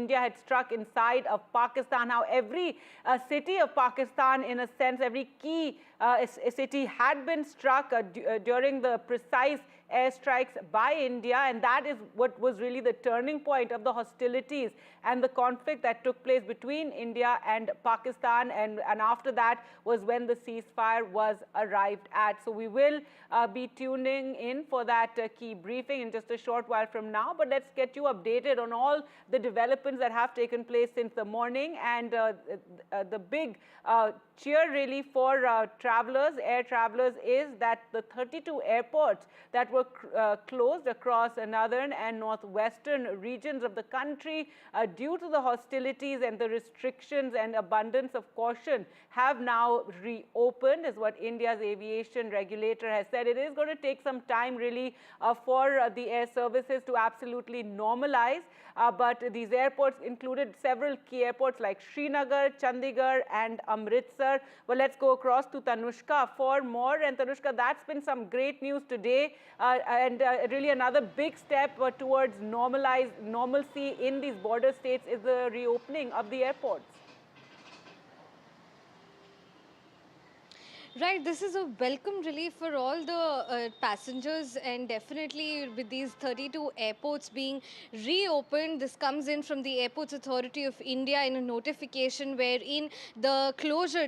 India had struck inside of Pakistan, how every city of Pakistan, in a sense, every key city had been struck during the precise airstrikes by India, and that is what was really the turning point of the hostilities and the conflict that took place between India and Pakistan, and after that was when the ceasefire was arrived at. So we will be tuning in for that key briefing in just a short while from now, but let's get you updated on all the developments that have taken place since the morning, and the big cheer really for travelers, air travelers, is that the 32 airports that were closed across northern and northwestern regions of the country due to the hostilities and the restrictions and abundance of caution have now reopened, is what India's aviation regulator has said. It is going to take some time really for the air services to absolutely normalize, but these airports included several key airports like Srinagar, Chandigarh and Amritsar. Well, let's go across to Tanushka for more. And Tanushka, that's been some great news today, and really another big step towards normalcy in these border states is the reopening of the airports. Right, this is a welcome relief for all the passengers, and definitely with these 32 airports being reopened, this comes in from the Airports Authority of India in a notification wherein the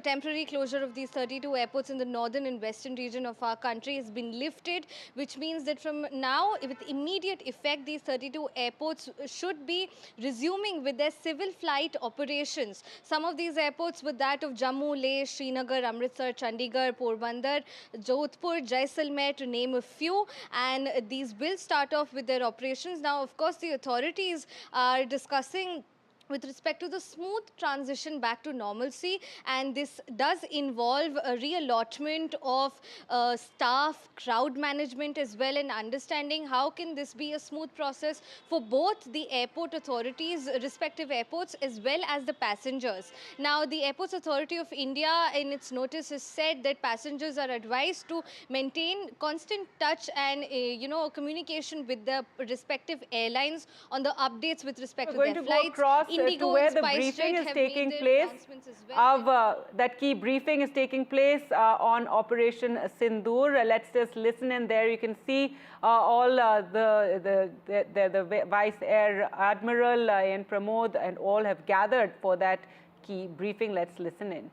temporary closure of these 32 airports in the northern and western region of our country has been lifted, which means that from now, with immediate effect, these 32 airports should be resuming with their civil flight operations. Some of these airports were that of Jammu, Leh, Srinagar, Amritsar, Chandigarh, Porbandar, Jodhpur, Jaisalmer, to name a few, and these will start off with their operations. Now, of course, the authorities are discussing with respect to the smooth transition back to normalcy, and this does involve a reallotment of staff, crowd management as well, and understanding how can this be a smooth process for both the airport authorities, respective airports, as well as the passengers. Now, the Airports Authority of India in its notice has said that passengers are advised to maintain constant touch and communication with the respective airlines on the updates with respect to their flights. To where the briefing is taking place that key briefing is taking place on Operation Sindoor. Let's just listen in there. You can see all the Vice Air Admiral and Pramod and all have gathered for that key briefing. Let's listen in.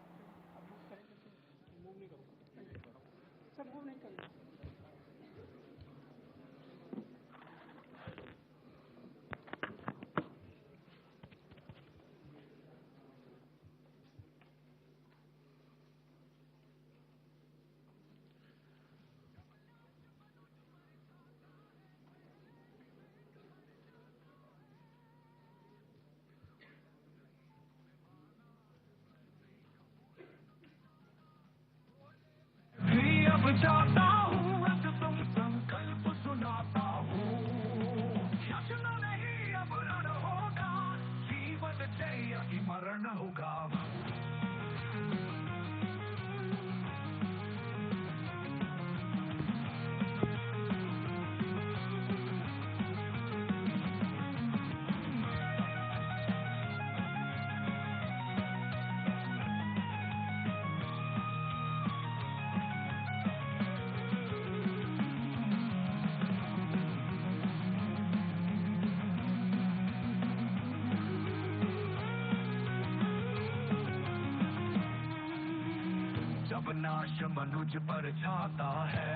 नाश मनुज पर छाता है,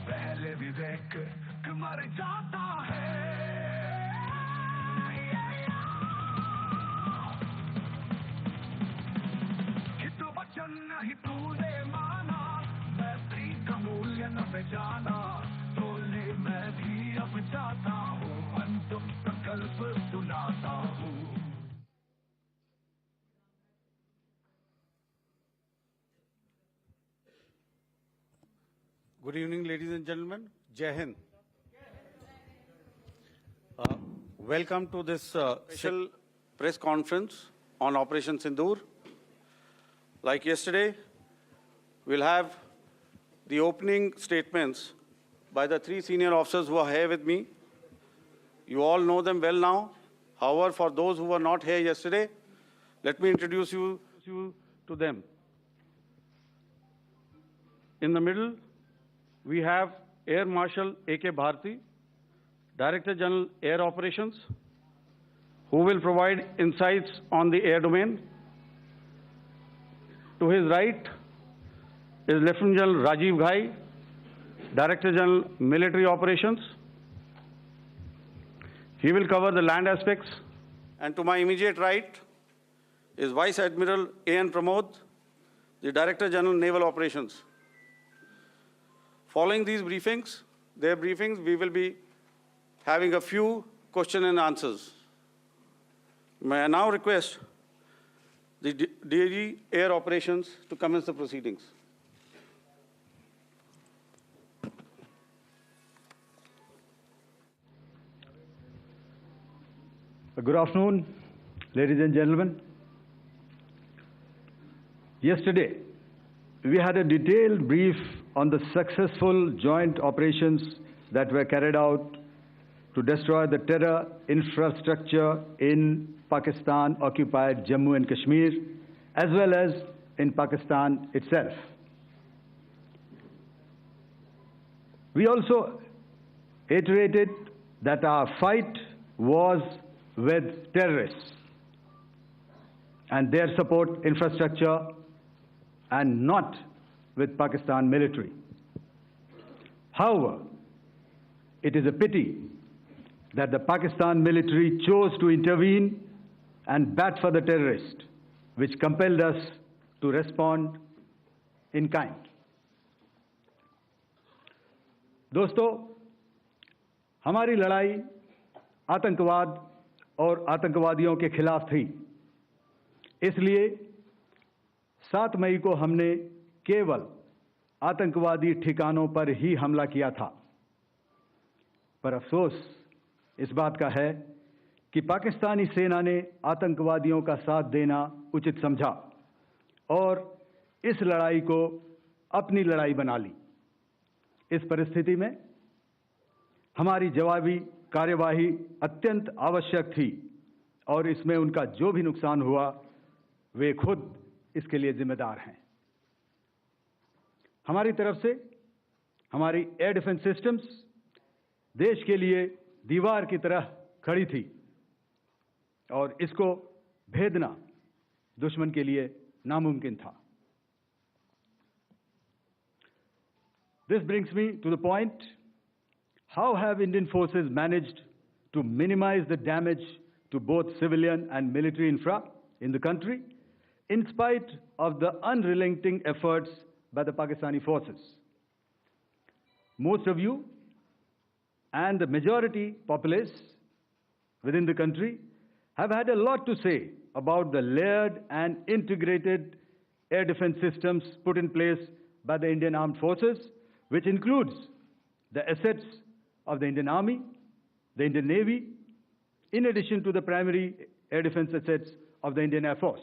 पहले विवेक मर जाता है। हित वचन नहीं तूने माना, मैत्री का मूल्य न पहचाना, तोले मैं भी अब जाता हूँ, अंतिम संकल्प सुनाता हूँ। Good evening, ladies and gentlemen. Jai Hind. Welcome to this special press conference on Operation Sindoor. Like yesterday, we'll have the opening statements by the three senior officers who are here with me. You all know them well now. However, for those who were not here yesterday, let me introduce you to them. In the middle, we have Air Marshal A.K. Bharti, Director General Air Operations, who will provide insights on the air domain. To his right is Lieutenant General Rajiv Ghai, Director General Military Operations. He will cover the land aspects. And to my immediate right is Vice Admiral A.N. Pramod, the Director General Naval Operations. Following these briefings, we will be having a few question and answers. May I now request the DG Air Operations to commence the proceedings. Good afternoon, ladies and gentlemen. Yesterday, we had a detailed brief on the successful joint operations that were carried out to destroy the terror infrastructure in Pakistan-occupied Jammu and Kashmir, as well as in Pakistan itself. We also iterated that our fight was with terrorists and their support infrastructure and not with Pakistan military. However, it is a pity that the Pakistan military chose to intervene and bat for the terrorist, which compelled us to respond in kind. दोस्तों, हमारी लड़ाई आतंकवाद और आतंकवादियों के खिलाफ थी। इसलिए 7 मई को हमने केवल आतंकवादी ठिकानों पर ही हमला किया था। पर अफसोस इस बात का है कि पाकिस्तानी सेना ने आतंकवादियों का साथ देना उचित समझा और इस लड़ाई को अपनी लड़ाई बना ली। इस परिस्थिति में हमारी जवाबी कार्यवाही अत्यंत आवश्यक थी और इसमें उनका जो भी नुकसान हुआ, वे खुद इसके लिए जिम्मेदार हैं। हमारी तरफ से हमारी एयर डिफेंस सिस्टम्स देश के लिए दीवार की तरह खड़ी थी और इसको भेदना दुश्मन के लिए नामुमकिन था। This brings me to the point, how have Indian forces managed to minimize the damage to both civilian and military infra in the country, in spite of the unrelenting efforts by the Pakistani forces? Most of you and the majority populace within the country have had a lot to say about the layered and integrated air defense systems put in place by the Indian Armed Forces, which includes the assets of the Indian Army, the Indian Navy, in addition to the primary air defense assets of the Indian Air Force.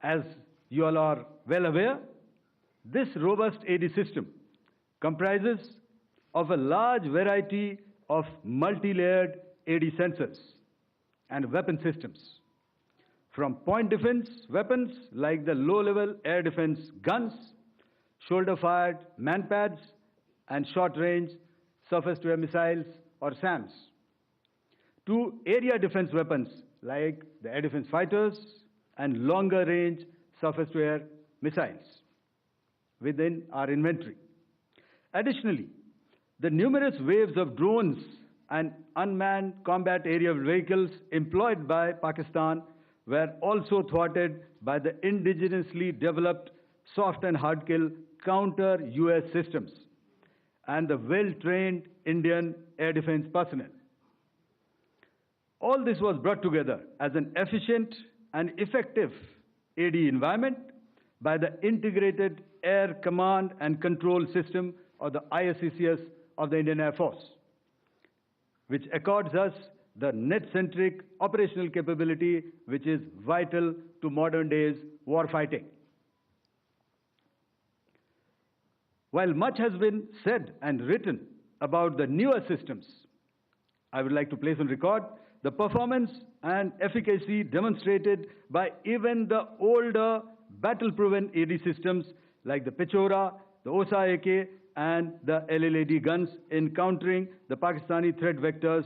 As you all are well aware, this robust AD system comprises of a large variety of multi-layered AD sensors and weapon systems, from point defense weapons like the low-level air defense guns, shoulder-fired manpads, and short-range surface-to-air missiles or SAMs, to area defense weapons like the air defense fighters and longer-range surface-to-air missiles within our inventory. Additionally, the numerous waves of drones and unmanned combat aerial vehicles employed by Pakistan were also thwarted by the indigenously developed soft and hard kill counter-US systems and the well-trained Indian air defense personnel. All this was brought together as an efficient and effective AD environment by the Integrated Air Command and Control System, or the ISCCS of the Indian Air Force, which accords us the net-centric operational capability which is vital to modern days warfighting. While much has been said and written about the newer systems, I would like to place on record the performance and efficacy demonstrated by even the older battle-proven AD systems like the Pechora, the Osa AK, and the LLAD guns in countering the Pakistani threat vectors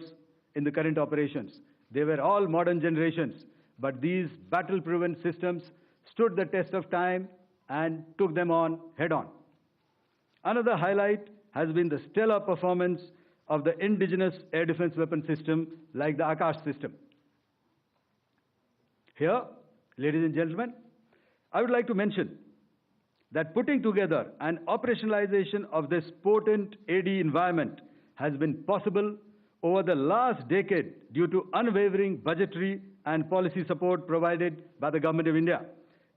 in the current operations. They were all modern generations, but these battle-proven systems stood the test of time and took them on head-on. Another highlight has been the stellar performance of the indigenous air defense weapon system like the Akash system. Here, ladies and gentlemen, I would like to mention that putting together and operationalization of this potent AD environment has been possible over the last decade due to unwavering budgetary and policy support provided by the Government of India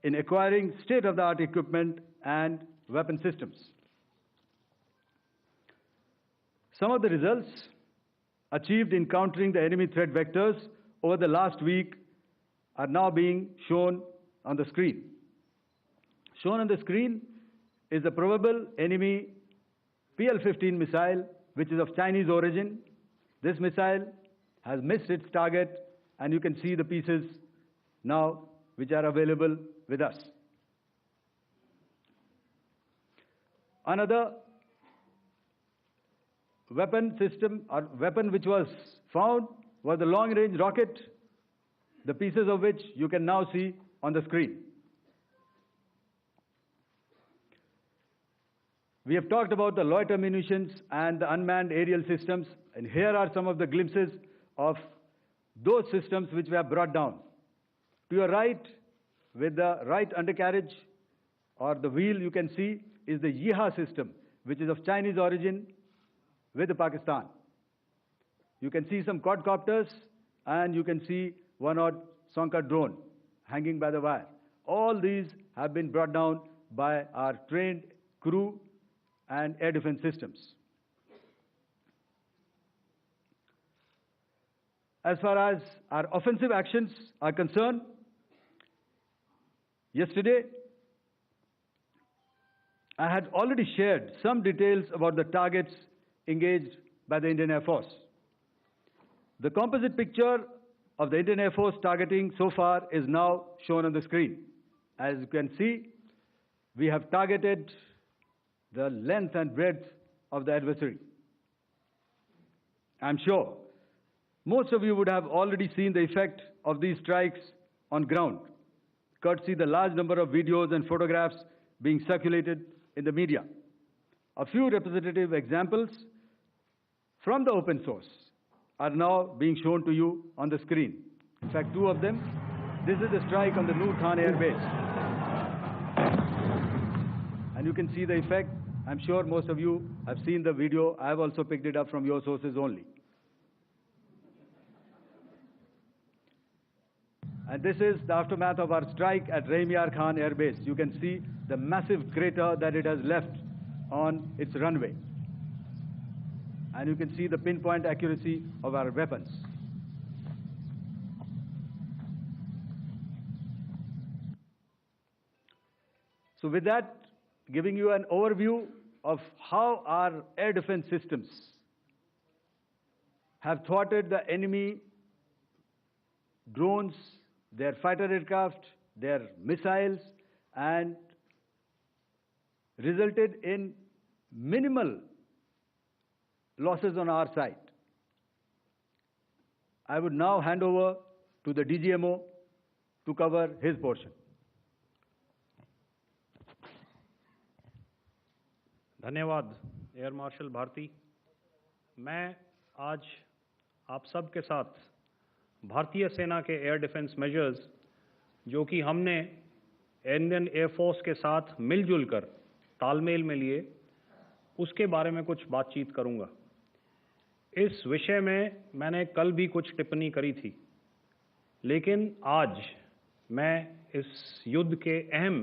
in acquiring state-of-the-art equipment and weapon systems. Some of the results achieved in countering the enemy threat vectors over the last week are now being shown on the screen. Shown on the screen is the probable enemy PL-15 missile, which is of Chinese origin. This missile has missed its target, and you can see the pieces now which are available with us. Another weapon system or weapon which was found was the long-range rocket, the pieces of which you can now see on the screen. We have talked about the loiter munitions and the unmanned aerial systems, and here are some of the glimpses of those systems which we have brought down. To your right, with the right undercarriage or the wheel, you can see is the Yeeha system, which is of Chinese origin with Pakistan. You can see some quadcopters, and you can see one odd Sonka drone hanging by the wire. All these have been brought down by our trained crew and air defense systems. As far as our offensive actions are concerned, yesterday I had already shared some details about the targets engaged by the Indian Air Force. The composite picture of the Indian Air Force targeting so far is now shown on the screen. As you can see, we have targeted the length and breadth of the adversary. I'm sure most of you would have already seen the effect of these strikes on ground, courtesy the large number of videos and photographs being circulated in the media. A few representative examples from the open source are now being shown to you on the screen. In fact, two of them. This is the strike on the Noor Khan Air Base. And you can see the effect. I'm sure most of you have seen the video. I have also picked it up from your sources only. And this is the aftermath of our strike at Rahim Yar Khan Air Base. You can see the massive crater that it has left on its runway. And you can see the pinpoint accuracy of our weapons. So with that, giving you an overview of how our air defense systems have thwarted the enemy drones, their fighter aircraft, their missiles, and resulted in minimal losses on our side. I would now hand over to the DGMO to cover his portion. धन्यवाद air marshal Bharti. मैं आज आप सब के साथ भारतीय सेना के एयर डिफेंस मेजर्स जो कि हमने इंडियन एयरफोर्स के साथ मिलजुल कर तालमेल में लिए, उसके बारे में कुछ बातचीत करूंगा। इस विषय में मैंने कल भी कुछ टिप्पणी करी थी, लेकिन आज मैं इस युद्ध के अहम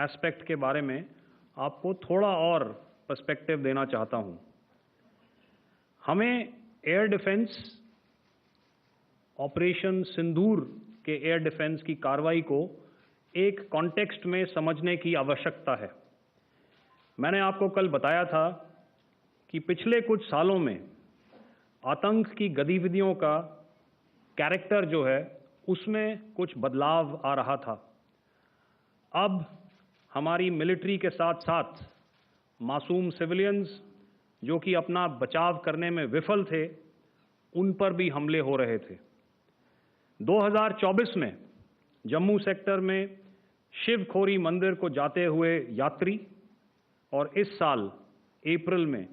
एस्पेक्ट के बारे में आपको थोड़ा और पर्सपेक्टिव देना चाहता हूं। हमें एयर डिफेंस ऑपरेशन सिंदूर के एयर डिफेंस की कार्रवाई को एक कॉन्टेक्स्ट में समझने की आवश्यकता है। मैंने आपको कल बताया था कि पिछले कुछ सालों में आतंक की गतिविधियों का कैरेक्टर जो है उसमें कुछ बदलाव आ रहा था। अब हमारी मिलिट्री के साथ साथ मासूम सिविलियंस जो कि अपना बचाव करने में विफल थे, उन पर भी हमले हो रहे थे। 2024 में जम्मू सेक्टर में शिवखोरी मंदिर को जाते हुए यात्री और इस साल अप्रैल में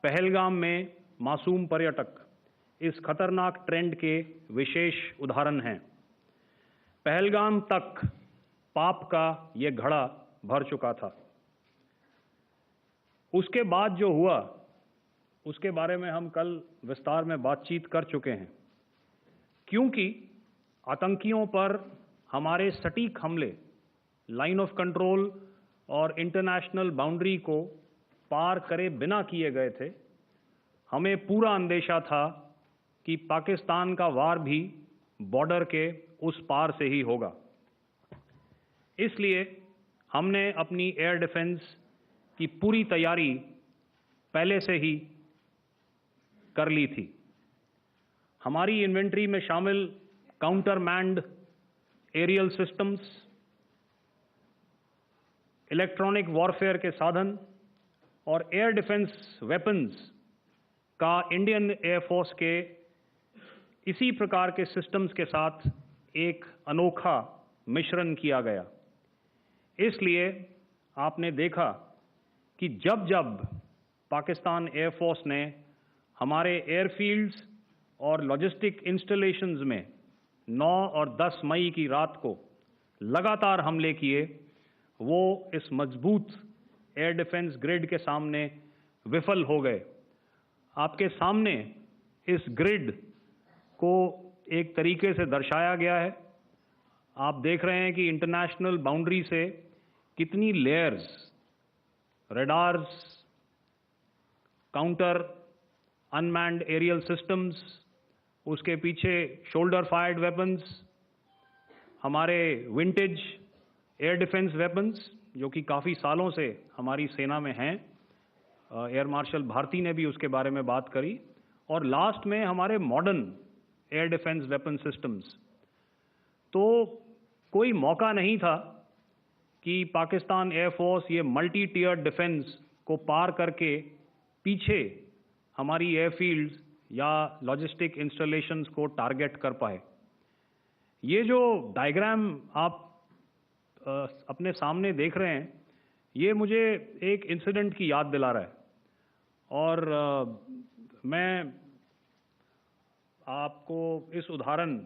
पहलगाम में मासूम पर्यटक इस खतरनाक ट्रेंड के विशेष उदाहरण हैं। पहलगाम तक पाप का ये घड़ा भर चुका था। उसके बाद जो हुआ उसके बारे में हम कल विस्तार में बातचीत कर चुके हैं। क्योंकि आतंकियों पर हमारे सटीक हमले लाइन ऑफ कंट्रोल और इंटरनेशनल बाउंड्री को पार करे बिना किए गए थे, हमें पूरा अंदेशा था कि पाकिस्तान का वार भी बॉर्डर के उस पार से ही होगा। इसलिए हमने अपनी एयर डिफेंस की पूरी तैयारी पहले से ही कर ली थी। हमारी इन्वेंट्री में शामिल counter manned aerial systems, electronic warfare के साधन और एयर डिफेंस वेपन्स का इंडियन एयरफोर्स के इसी प्रकार के सिस्टम्स के साथ एक अनोखा मिश्रण किया गया। इसलिए आपने देखा कि जब जब पाकिस्तान एयरफोर्स ने हमारे एयरफील्ड्स और लॉजिस्टिक इंस्टॉलेशंस में 9 और 10 मई की रात को लगातार हमले किए, वो इस मजबूत एयर डिफेंस ग्रिड के सामने विफल हो गए। आपके सामने इस ग्रिड को एक तरीके से दर्शाया गया है। आप देख रहे हैं कि इंटरनेशनल बाउंड्री से कितनी layers, radars, counter unmanned aerial systems, उसके पीछे शोल्डर फायर्ड वेपन्स, हमारे विंटेज एयर डिफेंस वेपन्स जो कि काफ़ी सालों से हमारी सेना में हैं। एयर मार्शल भारती ने भी उसके बारे में बात करी। और लास्ट में हमारे modern air defence weapon systems. तो कोई मौका नहीं था कि पाकिस्तान एयरफोर्स ये मल्टी टीयर डिफेंस को पार करके पीछे हमारी एयरफील्ड्स या लॉजिस्टिक इंस्टॉलेशंस को टारगेट कर पाए। ये जो डायग्राम आप अपने सामने देख रहे हैं, ये मुझे एक इंसिडेंट की याद दिला रहा है। और मैं आपको इस उदाहरण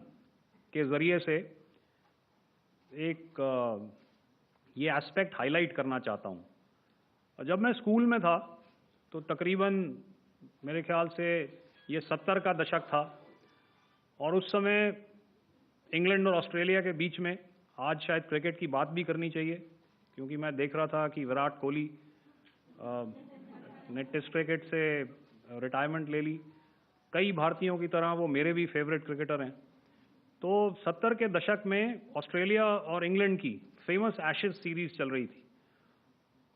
के ज़रिए से एक ये एस्पेक्ट हाईलाइट करना चाहता हूँ। जब मैं स्कूल में था तो तकरीबन मेरे ख्याल से ये 70 का दशक था और उस समय इंग्लैंड और ऑस्ट्रेलिया के बीच में, आज शायद क्रिकेट की बात भी करनी चाहिए क्योंकि मैं देख रहा था कि विराट कोहली ने टेस्ट क्रिकेट से रिटायरमेंट ले ली। कई भारतीयों की तरह वो मेरे भी फेवरेट क्रिकेटर हैं। तो 70 के दशक में ऑस्ट्रेलिया और इंग्लैंड की फेमस एशेज सीरीज चल रही थी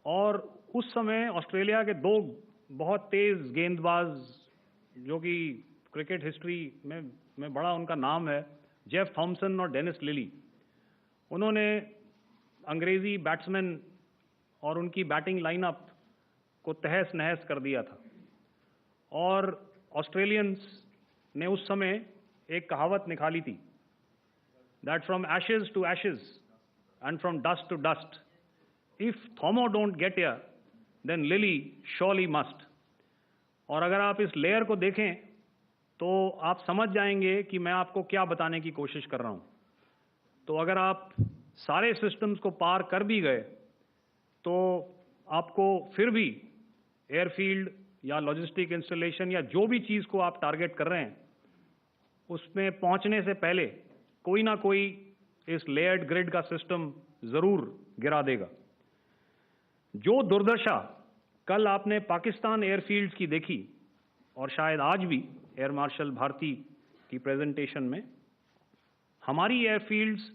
और उस समय ऑस्ट्रेलिया के दो बहुत तेज गेंदबाज जो कि क्रिकेट हिस्ट्री में बड़ा उनका नाम है, जेफ थॉमसन और डेनिस लिली, उन्होंने अंग्रेजी बैट्समैन और उनकी बैटिंग लाइनअप को तहस नहस कर दिया था। और ऑस्ट्रेलियंस ने उस समय एक कहावत निकाली थी, that from ashes to ashes and from dust to dust, if Thommo don't get here then Lillee surely must. और अगर आप इस लेयर को देखें तो आप समझ जाएंगे कि मैं आपको क्या बताने की कोशिश कर रहा हूं। तो अगर आप सारे सिस्टम्स को पार कर भी गए तो आपको फिर भी एयरफील्ड या लॉजिस्टिक इंस्टॉलेशन या जो भी चीज़ को आप टारगेट कर रहे हैं उसमें पहुंचने से पहले कोई ना कोई इस लेयर्ड ग्रिड का सिस्टम ज़रूर गिरा देगा। जो दुर्दशा कल आपने पाकिस्तान एयरफील्ड्स की देखी और शायद आज भी एयर मार्शल भारती की प्रेजेंटेशन में, हमारी एयरफील्ड्स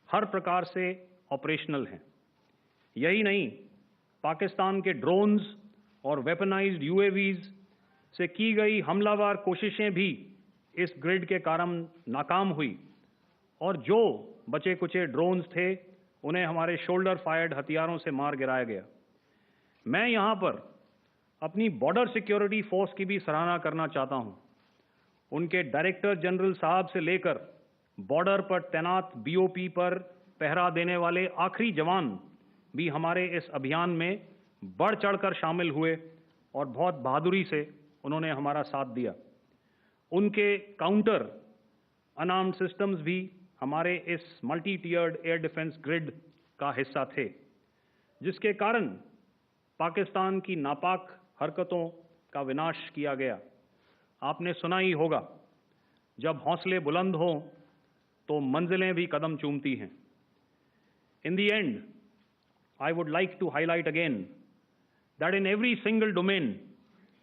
हर प्रकार से ऑपरेशनल हैं। यही नहीं, पाकिस्तान के ड्रोन्स और वेपनाइज्ड यूएवीज से की गई हमलावर कोशिशें भी इस ग्रिड के कारण नाकाम हुई और जो बचे कुचे ड्रोन्स थे उन्हें हमारे शोल्डर फायर्ड हथियारों से मार गिराया गया। मैं यहाँ पर अपनी बॉर्डर सिक्योरिटी फोर्स की भी सराहना करना चाहता हूँ। उनके डायरेक्टर जनरल साहब से लेकर बॉर्डर पर तैनात बीओपी पर पहरा देने वाले आखिरी जवान भी हमारे इस अभियान में बढ़ चढ़कर शामिल हुए और बहुत बहादुरी से उन्होंने हमारा साथ दिया। उनके काउंटर अनआर्म्ड सिस्टम्स भी हमारे इस मल्टी टियर्ड एयर डिफेंस ग्रिड का हिस्सा थे, जिसके कारण पाकिस्तान की नापाक हरकतों का विनाश किया गया। आपने सुना ही होगा, जब हौसले बुलंद हों तो मंजिलें भी कदम चूमती हैं। In the end, I would like to highlight again that in every single domain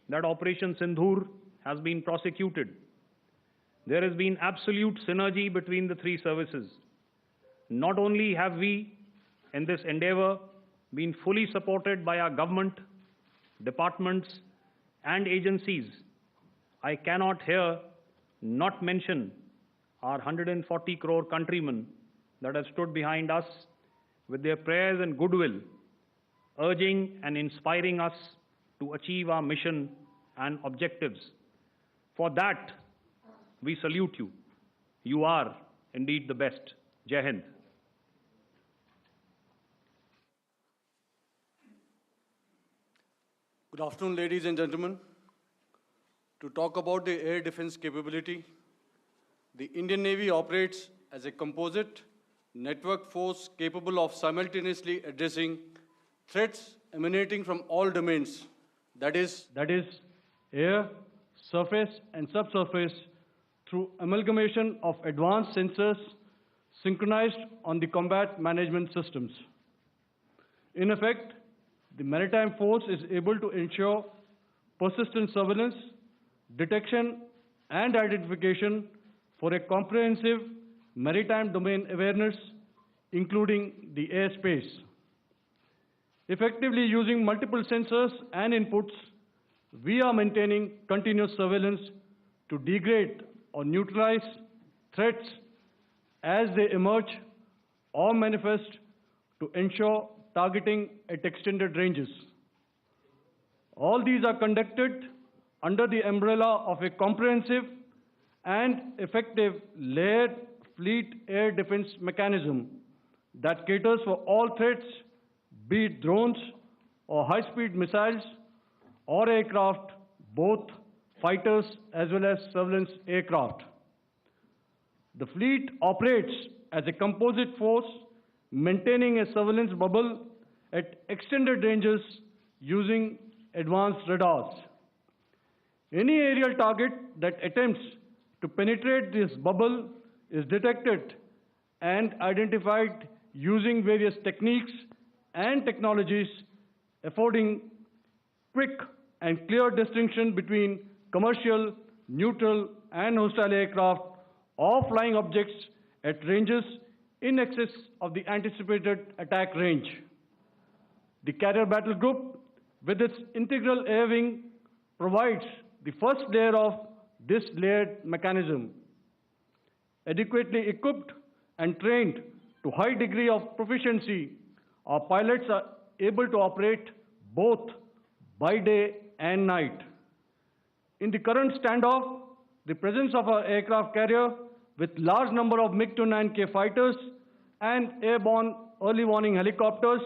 that Operation Sindoor has been prosecuted, there has been absolute synergy between the three services. Not only have we, in this endeavor, been fully supported by our government, departments, and agencies, I cannot here not mention our 140 crore countrymen that have stood behind us with their prayers and goodwill, urging and inspiring us to achieve our mission and objectives. For that, we salute you. You are indeed the best. Jai Hind. Good afternoon, ladies and gentlemen. To talk about the air defense capability, the Indian Navy operates as a composite network force capable of simultaneously addressing threats emanating from all domains, that is air, surface and subsurface, through amalgamation of advanced sensors synchronized on the combat management systems. In effect, the maritime force is able to ensure persistent surveillance, detection and identification for a comprehensive maritime domain awareness, including the airspace. Effectively using multiple sensors and inputs, we are maintaining continuous surveillance to degrade or neutralize threats as they emerge or manifest, to ensure targeting at extended ranges. All these are conducted under the umbrella of a comprehensive and effective layered fleet air defense mechanism that caters for all threats, be it drones or high-speed missiles or aircraft, both fighters as well as surveillance aircraft. The fleet operates as a composite force, maintaining a surveillance bubble at extended ranges using advanced radars. Any aerial target that attempts to penetrate this bubble is detected and identified using various techniques and technologies, affording quick and clear distinction between commercial, neutral, and hostile aircraft or flying objects at ranges in excess of the anticipated attack range. The carrier battle group, with its integral air wing, provides the first layer of this layered mechanism. Adequately equipped and trained to high degree of proficiency, our pilots are able to operate both by day and night. In the current standoff, the presence of our aircraft carrier with large number of MiG-29K fighters and airborne early warning helicopters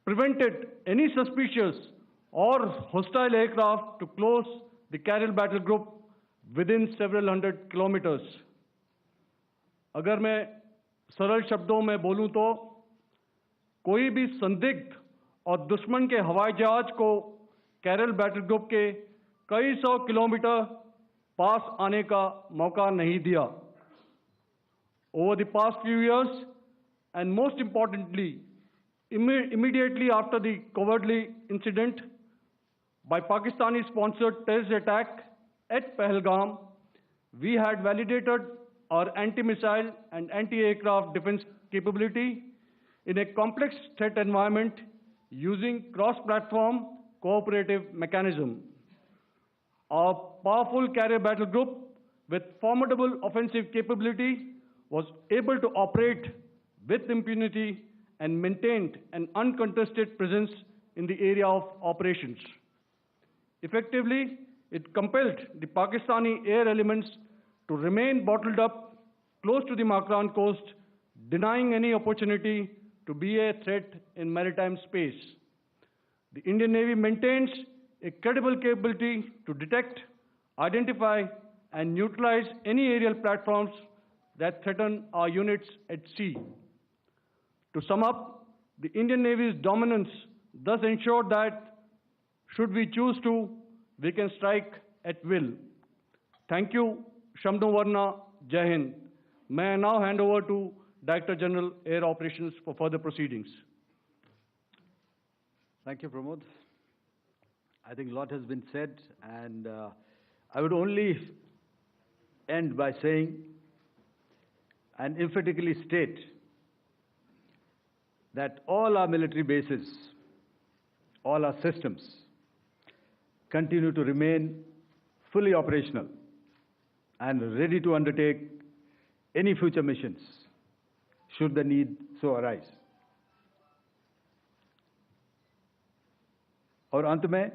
prevented any suspicious or hostile aircraft to close the carrier battle group within several hundred kilometers. अगर मैं सरल शब्दों में बोलूं तो कोई भी संदिग्ध और दुश्मन के हवाई जहाज को कैरल बैटल ग्रुप के कई सौ किलोमीटर पास आने का मौका नहीं दिया. Over the past few years, and most importantly, immediately after the cowardly incident by Pakistani-sponsored terrorist attack at Pahalgam, we had validated our anti-missile and anti-aircraft defense capability in a complex threat environment using cross-platform cooperative mechanism. our powerful carrier battle group with formidable offensive capability was able to operate with impunity and maintained an uncontested presence in the area of operations. Effectively, it compelled the Pakistani air elements to remain bottled up close to the Makran coast, denying any opportunity to be a threat in maritime space. The Indian Navy maintains a credible capability to detect, identify, and neutralize any aerial platforms that threaten our units at sea. To sum up, the Indian Navy's dominance thus ensured that, should we choose to, we can strike at will. Thank you. Shamdo Varna, Jai Hind. May I now hand over to Director General Air Operations for further proceedings. Thank you, Pramod. I think a lot has been said, and I would only end by saying and emphatically state that all our military bases, all our systems continue to remain fully operational and ready to undertake any future missions should the need so arise. और अंत में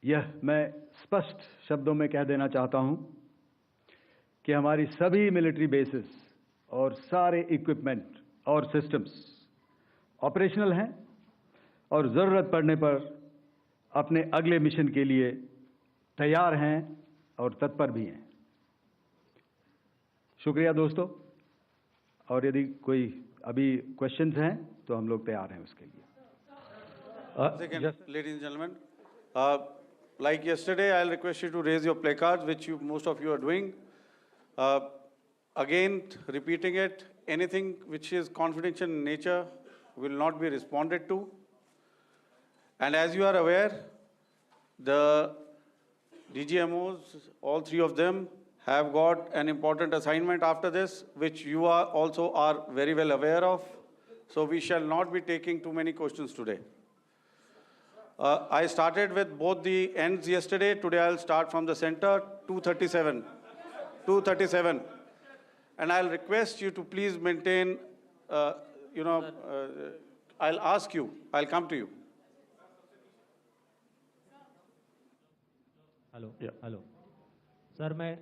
यह मैं स्पष्ट शब्दों में कह देना चाहता हूं कि हमारी सभी मिलिट्री बेसेस और सारे इक्विपमेंट और सिस्टम्स ऑपरेशनल हैं और ज़रूरत पड़ने पर अपने अगले मिशन के लिए तैयार हैं और तत्पर भी हैं। शुक्रिया दोस्तों, और यदि कोई अभी क्वेश्चंस हैं तो हम लोग तैयार हैं उसके लिए। Ladies and gentlemen, like yesterday, I'll request you to raise your placards, which most of you are doing. Again, repeating it, anything which is confidential in nature will not be responded to. And as you are aware, the DGMOs, all three of them, have got an important assignment after this, which you also are very well aware of. So we shall not be taking too many questions today. I started with both the ends yesterday. Today I'll start from the center, 237. 237. And I'll request you to please maintain, I'll ask you, I'll come to you. Hello hello sir, मैं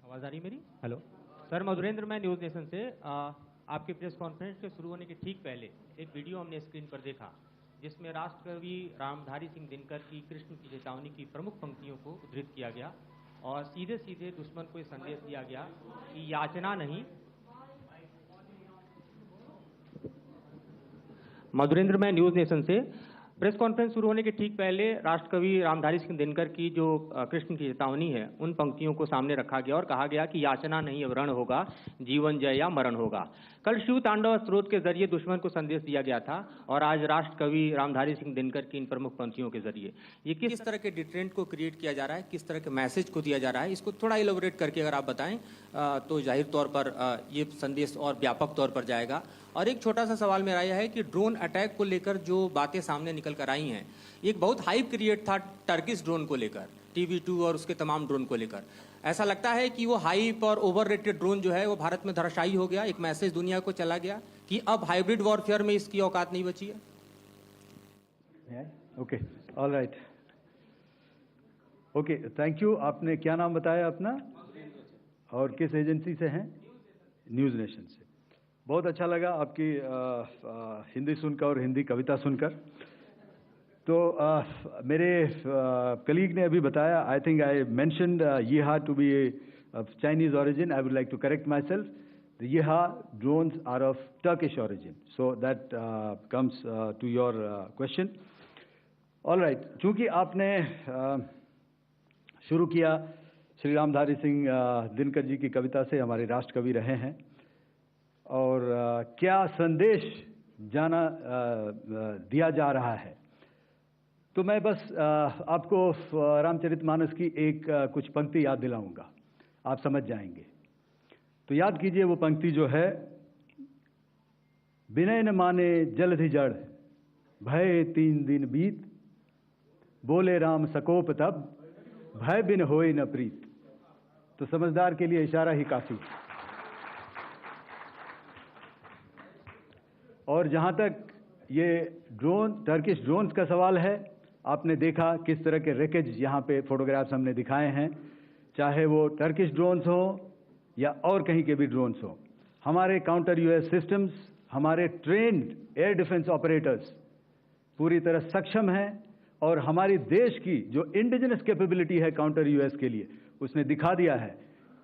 आवाज़ आ रही मेरी? Hello sir, Madhurendra, मैं news nation से आपके press conference के शुरू होने के ठीक पहले एक वीडियो हमने स्क्रीन पर देखा जिसमें राष्ट्रकवि रामधारी सिंह दिनकर की कृष्ण की चेतावनी की प्रमुख पंक्तियों को उद्धृत किया गया और सीधे सीधे दुश्मन को ये संदेश दिया गया कि याचना नहीं। मधुरेंद्र, मैं न्यूज़ नेशन से प्रेस कॉन्फ्रेंस शुरू होने के ठीक पहले राष्ट्रकवि रामधारी सिंह दिनकर की जो कृष्ण की चेतावनी है उन पंक्तियों को सामने रखा गया और कहा गया कि याचना नहीं रण होगा, जीवन जय या मरण होगा। कल शिव तांडव स्रोत के जरिए दुश्मन को संदेश दिया गया था और आज राष्ट्रकवि रामधारी सिंह दिनकर की इन प्रमुख पंक्तियों के जरिए ये किस तरह के डिटरेंट को क्रिएट किया जा रहा है, किस तरह के मैसेज को दिया जा रहा है, इसको थोड़ा इलेबोरेट करके अगर आप बताएं तो जाहिर तौर पर ये संदेश और व्यापक तौर पर जाएगा। और एक छोटा सा सवाल मेरा यह है कि ड्रोन अटैक को लेकर जो बातें सामने निकल कर आई हैं, एक बहुत हाइप क्रिएट था टर्किश ड्रोन को लेकर, TV2 और उसके तमाम ड्रोन को लेकर। ऐसा लगता है कि वो हाइप और ओवररेटेड ड्रोन जो है वो भारत में धराशायी हो गया, एक मैसेज दुनिया को चला गया कि अब हाइब्रिड वॉरफेयर में इसकी औकात नहीं बची है। Okay, all right, okay, thank you. आपने क्या नाम बताया अपना और किस एजेंसी से हैं? न्यूज़ नेशन से। बहुत अच्छा लगा आपकी हिंदी सुनकर और हिंदी कविता सुनकर। तो मेरे कलीग ने अभी बताया, I think I mentioned Yiha to be of Chinese origin. I would like to correct myself, the Yiha drones are of Turkish origin, so that comes to your question. All right, चूँकि आपने शुरू किया श्री रामधारी सिंह दिनकर जी की कविता से, हमारे राष्ट्रकवि रहे हैं, और क्या संदेश दिया जा रहा है, तो मैं बस आपको रामचरितमानस की एक कुछ पंक्ति याद दिलाऊंगा, आप समझ जाएंगे। तो याद कीजिए वो पंक्ति जो है, विनय न माने जलधि जड़, भय 3 दिन बीत, बोले राम सकोप तब, भय बिन होए न प्रीत। तो समझदार के लिए इशारा ही काफी। और जहां तक ये टर्किश ड्रोन्स का सवाल है, आपने देखा किस तरह के रेकेज यहाँ पे फोटोग्राफ्स हमने दिखाए हैं, चाहे वो टर्किश ड्रोन्स हो या और कहीं के भी ड्रोन्स हो। हमारे काउंटर यूएस सिस्टम्स, हमारे ट्रेन्ड एयर डिफेंस ऑपरेटर्स पूरी तरह सक्षम हैं और हमारी देश की जो इंडिजिनस कैपेबिलिटी है काउंटर यूएस के लिए, उसने दिखा दिया है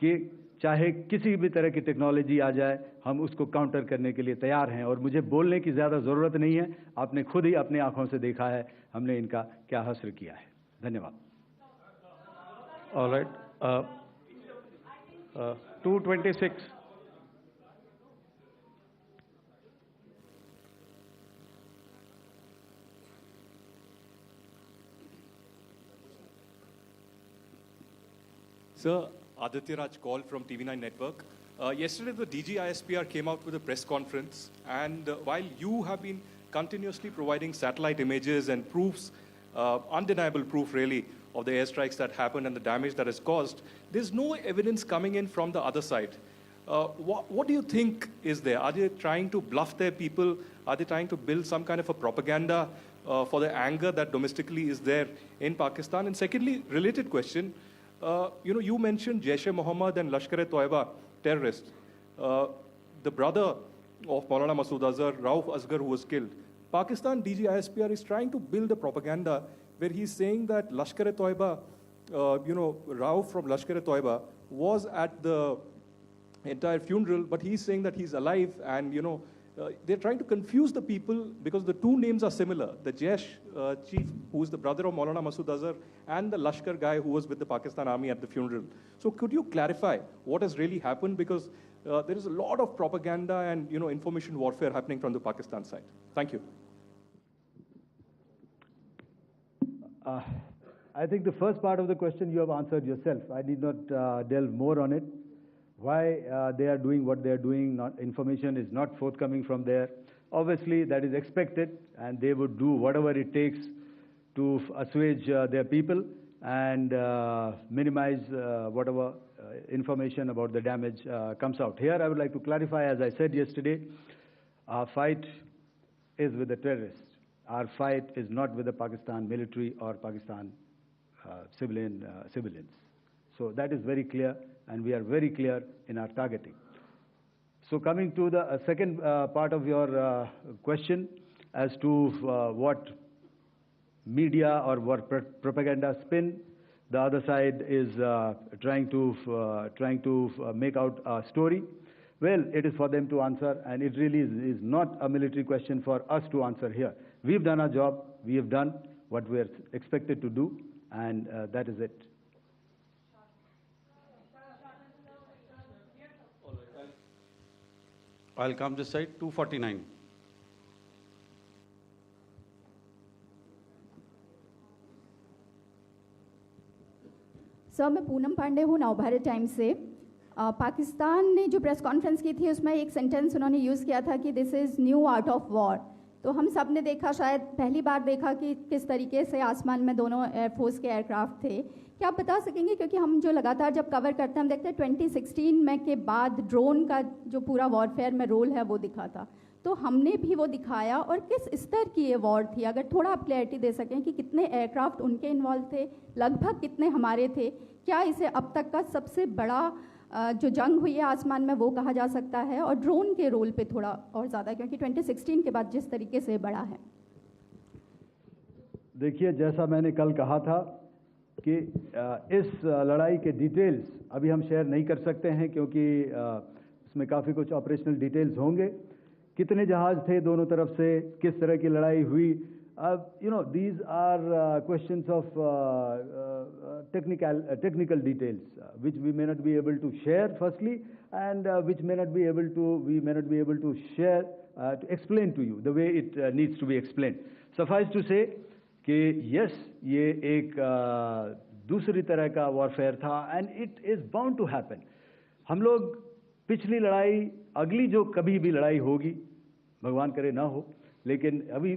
कि चाहे किसी भी तरह की टेक्नोलॉजी आ जाए, हम उसको काउंटर करने के लिए तैयार हैं। और मुझे बोलने की ज़्यादा ज़रूरत नहीं है, आपने खुद ही अपनी आंखों से देखा है हमने इनका क्या हश्र किया है। धन्यवाद। All right. 226. Sir, Aditya Raj call from TV9 Network. Yesterday, the DGISPR came out with a press conference, and while you have been continuously providing satellite images and proofs, undeniable proof really, of the airstrikes that happened and the damage that is caused, there's no evidence coming in from the other side. What do you think is there? Are they trying to bluff their people? Are they trying to build some kind of a propaganda for the anger that domestically is there in Pakistan? And secondly, related question, you mentioned Jaish-e-Mohammed and Lashkar-e-Toiba terrorists. The brother of Maulana Masood Azhar, Rauf Asghar, who was killed. Pakistan DGISPR is trying to build a propaganda where he's saying that Lashkar-e-Toiba, Rauf from Lashkar-e-Toiba was at the entire funeral, but he's saying that he's alive, and they're trying to confuse the people because the two names are similar. The Jaish chief, who is the brother of Maulana Masood Azhar, and the Lashkar guy who was with the Pakistan Army at the funeral. So could you clarify what has really happened? Because there is a lot of propaganda and information warfare happening from the Pakistan side. Thank you. I think the first part of the question you have answered yourself. I need not delve more on it. Why they are doing what they are doing, information is not forthcoming from there. Obviously, that is expected, and they would do whatever it takes to assuage their people and minimize whatever information about the damage comes out. Here, I would like to clarify, as I said yesterday, our fight is with the terrorists. Our fight is not with the Pakistan military or Pakistan civilians. So that is very clear, and we are very clear in our targeting. So coming to the second part of your question as to what media or what propaganda spin the other side is trying to make out a story. Well, it is for them to answer, and it really is not a military question for us to answer here. We've done our job. We have done what we are expected to do, and that is it. I'll come this side, 249. Sir, मैं पूनम पांडे हूँ, Navbharat times से। पाकिस्तान ने जो press conference की थी उसमें एक sentence उन्होंने यूज़ किया था कि this is new art of war. तो हम सब ने देखा, शायद पहली बार देखा कि किस तरीके से आसमान में दोनों एयरफोर्स के एयरक्राफ्ट थे। क्या आप बता सकेंगे, क्योंकि हम जो लगातार जब कवर करते हैं हम देखते हैं 2016 में के बाद ड्रोन का जो पूरा वॉरफेयर में रोल है वो दिखा था, तो हमने भी वो दिखाया, और किस स्तर की ये वॉर थी? अगर थोड़ा आप क्लैरिटी दे सकें कि कितने एयरक्राफ्ट उनके इन्वॉल्व थे, लगभग कितने हमारे थे, क्या इसे अब तक का सबसे बड़ा जो जंग हुई है आसमान में वो कहा जा सकता है? और ड्रोन के रोल पे थोड़ा और ज़्यादा, क्योंकि 2016 के बाद जिस तरीके से बढ़ा है। देखिए, जैसा मैंने कल कहा था कि इस लड़ाई के डिटेल्स अभी हम शेयर नहीं कर सकते हैं, क्योंकि इसमें काफ़ी कुछ ऑपरेशनल डिटेल्स होंगे। कितने जहाज़ थे दोनों तरफ से, किस तरह की लड़ाई हुई, these are questions of technical details which we may not be able to share firstly, and which we may not be able to share to explain to you the way it needs to be explained. Suffice to say कि yes, ये एक दूसरी तरह का warfare था, and it is bound to happen. हम लोग पिछली लड़ाई, अगली जो कभी भी लड़ाई होगी, भगवान करे ना हो, लेकिन अभी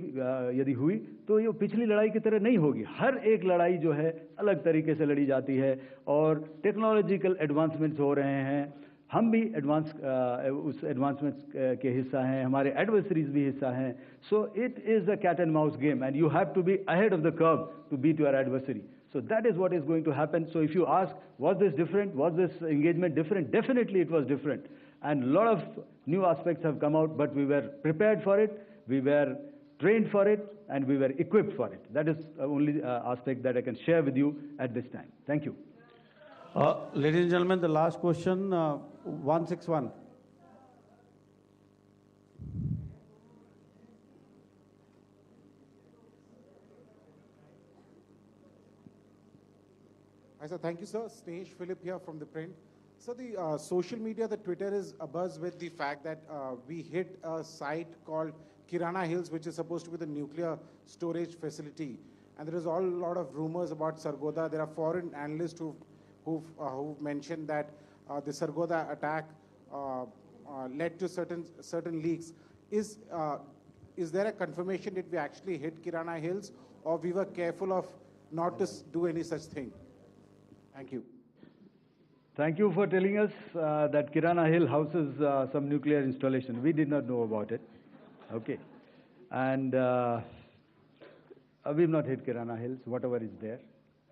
यदि हुई तो ये पिछली लड़ाई की तरह नहीं होगी। हर एक लड़ाई जो है अलग तरीके से लड़ी जाती है और टेक्नोलॉजिकल एडवांसमेंट्स हो रहे हैं। हम भी उस एडवांसमेंट्स के हिस्सा हैं, हमारे एडवर्सरीज भी हिस्सा हैं। So it is a cat and mouse game and you have to be ahead of the curve to beat your adversary. So that is what is going to happen. So if you ask, was this different? Was this engagement different? Definitely it was different. And a lot of new aspects have come out, but we were prepared for it, we were trained for it, and we were equipped for it. That is the only aspect that I can share with you at this time. Thank you. Ladies and gentlemen, the last question, 161. Hi, sir. Thank you, sir. Snesh Philip here from the print. So the social media, the Twitter is abuzz with the fact that we hit a site called Kirana Hills, which is supposed to be the nuclear storage facility. And there is a lot of rumors about Sargodha. There are foreign analysts who've mentioned that the Sargodha attack led to certain leaks. Is there a confirmation that we actually hit Kirana Hills, or we were careful of not to do any such thing? Thank you. Thank you for telling us that Kirana Hill houses some nuclear installation. We did not know about it. Okay. And we've not hit Kirana Hills, whatever is there.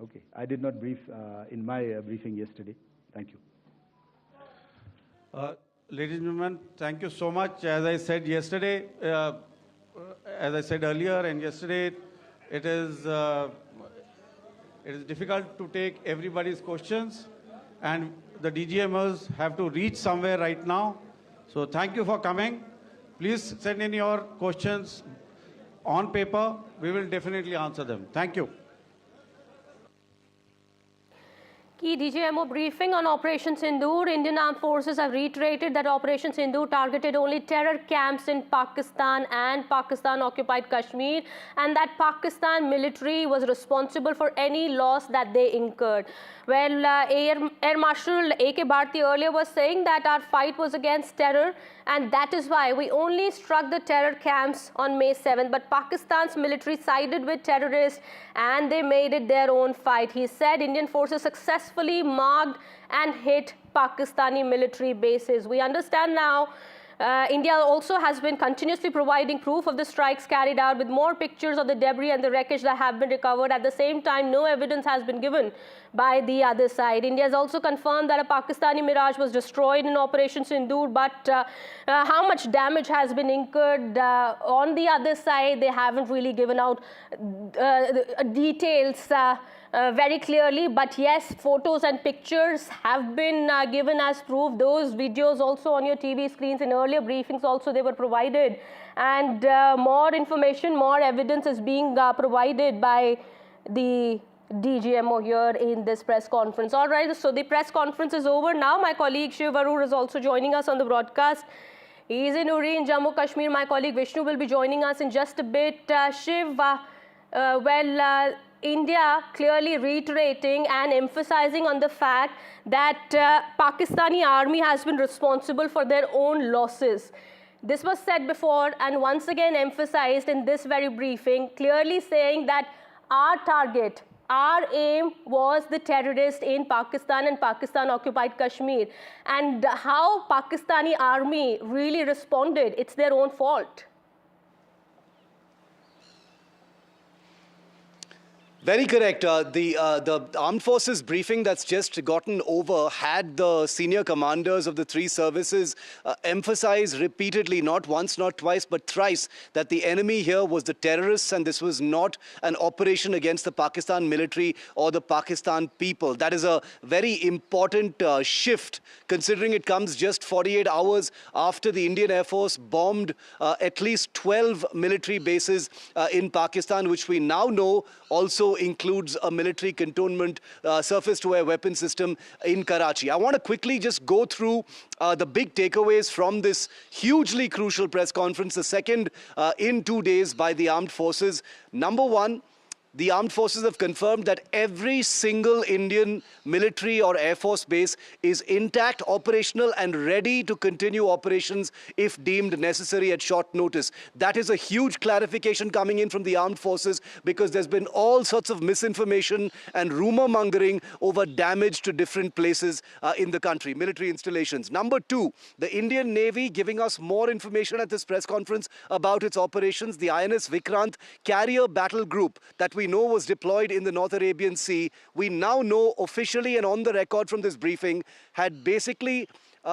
Okay. I did not brief in my briefing yesterday. Thank you. Ladies and gentlemen, thank you so much. As I said yesterday, as I said earlier and yesterday, it is difficult to take everybody's questions, and the DGMOs have to reach somewhere right now. So thank you for coming. Please send in your questions on paper. We will definitely answer them. Thank you. Key DGMO briefing on Operation Sindoor. Indian Armed Forces have reiterated that Operation Sindoor targeted only terror camps in Pakistan and Pakistan-occupied Kashmir, and that Pakistan military was responsible for any loss that they incurred. Well, Air Marshal A.K. Bharti earlier was saying that our fight was against terror, and that is why we only struck the terror camps on May 7th. But Pakistan's military sided with terrorists and they made it their own fight. He said Indian forces successfully marked and hit Pakistani military bases. We understand now India also has been continuously providing proof of the strikes carried out with more pictures of the debris and the wreckage that have been recovered. At the same time, no evidence has been given by the other side. India has also confirmed that a Pakistani Mirage was destroyed in Operation Sindoor, but how much damage has been incurred on the other side, they haven't really given out details very clearly. But yes, photos and pictures have been given as proof. Those videos also on your TV screens in earlier briefings also they were provided, and more information, more evidence is being provided by the DGMO here in this press conference. All right, so the press conference is over now. My colleague Shiv Arur is also joining us on the broadcast. He is in Uri in Jammu, Kashmir. My colleague Vishnu will be joining us in just a bit. Shiv, India clearly reiterating and emphasizing on the fact that Pakistani army has been responsible for their own losses. This was said before and once again emphasized in this very briefing, clearly saying that our target, our aim was the terrorists in Pakistan and Pakistan-occupied Kashmir. And how Pakistani army really responded, it's their own fault. Very correct. The Armed Forces briefing that's just gotten over had the senior commanders of the three services emphasize repeatedly, not once, not twice, but thrice, that the enemy here was the terrorists and this was not an operation against the Pakistan military or the Pakistan people. That is a very important shift, considering it comes just 48 hours after the Indian Air Force bombed at least 12 military bases in Pakistan, which we now know also includes a military cantonment surface-to-air weapon system in Karachi. I want to quickly just go through the big takeaways from this hugely crucial press conference, the second in 2 days by the armed forces. Number one, the armed forces have confirmed that every single Indian military or air force base is intact, operational, and ready to continue operations if deemed necessary at short notice. That is a huge clarification coming in from the armed forces, because there's been all sorts of misinformation and rumor mongering over damage to different places in the country, military installations. Number two, the Indian Navy giving us more information at this press conference about its operations. The INS Vikrant carrier battle group that we know was deployed in the North Arabian Sea, we now know officially and on the record from this briefing, had basically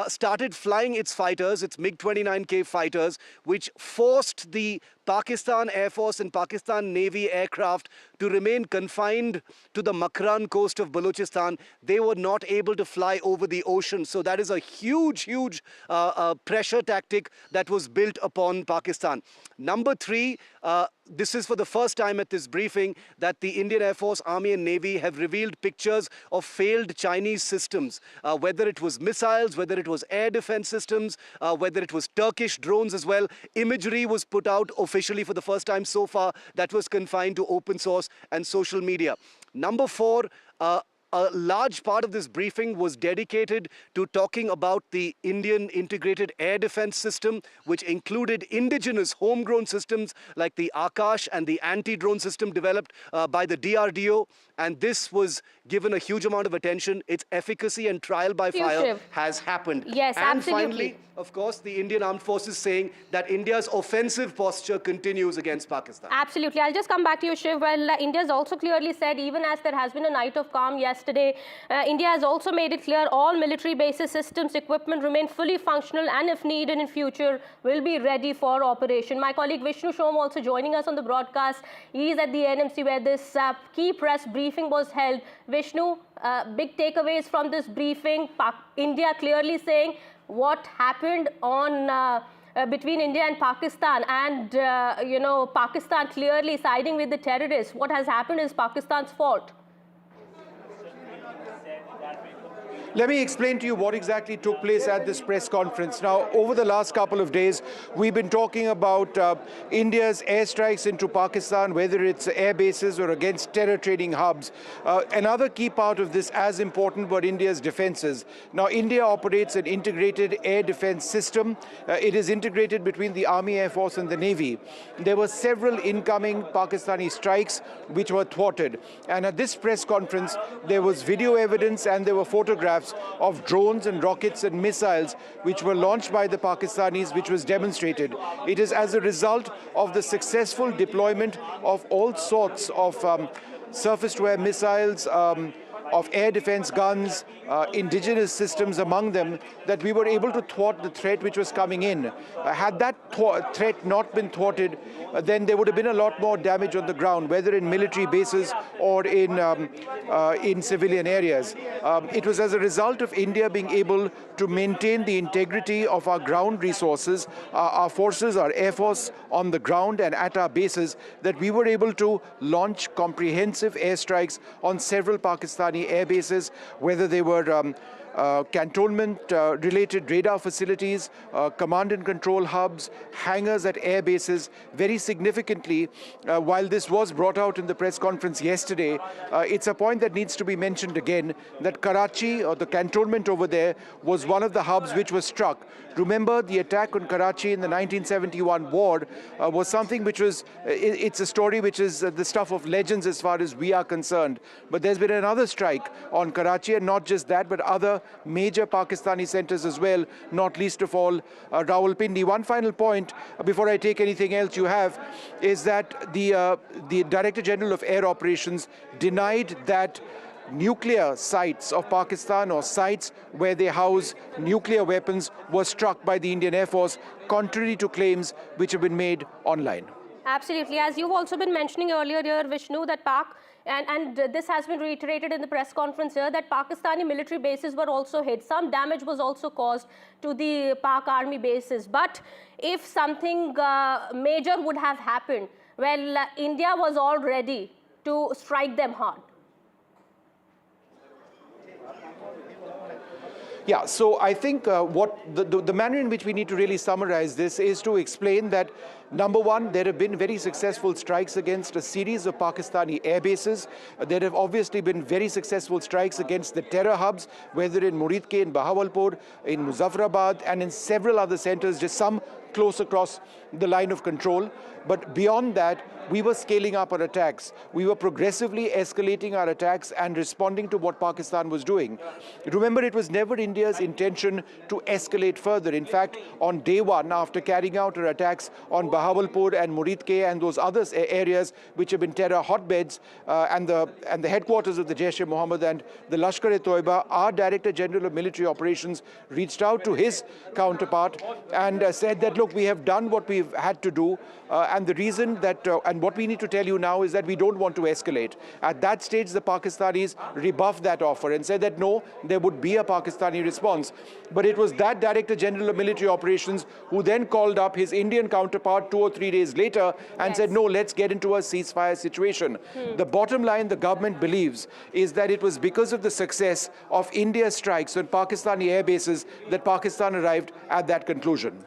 started flying its fighters, its MiG-29K fighters, which forced the Pakistan Air Force and Pakistan Navy aircraft to remain confined to the Makran coast of Balochistan. They were not able to fly over the ocean. So that is a huge, huge pressure tactic that was built upon Pakistan. Number three, this is for the first time at this briefing that the Indian Air Force, Army and Navy have revealed pictures of failed Chinese systems, whether it was missiles, whether it was air defense systems, whether it was Turkish drones as well. Imagery was put out officially for the first time so far that was confined to open source and social media. Number four, a large part of this briefing was dedicated to talking about the Indian integrated air defense system, which included indigenous homegrown systems like the Akash and the anti-drone system developed by the DRDO. And this was given a huge amount of attention. Its efficacy and trial by fire has happened. Yes, and absolutely. Finally, of course, the Indian Armed Forces saying that India's offensive posture continues against Pakistan. Absolutely. I'll just come back to you, Shiv. Well, India has also clearly said, even as there has been a night of calm yesterday, India has also made it clear all military bases, systems, equipment remain fully functional and if needed in future will be ready for operation. My colleague Vishnu Shom also joining us on the broadcast. He is at the NMC where this key press briefing was held. Vishnu, big takeaways from this briefing. India clearly saying what happened on between India and Pakistan, and Pakistan clearly siding with the terrorists. What has happened is Pakistan's fault. Let me explain to you what exactly took place at this press conference. Now, over the last couple of days, we've been talking about India's airstrikes into Pakistan, whether it's air bases or against terror training hubs. Another key part of this, as important, were India's defenses. Now, India operates an integrated air defense system. It is integrated between the Army, Air Force and the Navy. There were several incoming Pakistani strikes which were thwarted. And at this press conference, there was video evidence and there were photographs of drones and rockets and missiles which were launched by the Pakistanis, which was demonstrated. It is as a result of the successful deployment of all sorts of surface-to-air missiles, of air defense guns, indigenous systems among them, that we were able to thwart the threat which was coming in. Had that threat not been thwarted, then there would have been a lot more damage on the ground, whether in military bases or in civilian areas. It was as a result of India being able to maintain the integrity of our ground resources, our forces, our Air Force on the ground and at our bases, that we were able to launch comprehensive airstrikes on several Pakistani air bases, whether they were cantonment-related radar facilities, command and control hubs, hangars at air bases. Very significantly, while this was brought out in the press conference yesterday, it's a point that needs to be mentioned again, that Karachi, or the cantonment over there, was one of the hubs which was struck. Remember, the attack on Karachi in the 1971 war was something which was, it's a story which is the stuff of legends as far as we are concerned. But there's been another strike on Karachi, and not just that, but other major Pakistani centers as well, not least of all Rawalpindi. One final point before I take anything else you have is that the Director General of Air Operations denied that nuclear sites of Pakistan or sites where they house nuclear weapons were struck by the Indian Air Force, contrary to claims which have been made online. Absolutely. As you've also been mentioning earlier here, Vishnu, that and this has been reiterated in the press conference here, that Pakistani military bases were also hit. Some damage was also caused to the Pak army bases. But if something major would have happened, well, India was all ready to strike them hard. Yeah, so I think what the manner in which we need to really summarize this is to explain that Number one, there have been very successful strikes against a series of Pakistani air bases. There have obviously been very successful strikes against the terror hubs, whether in Muridke, in Bahawalpur, in Muzaffarabad, and in several other centers, just some close across the line of control. But beyond that, we were scaling up our attacks. We were progressively escalating our attacks and responding to what Pakistan was doing. Remember, it was never India's intention to escalate further. In fact, on day one, after carrying out our attacks on Bahawalpur and Muridke and those other areas which have been terror hotbeds and the headquarters of the Jaish-e-Mohammed and the Lashkar-e-Toiba, our Director General of Military Operations reached out to his counterpart and said that, look, we have done what we've had to do, and the reason that, and what we need to tell you now is that we don't want to escalate. At that stage, the Pakistanis rebuffed that offer and said that no, there would be a Pakistani response. But it was that Director General of Military Operations who then called up his Indian counterpart 2 or 3 days later and said, no, let's get into a ceasefire situation. The bottom line the government believes is that it was because of the success of India's strikes on Pakistani air bases that Pakistan arrived at that conclusion.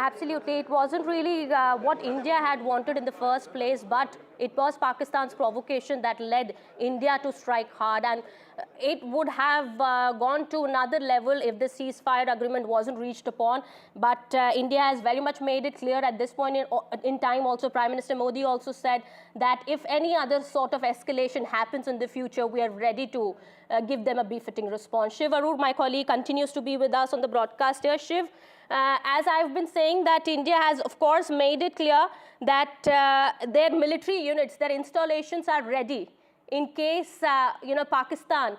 Absolutely. It wasn't really what India had wanted in the first place, but it was Pakistan's provocation that led India to strike hard. And it would have gone to another level if the ceasefire agreement wasn't reached upon. But India has very much made it clear at this point in time. Also, Prime Minister Modi also said that if any other sort of escalation happens in the future, we are ready to give them a befitting response. Shiv Arur, my colleague, continues to be with us on the broadcast here. Shiv, as I've been saying, that India has, of course, made it clear that their military units, their installations are ready in case, Pakistan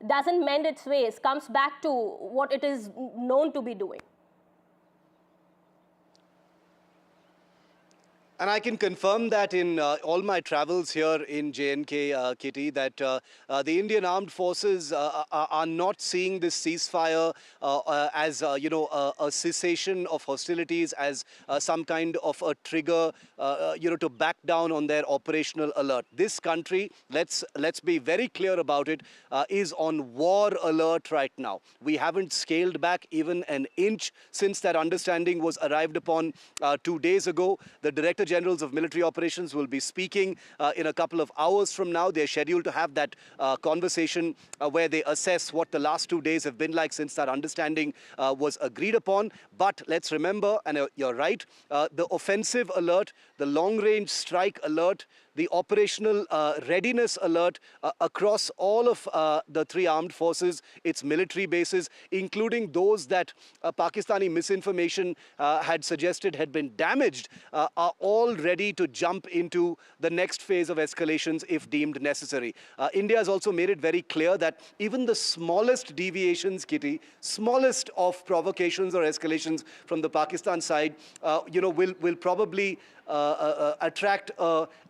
doesn't mend its ways, comes back to what it is known to be doing. And I can confirm that in all my travels here in J&K, Kitty, that the Indian armed forces are not seeing this ceasefire as, a cessation of hostilities, as some kind of a trigger, to back down on their operational alert. This country, let's be very clear about it, is on war alert right now. We haven't scaled back even an inch since that understanding was arrived upon 2 days ago. The Director Generals of Military Operations will be speaking in a couple of hours from now. They're scheduled to have that conversation where they assess what the last 2 days have been like since that understanding was agreed upon. But let's remember, and you're right, the offensive alert, the long-range strike alert, the operational readiness alert across all of the 3 armed forces, its military bases, including those that Pakistani misinformation had suggested had been damaged, are all ready to jump into the next phase of escalations if deemed necessary. India has also made it very clear that even the smallest deviations, Kitty, smallest of provocations or escalations from the Pakistan side, will probably attract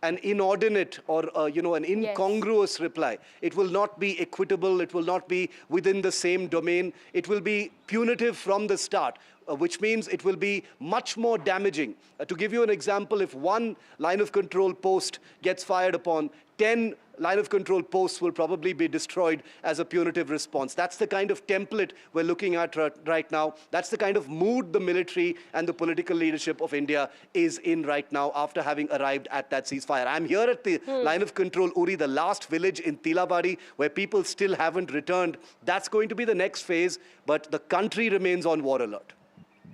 an inordinate or an incongruous reply. It will not be equitable. It will not be within the same domain. It will be punitive from the start, which means it will be much more damaging. To give you an example, if one line of control post gets fired upon, 10 line of control posts will probably be destroyed as a punitive response. That's the kind of template we're looking at right now. That's the kind of mood the military and the political leadership of India is in right now after having arrived at that ceasefire. I'm here at the line of control, Uri, the last village in Tilabari, where people still haven't returned. That's going to be the next phase, but the country remains on war alert.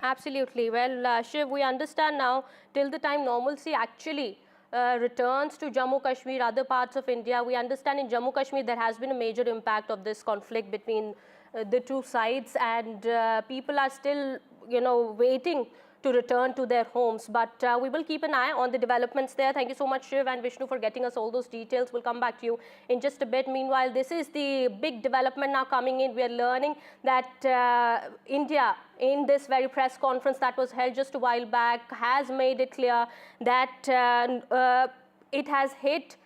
Absolutely. Well, Shiv, we understand now, till the time normalcy actually returns to Jammu Kashmir, other parts of India, we understand in Jammu Kashmir there has been a major impact of this conflict between the 2 sides, and people are still, waiting to return to their homes. But we will keep an eye on the developments there. Thank you so much, Shiv and Vishnu, for getting us all those details. We'll come back to you in just a bit. Meanwhile, this is the big development now coming in. We are learning that India, in this very press conference that was held just a while back, has made it clear that it has hit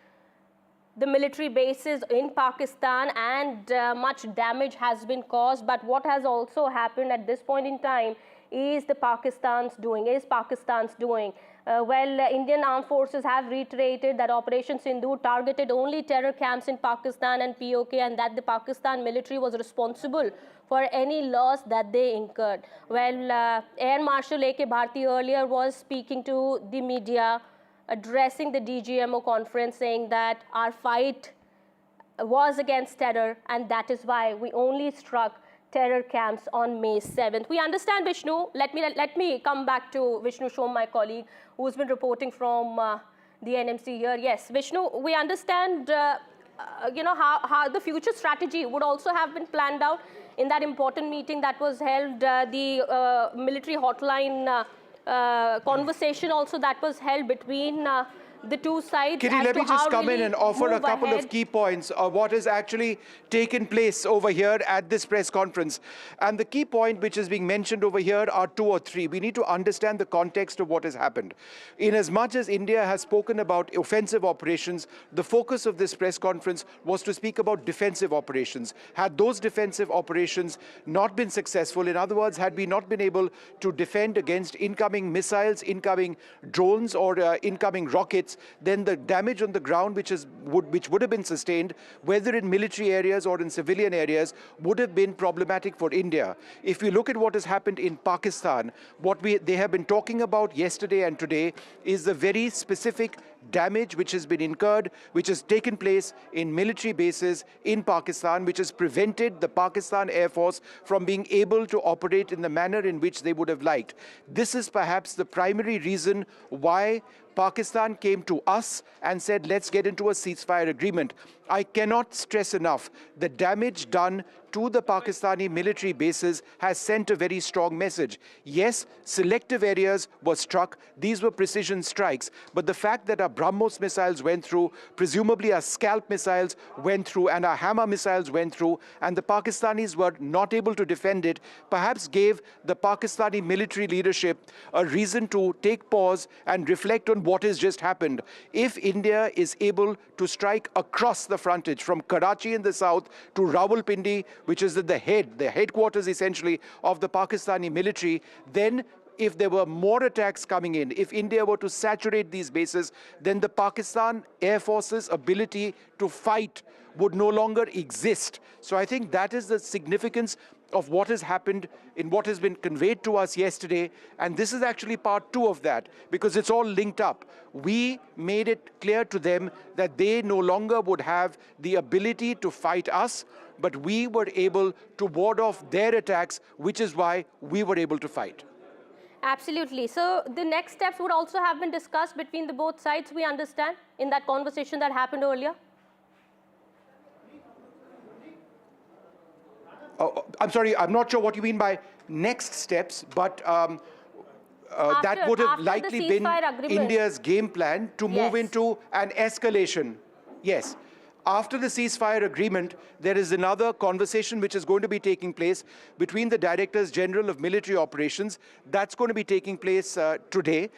the military bases in Pakistan, and much damage has been caused. But what has also happened at this point in time is Pakistan's doing. Indian armed forces have reiterated that Operation Sindoor targeted only terror camps in Pakistan and POK, and that the Pakistan military was responsible for any loss that they incurred. Air Marshal A.K. Bharti earlier was speaking to the media, addressing the DGMO conference, saying that our fight was against terror, and that is why we only struck terror camps on May 7th. We understand, Vishnu. Let me come back to Vishnu Shom, my colleague, who's been reporting from the NMC here. Yes, Vishnu, we understand, how the future strategy would also have been planned out in that important meeting that was held, the military hotline conversation also that was held between the two sides. Kitty, let me just come in and offer a couple of key points of what has actually taken place over here at this press conference. And the key point which is being mentioned over here are two or three. We need to understand the context of what has happened. In as much as India has spoken about offensive operations, the focus of this press conference was to speak about defensive operations. Had those defensive operations not been successful, in other words, had we not been able to defend against incoming missiles, incoming drones, or incoming rockets, then the damage on the ground which would have been sustained, whether in military areas or in civilian areas, would have been problematic for India. If we look at what has happened in Pakistan, what they have been talking about yesterday and today is the very specific damage which has been incurred, which has taken place in military bases in Pakistan, which has prevented the Pakistan Air Force from being able to operate in the manner in which they would have liked. This is perhaps the primary reason why Pakistan came to us and said, let's get into a ceasefire agreement. I cannot stress enough, the damage done to the Pakistani military bases has sent a very strong message. Yes, selective areas were struck. These were precision strikes. But the fact that our BrahMos missiles went through, presumably our Scalp missiles went through, and our Hammer missiles went through, and the Pakistanis were not able to defend it, perhaps gave the Pakistani military leadership a reason to take pause and reflect on what has just happened. If India is able to strike across the frontage from Karachi in the south to Rawalpindi, which is the headquarters essentially of the Pakistani military, then if there were more attacks coming in, if India were to saturate these bases, then the Pakistan Air Force's ability to fight would no longer exist. So I think that is the significance of what has happened in what has been conveyed to us yesterday. And this is actually part two of that, because it's all linked up. We made it clear to them that they no longer would have the ability to fight us, but we were able to ward off their attacks, which is why we were able to fight. Absolutely. So the next steps would also have been discussed between the both sides, we understand, in that conversation that happened earlier? Oh, I'm sorry, I'm not sure what you mean by next steps, but that would have likely been India's game plan to move into an escalation. Yes. After the ceasefire agreement, there is another conversation which is going to be taking place between the Directors General of Military Operations. That's going to be taking place today.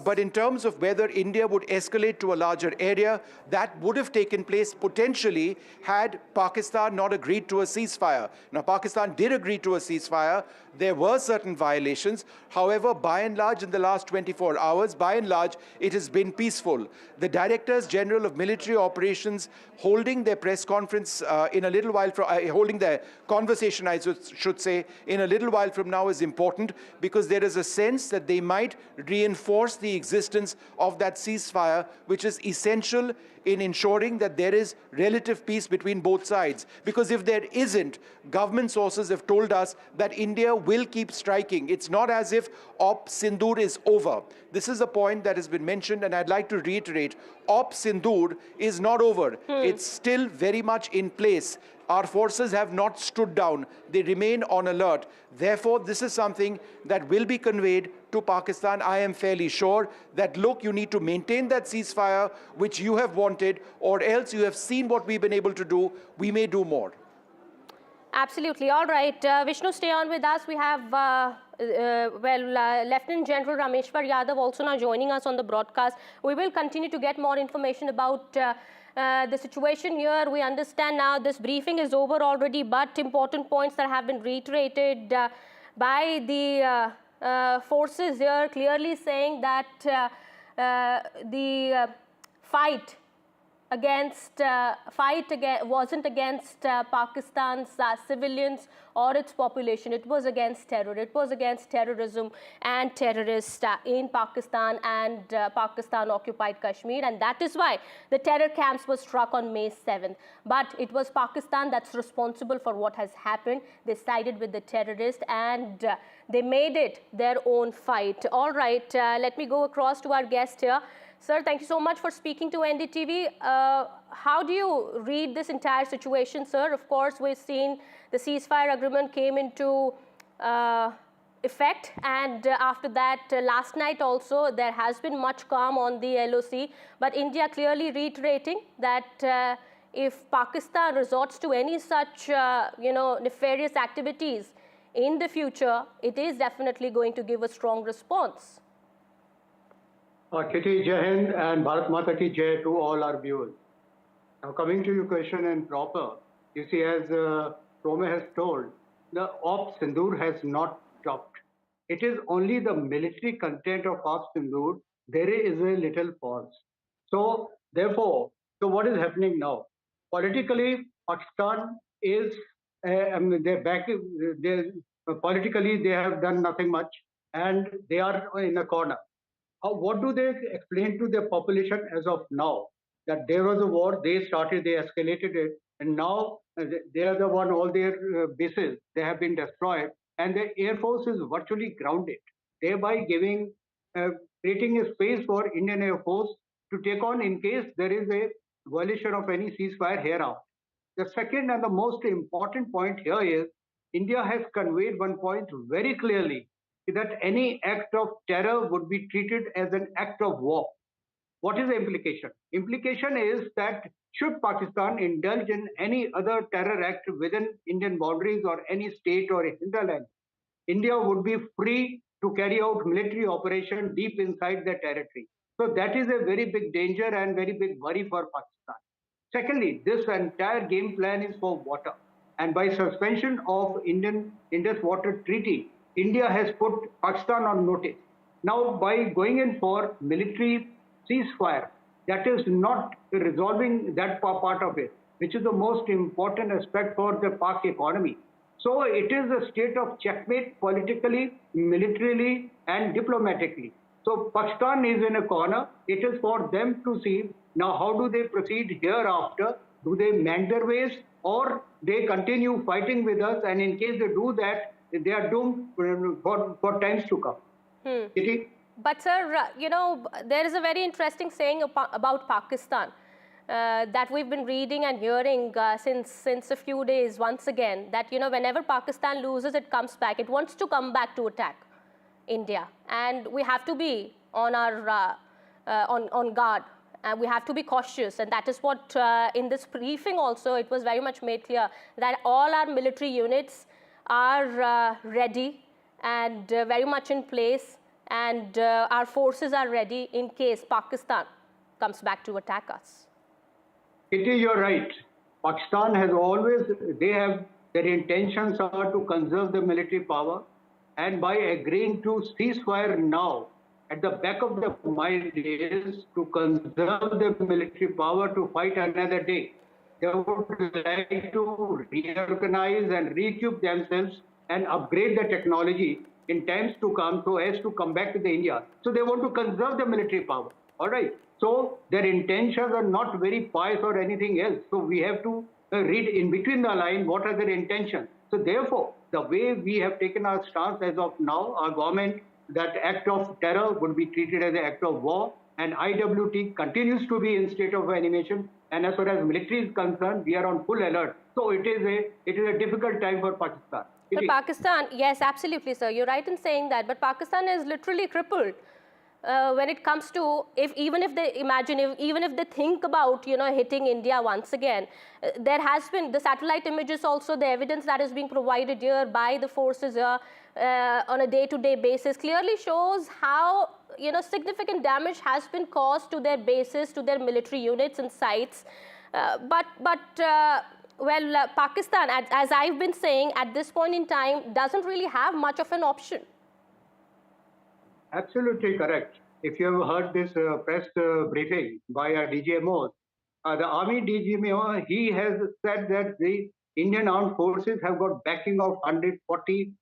But in terms of whether India would escalate to a larger area, that would have taken place potentially had Pakistan not agreed to a ceasefire. Now, Pakistan did agree to a ceasefire. There were certain violations. However, by and large, in the last 24 hours, by and large, it has been peaceful. The Directors General of Military Operations holding their press conference in a little while, holding their conversation, I should say, in a little while from now is important, because there is a sense that they might reinforce the existence of that ceasefire, which is essential in ensuring that there is relative peace between both sides. Because if there isn't, government sources have told us that India will keep striking. It's not as if Op Sindoor is over. This is a point that has been mentioned, and I'd like to reiterate, Op Sindoor is not over. It's still very much in place. Our forces have not stood down. They remain on alert. Therefore, this is something that will be conveyed to Pakistan. I am fairly sure that, look, you need to maintain that ceasefire, which you have wanted, or else you have seen what we've been able to do. We may do more. Absolutely. All right. Vishnu, stay on with us. We have, Lieutenant General Rameshwar Yadav also now joining us on the broadcast. We will continue to get more information about the situation here. We understand now this briefing is over already, but important points that have been reiterated by the forces here, clearly saying that the fight wasn't against Pakistan's civilians or its population. It was against terror. It was against terrorism and terrorists in Pakistan and Pakistan-occupied Kashmir, and that is why the terror camps were struck on May 7th. But it was Pakistan that's responsible for what has happened. They sided with the terrorists and they made it their own fight. All right, let me go across to our guest here. Sir, thank you so much for speaking to NDTV. How do you read this entire situation, sir? Of course, we've seen the ceasefire agreement came into effect, and after that, last night also, there has been much calm on the LOC, but India clearly reiterating that if Pakistan resorts to any such, nefarious activities in the future, it is definitely going to give a strong response. Kitty, Jai Hind and Bharat Mata Ki Jai to all our viewers. Now coming to your question and proper, you see, as Tome has told, the Op Sindoor has not stopped. It is only the military content of Op Sindoor, there is a little pause. So therefore, what is happening now? Politically, Pakistan is, politically they have done nothing much and they are in a corner. What do they explain to their population as of now? That there was a war, they started, they escalated it, and now they are the one, all their bases, they have been destroyed, and the Air Force is virtually grounded, thereby giving, creating a space for Indian Air Force to take on in case there is a violation of any ceasefire hereafter. The second and the most important point here is, India has conveyed one point very clearly, that any act of terror would be treated as an act of war. What is the implication? Implication is that should Pakistan indulge in any other terror act within Indian boundaries or any state or hinterland, India would be free to carry out military operation deep inside their territory. So that is a very big danger and very big worry for Pakistan. Secondly, this entire game plan is for water. And by suspension of Indus Water Treaty, India has put Pakistan on notice. Now, by going in for military ceasefire, that is not resolving that part of it, which is the most important aspect for the Pak economy. So it is a state of checkmate politically, militarily, and diplomatically. So Pakistan is in a corner. It is for them to see now how do they proceed hereafter. Do they mend their ways or they continue fighting with us, and in case they do that, they are doomed for times to come. But sir, there is a very interesting saying about Pakistan that we've been reading and hearing since a few days once again, that whenever Pakistan loses, it comes back. It wants to come back to attack India, and we have to be on our on guard. And we have to be cautious, and that is what in this briefing also it was very much made clear that all our military units are ready and very much in place, and our forces are ready in case Pakistan comes back to attack us. Kitty, you're right. Pakistan has always, their intentions are to conserve the military power, and by agreeing to ceasefire now, at the back of the mind is to conserve the military power to fight another day. They would like to reorganize and recoup themselves and upgrade the technology in times to come so as to come back to the India. So they want to conserve the military power. All right. So their intentions are not very pious or anything else. So we have to read in between the line what are their intentions. So therefore, the way we have taken our stance as of now, our government, that act of terror would be treated as an act of war, and IWT continues to be in state of animation. And as far as military is concerned, we are on full alert. So it is a difficult time for Pakistan. But Pakistan, yes, absolutely, sir. You're right in saying that. But Pakistan is literally crippled when it comes to even if they think about hitting India once again. There has been the satellite images, also the evidence that is being provided here by the forces here on a day-to-day basis clearly shows how significant damage has been caused to their bases, to their military units and sites. Pakistan, as I've been saying, at this point in time, doesn't really have much of an option. Absolutely correct. If you have heard this press briefing by DGMO, the Army DGMO, he has said that the Indian Armed Forces have got backing of 140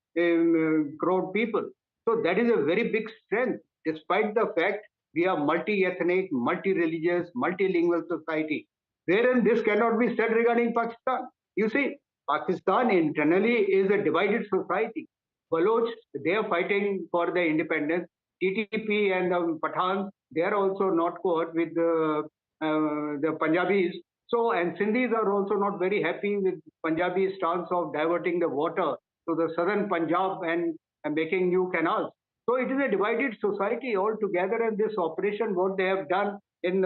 crore people. So that is a very big strength, despite the fact we are multi-ethnic, multi-religious, multilingual society. Wherein this cannot be said regarding Pakistan. You see, Pakistan internally is a divided society. Baloch, they are fighting for the independence. TTP and the Pathans, they are also not cohort with the Punjabis. So, and Sindhis are also not very happy with Punjabi stance of diverting the water to the southern Punjab and making new canals. So it is a divided society altogether, and this operation, what they have done in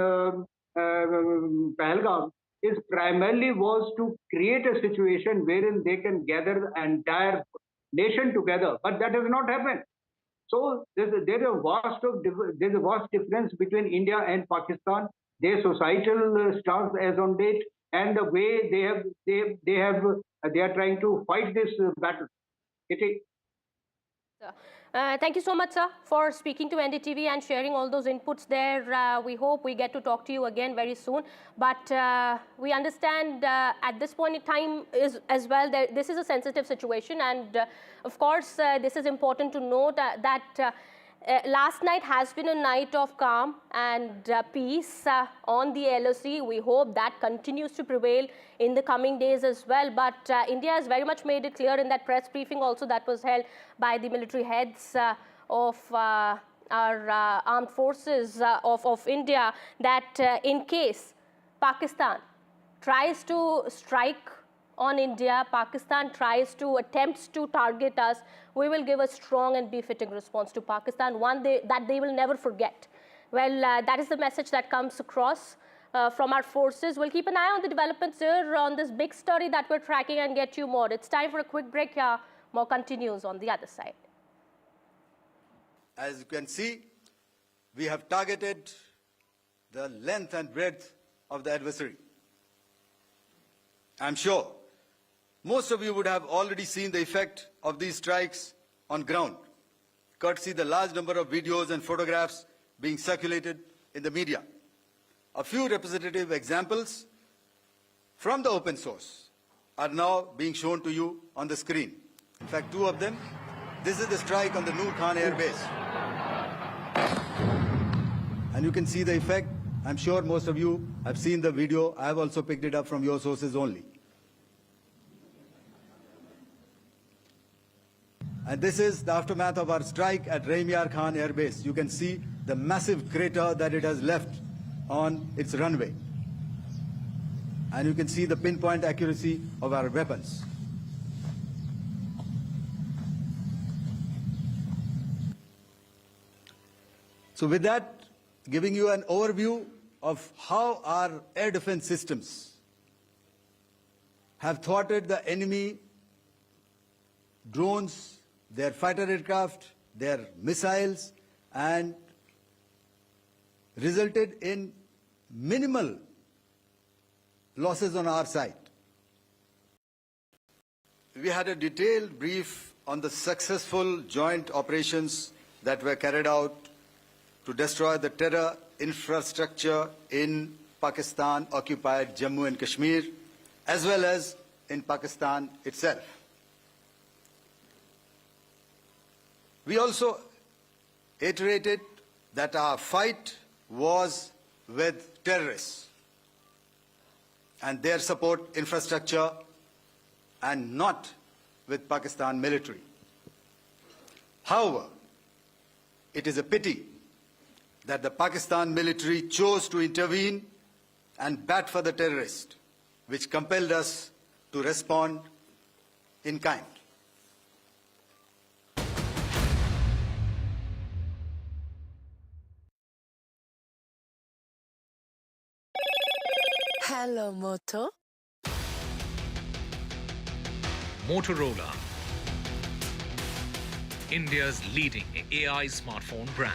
Pahalgam, is primarily was to create a situation wherein they can gather the entire nation together, but that has not happened. So there's a vast difference between India and Pakistan, their societal stance as on date, and the way they are trying to fight this battle. Thank you so much, sir, for speaking to NDTV and sharing all those inputs there. We hope we get to talk to you again very soon. But we understand at this point in time as well that this is a sensitive situation. And of course, this is important to note that last night has been a night of calm and peace on the LOC. We hope that continues to prevail in the coming days as well. But India has very much made it clear in that press briefing also that was held by the military heads of our armed forces of India that in case Pakistan tries to strike on India, Pakistan attempts to target us, we will give a strong and befitting response to Pakistan, one that they will never forget. Well, that is the message that comes across from our forces. We'll keep an eye on the developments here on this big story that we're tracking and get you more. It's time for a quick break here. More continues on the other side. As you can see, we have targeted the length and breadth of the adversary. I'm sure most of you would have already seen the effect of these strikes on ground, courtesy the large number of videos and photographs being circulated in the media. A few representative examples from the open source are now being shown to you on the screen. In fact, two of them. This is the strike on the Noor Khan Air Base. And you can see the effect. I'm sure most of you have seen the video. I have also picked it up from your sources only. And this is the aftermath of our strike at Raimyar Khan Air Base. You can see the massive crater that it has left on its runway. And you can see the pinpoint accuracy of our weapons. So with that, giving you an overview of how our air defense systems have thwarted the enemy drones, their fighter aircraft, their missiles, and resulted in minimal losses on our side. We had a detailed brief on the successful joint operations that were carried out to destroy the terror infrastructure in Pakistan-occupied Jammu and Kashmir, as well as in Pakistan itself. We also iterated that our fight was with terrorists and their support infrastructure and not with Pakistan military. However, it is a pity that the Pakistan military chose to intervene and bat for the terrorist, which compelled us to respond in kind. Hello, Moto. Motorola, India's leading AI smartphone brand.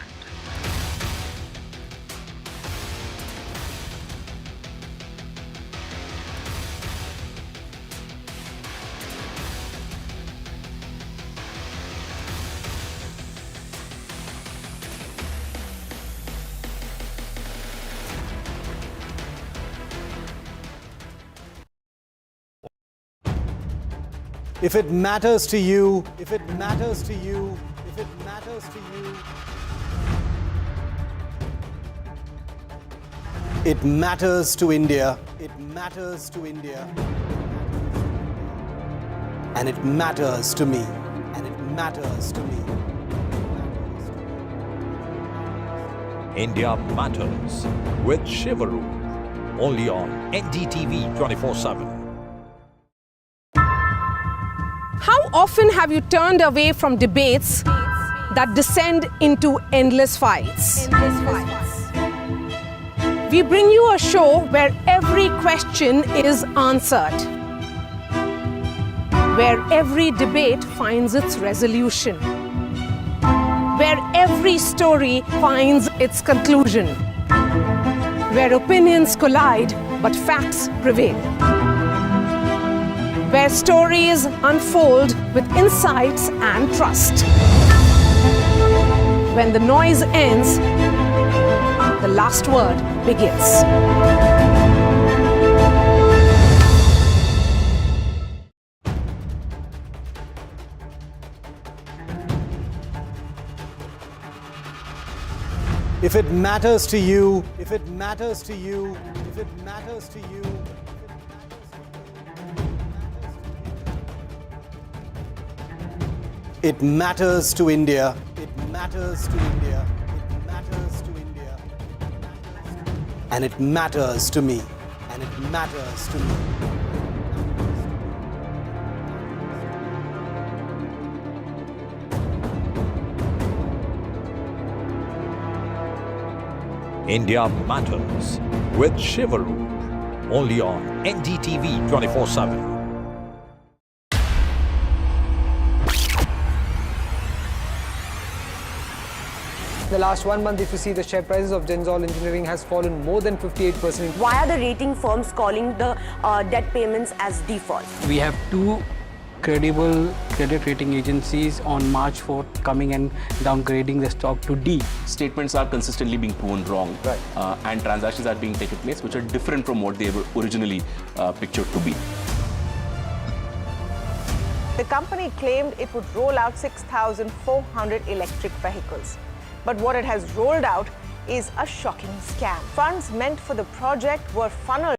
If it matters to you, if it matters to you, if it matters to you, it matters to India, it matters to India, and it matters to me, and it matters to me. India Matters with Shivaru, only on NDTV 24/7. How often have you turned away from debates that descend into endless fights? We bring you a show where every question is answered, where every debate finds its resolution, where every story finds its conclusion, where opinions collide but facts prevail, where stories unfold with insights and trust. When the noise ends, the last word begins. If it matters to you, if it matters to you, if it matters to you, it matters to India, it matters to India, it matters to India, and it matters to me, and it matters to me. India Matters with Shivaru, only on NDTV 24/7. The last 1 month, if you see, the share prices of Naval Engineering has fallen more than 58%. Why are the rating firms calling the debt payments as default? We have two credible credit rating agencies on March 4th coming and downgrading the stock to D. Statements are consistently being proven wrong, and transactions are being taken place which are different from what they were originally pictured to be. The company claimed it would roll out 6,400 electric vehicles. But what it has rolled out is a shocking scam. Funds meant for the project were funneled.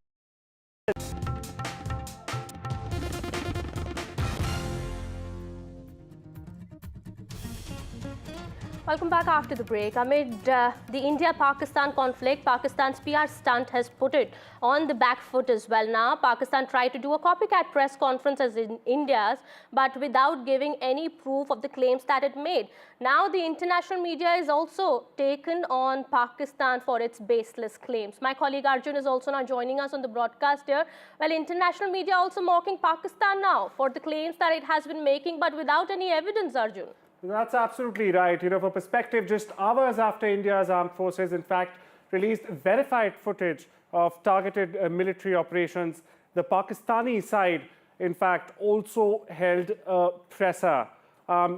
Welcome back after the break. Amid the India-Pakistan conflict, Pakistan's PR stunt has put it on the back foot as well now. Pakistan tried to do a copycat press conference as in India's, but without giving any proof of the claims that it made. Now the international media is also taken on Pakistan for its baseless claims. My colleague Arjun is also now joining us on the broadcast here. Well, international media also mocking Pakistan now for the claims that it has been making, but without any evidence, Arjun. That's absolutely right. You know, for perspective, just hours after India's armed forces, in fact, released verified footage of targeted military operations, the Pakistani side, in fact, also held a presser.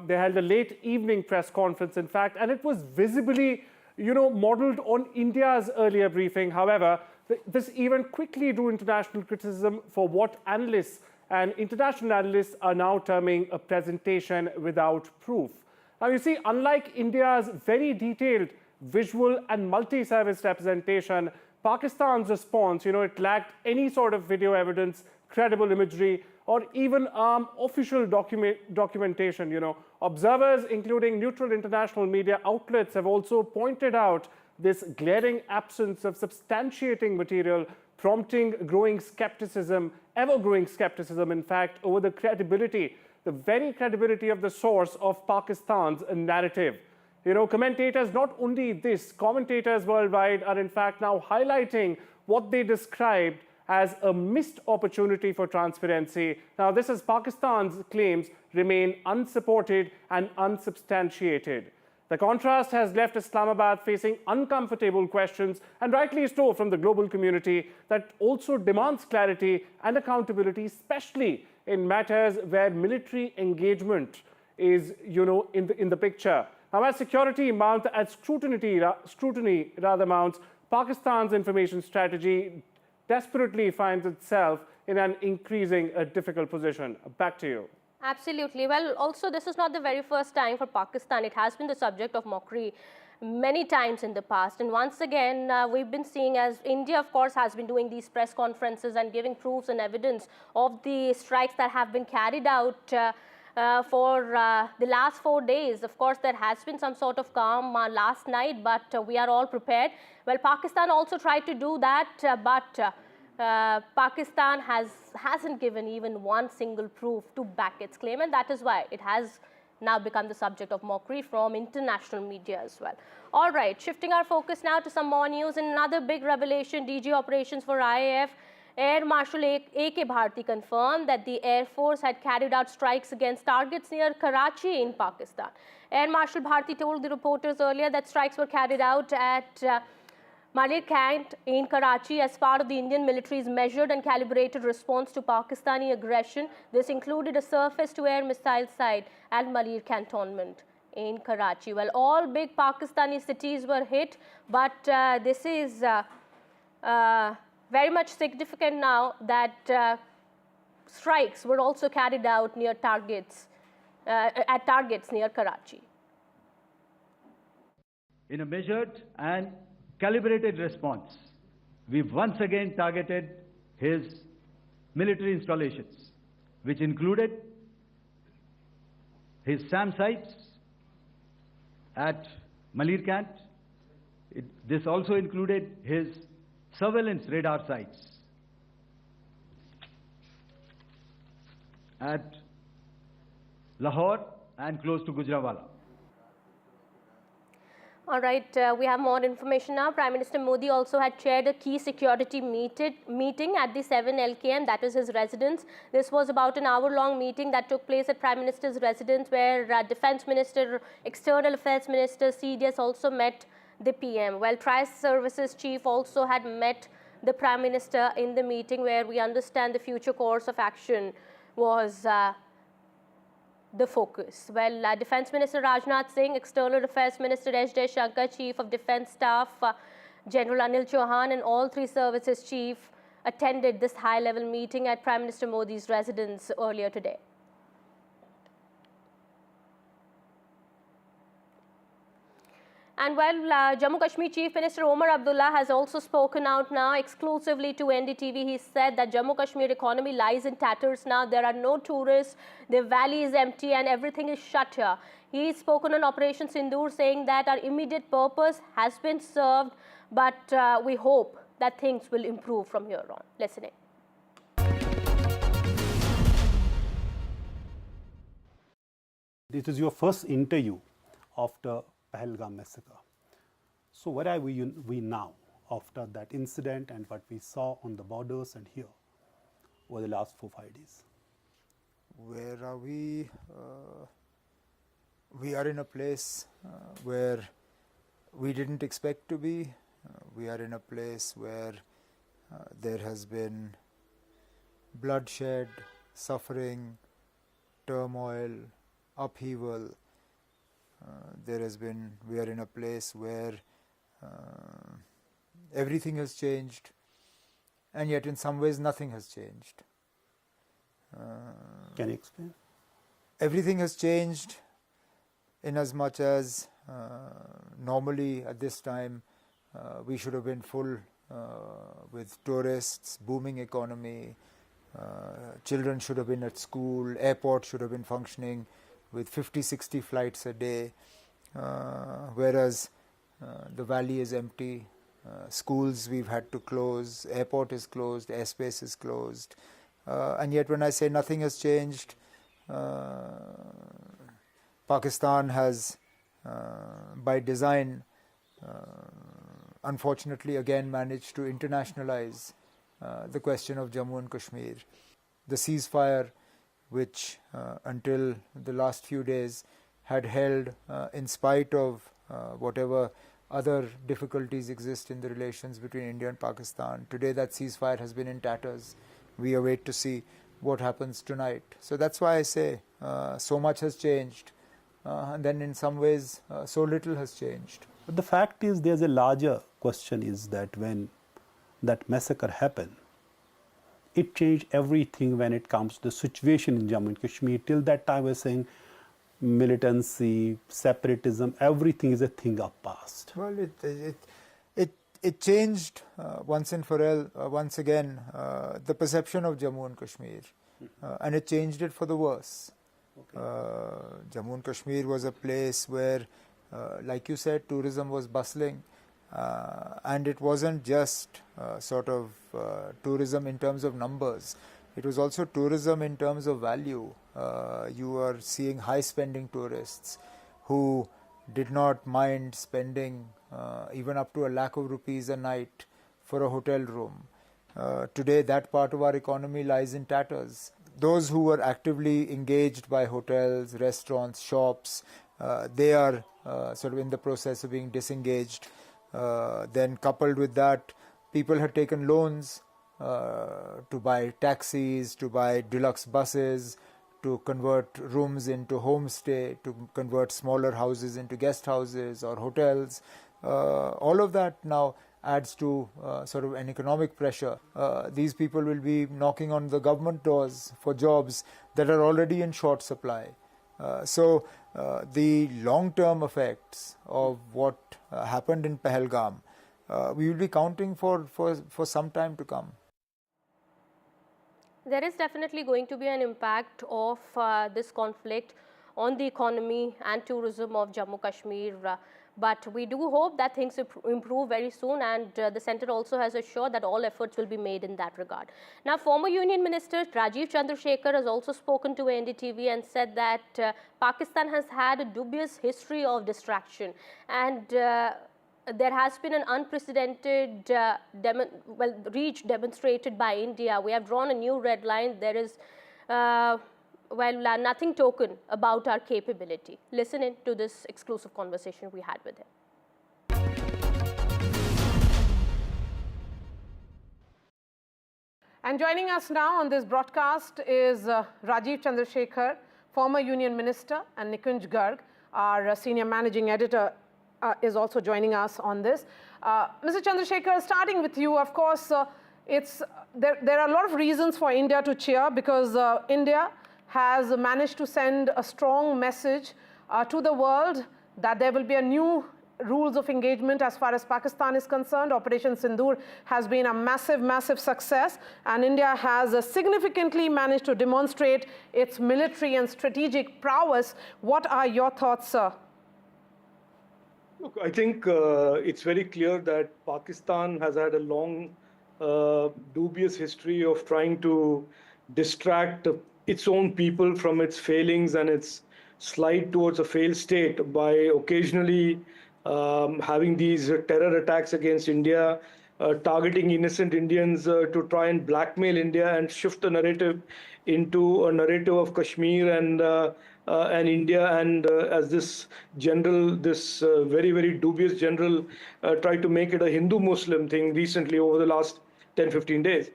They held a late evening press conference, in fact, and it was visibly, you know, modeled on India's earlier briefing. However, this event quickly drew international criticism for what analysts and international analysts are now terming a presentation without proof. Now, you see, unlike India's very detailed visual and multi-service representation, Pakistan's response, you know, it lacked any sort of video evidence, credible imagery, or even official documentation, you know. Observers, including neutral international media outlets, have also pointed out this glaring absence of substantiating material, prompting growing skepticism, ever-growing skepticism, in fact, over the credibility, the very credibility of the source of Pakistan's narrative. You know, commentators, not only this, commentators worldwide are in fact now highlighting what they described as a missed opportunity for transparency. Now, this is Pakistan's claims remain unsupported and unsubstantiated. The contrast has left Islamabad facing uncomfortable questions, and rightly so, from the global community that also demands clarity and accountability, especially in matters where military engagement is, in the picture. Now, as security mounts, as scrutiny mounts, Pakistan's information strategy desperately finds itself in an increasing difficult position. Back to you. Absolutely. Well, also, this is not the very first time for Pakistan. It has been the subject of mockery many times in the past. And once again, we've been seeing, as India, of course, has been doing these press conferences and giving proofs and evidence of the strikes that have been carried out for the last 4 days. Of course, there has been some sort of calm last night, but we are all prepared. Well, Pakistan also tried to do that, but Pakistan hasn't given even one single proof to back its claim, and that is why it has now become the subject of mockery from international media as well. All right, shifting our focus now to some more news. In another big revelation, DG Operations for IAF, Air Marshal A.K. Bharti confirmed that the Air Force had carried out strikes against targets near Karachi in Pakistan. Air Marshal Bharti told the reporters earlier that strikes were carried out at Malir Camp in Karachi as part of the Indian military's measured and calibrated response to Pakistani aggression. This included a surface-to-air missile site at Malir Cantonment in Karachi. Well, all big Pakistani cities were hit, but this is very much significant now that strikes were also carried out near targets, at targets near Karachi. In a measured and calibrated response, we've once again targeted his military installations, which included his SAM sites at Malir Camp. This also included his surveillance radar sites at Lahore and close to Gujranwala. All right, we have more information now. Prime Minister Modi also had chaired a key security meeting at the 7 LKM, that is his residence. This was about an hour-long meeting that took place at Prime Minister's residence, where Defence Minister, External Affairs Minister, CDS also met the PM. Well, Tri-Services Chief also had met the Prime Minister in the meeting, where we understand the future course of action was the focus. Well, Defence Minister Rajnath Singh, External Affairs Minister S. Jaishankar, Chief of Defence Staff General Anil Chauhan, and all three services chief attended this high-level meeting at Prime Minister Modi's residence earlier today. And while Jammu Kashmir Chief Minister Omar Abdullah has also spoken out now exclusively to NDTV, he said that Jammu Kashmir economy lies in tatters now. There are no tourists, the valley is empty and everything is shut here. He's spoken on Operation Sindoor, saying that our immediate purpose has been served, but we hope that things will improve from here on. Listen in. This is your first interview after Pahalgam massacre. So where are we now after that incident and what we saw on the borders and here over the last 4-5 days? Where are we? We are in a place where we didn't expect to be. We are in a place where there has been bloodshed, suffering, turmoil, upheaval. We are in a place where everything has changed, and yet in some ways nothing has changed. Can you explain? Everything has changed in as much as normally at this time we should have been full with tourists, booming economy, children should have been at school, airport should have been functioning with 50-60 flights a day, whereas the valley is empty, schools we've had to close, airport is closed, airspace is closed, and yet when I say nothing has changed, Pakistan has, by design, unfortunately again managed to internationalize the question of Jammu and Kashmir. The ceasefire, which until the last few days had held in spite of whatever other difficulties exist in the relations between India and Pakistan. Today that ceasefire has been in tatters. We await to see what happens tonight. So that's why I say so much has changed, and then in some ways so little has changed. But the fact is, there's a larger question, is that when that massacre happened, it changed everything when it comes to the situation in Jammu and Kashmir. Till that time, we're saying militancy, separatism, everything is a thing of past. Well, it changed once and for all, once again, the perception of Jammu and Kashmir, and it changed it for the worse. Jammu and Kashmir was a place where, like you said, tourism was bustling, and it wasn't just sort of tourism in terms of numbers. It was also tourism in terms of value. You are seeing high-spending tourists who did not mind spending even up to ₹1,00,000 a night for a hotel room. Today, that part of our economy lies in tatters. Those who were actively engaged by hotels, restaurants, shops, they are sort of in the process of being disengaged. Then coupled with that, people had taken loans to buy taxis, to buy deluxe buses, to convert rooms into homestay, to convert smaller houses into guest houses or hotels. All of that now adds to sort of an economic pressure. These people will be knocking on the government doors for jobs that are already in short supply. So the long-term effects of what happened in Pahalgam, we will be counting for some time to come. There is definitely going to be an impact of this conflict on the economy and tourism of Jammu Kashmir, but we do hope that things improve very soon, and the centre also has assured that all efforts will be made in that regard. Now, former Union Minister Rajiv Chandrasekhar has also spoken to NDTV and said that Pakistan has had a dubious history of distraction, and there has been an unprecedented reach demonstrated by India. We have drawn a new red line. There is, nothing token about our capability. Listen in to this exclusive conversation we had with him. And joining us now on this broadcast is Rajiv Chandrasekhar, former Union Minister, and Nikunj Garg, our senior managing editor, is also joining us on this. Mr. Chandrasekhar, starting with you, of course, there are a lot of reasons for India to cheer, because India has managed to send a strong message to the world that there will be a new rules of engagement as far as Pakistan is concerned. Operation Sindoor has been a massive, massive success, and India has significantly managed to demonstrate its military and strategic prowess. What are your thoughts, sir? Look, I think it's very clear that Pakistan has had a long, dubious history of trying to distract its own people from its failings and its slide towards a failed state by occasionally having these terror attacks against India, targeting innocent Indians to try and blackmail India and shift the narrative into a narrative of Kashmir and India, and as this general, this very, very dubious general tried to make it a Hindu-Muslim thing recently over the last 10-15 days.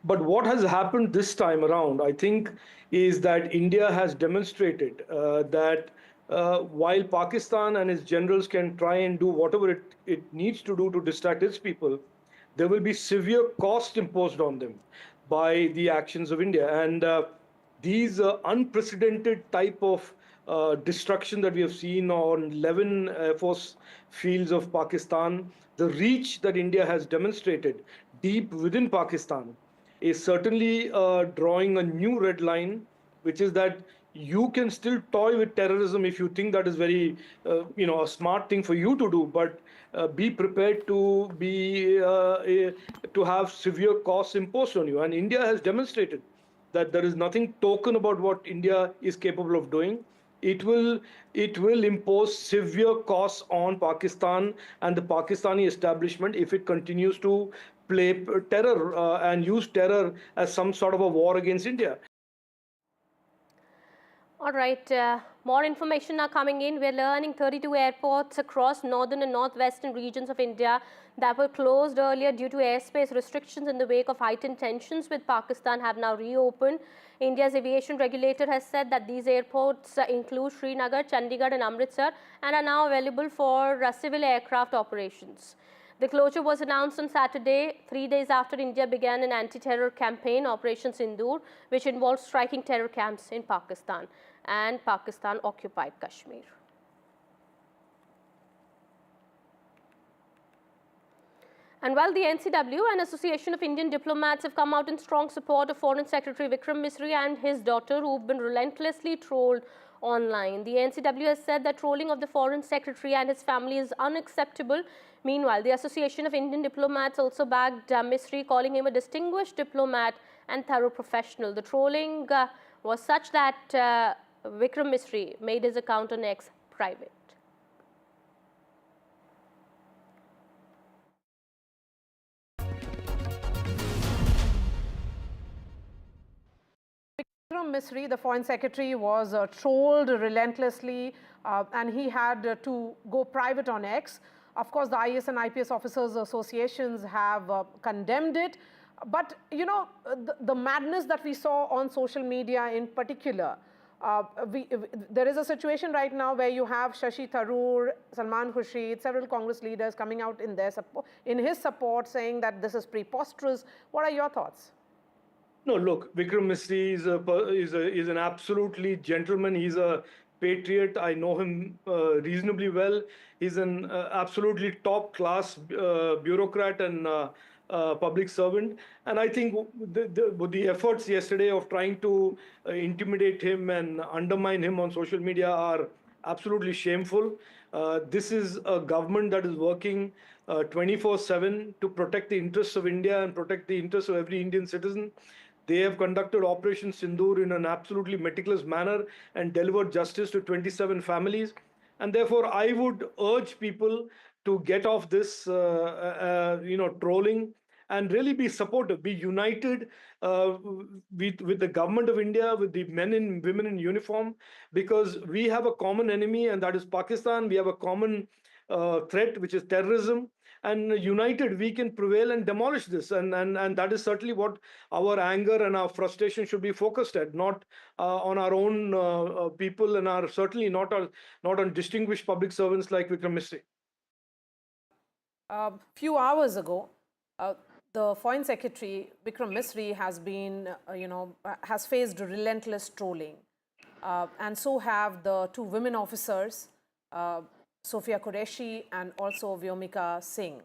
But what has happened this time around, I think, is that India has demonstrated that while Pakistan and its generals can try and do whatever it needs to do to distract its people, there will be severe cost imposed on them by the actions of India. And these unprecedented type of destruction that we have seen on 11 Air Force fields of Pakistan, the reach that India has demonstrated deep within Pakistan is certainly drawing a new red line, which is that you can still toy with terrorism if you think that is very, a smart thing for you to do, but be prepared to have severe costs imposed on you. And India has demonstrated that there is nothing token about what India is capable of doing. It will impose severe costs on Pakistan and the Pakistani establishment if it continues to play terror and use terror as some sort of a war against India. All right, more information are coming in. We're learning 32 airports across northern and northwestern regions of India that were closed earlier due to airspace restrictions in the wake of heightened tensions with Pakistan have now reopened. India's aviation regulator has said that these airports include Srinagar, Chandigarh and Amritsar and are now available for civil aircraft operations. The closure was announced on Saturday, 3 days after India began an anti-terror campaign, Operation Sindoor, which involved striking terror camps in Pakistan and Pakistan-occupied Kashmir. And while the NCW and Association of Indian Diplomats have come out in strong support of Foreign Secretary Vikram Misri and his daughter, who've been relentlessly trolled online. The NCW has said that trolling of the Foreign Secretary and his family is unacceptable. Meanwhile, the Association of Indian Diplomats also bagged Misri, calling him a distinguished diplomat and thorough professional. The trolling was such that Vikram Misri made his account on X private. Vikram Misri, the Foreign Secretary, was trolled relentlessly and he had to go private on X. Of course, the IAS and IPS officers associations have condemned it. But, you know, the madness that we saw on social media in particular, there is a situation right now where you have Shashi Tharoor, Salman Khurshid, several Congress leaders coming out in his support saying that this is preposterous. What are your thoughts? No, look, Vikram Misri is an absolutely gentleman. He's a patriot. I know him reasonably well. He's an absolutely top-class bureaucrat and public servant. And I think the efforts yesterday of trying to intimidate him and undermine him on social media are absolutely shameful. This is a government that is working 24/7 to protect the interests of India and protect the interests of every Indian citizen. They have conducted Operation Sindoor in an absolutely meticulous manner and delivered justice to 27 families. And therefore, I would urge people to get off this, trolling and really be supportive, be united with the government of India, with the men and women in uniform, because we have a common enemy, and that is Pakistan. We have a common threat, which is terrorism. And united, we can prevail and demolish this. And that is certainly what our anger and our frustration should be focused at, not on our own people, and certainly not on distinguished public servants like Vikram Misri. A few hours ago, the Foreign Secretary, Vikram Misri, has been, has faced relentless trolling. And so have the two women officers, Sophia Qureshi and also Vyomika Singh.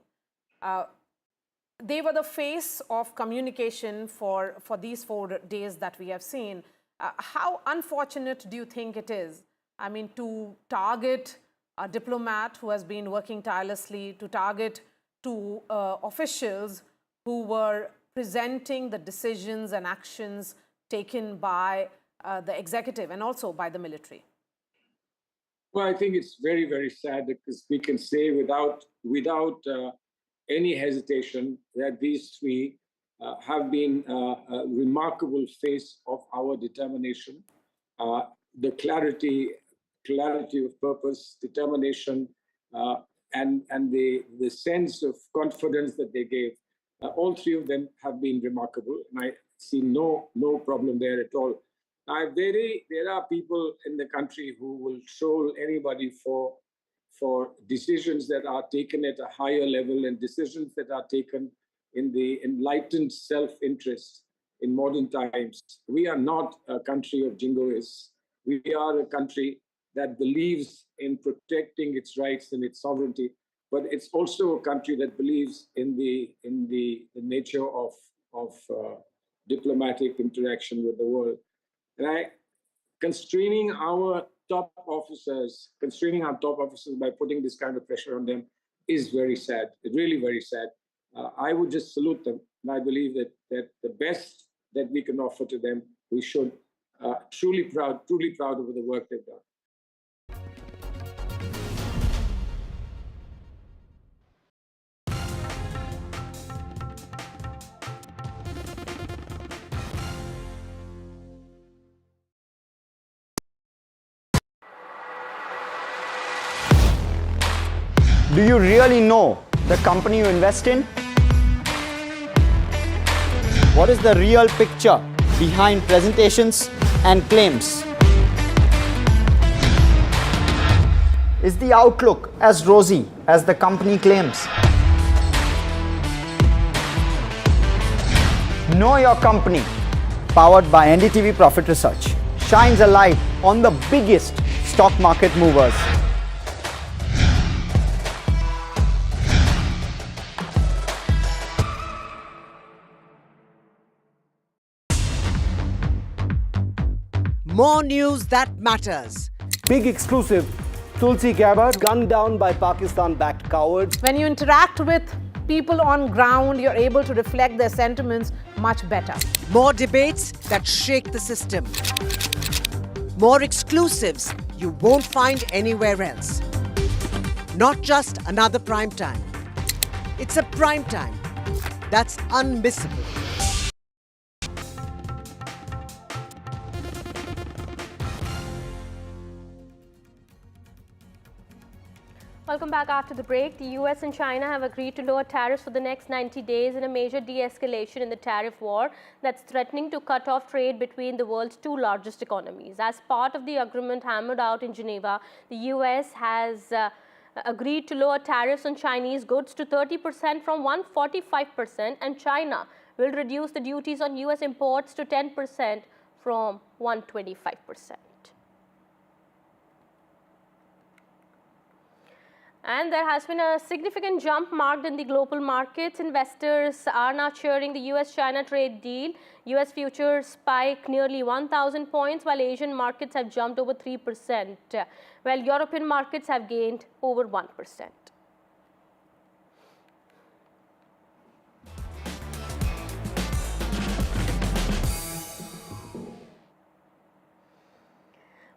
They were the face of communication for these 4 days that we have seen. How unfortunate do you think it is, I mean, to target a diplomat who has been working tirelessly, to target two officials who were presenting the decisions and actions taken by the executive and also by the military? Well, I think it's very, very sad because we can say without any hesitation that these three have been a remarkable face of our determination, the clarity of purpose, determination, and the sense of confidence that they gave. All three of them have been remarkable, and I see no problem there at all. There are people in the country who will troll anybody for decisions that are taken at a higher level and decisions that are taken in the enlightened self-interest in modern times. We are not a country of jingoists. We are a country that believes in protecting its rights and its sovereignty, but it's also a country that believes in the nature of diplomatic interaction with the world. And constraining our top officers by putting this kind of pressure on them is very sad, really very sad. I would just salute them, and I believe that the best that we can offer to them, we should truly proud of the work they've done. Do you really know the company you invest in? What is the real picture behind presentations and claims? Is the outlook as rosy as the company claims? Know Your Company, powered by NDTV Profit Research, shines a light on the biggest stock market movers. More news that matters. Big exclusive. Tulsi Gabbard gunned down by Pakistan-backed cowards. When you interact with people on ground, you're able to reflect their sentiments much better. More debates that shake the system. More exclusives you won't find anywhere else. Not just another prime time. It's a prime time that's unmissable. Welcome back after the break. The US and China have agreed to lower tariffs for the next 90 days in a major de-escalation in the tariff war that's threatening to cut off trade between the world's two largest economies. As part of the agreement hammered out in Geneva, the US has agreed to lower tariffs on Chinese goods to 30% from 145%, and China will reduce the duties on US imports to 10% from 125%. And there has been a significant jump marked in the global markets. Investors are now cheering the US-China trade deal. US futures spike nearly 1,000 points, while Asian markets have jumped over 3%, while European markets have gained over 1%.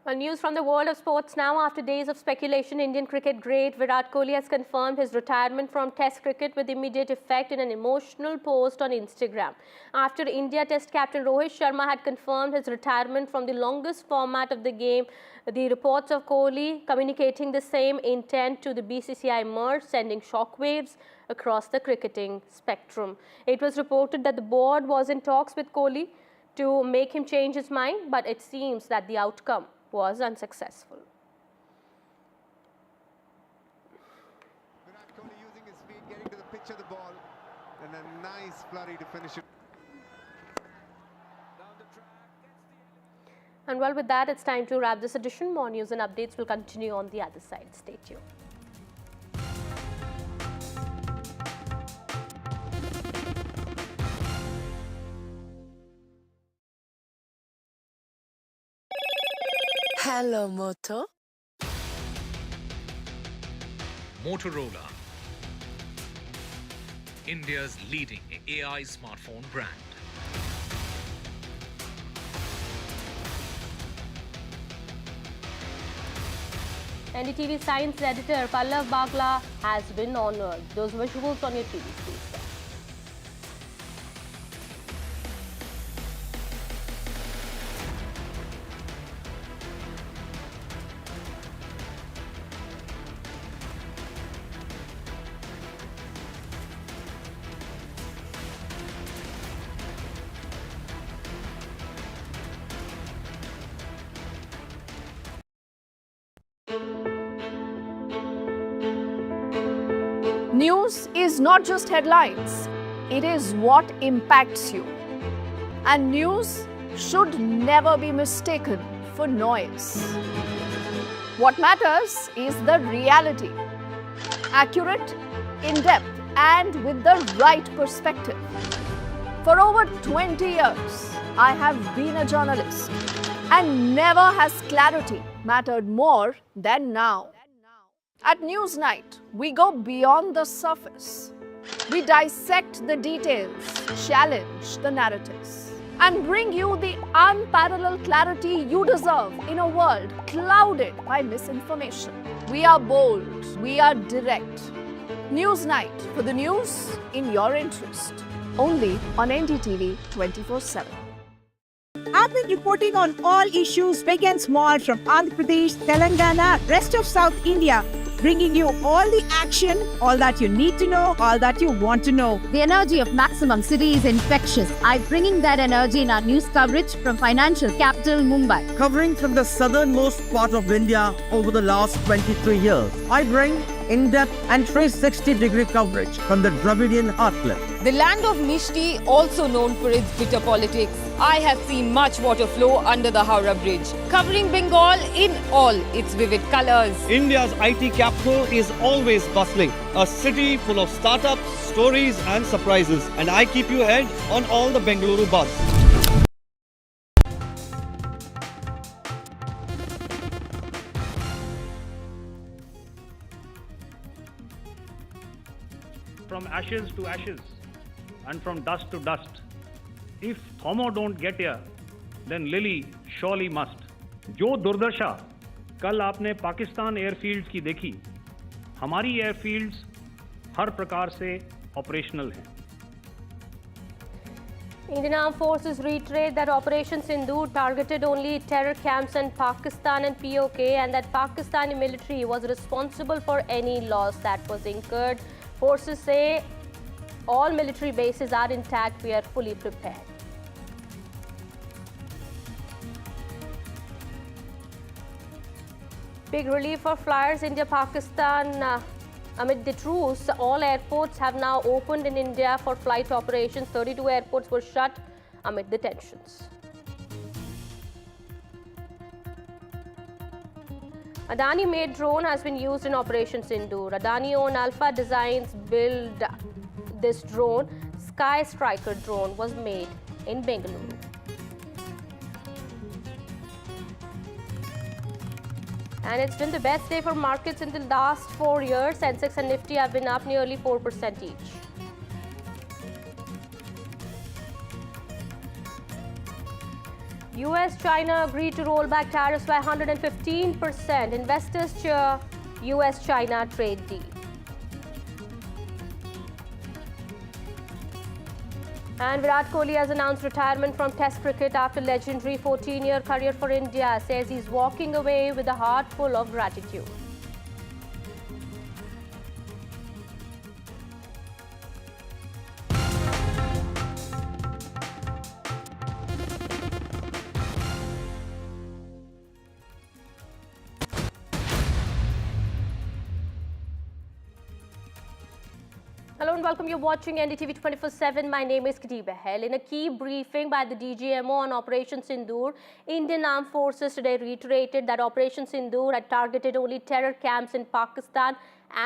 Well, news from the world of sports now. After days of speculation, Indian cricket great Virat Kohli has confirmed his retirement from Test cricket with immediate effect in an emotional post on Instagram. After India Test captain Rohit Sharma had confirmed his retirement from the longest format of the game, the reports of Kohli communicating the same intent to the BCCI emerged, sending shockwaves across the cricketing spectrum. It was reported that the board was in talks with Kohli to make him change his mind, but it seems that the outcome was unsuccessful. Virat Kohli using his feet, getting to the pitch of the ball, and a nice flurry to finish it. And well, with that, it's time to wrap this edition. More news and updates will continue on the other side. Stay tuned. Hello, Moto. Motorola, India's leading AI smartphone brand. NDTV science editor Pallav Bagla has been honored. Those visuals on your TV screen. News is not just headlines, it is what impacts you. And news should never be mistaken for noise. What matters is the reality. Accurate, in-depth, and with the right perspective. For over 20 years, I have been a journalist, and never has clarity mattered more than now. At Newsnight, we go beyond the surface. We dissect the details, challenge the narratives, and bring you the unparalleled clarity you deserve in a world clouded by misinformation. We are bold, we are direct. Newsnight, for the news in your interest. Only on NDTV 24/7. I've been reporting on all issues big and small from Andhra Pradesh, Telangana, rest of South India. bringing you all the action, all that you need to know, all that you want to know. The energy of Maximum City is infectious. I'm bringing that energy in our news coverage from financial capital Mumbai. Covering from the southernmost part of India over the last 23 years, I bring in-depth and 360-degree coverage from the Dravidian heartland. The land of Mishti, also known for its bitter politics. I have seen much water flow under the Howrah Bridge, covering Bengal in all its vivid colors. India's IT capital is always bustling, a city full of startups, stories and surprises. And I keep you ahead on all the Bengaluru buzz. From ashes to ashes and from dust to dust. If Thomo don't get here, then Lily surely must. जो दुर्दशा कल आपने Pakistan airfields की देखी, हमारी airfields हर प्रकार से operational हैं. Indian Armed Forces reiterate that Operation Sindoor targeted only terror camps in Pakistan and POK, and that Pakistani military was responsible for any loss that was incurred. Forces say all military bases are intact. We are fully prepared. Big relief for flyers. India-Pakistan. Amid the truce, all airports have now opened in India for flight operations. 32 airports were shut amid the tensions. Adani-made drone has been used in Operation Sindoor. Adani-owned Alpha Designs built this drone. Sky Striker drone was made in Bengaluru. And it's been the best day for markets in the last 4 years. Sensex and Nifty have been up nearly 4% each. US-China agreed to roll back tariffs by 115%. Investors cheer US-China trade deal. And Virat Kohli has announced retirement from Test cricket after legendary 14-year career for India. Says he's walking away with a heart full of gratitude. Hello and welcome. You're watching NDTV 24/7. My name is Kati Bahel. In a key briefing by the DGMO on Operation Sindoor, Indian Armed Forces today reiterated that Operation Sindoor had targeted only terror camps in Pakistan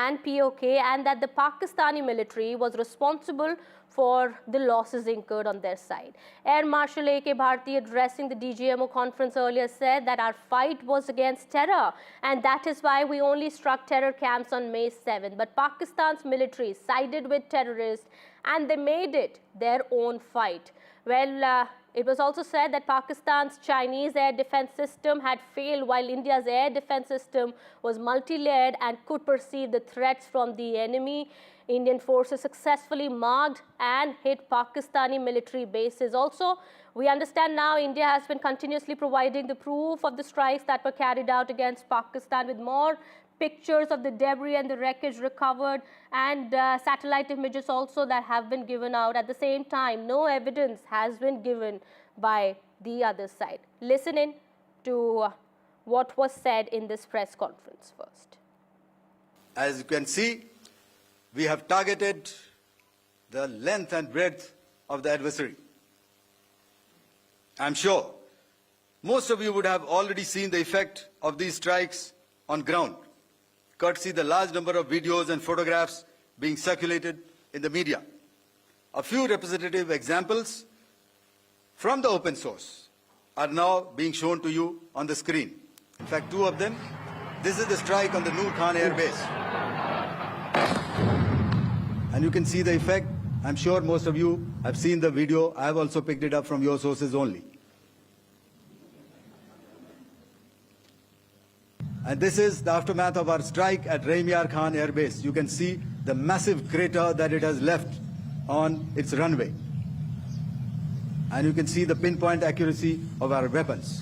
and POK, and that the Pakistani military was responsible for the losses incurred on their side. Air Marshal A.K. Bharti, addressing the DGMO conference earlier, said that our fight was against terror, and that is why we only struck terror camps on May 7th. But Pakistan's military sided with terrorists and they made it their own fight. Well, it was also said that Pakistan's Chinese air defense system had failed, while India's air defense system was multi-layered and could perceive the threats from the enemy. Indian forces successfully marked and hit Pakistani military bases. Also, we understand now India has been continuously providing the proof of the strikes that were carried out against Pakistan, with more pictures of the debris and the wreckage recovered, and satellite images also that have been given out. At the same time, no evidence has been given by the other side. Listen in to what was said in this press conference first. As you can see, we have targeted the length and breadth of the adversary. I'm sure most of you would have already seen the effect of these strikes on ground, courtesy the large number of videos and photographs being circulated in the media. A few representative examples from the open source are now being shown to you on the screen. In fact, two of them. This is the strike on the Noor Khan Air Base. And you can see the effect. I'm sure most of you have seen the video. I have also picked it up from your sources only. And this is the aftermath of our strike at Raimiar Khan Air Base. You can see the massive crater that it has left on its runway. And you can see the pinpoint accuracy of our weapons.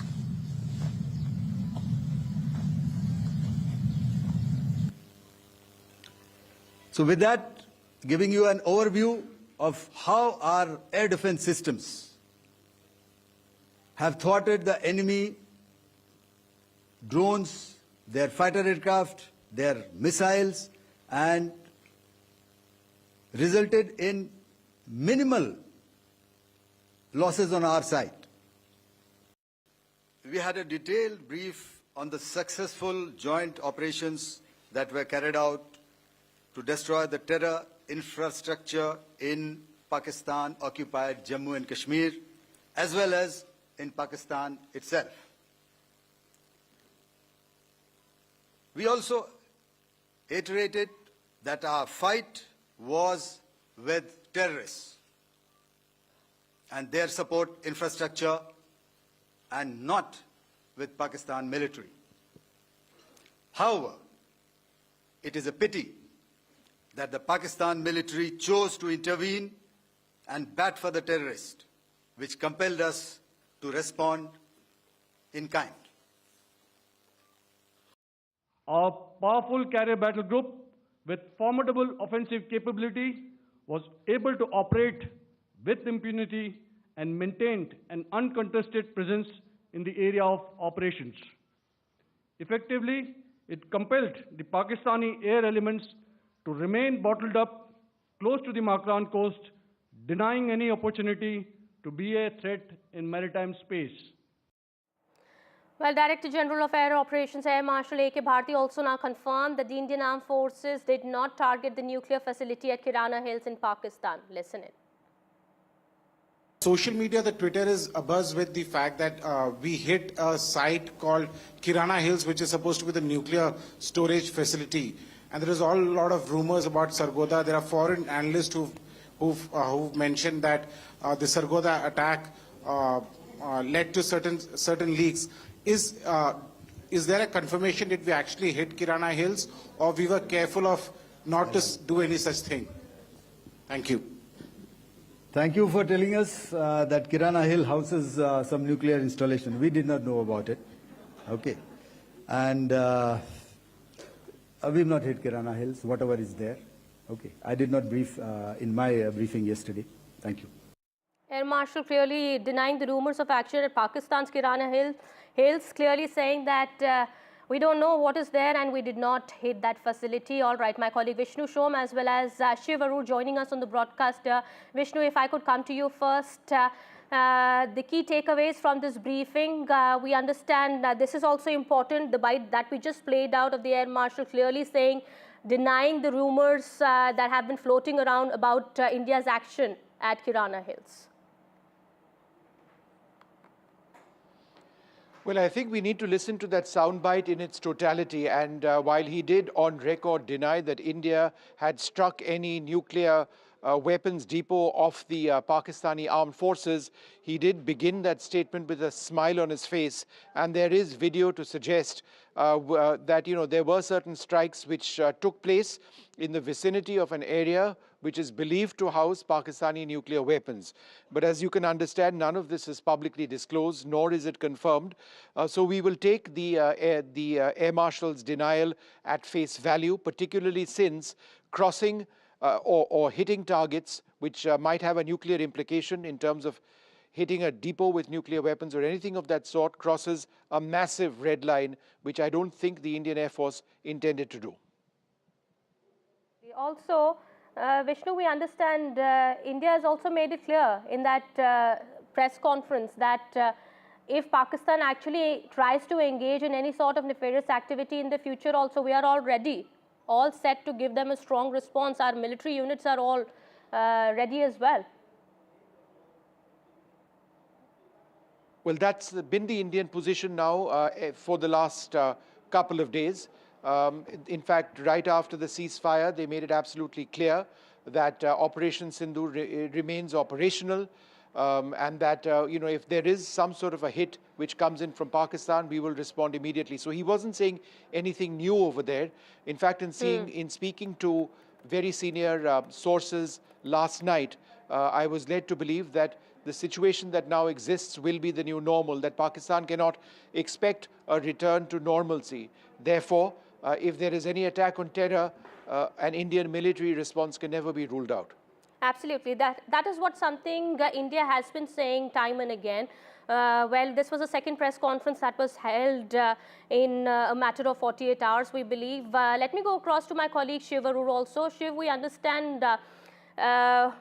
So with that, giving you an overview of how our air defense systems have thwarted the enemy drones, their fighter aircraft, their missiles, and resulted in minimal losses on our side. We had a detailed brief on the successful joint operations that were carried out to destroy the terror infrastructure in Pakistan-occupied Jammu and Kashmir, as well as in Pakistan itself. We also iterated that our fight was with terrorists and their support infrastructure and not with Pakistan military. However, it is a pity that the Pakistan military chose to intervene and bat for the terrorist, which compelled us to respond in kind. Our powerful carrier battle group with formidable offensive capability was able to operate with impunity and maintained an uncontested presence in the area of operations. Effectively, it compelled the Pakistani air elements to remain bottled up close to the Makran coast, denying any opportunity to be a threat in maritime space. Well, Director General of Air Operations Air Marshal A.K. Bharti also now confirmed that the Indian Armed Forces did not target the nuclear facility at Kirana Hills in Pakistan. Listen in. Social media, the Twitter is abuzz with the fact that we hit a site called Kirana Hills, which is supposed to be the nuclear storage facility. And there is a lot of rumors about Sargodha. There are foreign analysts who've mentioned that the Sargodha attack led to certain leaks. Is there a confirmation that we actually hit Kirana Hills, or we were careful of not to do any such thing? Thank you. Thank you for telling us that Kirana Hill houses some nuclear installation. We did not know about it. Okay. And we've not hit Kirana Hills, whatever is there. Okay. I did not brief in my briefing yesterday. Thank you. Air Marshal clearly denying the rumors of action at Pakistan's Kirana Hills, clearly saying that we don't know what is there and we did not hit that facility. All right, my colleague Vishnu Shom as well as Shiv Arur joining us on the broadcast. Vishnu, if I could come to you first. The key takeaways from this briefing, we understand that this is also important, the bite that we just played out of the Air Marshal clearly saying, denying the rumors that have been floating around about India's action at Kirana Hills. Well, I think we need to listen to that soundbite in its totality. And while he did on record deny that India had struck any nuclear weapons depot of the Pakistani armed forces, he did begin that statement with a smile on his face. And there is video to suggest that, there were certain strikes which took place in the vicinity of an area which is believed to house Pakistani nuclear weapons. But as you can understand, none of this is publicly disclosed, nor is it confirmed. So we will take the Air Marshal's denial at face value, particularly since crossing or hitting targets which might have a nuclear implication in terms of hitting a depot with nuclear weapons or anything of that sort crosses a massive red line, which I don't think the Indian Air Force intended to do. Also, Vishnu, we understand India has also made it clear in that press conference that if Pakistan actually tries to engage in any sort of nefarious activity in the future also, we are all ready, all set to give them a strong response. Our military units are all ready as well. Well, that's been the Indian position now for the last couple of days. In fact, right after the ceasefire, they made it absolutely clear that Operation Sindoor remains operational, and that if there is some sort of a hit which comes in from Pakistan, we will respond immediately. So he wasn't saying anything new over there. In fact, in speaking to very senior sources last night, I was led to believe that the situation that now exists will be the new normal, that Pakistan cannot expect a return to normalcy. Therefore, if there is any attack on terror, an Indian military response can never be ruled out. Absolutely. That is what something India has been saying time and again. Well, this was a second press conference that was held in a matter of 48 hours, we believe. Let me go across to my colleague Shiv Arur also. Shiv, we understand, there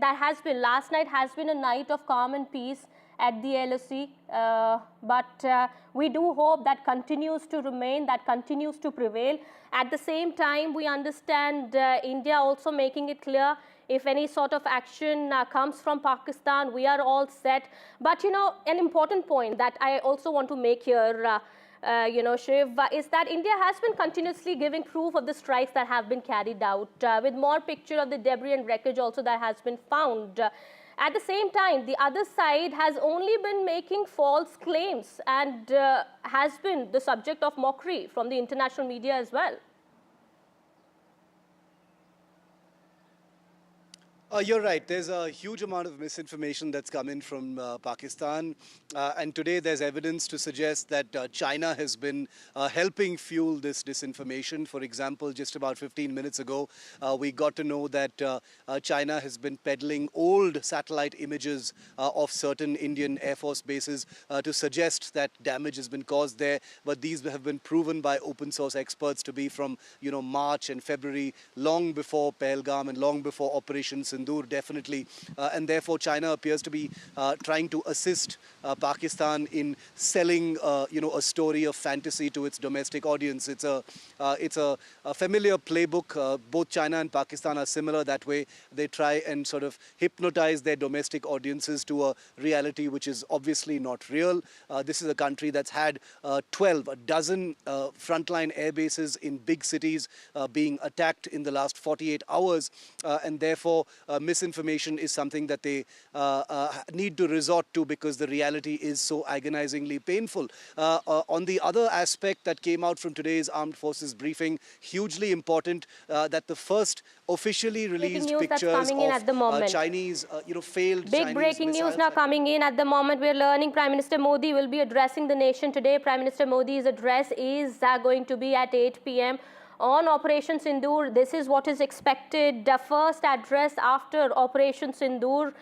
has been, last night has been a night of calm and peace at the LOC, but we do hope that continues to remain, that continues to prevail. At the same time, we understand India also making it clear if any sort of action comes from Pakistan, we are all set. But, you know, an important point that I also want to make here, Shiv, is that India has been continuously giving proof of the strikes that have been carried out, with more picture of the debris and wreckage also that has been found. At the same time, the other side has only been making false claims and has been the subject of mockery from the international media as well. You're right. There's a huge amount of misinformation that's come in from Pakistan. And today there's evidence to suggest that China has been helping fuel this disinformation. For example, just about 15 minutes ago, we got to know that China has been peddling old satellite images of certain Indian Air Force bases to suggest that damage has been caused there. But these have been proven by open source experts to be from, March and February, long before Pahalgam and long before Operation Sindoor, definitely. And therefore, China appears to be trying to assist Pakistan in selling, a story of fantasy to its domestic audience. It's a familiar playbook. Both China and Pakistan are similar that way. They try and sort of hypnotize their domestic audiences to a reality which is obviously not real. This is a country that's had a dozen frontline air bases in big cities being attacked in the last 48 hours. And therefore, misinformation is something that they need to resort to because the reality is so agonizingly painful. On the other aspect that came out from today's Armed Forces briefing, hugely important, that the first officially released pictures of Chinese, failed Big Chinese breaking news missiles now coming in at the moment. We're learning Prime Minister Modi will be addressing the nation today. Prime Minister Modi's address is going to be at 8 p.m. on Operation Sindoor. This is what is expected. The first address after Operation Sindoor.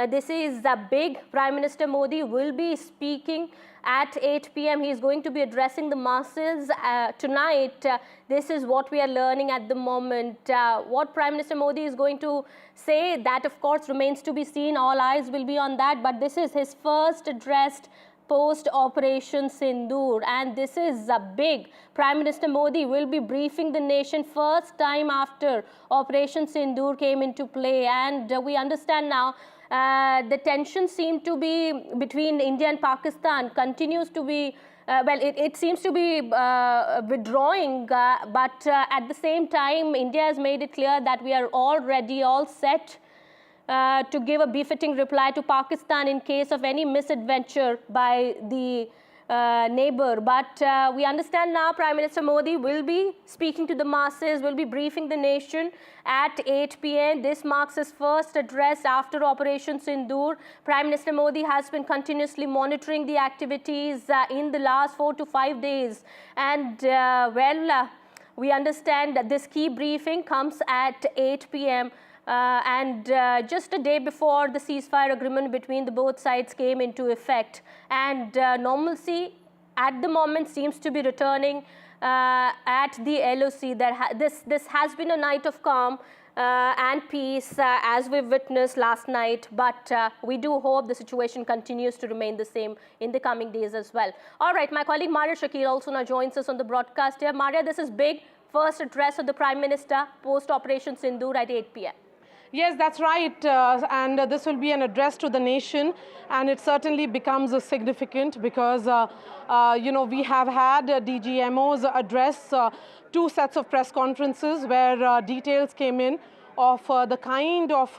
This is big. Prime Minister Modi will be speaking at 8 p.m. He is going to be addressing the masses tonight. This is what we are learning at the moment. What Prime Minister Modi is going to say, that of course remains to be seen. All eyes will be on that. But this is his first address post-Operation Sindoor, and this is big. Prime Minister Modi will be briefing the nation first time after Operation Sindoor came into play, and we understand now the tension seemed to be between India and Pakistan continues to be, it seems to be withdrawing, but at the same time, India has made it clear that we are all ready, all set to give a befitting reply to Pakistan in case of any misadventure by the neighbor. But we understand now Prime Minister Modi will be speaking to the masses, will be briefing the nation at 8 p.m. This marks his first address after Operation Sindoor. Prime Minister Modi has been continuously monitoring the activities in the last 4 to 5 days. And we understand that this key briefing comes at 8 p.m. Just a day before the ceasefire agreement between the both sides came into effect, and normalcy at the moment seems to be returning at the LOC. This has been a night of calm and peace as we've witnessed last night, but we do hope the situation continues to remain the same in the coming days as well. All right, my colleague Maria Shakir also now joins us on the broadcast here. Maria, this is big. First address of the Prime Minister post-Operation Sindoor at 8 p.m. Yes, that's right, and this will be an address to the nation, and it certainly becomes significant because, we have had DGMO's address, 2 sets of press conferences where details came in of the kind of,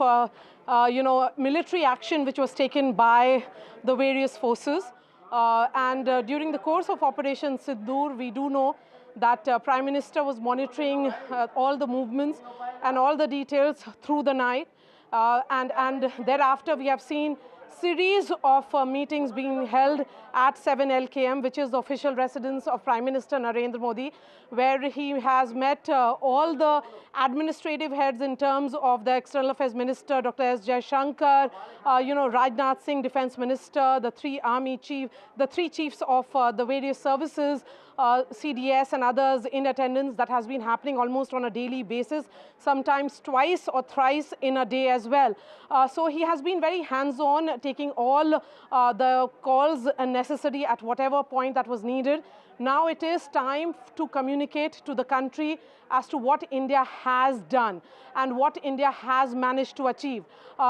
military action which was taken by the various forces. During the course of Operation Sindoor, we do know that Prime Minister was monitoring all the movements and all the details through the night. And thereafter, we have seen series of meetings being held at 7 LKM, which is the official residence of Prime Minister Narendra Modi, where he has met all the administrative heads in terms of the External Affairs Minister, Dr. S. Jaishankar, Rajnath Singh, Defense Minister, the three chiefs of the various services, CDS and others in attendance. That has been happening almost on a daily basis, sometimes twice or thrice in a day as well. So he has been very hands-on, taking all the calls necessary at whatever point that was needed. Now it is time to communicate to the country as to what India has done and what India has managed to achieve.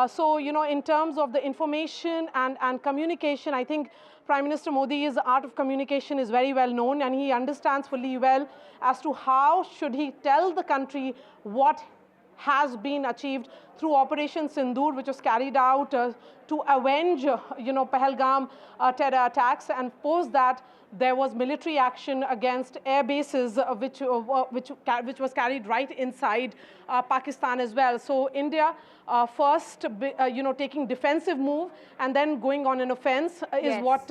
So, in terms of the information and communication, I think Prime Minister Modi's art of communication is very well known, and he understands fully well as to how should he tell the country what has been achieved through Operation Sindoor, which was carried out to avenge, Pahalgam terror attacks, and post that there was military action against air bases, which was carried right inside Pakistan as well. So India first, taking defensive move and then going on an offense is what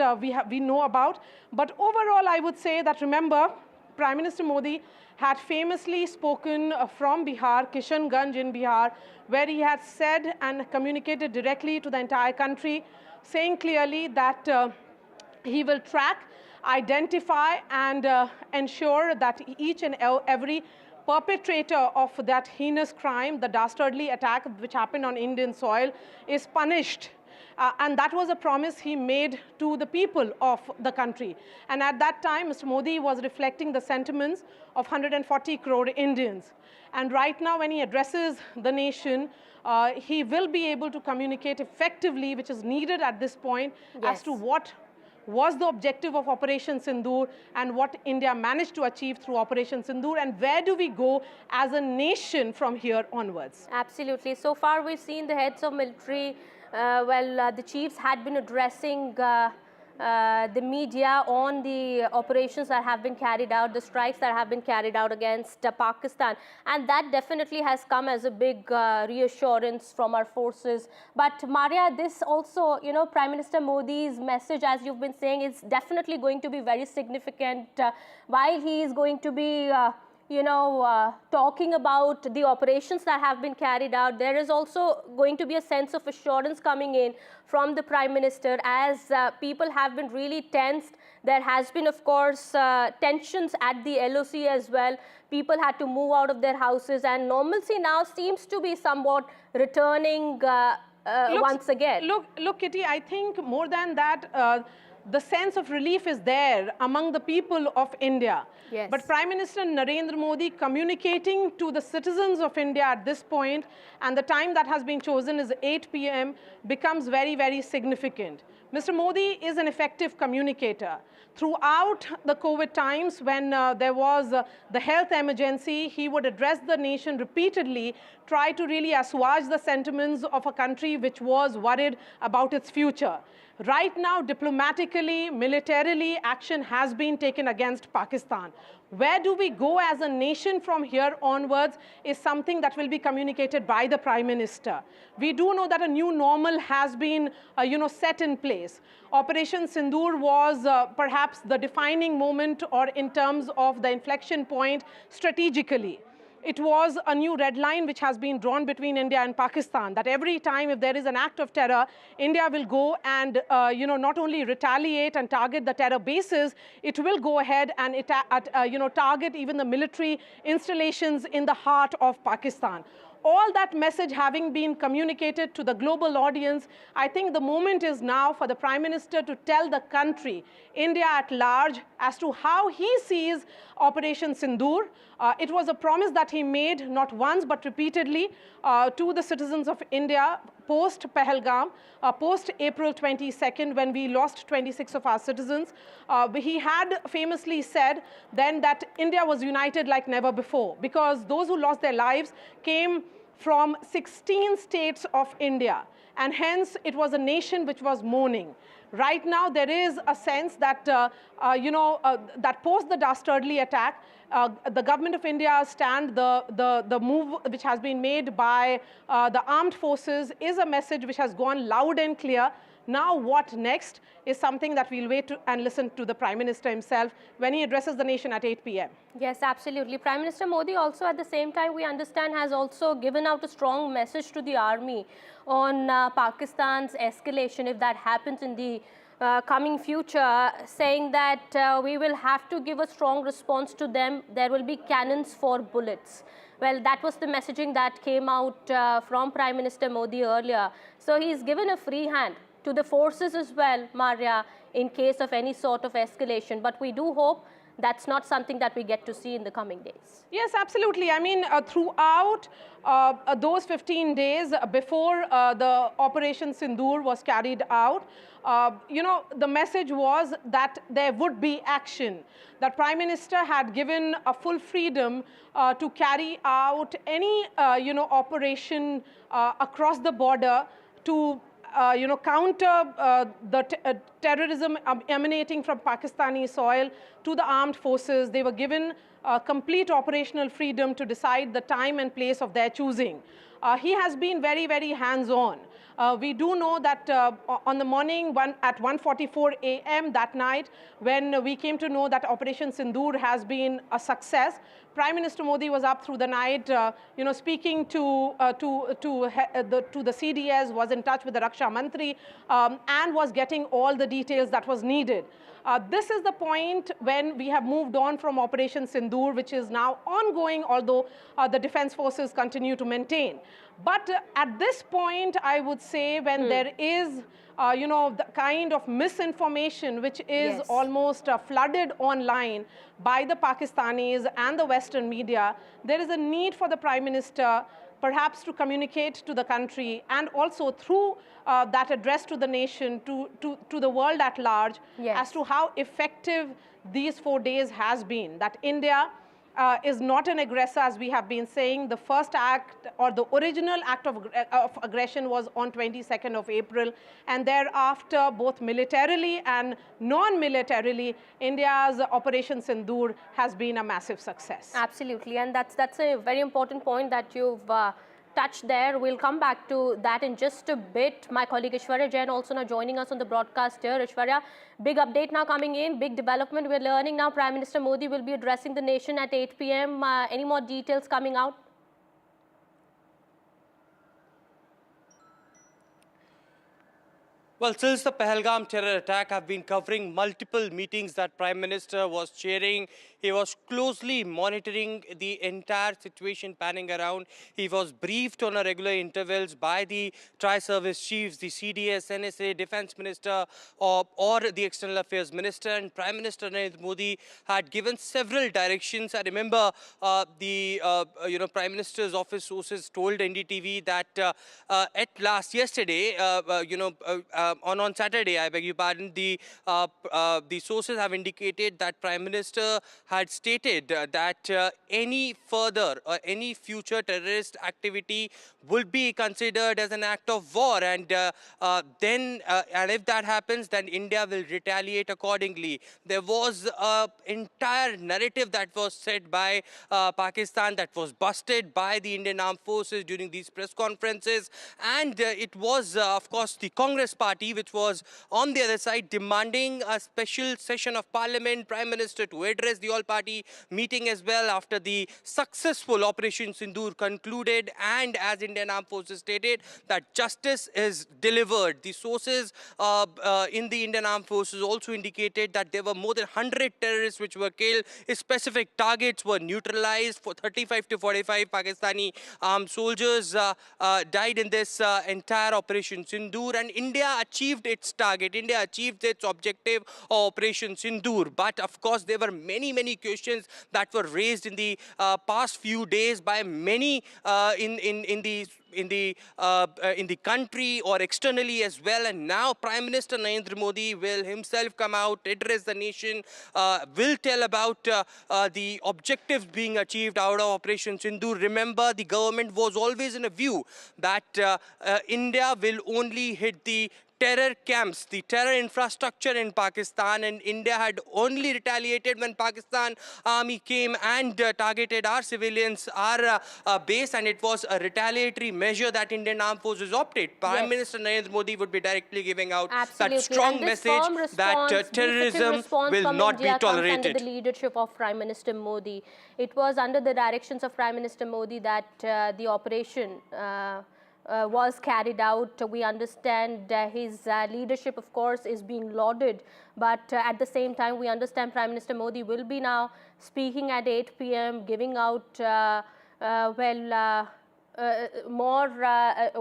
we know about. But overall, I would say that, remember, Prime Minister Modi had famously spoken from Bihar, Kishanganj in Bihar, where he had said and communicated directly to the entire country, saying clearly that he will track, identify and ensure that each and every perpetrator of that heinous crime, the dastardly attack which happened on Indian soil, is punished. And that was a promise he made to the people of the country. And at that time, Mr. Modi was reflecting the sentiments of 140 crore Indians. And right now, when he addresses the nation, he will be able to communicate effectively, which is needed at this point, as to what was the objective of Operation Sindoor and what India managed to achieve through Operation Sindoor, and where do we go as a nation from here onwards. Absolutely. So far, we've seen the heads of military, the chiefs had been addressing the media on the operations that have been carried out, the strikes that have been carried out against Pakistan. And that definitely has come as a big reassurance from our forces. But Maria, this also, Prime Minister Modi's message, as you've been saying, is definitely going to be very significant. While he is going to be talking about the operations that have been carried out, there is also going to be a sense of assurance coming in from the Prime Minister, as people have been really tensed. There has been, of course, tensions at the LOC as well. People had to move out of their houses, and normalcy now seems to be somewhat returning once again. Look, Kitty, I think more than that, the sense of relief is there among the people of India. Yes. But Prime Minister Narendra Modi communicating to the citizens of India at this point, and the time that has been chosen is 8 p.m., becomes very, very significant. Mr. Modi is an effective communicator. Throughout the COVID times, when there was the health emergency, he would address the nation repeatedly, try to really assuage the sentiments of a country which was worried about its future. Right now, diplomatically, militarily, action has been taken against Pakistan. Where do we go as a nation from here onwards is something that will be communicated by the Prime Minister. We do know that a new normal has been, set in place. Operation Sindoor was perhaps the defining moment, or in terms of the inflection point strategically. It was a new red line which has been drawn between India and Pakistan, that every time if there is an act of terror, India will go and, not only retaliate and target the terror bases, it will go ahead and, target even the military installations in the heart of Pakistan. All that message having been communicated to the global audience, I think the moment is now for the Prime Minister to tell the country, India at large, as to how he sees Operation Sindoor. It was a promise that he made not once but repeatedly to the citizens of India post Pahalgam, post April 22nd, when we lost 26 of our citizens. He had famously said then that India was united like never before, because those who lost their lives came from 16 states of India, and hence it was a nation which was mourning. Right now, there is a sense that, that post the dastardly attack, the government of India stand, the move which has been made by the armed forces is a message which has gone loud and clear Now what next is something that we'll wait and listen to the Prime Minister himself when he addresses the nation at 8 p.m. Yes, absolutely. Prime Minister Modi also at the same time, we understand, has also given out a strong message to the army on Pakistan's escalation if that happens in the coming future, saying that we will have to give a strong response to them. There will be cannons for bullets. Well, that was the messaging that came out from Prime Minister Modi earlier. So he's given a free hand to the forces as well, Maria, in case of any sort of escalation. But we do hope that's not something that we get to see in the coming days. Yes, absolutely. I mean, throughout those 15 days before the Operation Sindoor was carried out, you know, the message was that there would be action. That Prime Minister had given a full freedom to carry out any, you know, operation across the border to you know, counter the terrorism emanating from Pakistani soil to the armed forces. They were given complete operational freedom to decide the time and place of their choosing. He has been very, very hands-on. We do know that on the morning at 1:44 a.m. that night, when we came to know that Operation Sindoor has been a success, Prime Minister Modi was up through the night, you know, speaking to the CDS, was in touch with the Raksha Mantri, and was getting all the details that was needed. This is the point when we have moved on from Operation Sindoor, which is now ongoing, although the defense forces continue to maintain. But at this point, I would say, when there is, you know, the kind of misinformation which is almost flooded online by the Pakistanis and the Western media, there is a need for the Prime Minister perhaps to communicate to the country, and also through that address to the nation, to the world at large, as to how effective these 4 days has been. That India is not an aggressor, as we have been saying. The first act, or the original act of aggression, was on 22nd of April. And thereafter, both militarily and non-militarily, India's Operation Sindoor has been a massive success. Absolutely. And that's a very important point that you've touched there. We'll come back to that in just a bit. My colleague Ishwarya Jain also now joining us on the broadcast here. Ishwarya, big update now coming in, big development. We're learning now Prime Minister Modi will be addressing the nation at 8 p.m. Any more details coming out? Well, since the Pahalgam terror attack, I've been covering multiple meetings that Prime Minister was chairing. He was closely monitoring the entire situation panning around. He was briefed on a regular intervals by the tri-service chiefs, the CDS, NSA, Defense Minister, or the External Affairs Minister. And Prime Minister Narendra Modi had given several directions. I remember the Prime Minister's office sources told NDTV that at last yesterday, on Saturday, I beg your pardon, the sources have indicated that Prime Minister had stated that any further or any future terrorist activity will be considered as an act of war, and if that happens, then India will retaliate accordingly. There was an entire narrative that was said by Pakistan that was busted by the Indian Armed Forces during these press conferences, and it was, of course, the Congress Party which was on the other side demanding a special session of Parliament, Prime Minister to address the all-party meeting as well after the successful Operation Sindoor concluded, and as Indian Armed Forces stated that justice is delivered. The sources in the Indian Armed Forces also indicated that there were more than 100 terrorists which were killed. Specific targets were neutralized. For 35 to 45 Pakistani armed soldiers died in this entire Operation Sindoor, and India achieved its target. India achieved its objective of Operation Sindoor. But of course, there were many questions that were raised in the past few days by many in the country or externally as well. And now Prime Minister Narendra Modi will himself come out, address the nation, will tell about the objectives being achieved out of Operation Sindoor. Remember, the government was always in a view that India will only hit the terror camps, the terror infrastructure in Pakistan, and India had only retaliated when Pakistan army came and targeted our civilians, our base, and it was a retaliatory measure that Indian armed forces opted. Prime Minister Narendra Modi would be directly giving out that strong message that terrorism will not be tolerated. Under the leadership of Prime Minister Modi. It was under the directions of Prime Minister Modi that the operation was carried out. We understand his leadership, of course, is being lauded, but at the same time, we understand Prime Minister Modi will be now speaking at 8 p.m., giving out,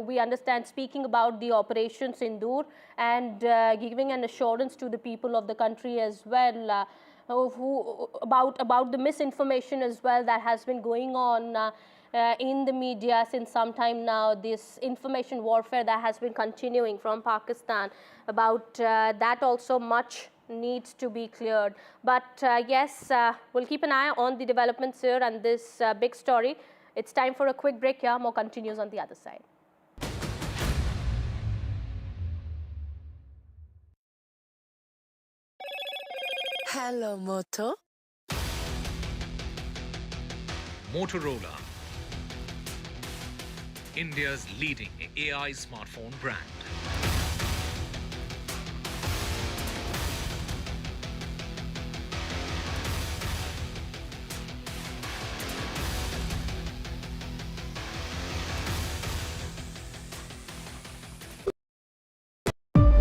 we understand, speaking about the Operation Sindoor and giving an assurance to the people of the country as well, about the misinformation as well that has been going on in the media since some time now, this information warfare that has been continuing from Pakistan, about that also much needs to be cleared. But yes, we'll keep an eye on the developments here and this big story. It's time for a quick break here. More continues on the other side. Hello, Moto. Motorola, India's leading AI smartphone brand.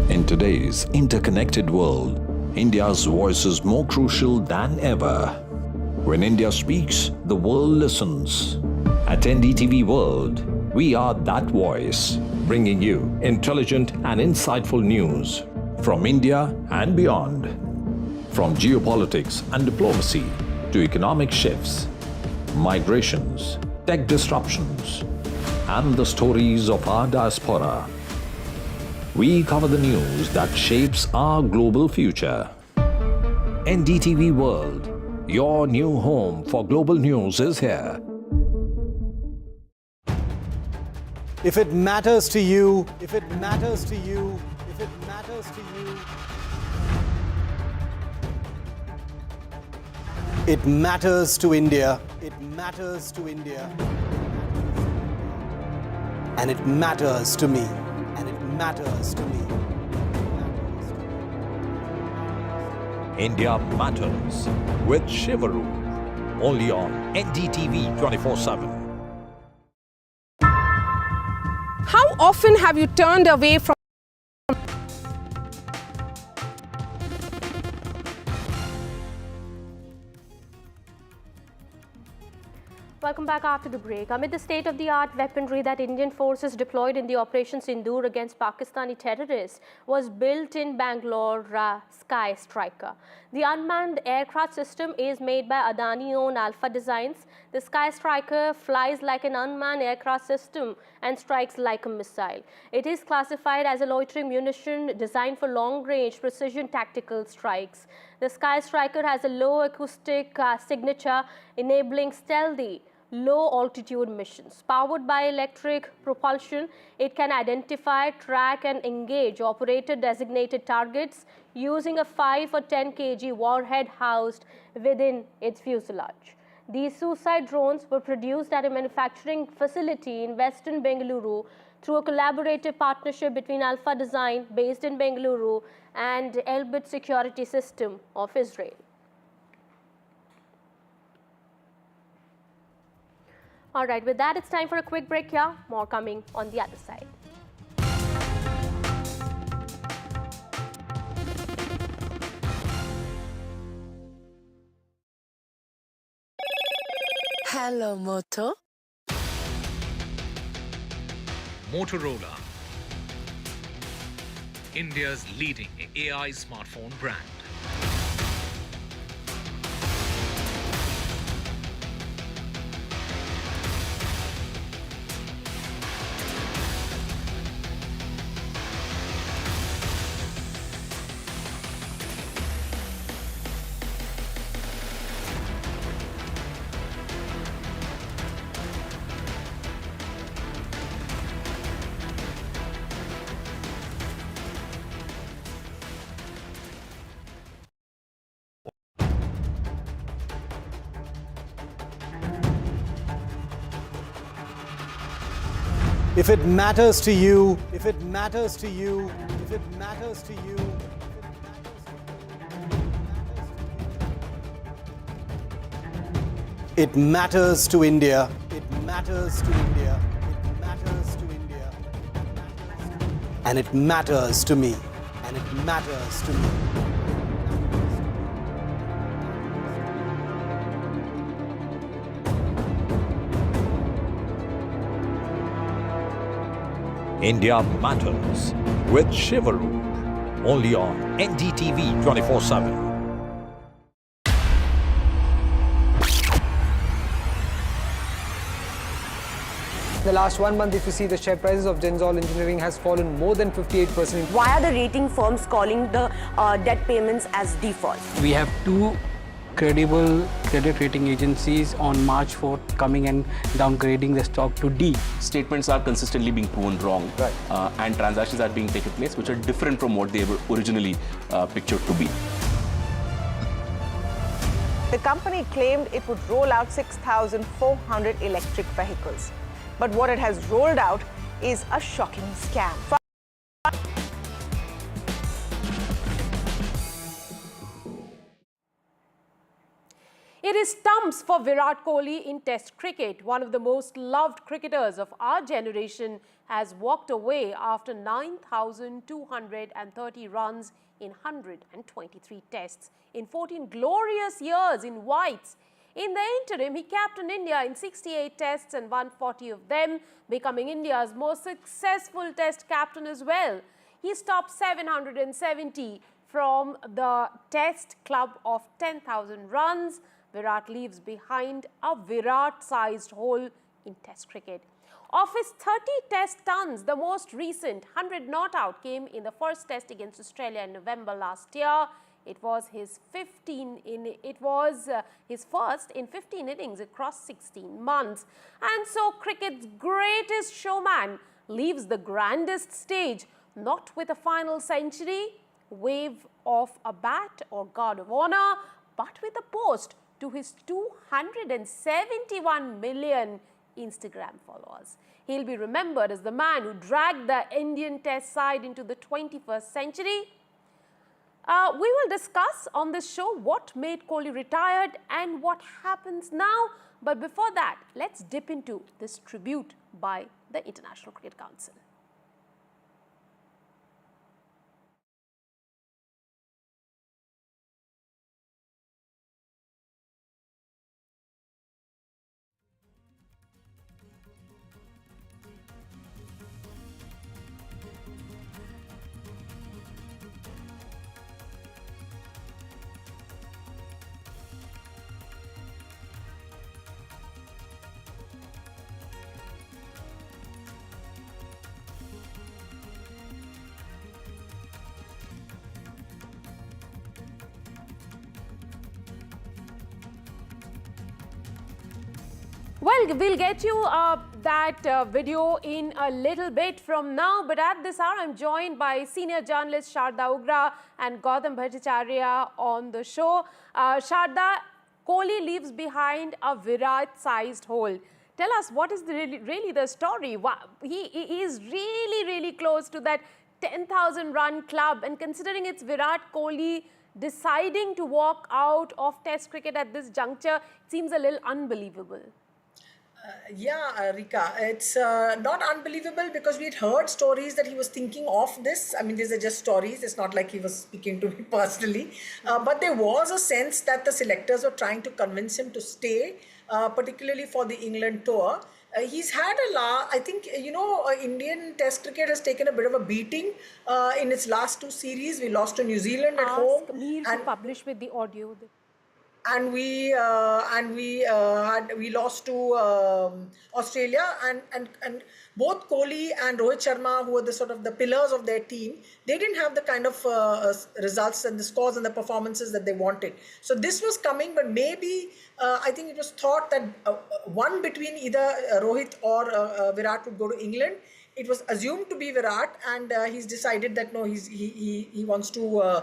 In today's interconnected world, India's voice is more crucial than ever. When India speaks, the world listens. At NDTV World, we are that voice, bringing you intelligent and insightful news from India and beyond. From geopolitics and diplomacy to economic shifts, migrations, tech disruptions, and the stories of our diaspora. We cover the news that shapes our global future. NDTV World, your new home for global news, is here. If it matters to you, if it matters to you, if it matters to you, it matters to India, it matters to India, and it matters to me, and it matters to me. India Matters with Shivaru, only on NDTV 24/7. How often have you turned away from Welcome back after the break. Amid the state-of-the-art weaponry that Indian forces deployed in the Operation Sindoor against Pakistani terrorists was built in Bangalore Skystriker. The unmanned aircraft system is made by Adani-owned Alpha Designs. The Skystriker flies like an unmanned aircraft system and strikes like a missile. It is classified as a loitering munition designed for long-range precision tactical strikes. The Skystriker has a low acoustic signature enabling stealthy, low-altitude missions. Powered by electric propulsion, it can identify, track and engage operator-designated targets using a 5 or 10 kg warhead housed within its fuselage. These suicide drones were produced at a manufacturing facility in western Bengaluru through a collaborative partnership between Alpha Design, based in Bengaluru, and Elbit Security System of Israel. All right, with that, it's time for a quick break here. More coming on the other side. Hello, Moto. Motorola, India's leading AI smartphone brand. If it matters to you, if it matters to you, if it matters to you, it matters to India. It matters to India. It matters to India. And it matters to me. And it matters to me. India Matters with Shivaru, only on NDTV 24/7. The last 1 month, if you see, the share prices of Genzol Engineering has fallen more than 58%. Why are the rating firms calling the debt payments as default? We have two credible credit rating agencies on March 4th coming and downgrading the stock to D. Statements are consistently being proven wrong, and transactions are being taken place which are different from what they were originally pictured to be. The company claimed it would roll out 6,400 electric vehicles. But what it has rolled out is a shocking scam. It is stumps for Virat Kohli in Test cricket. One of the most loved cricketers of our generation has walked away after 9,230 runs in 123 tests in 14 glorious years in whites. In the interim, he captained India in 68 tests and won 40 of them, becoming India's most successful test captain as well. He stopped 770 from the test club of 10,000 runs. Virat leaves behind a Virat-sized hole in test cricket. Of his 30 test tons, the most recent 100 not out came in the first test against Australia in November last year. It was his first in 15 innings across 16 months. And so cricket's greatest showman leaves the grandest stage, not with a final century, wave of a bat or guard of honor, but with a post to his 271 million Instagram followers. He'll be remembered as the man who dragged the Indian Test side into the 21st century. We will discuss on this show what made Kohli retired and what happens now. But before that, let's dip into this tribute by the International Cricket Council. Well, we'll get you that video in a little bit from now, but at this hour I'm joined by senior journalist Sharda Ugra and Gautam Bhattacharya on the show. Sharda, Kohli leaves behind a Virat-sized hole. Tell us, what is really the story? He is really close to that 10,000 run club, and considering it's Virat Kohli deciding to walk out of Test cricket at this juncture, it seems a little unbelievable. Yeah, Rika, it's not unbelievable because we'd heard stories that he was thinking of this. I mean, these are just stories. It's not like he was speaking to me personally. But there was a sense that the selectors were trying to convince him to stay, particularly for the England tour. He's had I think, Indian Test cricket has taken a bit of a beating in its last two series. We lost to New Zealand at home. Ask Mir to publish with the audio. And we lost to Australia, and both Kohli and Rohit Sharma, who were the sort of the pillars of their team, they didn't have the kind of results and the scores and the performances that they wanted. So this was coming, but maybe I think it was thought that one between either Rohit or Virat would go to England. it was assumed to be Virat, and he's decided that no, he wants to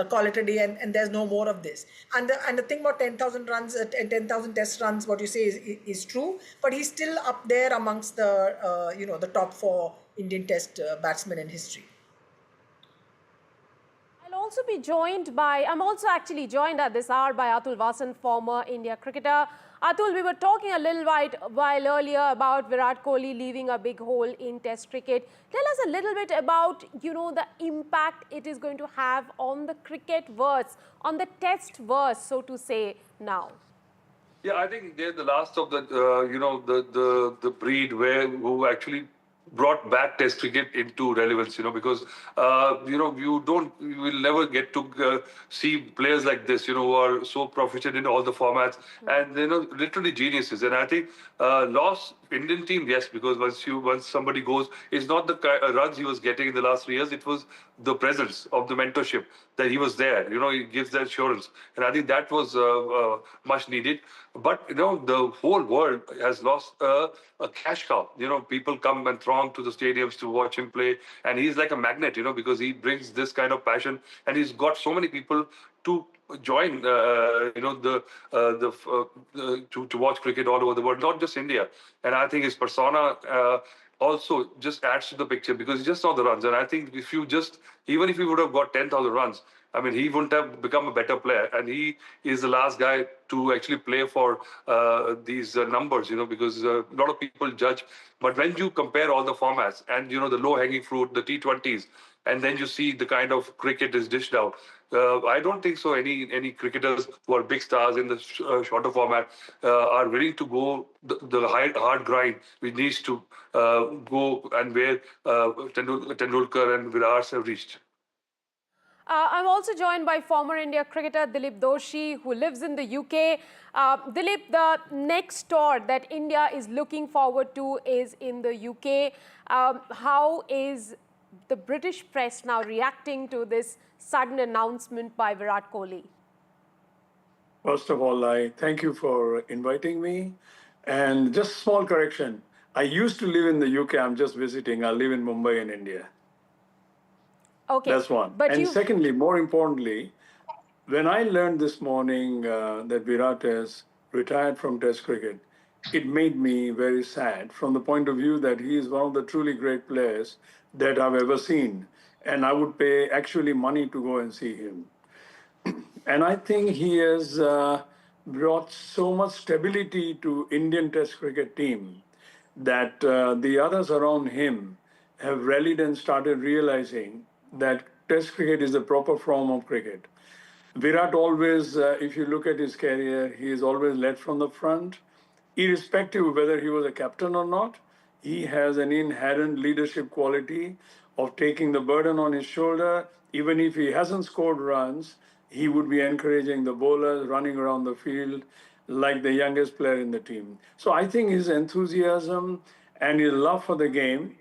call it a day, and there's no more of this. And the thing about 10,000 runs, 10,000 test runs, what you say is true, but he's still up there amongst the the top 4 Indian test batsmen in history. I'll also be joined by, I'm also actually joined at this hour by Atul Vasan, former India cricketer. Atul, we were talking a little while earlier about Virat Kohli leaving a big hole in Test cricket. Tell us a little bit about, the impact it is going to have on the cricket verse, on the Test verse, so to say, now. Yeah, I think they're the last of the, the breed who actually brought back Test cricket into relevance, because, you will never get to see players like this, who are so proficient in all the formats and, literally geniuses. And I think lost Indian team, yes, because once somebody goes, it's not the runs he was getting in the last 3 years, it was the presence of the mentorship, that he was there, he gives that assurance. And I think that was much needed. But, the whole world has lost a cash cow. People come and throng to the stadiums to watch him play. And he's like a magnet, because he brings this kind of passion. And he's got so many people to join, to watch cricket all over the world, not just India. And I think his persona also just adds to the picture, because he just saw the runs. And I think even if he would have got 10,000 runs, I mean, he wouldn't have become a better player. And he is the last guy to actually play for these numbers, because a lot of people judge. But when you compare all the formats and, the low-hanging fruit, the T20s, and then you see the kind of cricket is dished out, I don't think so any cricketers who are big stars in the shorter format are willing to go the hard grind which needs to go and where Tendulkar and Virat have reached. I'm also joined by former India cricketer Dilip Doshi, who lives in the UK. Dilip, the next tour that India is looking forward to is in the UK. How is the British press now reacting to this sudden announcement by Virat Kohli? First of all, I thank you for inviting me. And just a small correction. I used to live in the UK. I'm just visiting. I live in Mumbai in India. Okay. That's one. But and secondly, more importantly, when I learned this morning that Virat has retired from Test cricket, it made me very sad from the point of view that he is one of the truly great players that I've ever seen. And I would pay actually money to go and see him. And I think he has brought so much stability to Indian Test cricket team that the others around him have rallied and started realizing that Test cricket is the proper form of cricket. Virat always, if you look at his career, he has always led from the front. Irrespective of whether he was a captain or not, he has an inherent leadership quality of taking the burden on his shoulder. Even if he hasn't scored runs, he would be encouraging the bowlers, running around the field like the youngest player in the team. So I think his enthusiasm and his love for the game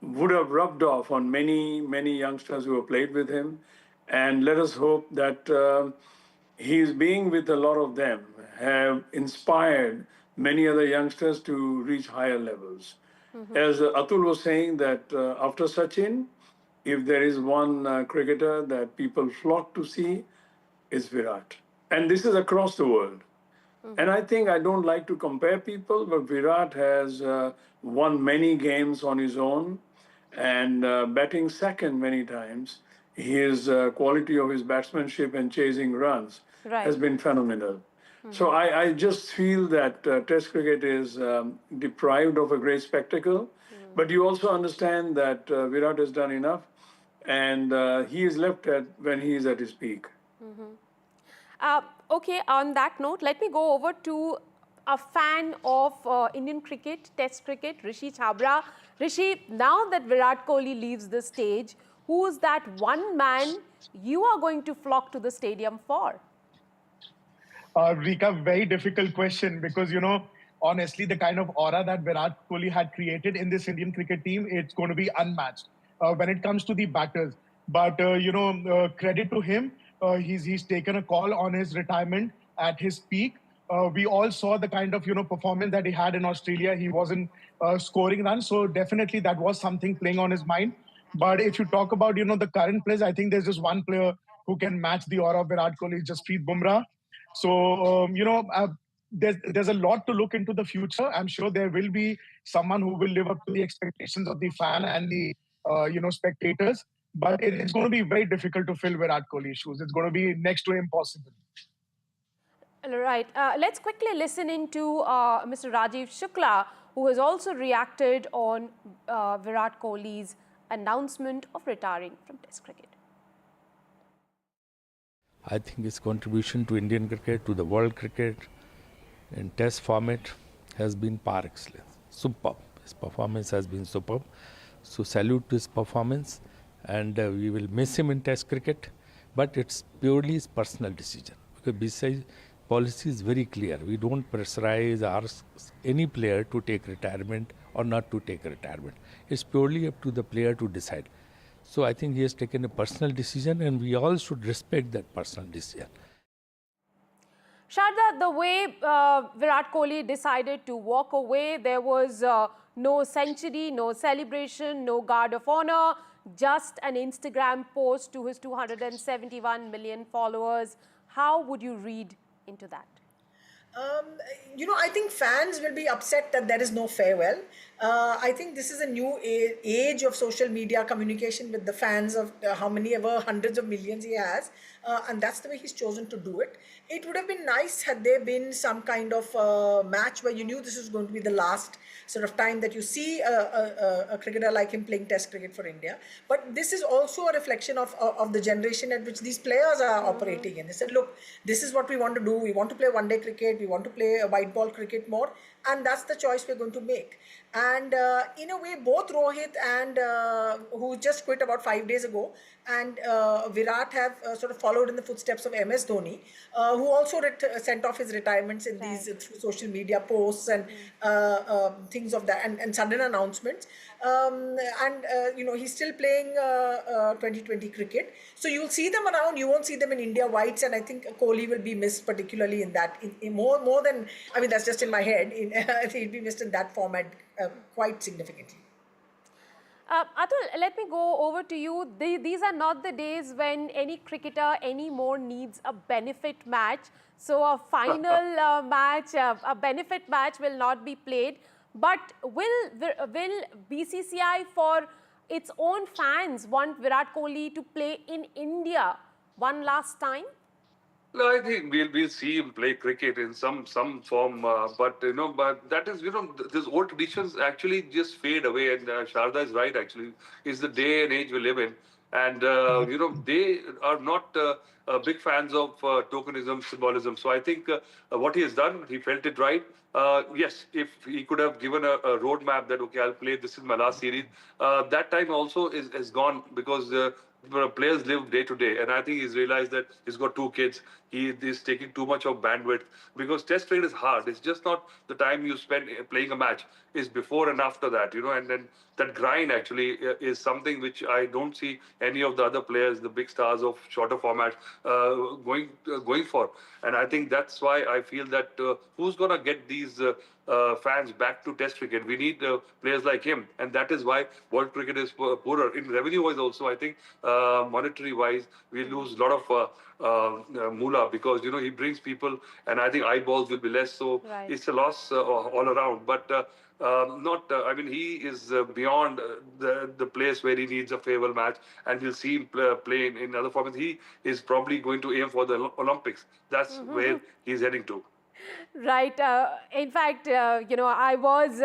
would have rubbed off on many, many youngsters who have played with him. And let us hope that his being with a lot of them have inspired many other youngsters to reach higher levels. As Atul was saying that after Sachin, if there is one cricketer that people flock to see, it's Virat. And this is across the world. And I think I don't like to compare people, but Virat has won many games on his own and batting second many times. His quality of his batsmanship and chasing runs has been phenomenal. So I just feel that Test cricket is deprived of a great spectacle. But you also understand that Virat has done enough, and he is left when he is at his peak. Okay, on that note, let me go over to a fan of Indian cricket, Test cricket, Rishi Chhabra. Rishi, now that Virat Kohli leaves the stage, who is that one man you are going to flock to the stadium for? Rika, very difficult question because, honestly, the kind of aura that Virat Kohli had created in this Indian cricket team, it's going to be unmatched when it comes to the batters. But, credit to him, he's taken a call on his retirement at his peak. We all saw the kind of performance that he had in Australia. He wasn't scoring runs, so definitely that was something playing on his mind. But if you talk about the current players, I think there's just one player who can match the aura of Virat Kohli, Jasprit Bumrah. So there's a lot to look into the future. I'm sure there will be someone who will live up to the expectations of the fan and the spectators. But it's going to be very difficult to fill Virat Kohli's shoes. It's going to be next to impossible. Right. Let's quickly listen into Mr. Rajiv Shukla, who has also reacted on Virat Kohli's announcement of retiring from Test cricket. I think his contribution to Indian cricket, to the world cricket in Test format has been par excellence. Superb. His performance has been superb. So salute to his performance, and we will miss him in Test cricket, but it's purely his personal decision. Because besides, policy is very clear. We don't pressurize or ask any player to take retirement or not to take retirement. It's purely up to the player to decide. So I think he has taken a personal decision, and we all should respect that personal decision. Sharda, the way Virat Kohli decided to walk away, there was no century, no celebration, no guard of honor, just an Instagram post to his 271 million followers. How would you read into that? I think fans will be upset that there is no farewell. I think this is a new age of social media communication with the fans of how many ever hundreds of millions he has. And that's the way he's chosen to do it. It would have been nice had there been some kind of match where you knew this was going to be the last sort of time that you see a cricketer like him playing Test cricket for India. But this is also a reflection of the generation at which these players are operating in. They said, look, this is what we want to do. We want to play one-day cricket. We want to play a white ball cricket more. And that's the choice we're going to make. And in a way, both Rohit and who just quit about 5 days ago, and Virat have sort of followed in the footsteps of MS Dhoni, who also sent off his retirements in these through social media posts and things of that, and sudden announcements. He's still playing 2020 cricket. So you'll see them around. You won't see them in India whites, and I think Kohli will be missed particularly in that. More than, I mean, that's just in my head. I think he'll be missed in that format quite significantly. Atul, let me go over to you. These are not the days when any cricketer anymore needs a benefit match. So a final match, a benefit match will not be played. But will BCCI for its own fans want Virat Kohli to play in India one last time? No, I think we'll see him play cricket in some form, but that is these old traditions actually just fade away, and Sharda is right. Actually, it's the day and age we live in, and they are not big fans of tokenism, symbolism. So I think what he has done, he felt it right. Yes, if he could have given a roadmap that okay, I'll play, this is my last series. That time also is gone because. Players live day to day, and I think he's realized that he's got 2 kids. He is taking too much of bandwidth because Test cricket is hard. It's just not the time you spend playing a match. It's before and after that, and then that grind actually is something which I don't see any of the other players, the big stars of shorter formats, going for. And I think that's why I feel that who's gonna get these fans back to Test cricket? We need players like him, and that is why world cricket is poorer. In revenue-wise also, I think monetary-wise, we lose a lot of moolah because, he brings people, and I think eyeballs will be less. So it's a loss all around. But he is beyond the place where he needs a farewell match, and we'll see him play in other formats. He is probably going to aim for the Olympics. That's where he's heading to. Right. In fact, I was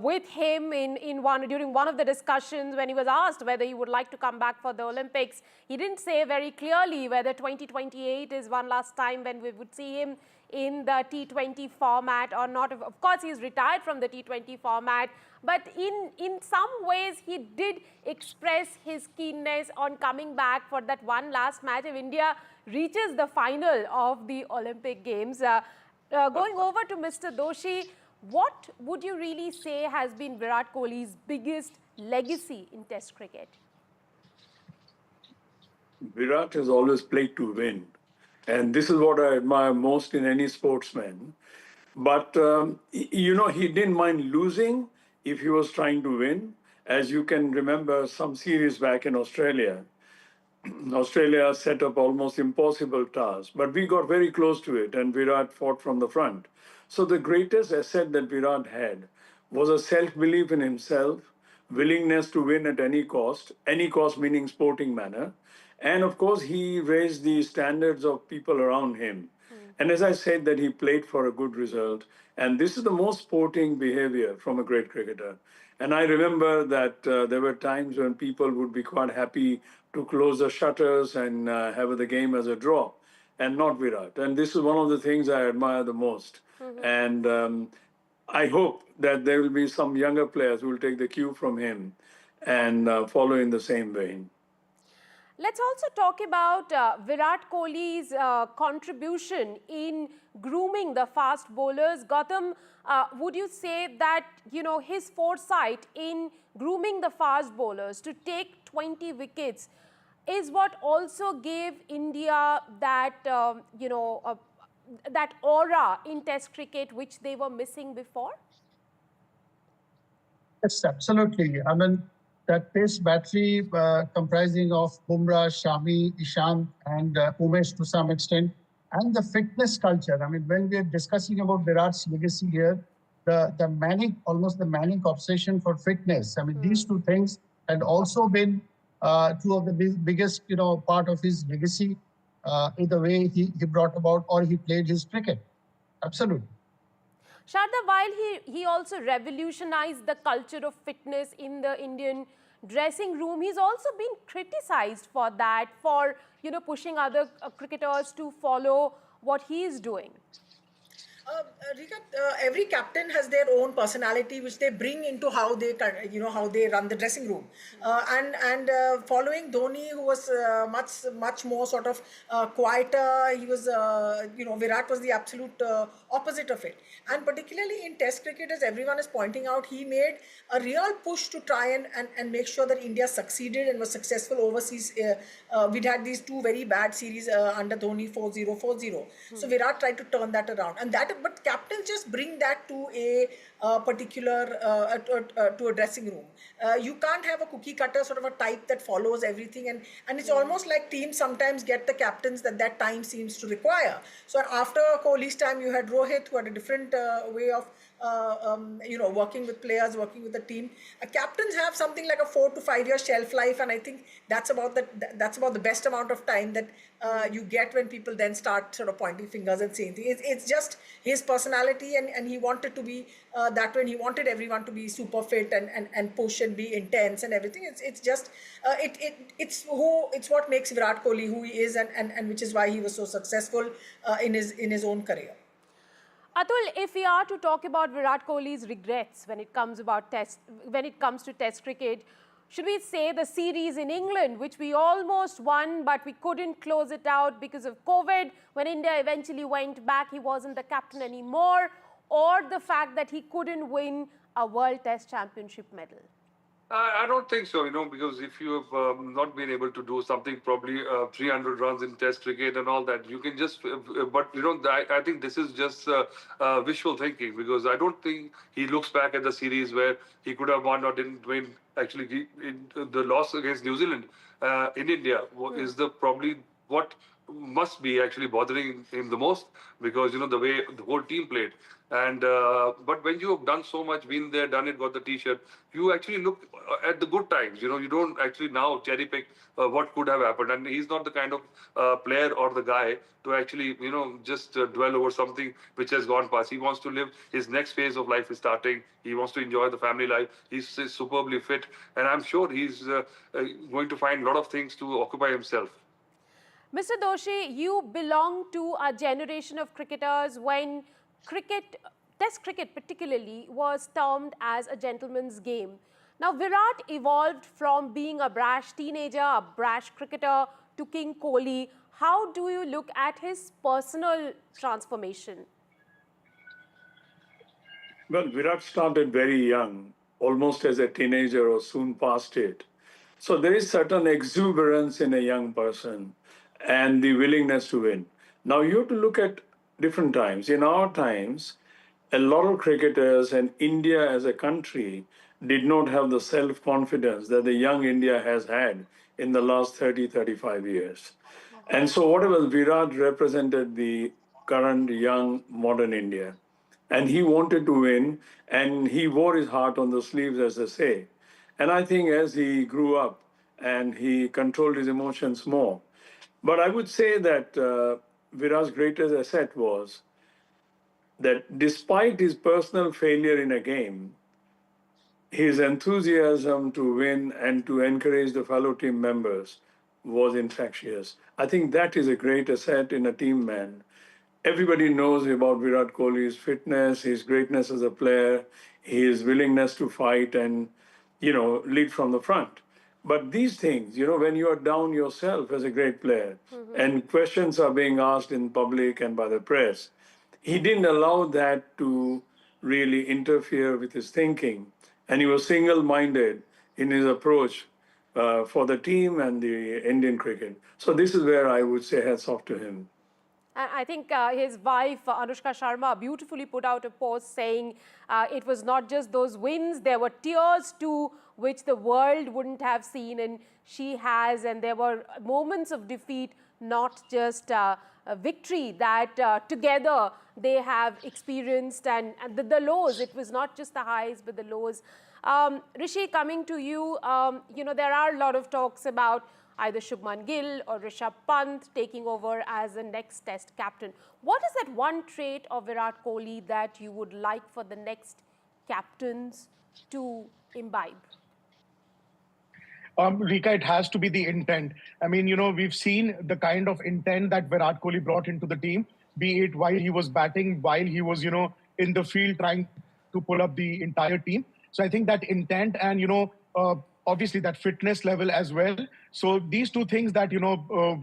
with him during one of the discussions when he was asked whether he would like to come back for the Olympics. He didn't say very clearly whether 2028 is one last time when we would see him in the T20 format or not. Of course, he's retired from the T20 format, but in some ways, he did express his keenness on coming back for that one last match if India reaches the final of the Olympic Games. Going over to Mr. Doshi, what would you really say has been Virat Kohli's biggest legacy in Test cricket? Virat has always played to win. And this is what I admire most in any sportsman. But, he didn't mind losing if he was trying to win. As you can remember, some series back in Australia, Australia set up almost impossible tasks, but we got very close to it, and Virat fought from the front. So the greatest asset that Virat had was a self-belief in himself, willingness to win at any cost meaning sporting manner, and of course he raised the standards of people around him. And as I said, that he played for a good result, and this is the most sporting behavior from a great cricketer. And I remember that there were times when people would be quite happy to close the shutters and have the game as a draw, and not Virat. And this is one of the things I admire the most. And I hope that there will be some younger players who will take the cue from him and follow in the same vein. Let's also talk about Virat Kohli's contribution in grooming the fast bowlers. Gautam, would you say that, his foresight in grooming the fast bowlers to take 20 wickets is what also gave India that, that aura in Test cricket which they were missing before? Yes, absolutely. I mean, that pace battery comprising of Bumrah, Shami, Ishant, and Umesh to some extent, and the fitness culture. I mean, when we are discussing about Virat's legacy here, almost the manic obsession for fitness. I mean, these two things had also been two of the biggest, part of his legacy in the way he brought about or he played his cricket. Absolutely. Sharda, while he also revolutionized the culture of fitness in the Indian dressing room, he's also been criticized for that, for pushing other cricketers to follow what he is doing. Rika, every captain has their own personality, which they bring into how they, how they run the dressing room. And following Dhoni, who was much more sort of quieter, he was, Virat was the absolute opposite of it. And particularly in Test cricket, as everyone is pointing out, he made a real push to try and make sure that India succeeded and was successful overseas. We'd had these two very bad series under Dhoni, 4-0, 4-0. So Virat tried to turn that around, and but captains just bring that to a particular to a dressing room. You can't have a cookie cutter sort of a type that follows everything, and it's almost like teams sometimes get the captains that time seems to require. So after Kohli's time, you had Rohit, who had a different way of working with players, working with the team. Captains have something like a 4 to 5 year shelf life, and I think that's about the best amount of time that you get when people then start sort of pointing fingers and saying things. It's just his personality, and he wanted to be that way. And he wanted everyone to be super fit and push and be intense and everything. It's what makes Virat Kohli who he is, and which is why he was so successful in his own career. Atul, if we are to talk about Virat Kohli's regrets when it comes to Test cricket, should we say the series in England, which we almost won, but we couldn't close it out because of COVID? When India eventually went back, he wasn't the captain anymore, or the fact that he couldn't win a World Test Championship medal? I don't think so, because if you have not been able to do something, probably 300 runs in Test cricket and all that, you can just, but I think this is just wishful thinking, because I don't think he looks back at the series where he could have won or didn't win. Actually, the loss against New Zealand in India is probably what must be actually bothering him the most, because the way the whole team played. And but when you have done so much, been there, done it, got the T-shirt, you actually look at the good times. You don't actually now cherry pick what could have happened. And he's not the kind of player or the guy to actually just dwell over something which has gone past. He wants to live his next phase of life is starting. He wants to enjoy the family life. He's superbly fit, and I'm sure he's going to find a lot of things to occupy himself. Mr. Doshi, you belong to a generation of cricketers when Test cricket particularly, was termed as a gentleman's game. Now, Virat evolved from being a brash teenager, a brash cricketer, to King Kohli. How do you look at his personal transformation? Well, Virat started very young, almost as a teenager or soon past it. So there is certain exuberance in a young person and the willingness to win. Now you have to look at different times. In our times, a lot of cricketers and India as a country did not have the self-confidence that the young India has had in the last 30, 35 years. And so whatever Virat represented the current young modern India. And he wanted to win, and he wore his heart on the sleeves, as they say. And I think as he grew up and he controlled his emotions more. But I would say that Virat's greatest asset was that despite his personal failure in a game, his enthusiasm to win and to encourage the fellow team members was infectious. I think that is a great asset in a team man. Everybody knows about Virat Kohli's fitness, his greatness as a player, his willingness to fight and, lead from the front. But these things, when you are down yourself as a great player and questions are being asked in public and by the press, he didn't allow that to really interfere with his thinking. And he was single-minded in his approach for the team and the Indian cricket. So this is where I would say hats off to him. I think his wife, Anushka Sharma, beautifully put out a post saying it was not just those wins, there were tears too, which the world wouldn't have seen, and she has, and there were moments of defeat, not just a victory, that together they have experienced, and the lows. It was not just the highs, but the lows. Rishi, coming to you, there are a lot of talks about either Shubman Gill or Rishabh Pant taking over as the next Test captain. What is that one trait of Virat Kohli that you would like for the next captains to imbibe? Rika, it has to be the intent. I mean, we've seen the kind of intent that Virat Kohli brought into the team, be it while he was batting, while he was, in the field trying to pull up the entire team. So I think that intent and, obviously that fitness level as well. So these two things that,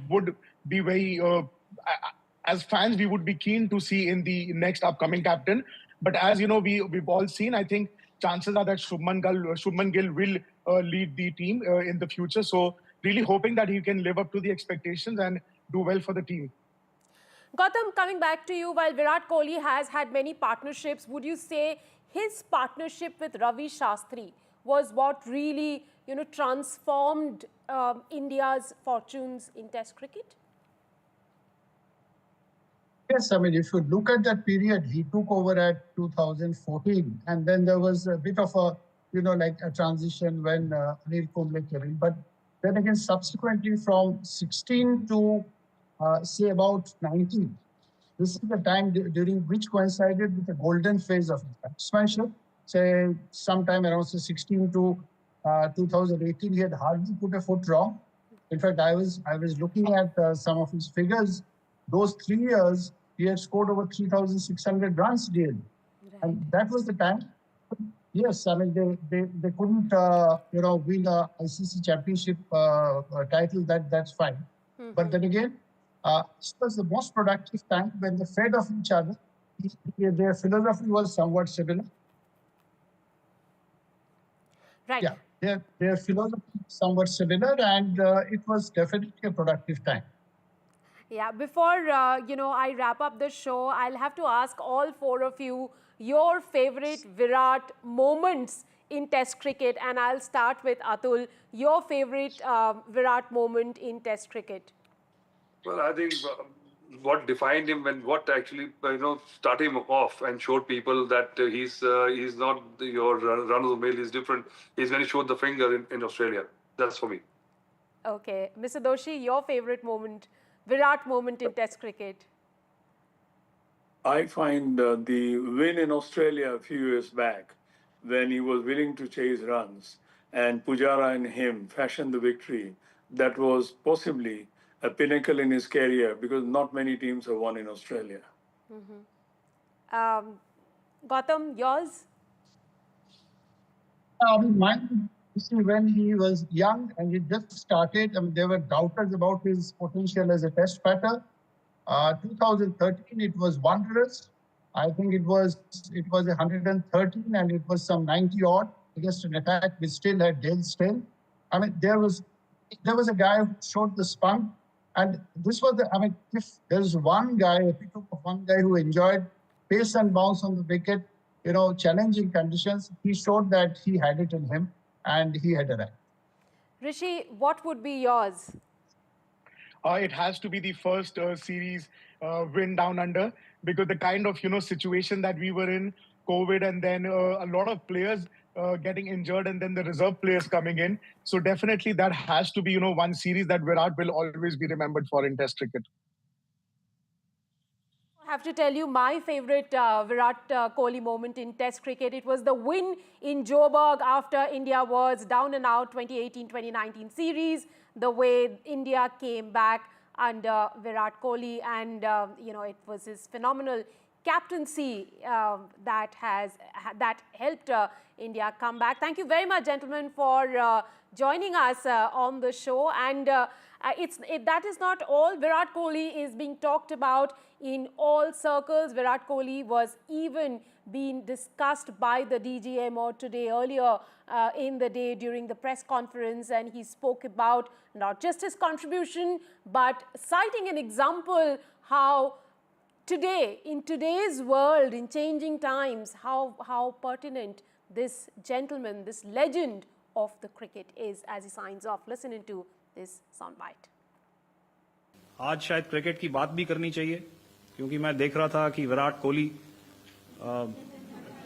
would be very, as fans, we would be keen to see in the next upcoming captain. But as we've all seen, I think chances are that Shubman Gill will lead the team in the future. So really hoping that he can live up to the expectations and do well for the team. Gautam, coming back to you, while Virat Kohli has had many partnerships, would you say his partnership with Ravi Shastri was what really, transformed India's fortunes in Test cricket? Yes, I mean, if you look at that period, he took over at 2014, and then there was a bit of a, like a transition when Anil Kumble came in. But then again, subsequently from 16 to say about 19, this is the time during which coincided with the golden phase of batsmanship. Say sometime around 16 to 2018, he had hardly put a foot wrong. In fact, I was looking at some of his figures. Those 3 years, he had scored over 3,600 runs daily. Right. And that was the time. Yes, I mean, they couldn't, win a ICC championship title, that's fine. But then again, it was the most productive time when they fed off each other. Their philosophy was somewhat similar. Right. Yeah, their philosophy was somewhat similar, and it was definitely a productive time. Yeah, before, I wrap up the show, I'll have to ask all four of you your favorite Virat moments in Test cricket. And I'll start with Atul. Your favorite Virat moment in Test cricket? Well, I think what defined him and what actually, started him off and showed people that he's not your run-of-the-mill, he's different, is when he showed the finger in Australia. That's for me. Okay. Mr. Doshi, your favorite moment, Virat moment in Test cricket? I find the win in Australia a few years back when he was willing to chase runs and Pujara and him fashioned the victory, that was possibly a pinnacle in his career because not many teams have won in Australia. Gautam, yours? Mine, you see, when he was young and he just started, there were doubters about his potential as a Test batter. 2013, it was wondrous. I think it was 113 and it was some 90 odd against an attack which still had Dale Steyn. I mean, there was a guy who showed the spunk And this was if there's one guy, if you took one guy who enjoyed pace and bounce on the wicket, challenging conditions, he showed that he had it in him and he had arrived. Rishi, what would be yours? It has to be the first series win down under, because the kind of situation that we were in, COVID, and then a lot of players getting injured, and then the reserve players coming in. So definitely that has to be one series that Virat will always be remembered for in Test cricket. I have to tell you my favorite Virat Kohli moment in Test cricket. It was the win in Joburg after India was down and out 2018-2019 series. The way India came back under Virat Kohli, and it was his phenomenal captaincy that helped India come back. Thank you very much, gentlemen, for joining us on the show. And that is not all. Virat Kohli is being talked about in all circles. Virat Kohli was even being discussed by the DGMO today, earlier in the day during the press conference, and he spoke about not just his contribution, but citing an example how today, in today's world, in changing times, how pertinent this gentleman, this legend of the cricket is, as he signs off. Listen into this soundbite. आज शायद cricket की बात भी करनी चाहिए, क्योंकि मैं देख रहा था कि विराट कोहली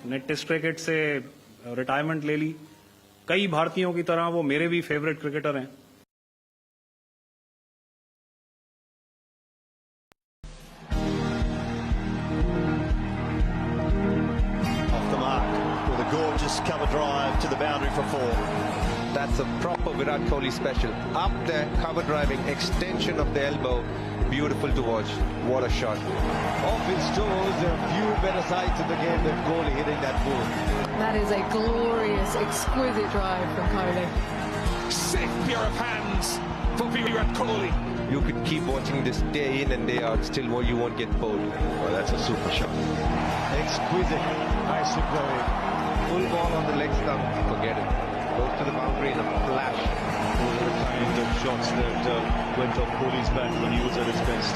ने टेस्ट क्रिकेट से रिटायरमेंट ले ली। कई भारतीयों की तरह वो मेरे भी फेवरेट क्रिकेटर हैं। Gorgeous cover drive to the boundary for 4. That's a proper Virat Kohli special. Up there, cover driving, extension of the elbow. Beautiful to watch. What a shot. Off his toes, there are few better sides in the game than Kohli hitting that ball. That is a glorious, exquisite drive from Kohli. Safe pair of hands for Virat Kohli. You could keep watching this day in and day out, still you won't get bored. Oh, that's a super shot. Exquisite. Nicely played. Full ball on the leg stump, forget it. Goes to the boundary in a flash. Those are the kind of shots that went off Kohli's bat when he was at his best.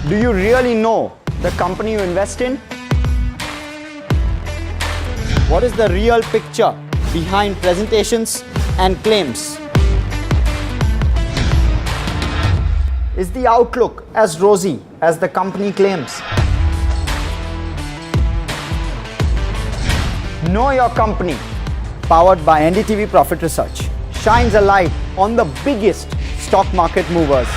Do you really know the company you invest in? What is the real picture behind presentations and claims? Is the outlook as rosy as the company claims? Know Your Company, powered by NDTV Profit Research, shines a light on the biggest stock market movers.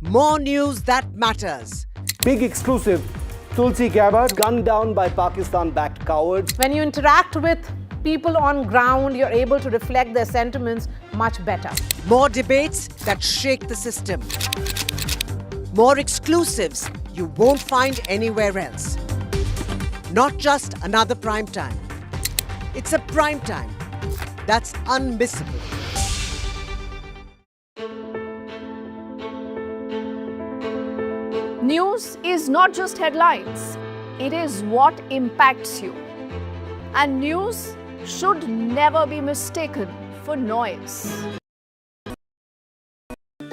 More news that matters. Big exclusive. Tulsi Gabbard gunned down by Pakistan-backed cowards. When you interact with people on ground, you're able to reflect their sentiments much better. More debates that shake the system. More exclusives you won't find anywhere else. Not just another prime time. It's a prime time that's unmissable. News is not just headlines, it is what impacts you. And news should never be mistaken for noise.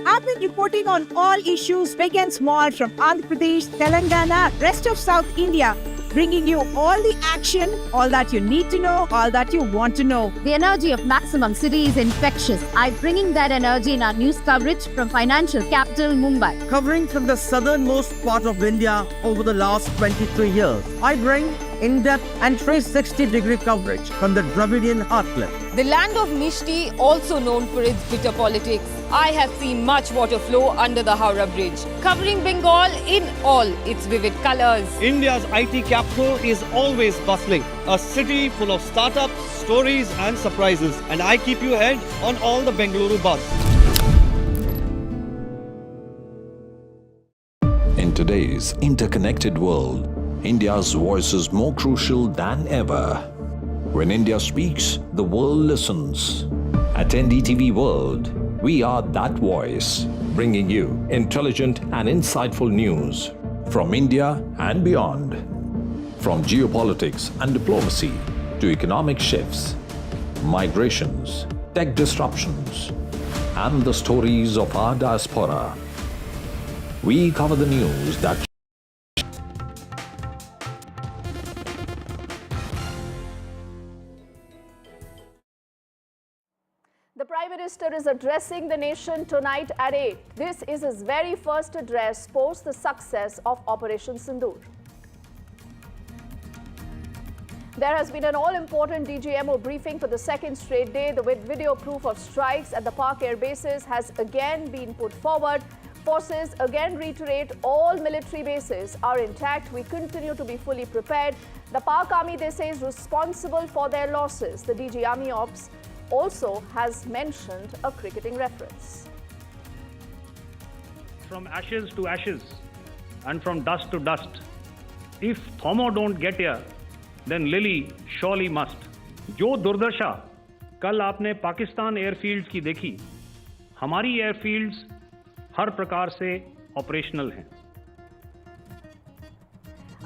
I've been reporting on all issues big and small from Andhra Pradesh, Telangana, rest of South India, bringing you all the action, all that you need to know, all that you want to know. The energy of Maximum City is infectious. I'm bringing that energy in our news coverage from financial capital Mumbai. Covering from the southernmost part of India over the last 23 years, I bring in-depth and 360-degree coverage from the Dravidian heartland. The land of Mishti, also known for its bitter politics. I have seen much water flow under the Howrah Bridge, covering Bengal in all its vivid colors. India's IT capital is always bustling, a city full of startups, stories and surprises. And I keep you ahead on all the Bengaluru buzz. In today's interconnected world, India's voice is more crucial than ever. When India speaks, the world listens. At NDTV World, we are that voice, bringing you intelligent and insightful news from India and beyond. From geopolitics and diplomacy to economic shifts, migrations, tech disruptions, and the stories of our diaspora. We cover the news that The Prime Minister is addressing the nation tonight at 8. This is his very first address post the success of Operation Sindoor. There has been an all-important DGMO briefing for the second straight day. The video proof of strikes at the Pak air bases has again been put forward. Forces again reiterate all military bases are intact. We continue to be fully prepared. The Pak Army, they say, is responsible for their losses. The DG Army Ops also has mentioned a cricketing reference. From ashes to ashes and from dust to dust. If Thomo don't get here, then Lily surely must. जो दुर्दशा कल आपने Pakistan airfields की देखी, हमारी airfields हर प्रकार से operational हैं.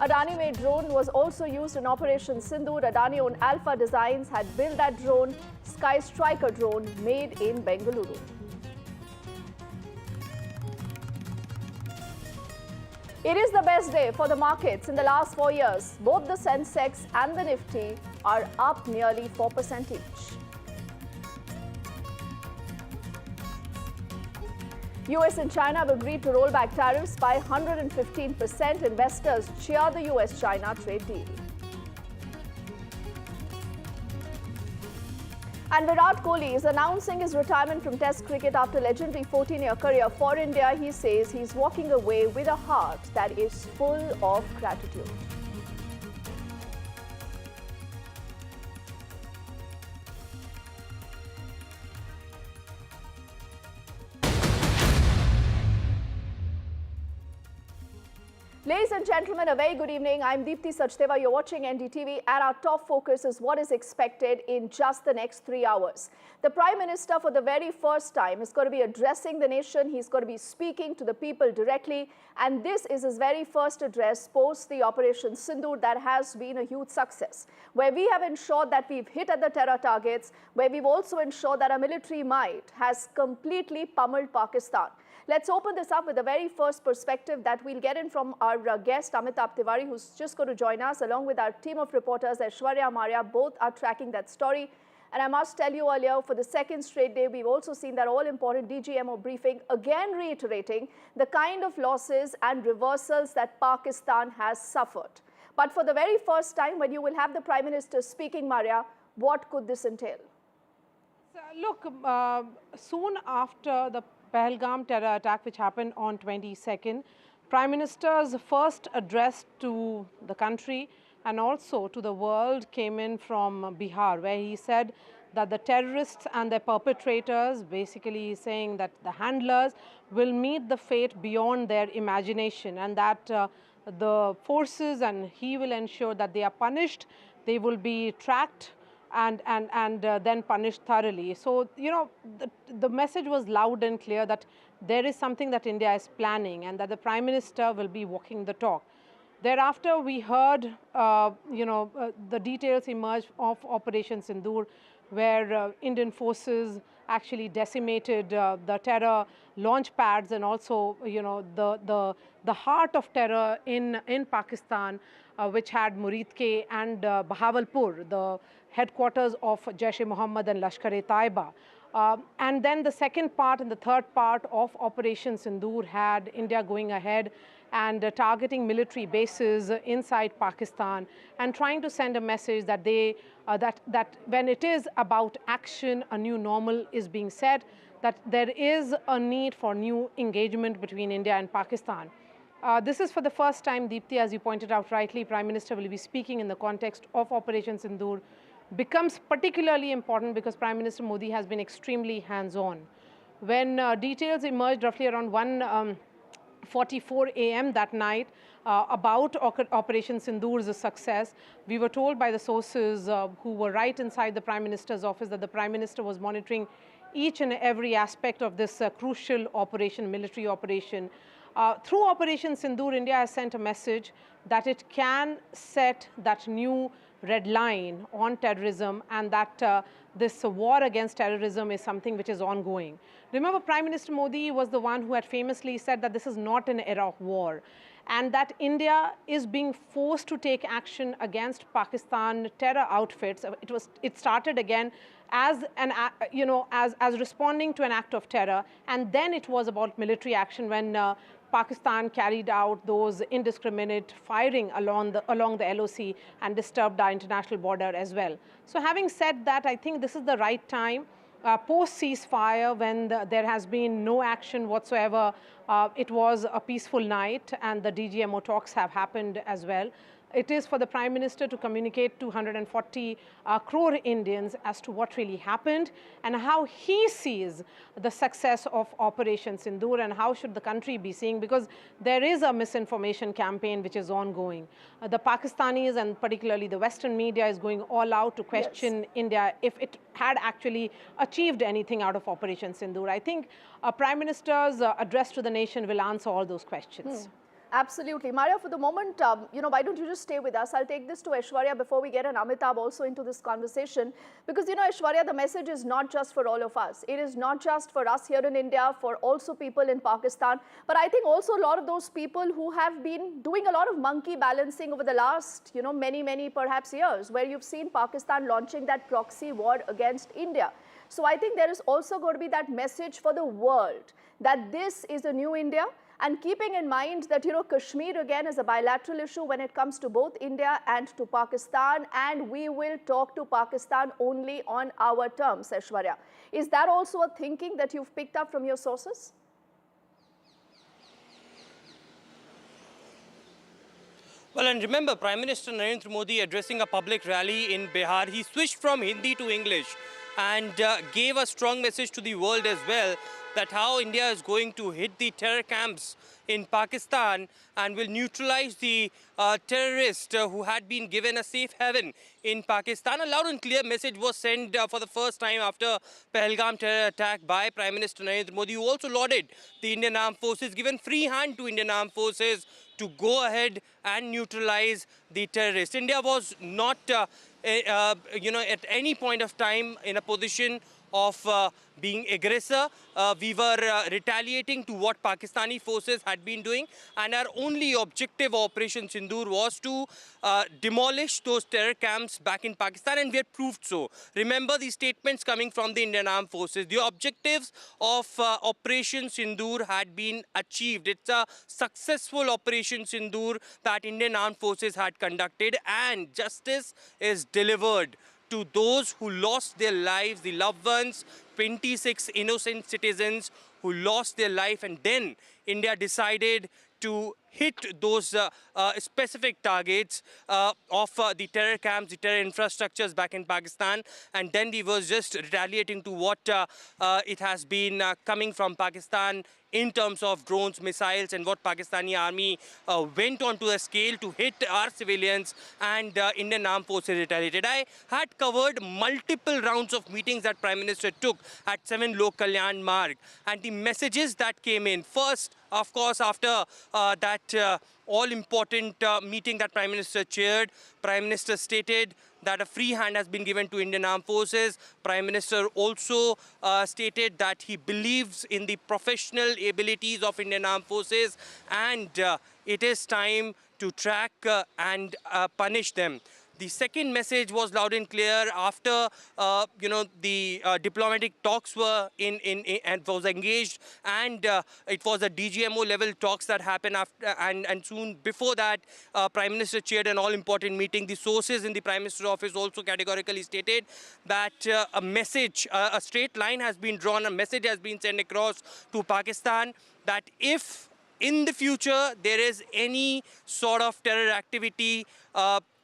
Adani-made drone was also used in Operation Sindoor. Adani-owned Alpha Designs had built that drone, Sky Striker drone, made in Bengaluru. It is the best day for the markets in the last 4 years. Both the Sensex and the Nifty are up nearly 4% each. US and China have agreed to roll back tariffs by 115%. Investors cheer the US-China trade deal. And Virat Kohli is announcing his retirement from Test cricket after legendary 14-year career for India. He says he's walking away with a heart that is full of gratitude. Ladies and gentlemen, a very good evening. I'm Deepti Sachdeva. You're watching NDTV, and our top focus is what is expected in just the next 3 hours. The Prime Minister, for the very first time, is going to be addressing the nation. He's going to be speaking to the people directly, and this is his very first address post the Operation Sindoor that has been a huge success, where we have ensured that we've hit at the terror targets, where we've also ensured that our military might has completely pummeled Pakistan. Let's open this up with the very first perspective that we'll get in from our guest, Amitabh Tiwari, who's just going to join us, along with our team of reporters, Aishwarya Maria. Both are tracking that story. And I must tell you earlier, for the second straight day, we've also seen that all-important DGMO briefing, again reiterating the kind of losses and reversals that Pakistan has suffered. But for the very first time, when you will have the Prime Minister speaking, Maria, what could this entail? Look, soon after the Pahalgam terror attack, which happened on 22nd, Prime Minister's first address to the country and also to the world came in from Bihar, where he said that the terrorists and their perpetrators, basically saying that the handlers will meet the fate beyond their imagination, and that the forces and he will ensure that they are punished, they will be tracked and then punished thoroughly. So, you know, the message was loud and clear that there is something that India is planning and that the Prime Minister will be walking the talk. Thereafter, we heard, the details emerged of Operation Sindoor, where Indian forces actually decimated the terror launch pads and also, the heart of terror in Pakistan, which had Muridke and Bahawalpur, the headquarters of Jaish-e-Mohammed and Lashkar-e-Taiba. And then the second part and the third part of Operation Sindoor had India going ahead and targeting military bases inside Pakistan and trying to send a message that that when it is about action, a new normal is being set, that there is a need for new engagement between India and Pakistan. This is for the first time, Deepti, as you pointed out rightly, Prime Minister will be speaking in the context of Operation Sindoor. Becomes particularly important because Prime Minister Modi has been extremely hands-on. When details emerged roughly around 11:44 a.m. that night about Operation Sindoor's success. We were told by the sources who were right inside the Prime Minister's office that the Prime Minister was monitoring each and every aspect of this crucial operation, military operation. Through Operation Sindoor, India has sent a message that it can set that new red line on terrorism, and that this war against terrorism is something which is ongoing. Remember, Prime Minister Modi was the one who had famously said that this is not an era of war, and that India is being forced to take action against Pakistan terror outfits. It started again as an, as responding to an act of terror, and then it was about military action when Pakistan carried out those indiscriminate firing along the LOC and disturbed our international border as well. So having said that, I think this is the right time, post-ceasefire, when there has been no action whatsoever. It was a peaceful night, and the DGMO talks have happened as well. It is for the Prime Minister to communicate to 140 crore Indians as to what really happened and how he sees the success of Operation Sindoor and how should the country be seeing, because there is a misinformation campaign which is ongoing. The Pakistanis and particularly the Western media is going all out to question India if it had actually achieved anything out of Operation Sindoor. I think Prime Minister's address to the nation will answer all those questions. Absolutely. Maria, for the moment, why don't you just stay with us? I'll take this to Aishwarya before we get an Amitabh also into this conversation. Because, Aishwarya, the message is not just for all of us. It is not just for us here in India, for also people in Pakistan. But I think also a lot of those people who have been doing a lot of monkey balancing over the last, many perhaps years, where you've seen Pakistan launching that proxy war against India. So I think there is also going to be that message for the world that this is a new India. And keeping in mind that, Kashmir again is a bilateral issue when it comes to both India and to Pakistan, and we will talk to Pakistan only on our terms, Aishwarya. Is that also a thinking that you've picked up from your sources? Well, and remember, Prime Minister Narendra Modi addressing a public rally in Bihar, he switched from Hindi to English and gave a strong message to the world as well, that how India is going to hit the terror camps in Pakistan and will neutralize the terrorists who had been given a safe haven in Pakistan. A loud and clear message was sent for the first time after Pahalgam terror attack by Prime Minister Narendra Modi, who also lauded the Indian Armed Forces, given free hand to Indian Armed Forces to go ahead and neutralize the terrorists. India was not, at any point of time in a position of being aggressor. We were retaliating to what Pakistani forces had been doing, and our only objective of Operation Sindoor was to demolish those terror camps back in Pakistan, and we had proved so. Remember the statements coming from the Indian Armed Forces. The objectives of Operation Sindoor had been achieved. It's a successful Operation Sindoor that Indian Armed Forces had conducted, and justice is delivered to those who lost their lives, the loved ones, 26 innocent citizens who lost their life. And then India decided to hit those specific targets of the terror camps, the terror infrastructures back in Pakistan. And then we were just retaliating to what it has been coming from Pakistan in terms of drones, missiles, and what Pakistani army went on to a scale to hit our civilians, and Indian Armed Forces retaliated. I had covered multiple rounds of meetings that Prime Minister took at 7 Lok Kalyan Marg, and the messages that came in. First, of course, after that all-important meeting that Prime Minister chaired, Prime Minister stated that a free hand has been given to Indian Armed Forces. Prime Minister also stated that he believes in the professional abilities of Indian Armed Forces, and it is time to track and punish them. The second message was loud and clear after, the diplomatic talks were and was engaged, and it was a DGMO level talks that happened after, and soon before that, Prime Minister chaired an all-important meeting. The sources in the Prime Minister's office also categorically stated that a message, a straight line has been drawn, a message has been sent across to Pakistan that if in the future there is any sort of terror activity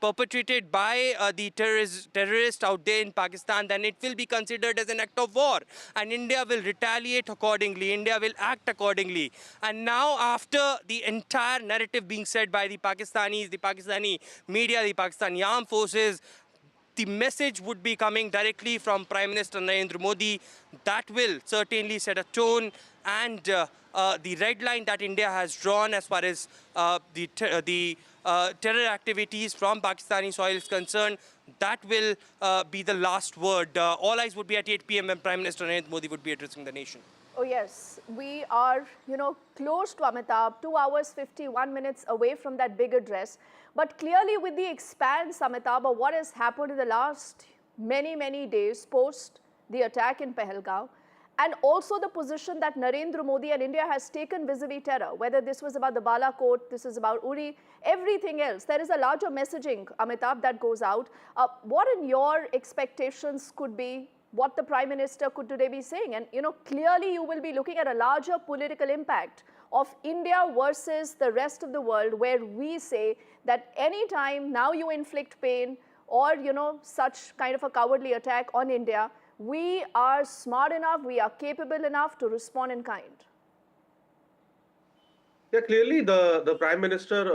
perpetrated by the terrorists out there in Pakistan, then it will be considered as an act of war. And India will retaliate accordingly. India will act accordingly. And now, after the entire narrative being said by the Pakistanis, the Pakistani media, the Pakistani armed forces, the message would be coming directly from Prime Minister Narendra Modi. That will certainly set a tone, and the red line that India has drawn as far as terror activities from Pakistani soil is concerned, that will be the last word. All eyes would be at 8 p.m. when Prime Minister Narendra Modi would be addressing the nation. Oh yes, we are, close to Amitabh, 2 hours, 51 minutes away from that big address. But clearly with the expanse, Amitabh, of what has happened in the last many days post the attack in Pahalgam, and also the position that Narendra Modi and India has taken vis-a-vis terror, whether this was about the Balakot, this is about Uri, everything else. There is a larger messaging, Amitabh, that goes out. What in your expectations could be what the Prime Minister could today be saying? And, clearly you will be looking at a larger political impact of India versus the rest of the world, where we say that anytime now you inflict pain or, such kind of a cowardly attack on India, we are smart enough, we are capable enough to respond in kind. Yeah, clearly the Prime Minister,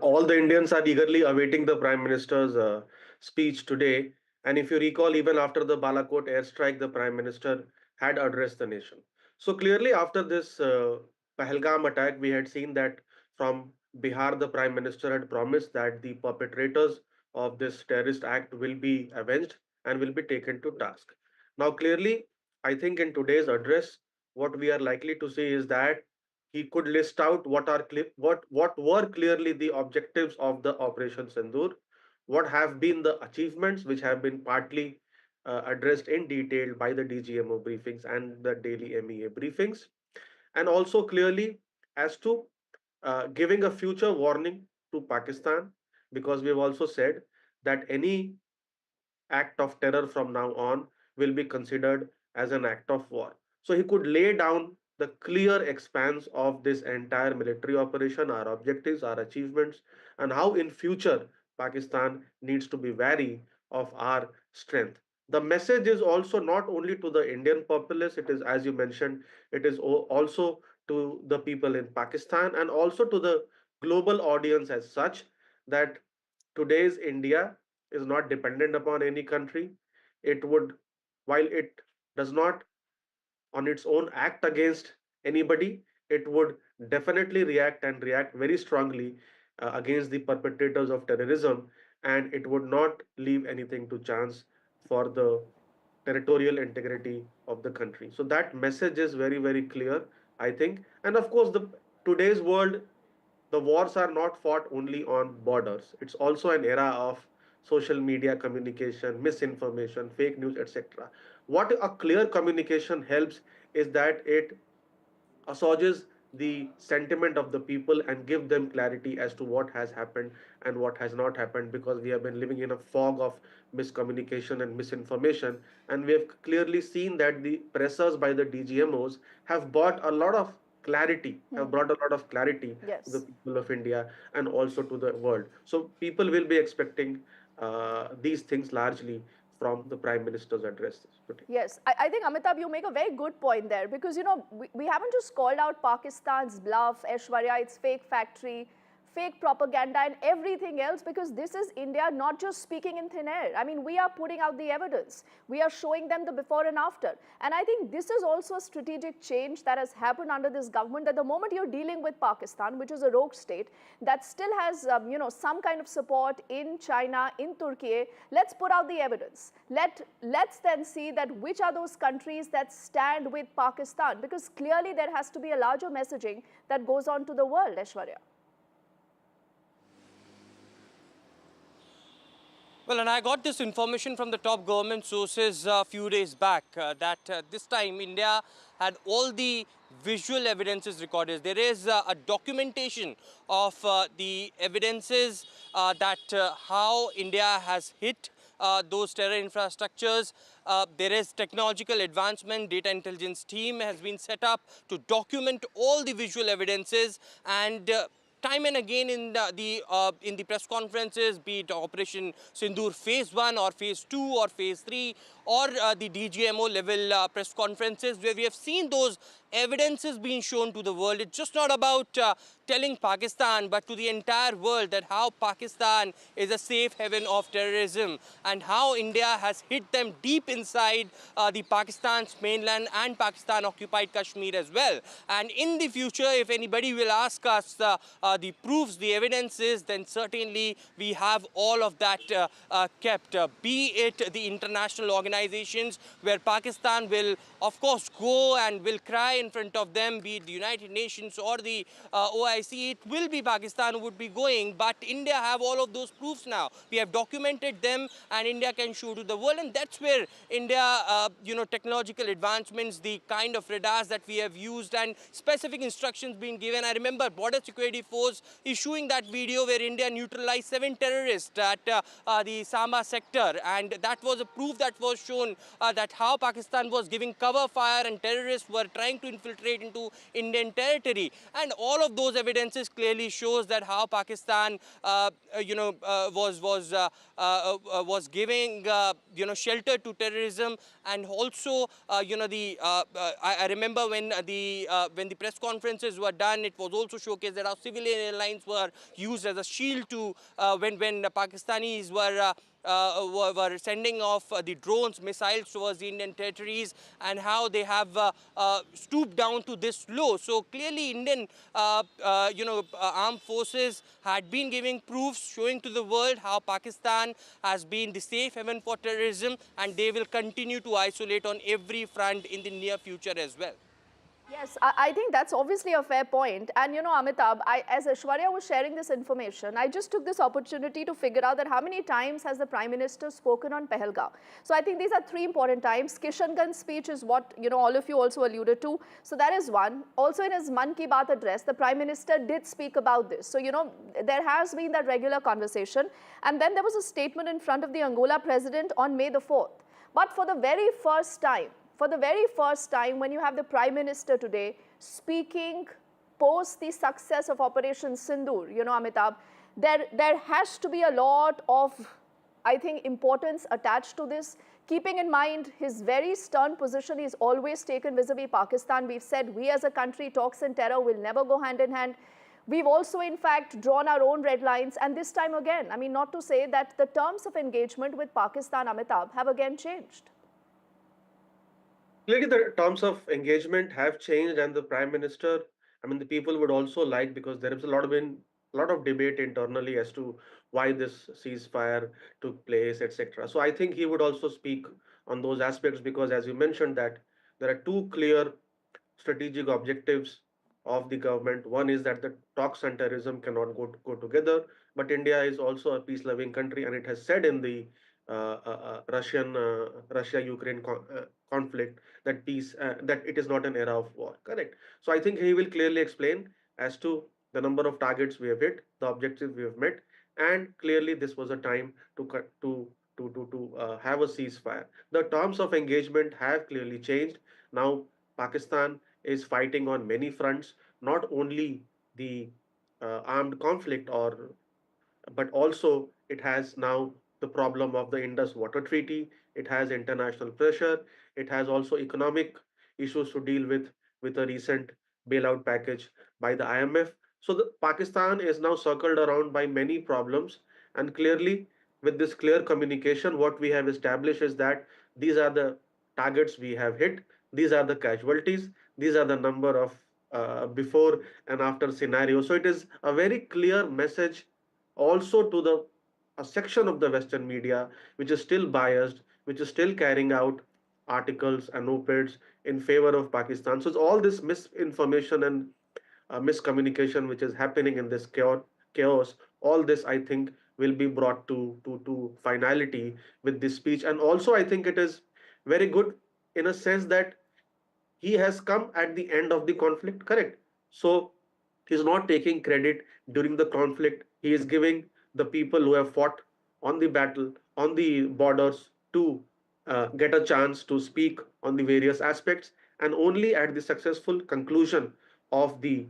all the Indians are eagerly awaiting the Prime Minister's speech today. And if you recall, even after the Balakot airstrike, the Prime Minister had addressed the nation. So clearly after this Pahalgam attack, we had seen that from Bihar, the Prime Minister had promised that the perpetrators of this terrorist act will be avenged and will be taken to task. Now, clearly, I think in today's address, what we are likely to see is that he could list out what were clearly the objectives of the Operation Sindoor, what have been the achievements which have been partly addressed in detail by the DGMO briefings and the daily MEA briefings, and also clearly as to giving a future warning to Pakistan, because we've also said that any act of terror from now on will be considered as an act of war. So he could lay down the clear expanse of this entire military operation, our objectives, our achievements, and how in future Pakistan needs to be wary of our strength. The message is also not only to the Indian populace, it is, as you mentioned, it is also to the people in Pakistan and also to the global audience as such, that today's India is not dependent upon any country. It would, while it does not on its own act against anybody, it would definitely react and react very strongly against the perpetrators of terrorism, and it would not leave anything to chance for the territorial integrity of the country. So that message is very clear, I think. And of course, the today's world, the wars are not fought only on borders. It's also an era of social media communication, misinformation, fake news, etc. What a clear communication helps is that it assuages the sentiment of the people and give them clarity as to what has happened and what has not happened, because we have been living in a fog of miscommunication and misinformation, and we have clearly seen that the pressers by the DGMOs have brought a lot of clarity, to the people of India and also to the world. So people will be expecting these things largely from the Prime Minister's address today. Yes, I think, Amitabh, you make a very good point there, because, we haven't just called out Pakistan's bluff, Aishwarya, its fake factory, fake propaganda and everything else, because this is India not just speaking in thin air. I mean, we are putting out the evidence. We are showing them the before and after. And I think this is also a strategic change that has happened under this government, that the moment you're dealing with Pakistan, which is a rogue state, that still has, some kind of support in China, in Turkey, let's put out the evidence. Let's then see that which are those countries that stand with Pakistan, because clearly there has to be a larger messaging that goes on to the world, Aishwarya. Well, and I got this information from the top government sources a few days back that this time India had all the visual evidences recorded. There is a documentation of the evidences that how India has hit those terror infrastructures. There is technological advancement. Data intelligence team has been set up to document all the visual evidences, and time and again in the press conferences, be it Operation Sindoor Phase 1 or Phase 2 or Phase 3 or the DGMO level press conferences, where we have seen those evidences being shown to the world. It's just not about telling Pakistan, but to the entire world, that how Pakistan is a safe haven of terrorism and how India has hit them deep inside the Pakistan's mainland and Pakistan occupied Kashmir as well. And in the future, if anybody will ask us the proofs, the evidences, then certainly we have all of that kept, be it the international organizations where Pakistan will of course go and will cry in front of them, be it the United Nations or the OIC. It will be Pakistan who would be going, but India have all of those proofs now. We have documented them and India can show to the world, and that's where India, technological advancements, the kind of radars that we have used and specific instructions being given. I remember Border Security Force issuing that video where India neutralized 7 terrorists at the Samba sector, and that was a proof that was shown that how Pakistan was giving cover fire and terrorists were trying to infiltrate into Indian territory. And all of those evidences clearly shows that how Pakistan, was giving, shelter to terrorism. And also, I remember when the press conferences were done, it was also showcased that our civilian airlines were used as a shield to when the Pakistanis were sending off the drones, missiles towards the Indian territories, and how they have stooped down to this low. So clearly Indian armed forces had been giving proofs, showing to the world how Pakistan has been the safe haven for terrorism, and they will continue to isolate on every front in the near future as well. Yes, I think that's obviously a fair point. And Amitabh, as Aishwarya was sharing this information, I just took this opportunity to figure out that how many times has the Prime Minister spoken on Pahalgam. So I think these are 3 important times. Kishangan's speech is what, all of you also alluded to. So that is one. Also in his Mann Ki Baat address, the Prime Minister did speak about this. So, there has been that regular conversation. And then there was a statement in front of the Angola president on May the 4th. But for the very first time, when you have the Prime Minister today speaking post the success of Operation Sindoor, Amitabh, there has to be a lot of, I think, importance attached to this. Keeping in mind his very stern position he's always taken vis-a-vis Pakistan. We've said we as a country, talks and terror will never go hand in hand. We've also, in fact, drawn our own red lines. And this time again, I mean, not to say that the terms of engagement with Pakistan, Amitabh, have again changed. Clearly, the terms of engagement have changed, and the Prime Minister, the people would also like, because there has been a lot of debate internally as to why this ceasefire took place, etc. So I think he would also speak on those aspects, because as you mentioned that there are 2 clear strategic objectives of the government. One is that the talks and terrorism cannot go together, but India is also a peace-loving country, and it has said in the Russia-Ukraine conflict that that it is not an era of war. Correct. So I think he will clearly explain as to the number of targets we have hit, the objectives we have met, and clearly this was a time to have a ceasefire. The terms of engagement have clearly changed. Now Pakistan is fighting on many fronts, not only the armed conflict, but also it has now the problem of the Indus Water Treaty. It has international pressure. It has also economic issues to deal with a recent bailout package by the IMF. So Pakistan is now circled around by many problems, and clearly with this clear communication, what we have established is that these are the targets we have hit, these are the casualties, these are the number of before and after scenarios. So it is a very clear message also to a section of the Western media which is still biased, which is still carrying out articles and op-eds in favor of Pakistan. So it's all this misinformation and miscommunication which is happening in this chaos. All this, I think, will be brought to finality with this speech. And also, I think it is very good in a sense that he has come at the end of the conflict. Correct. So he's not taking credit during the conflict. He is giving the people who have fought on the battle, on the borders, to get a chance to speak on the various aspects, and only at the successful conclusion of the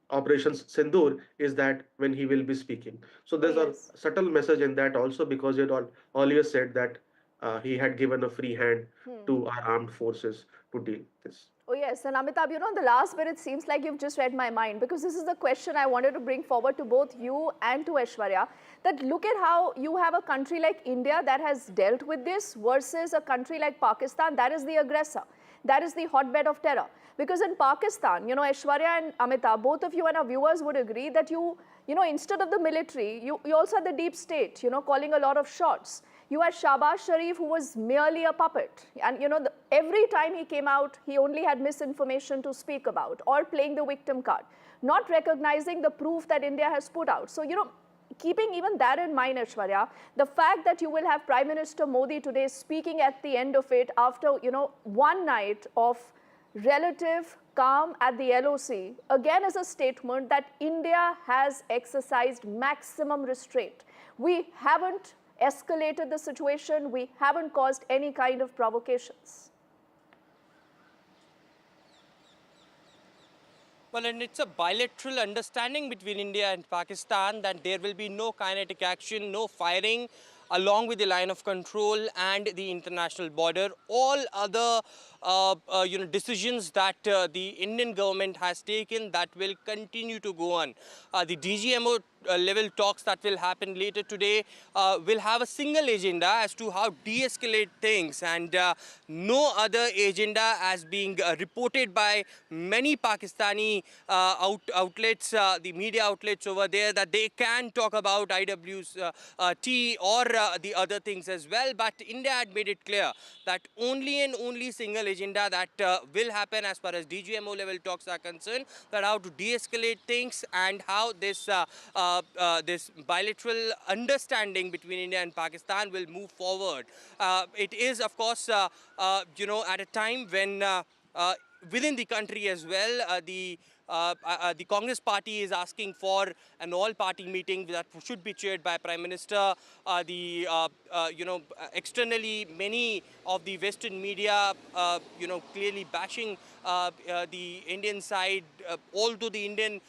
Operations Sindoor is that when he will be speaking. So Oh, there's a yes. subtle message in that also, because he had earlier said that he had given a free hand to our armed forces to deal with this. Oh, yes. And Amitabh, the last bit, it seems like you've just read my mind, because this is the question I wanted to bring forward to both you and to Aishwarya, that look at how you have a country like India that has dealt with this versus a country like Pakistan that is the aggressor, that is the hotbed of terror. Because in Pakistan, Aishwarya and Amitabh, both of you and our viewers would agree that instead of the military, you also had the deep state, calling a lot of shots. You had Shahbaz Sharif, who was merely a puppet. And, every time he came out, he only had misinformation to speak about or playing the victim card, not recognizing the proof that India has put out. So, keeping even that in mind, Aishwarya, the fact that you will have Prime Minister Modi today speaking at the end of it after, one night of relative calm at the LOC, again is a statement that India has exercised maximum restraint. We haven't escalated the situation, we haven't caused any kind of provocations. Well, and it's a bilateral understanding between India and Pakistan that there will be no kinetic action, no firing along with the line of control and the international border. All other decisions that the Indian government has taken, that will continue to go on. The DGMO level talks that will happen later today will have a single agenda as to how de-escalate things, and no other agenda as being reported by many Pakistani outlets, the media outlets over there, that they can talk about IWT or the other things as well. But India had made it clear that only and only single agenda that will happen as far as DGMO level talks are concerned, that how to de-escalate things and how this this bilateral understanding between India and Pakistan will move forward. It is, of course, at a time when within the country as well, the Congress party is asking for an all-party meeting that should be chaired by Prime Minister. Externally, many of the Western media, clearly bashing the Indian side, although the Indian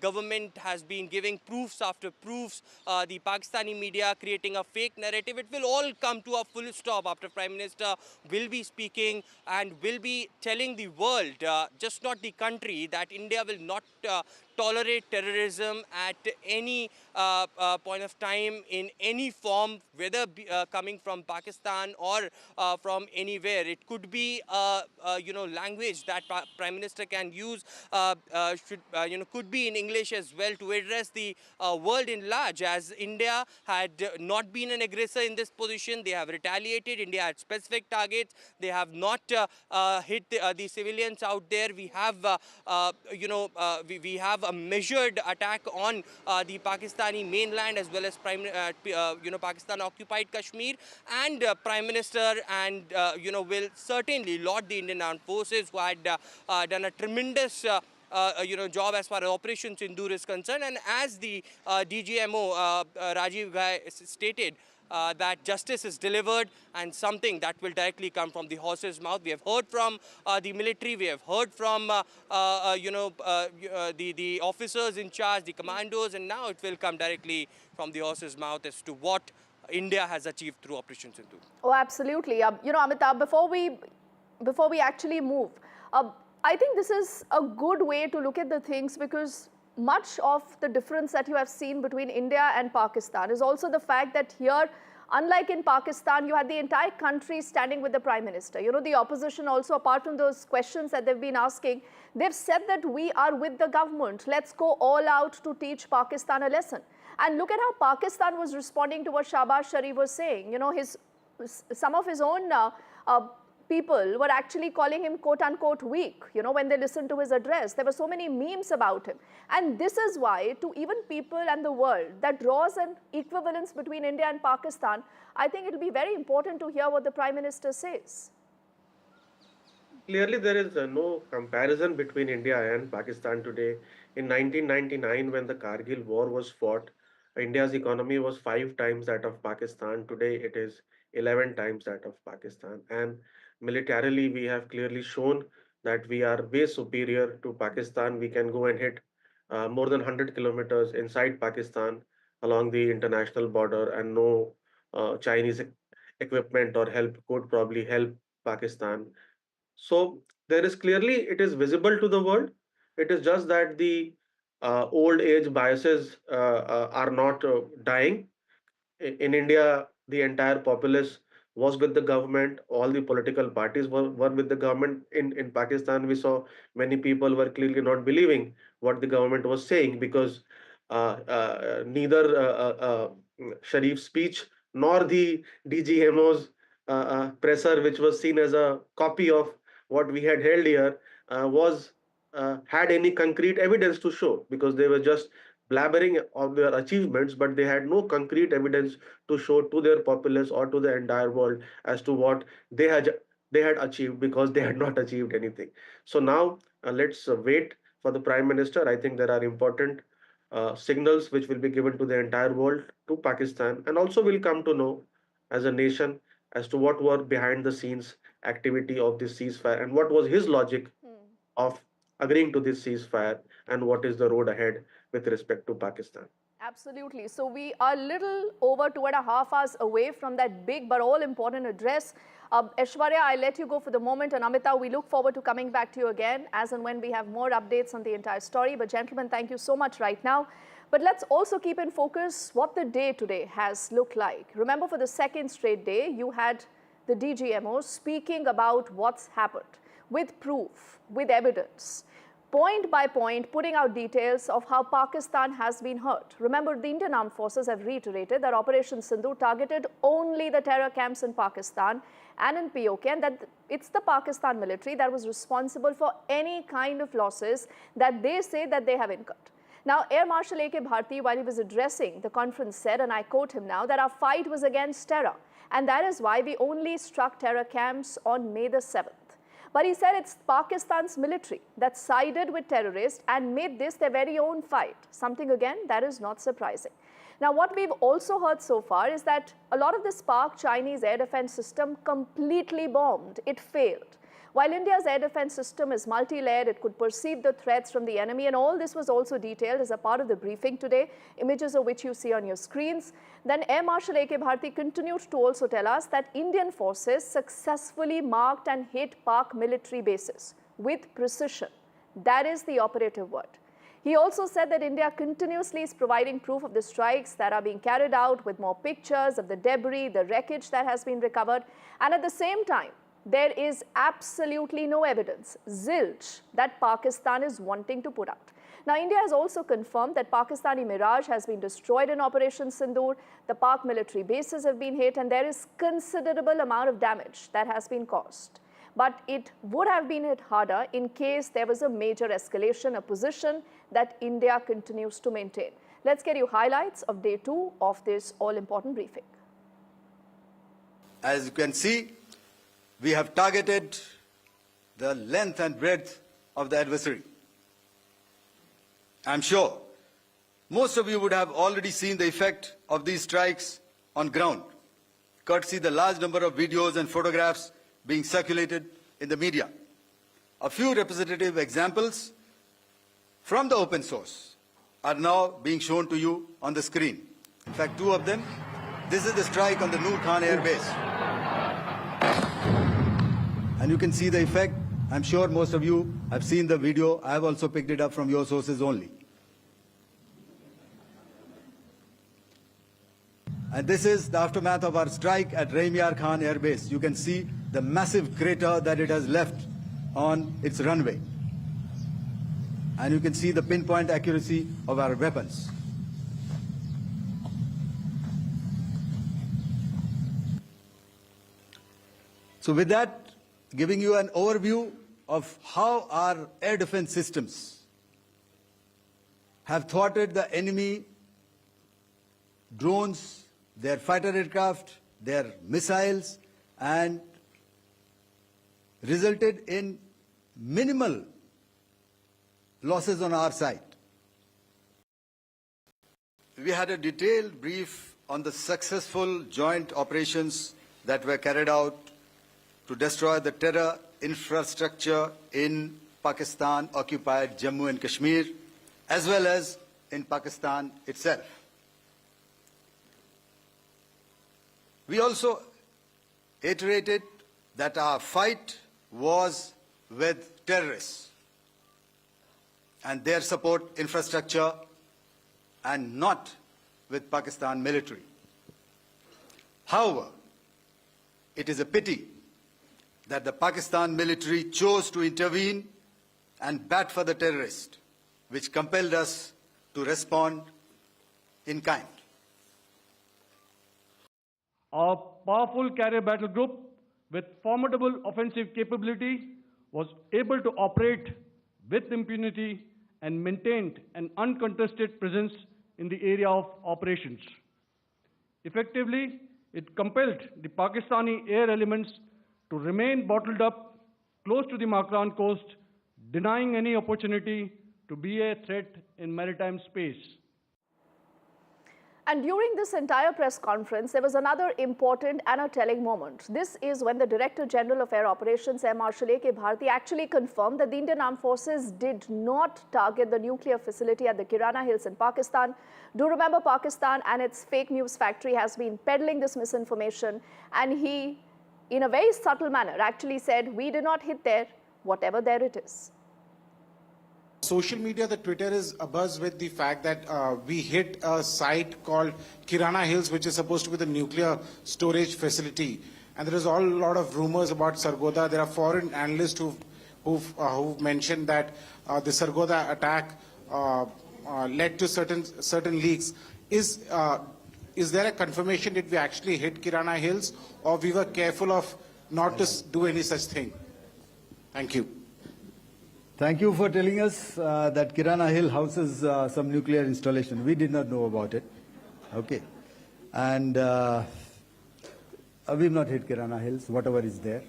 government has been giving proofs after proofs, the Pakistani media creating a fake narrative. It will all come to a full stop after Prime Minister will be speaking and will be telling the world, just not the country, that India will not tolerate terrorism at any point of time in any form, whether coming from Pakistan or from anywhere. It could be language that Prime Minister can use, could be in English as well, to address the world in large. As India had not been an aggressor in this position, they have retaliated. India had specific targets. They have not hit the civilians out there. We have, we have a measured attack on the Pakistani mainland as well as Pakistan occupied Kashmir, and Prime Minister and will certainly laud the Indian Armed Forces, who had done a tremendous job as far as Operation Sindoor is concerned. And as the DGMO Rajiv Ghai stated, that justice is delivered, and something that will directly come from the horse's mouth. We have heard from the military, we have heard from the officers in charge, the commandos, and now it will come directly from the horse's mouth as to what India has achieved through Operation Sindoor. Oh, absolutely. Amitabh, before we actually move, I think this is a good way to look at the things, because much of the difference that you have seen between India and Pakistan is also the fact that here, unlike in Pakistan, you had the entire country standing with the Prime Minister. The opposition also, apart from those questions that they've been asking, they've said that we are with the government. Let's go all out to teach Pakistan a lesson. And look at how Pakistan was responding to what Shahbaz Sharif was saying. Some of his own people were actually calling him quote-unquote weak, when they listened to his address. There were so many memes about him. And this is why, to even people and the world, that draws an equivalence between India and Pakistan, I think it will be very important to hear what the Prime Minister says. Clearly, there is no comparison between India and Pakistan today. In 1999, when the Kargil war was fought, India's economy was 5 times that of Pakistan. Today, it is 11 times that of Pakistan. And militarily, we have clearly shown that we are way superior to Pakistan. We can go and hit more than 100 kilometers inside Pakistan along the international border, and no Chinese equipment or help could probably help Pakistan. So there is clearly, it is visible to the world. It is just that the old age biases are not dying. In India, the entire populace was with the government. All the political parties were with the government. In Pakistan, we saw many people were clearly not believing what the government was saying, because neither Sharif's speech nor the DGMO's presser, which was seen as a copy of what we had held here, was had any concrete evidence to show, because they were just blabbering of their achievements, but they had no concrete evidence to show to their populace or to the entire world as to what they had achieved, because they had not achieved anything. So now let's wait for the Prime Minister. I think there are important signals which will be given to the entire world, to Pakistan, and also will come to know as a nation as to what were behind the scenes activity of this ceasefire, and what was his logic of agreeing to this ceasefire, and what is the road ahead with respect to Pakistan. Absolutely. So we are a little over 2.5 hours away from that big but all important address. Aishwarya, I'll let you go for the moment, and Amita, we look forward to coming back to you again as and when we have more updates on the entire story. But gentlemen, thank you so much right now. But let's also keep in focus what the day today has looked like. Remember, for the second straight day, you had the DGMO speaking about what's happened with proof, with evidence, point by point, putting out details of how Pakistan has been hurt. Remember, the Indian Armed Forces have reiterated that Operation Sindoor targeted only the terror camps in Pakistan and in POK, and that it's the Pakistan military that was responsible for any kind of losses that they say that they have incurred. Now, Air Marshal A.K. Bharti, while he was addressing the conference, said, and I quote him now, that our fight was against terror, and that is why we only struck terror camps on May the 7th. But he said it's Pakistan's military that sided with terrorists and made this their very own fight. Something, again, that is not surprising. Now, what we've also heard so far is that a lot of this Pak Chinese air defense system completely bombed. It failed. While India's air defense system is multi-layered, it could perceive the threats from the enemy, and all this was also detailed as a part of the briefing today, images of which you see on your screens. Then Air Marshal A.K. Bharti continued to also tell us that Indian forces successfully marked and hit Pak military bases with precision. That is the operative word. He also said that India continuously is providing proof of the strikes that are being carried out, with more pictures of the debris, the wreckage that has been recovered, and at the same time, there is absolutely no evidence, zilch, that Pakistan is wanting to put out. Now, India has also confirmed that Pakistani Mirage has been destroyed in Operation Sindoor, the Pak military bases have been hit, and there is considerable amount of damage that has been caused. But it would have been hit harder in case there was a major escalation, a position that India continues to maintain. Let's get you highlights of day 2 of this all-important briefing. As you can see, we have targeted the length and breadth of the adversary. I'm sure most of you would have already seen the effect of these strikes on ground, courtesy the large number of videos and photographs being circulated in the media. A few representative examples from the open source are now being shown to you on the screen. In fact, 2 of them. This is the strike on the Noor Khan Air Base. And you can see the effect. I'm sure most of you have seen the video. I have also picked it up from your sources only. And this is the aftermath of our strike at Raimiar Khan Air Base. You can see the massive crater that it has left on its runway. And you can see the pinpoint accuracy of our weapons. So with that, giving you an overview of how our air defense systems have thwarted the enemy drones, their fighter aircraft, their missiles, and resulted in minimal losses on our side. We had a detailed brief on the successful joint operations that were carried out to destroy the terror infrastructure in Pakistan-occupied Jammu and Kashmir. as well as in Pakistan itself. We also iterated that our fight was with terrorists and their support infrastructure and not with Pakistan military. However, it is a pity that the Pakistan military chose to intervene and bat for the terrorist, which compelled us to respond in kind. Our powerful carrier battle group with formidable offensive capability was able to operate with impunity and maintained an uncontested presence in the area of operations. Effectively, it compelled the Pakistani air elements to remain bottled up close to the Makran coast, denying any opportunity to be a threat in maritime space. And during this entire press conference, there was another important and a telling moment. This is when the Director General of Air Operations, Air Marshal A.K. Bharti, actually confirmed that the Indian Armed Forces did not target the nuclear facility at the Kirana Hills in Pakistan. Do remember, Pakistan and its fake news factory has been peddling this misinformation, and he, in a very subtle manner, actually said, we did not hit there, whatever there it is. Social media, the Twitter is abuzz with the fact that we hit a site called Kirana Hills, which is supposed to be the nuclear storage facility. And there is a lot of rumors about Sargodha. There are foreign analysts who've mentioned that the Sargodha attack led to certain leaks. Is there a confirmation that we actually hit Kirana Hills, or we were careful of not to do any such thing? Thank you. Thank you for telling us that Kirana Hill houses some nuclear installation. We did not know about it. Okay. And we've not hit Kirana Hills, whatever is there.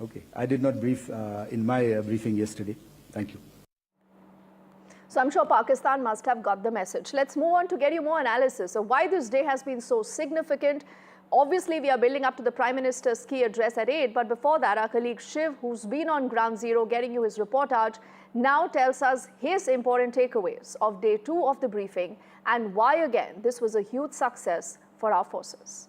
Okay. I did not brief in my briefing yesterday. Thank you. So I'm sure Pakistan must have got the message. Let's move on to get you more analysis of why this day has been so significant. Obviously, we are building up to the Prime Minister's key address at 8, but before that, our colleague Shiv, who's been on ground zero getting you his reportage, now tells us his important takeaways of day 2 of the briefing and why, again, this was a huge success for our forces.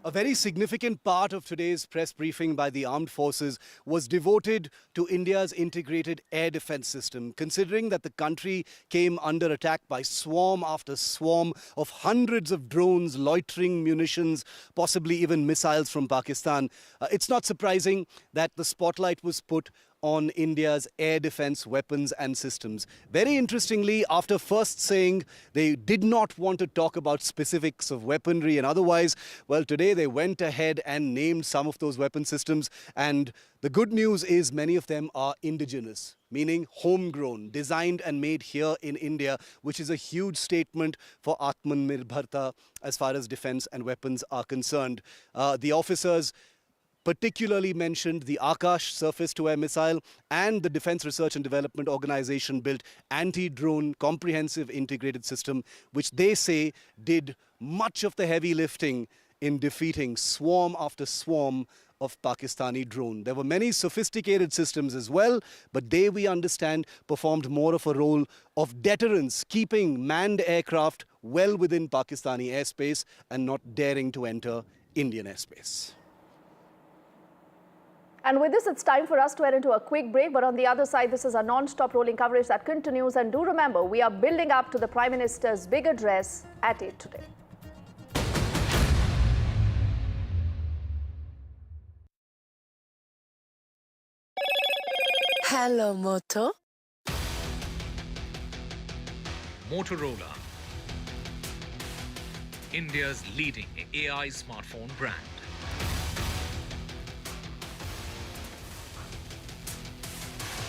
A very significant part of today's press briefing by the armed forces was devoted to India's integrated air defense system, considering that the country came under attack by swarm after swarm of hundreds of drones, loitering munitions, possibly even missiles from Pakistan. It's not surprising that the spotlight was put on India's air defense weapons and systems. Very interestingly, after first saying they did not want to talk about specifics of weaponry and otherwise, well, today they went ahead and named some of those weapon systems. And the good news is many of them are indigenous, meaning homegrown, designed and made here in India, which is a huge statement for Atmanirbharta as far as defense and weapons are concerned. The officers particularly mentioned the Akash surface-to-air missile and the Defense Research and Development Organization built anti-drone comprehensive integrated system, which they say did much of the heavy lifting in defeating swarm after swarm of Pakistani drone. There were many sophisticated systems as well, but they, we understand, performed more of a role of deterrence, keeping manned aircraft well within Pakistani airspace and not daring to enter Indian airspace. And with this, it's time for us to head into a quick break. But on the other side, this is a non-stop rolling coverage that continues. And do remember, we are building up to the Prime Minister's big address at 8 today. Hello, Moto. Motorola, India's leading AI smartphone brand.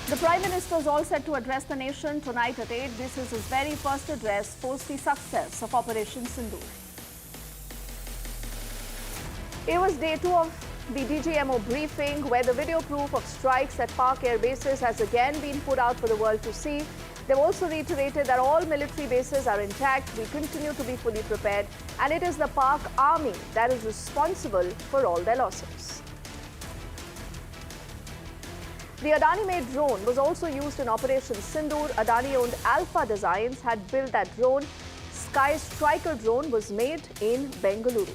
The Prime Minister is all set to address the nation tonight at 8. This is his very first address post the success of Operation Sindoor. It was day 2 of the DGMO briefing, where the video proof of strikes at Pak air bases has again been put out for the world to see. They've also reiterated that all military bases are intact, we continue to be fully prepared, and it is the Pak army that is responsible for all their losses. The Adani-made drone was also used in Operation Sindoor. Adani-owned Alpha Designs had built that drone. Sky Striker drone was made in Bengaluru.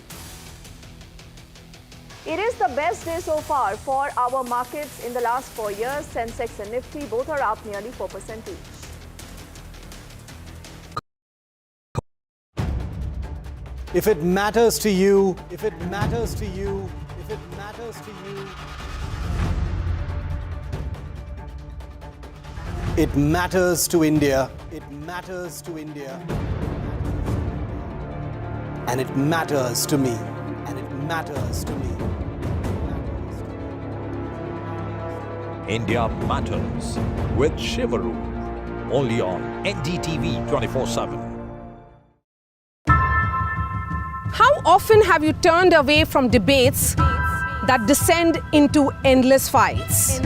It is the best day so far for our markets in the last 4 years. Sensex and Nifty both are up nearly 4% each. If it matters to you, if it matters to you, if it matters to you, it matters to India. It matters to India. And it matters to me. And it matters to me. India Matters with Shivaru. Only on NDTV 24/7. How often have you turned away from debates that descend into endless fights?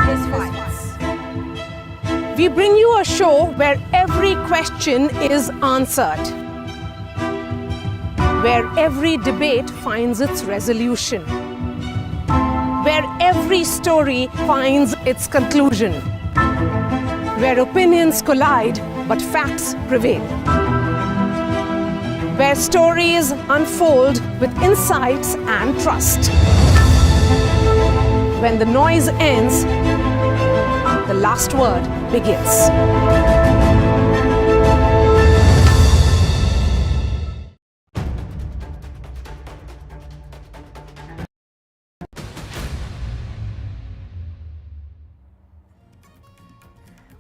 We bring you a show where every question is answered, where every debate finds its resolution, where every story finds its conclusion, where opinions collide but facts prevail, where stories unfold with insights and trust. When the noise ends, the last word begins.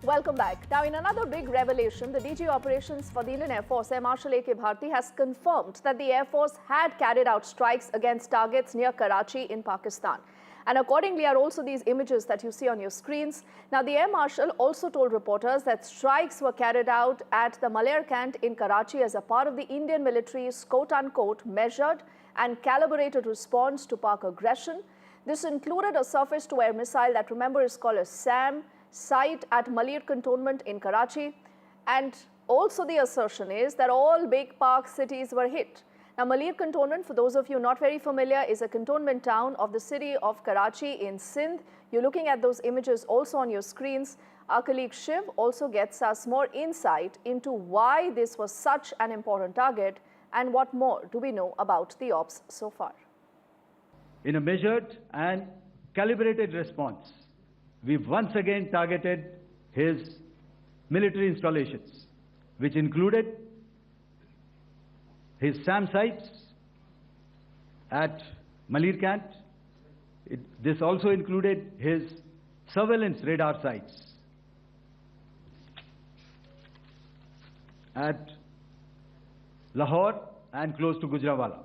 Welcome back. Now, in another big revelation, the DG Operations for the Indian Air Force, Air Marshal A.K. Bharti, has confirmed that the Air Force had carried out strikes against targets near Karachi in Pakistan. And accordingly are also these images that you see on your screens. Now, the Air Marshal also told reporters that strikes were carried out at the Malair Cant in Karachi as a part of the Indian military's quote-unquote measured and calibrated response to Pak aggression. This included a surface-to-air missile that, remember, is called a SAM, site at Malir Cantonment in Karachi. And also the assertion is that all big Pak cities were hit. Now, Malir Cantonment, for those of you not very familiar, is a cantonment town of the city of Karachi in Sindh. You're looking at those images also on your screens. Our colleague Shiv also gets us more insight into why this was such an important target and what more do we know about the ops so far. In a measured and calibrated response, we've once again targeted his military installations, which included his SAM sites at Malir Cant. This also included his surveillance radar sites at Lahore and close to Gujranwala.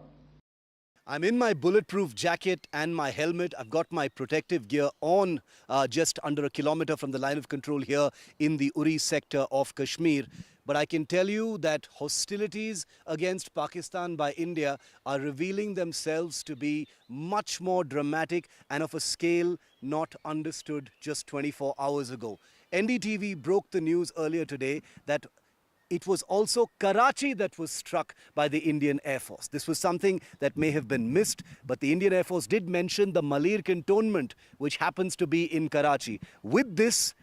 I'm in my bulletproof jacket and my helmet. I've got my protective gear on just under a kilometer from the line of control here in the Uri sector of Kashmir. But I can tell you that hostilities against Pakistan by India are revealing themselves to be much more dramatic and of a scale not understood just 24 hours ago. NDTV broke the news earlier today that it was also Karachi that was struck by the Indian Air Force. This was something that may have been missed, but the Indian Air Force did mention the Malir Cantonment, which happens to be in Karachi. With this,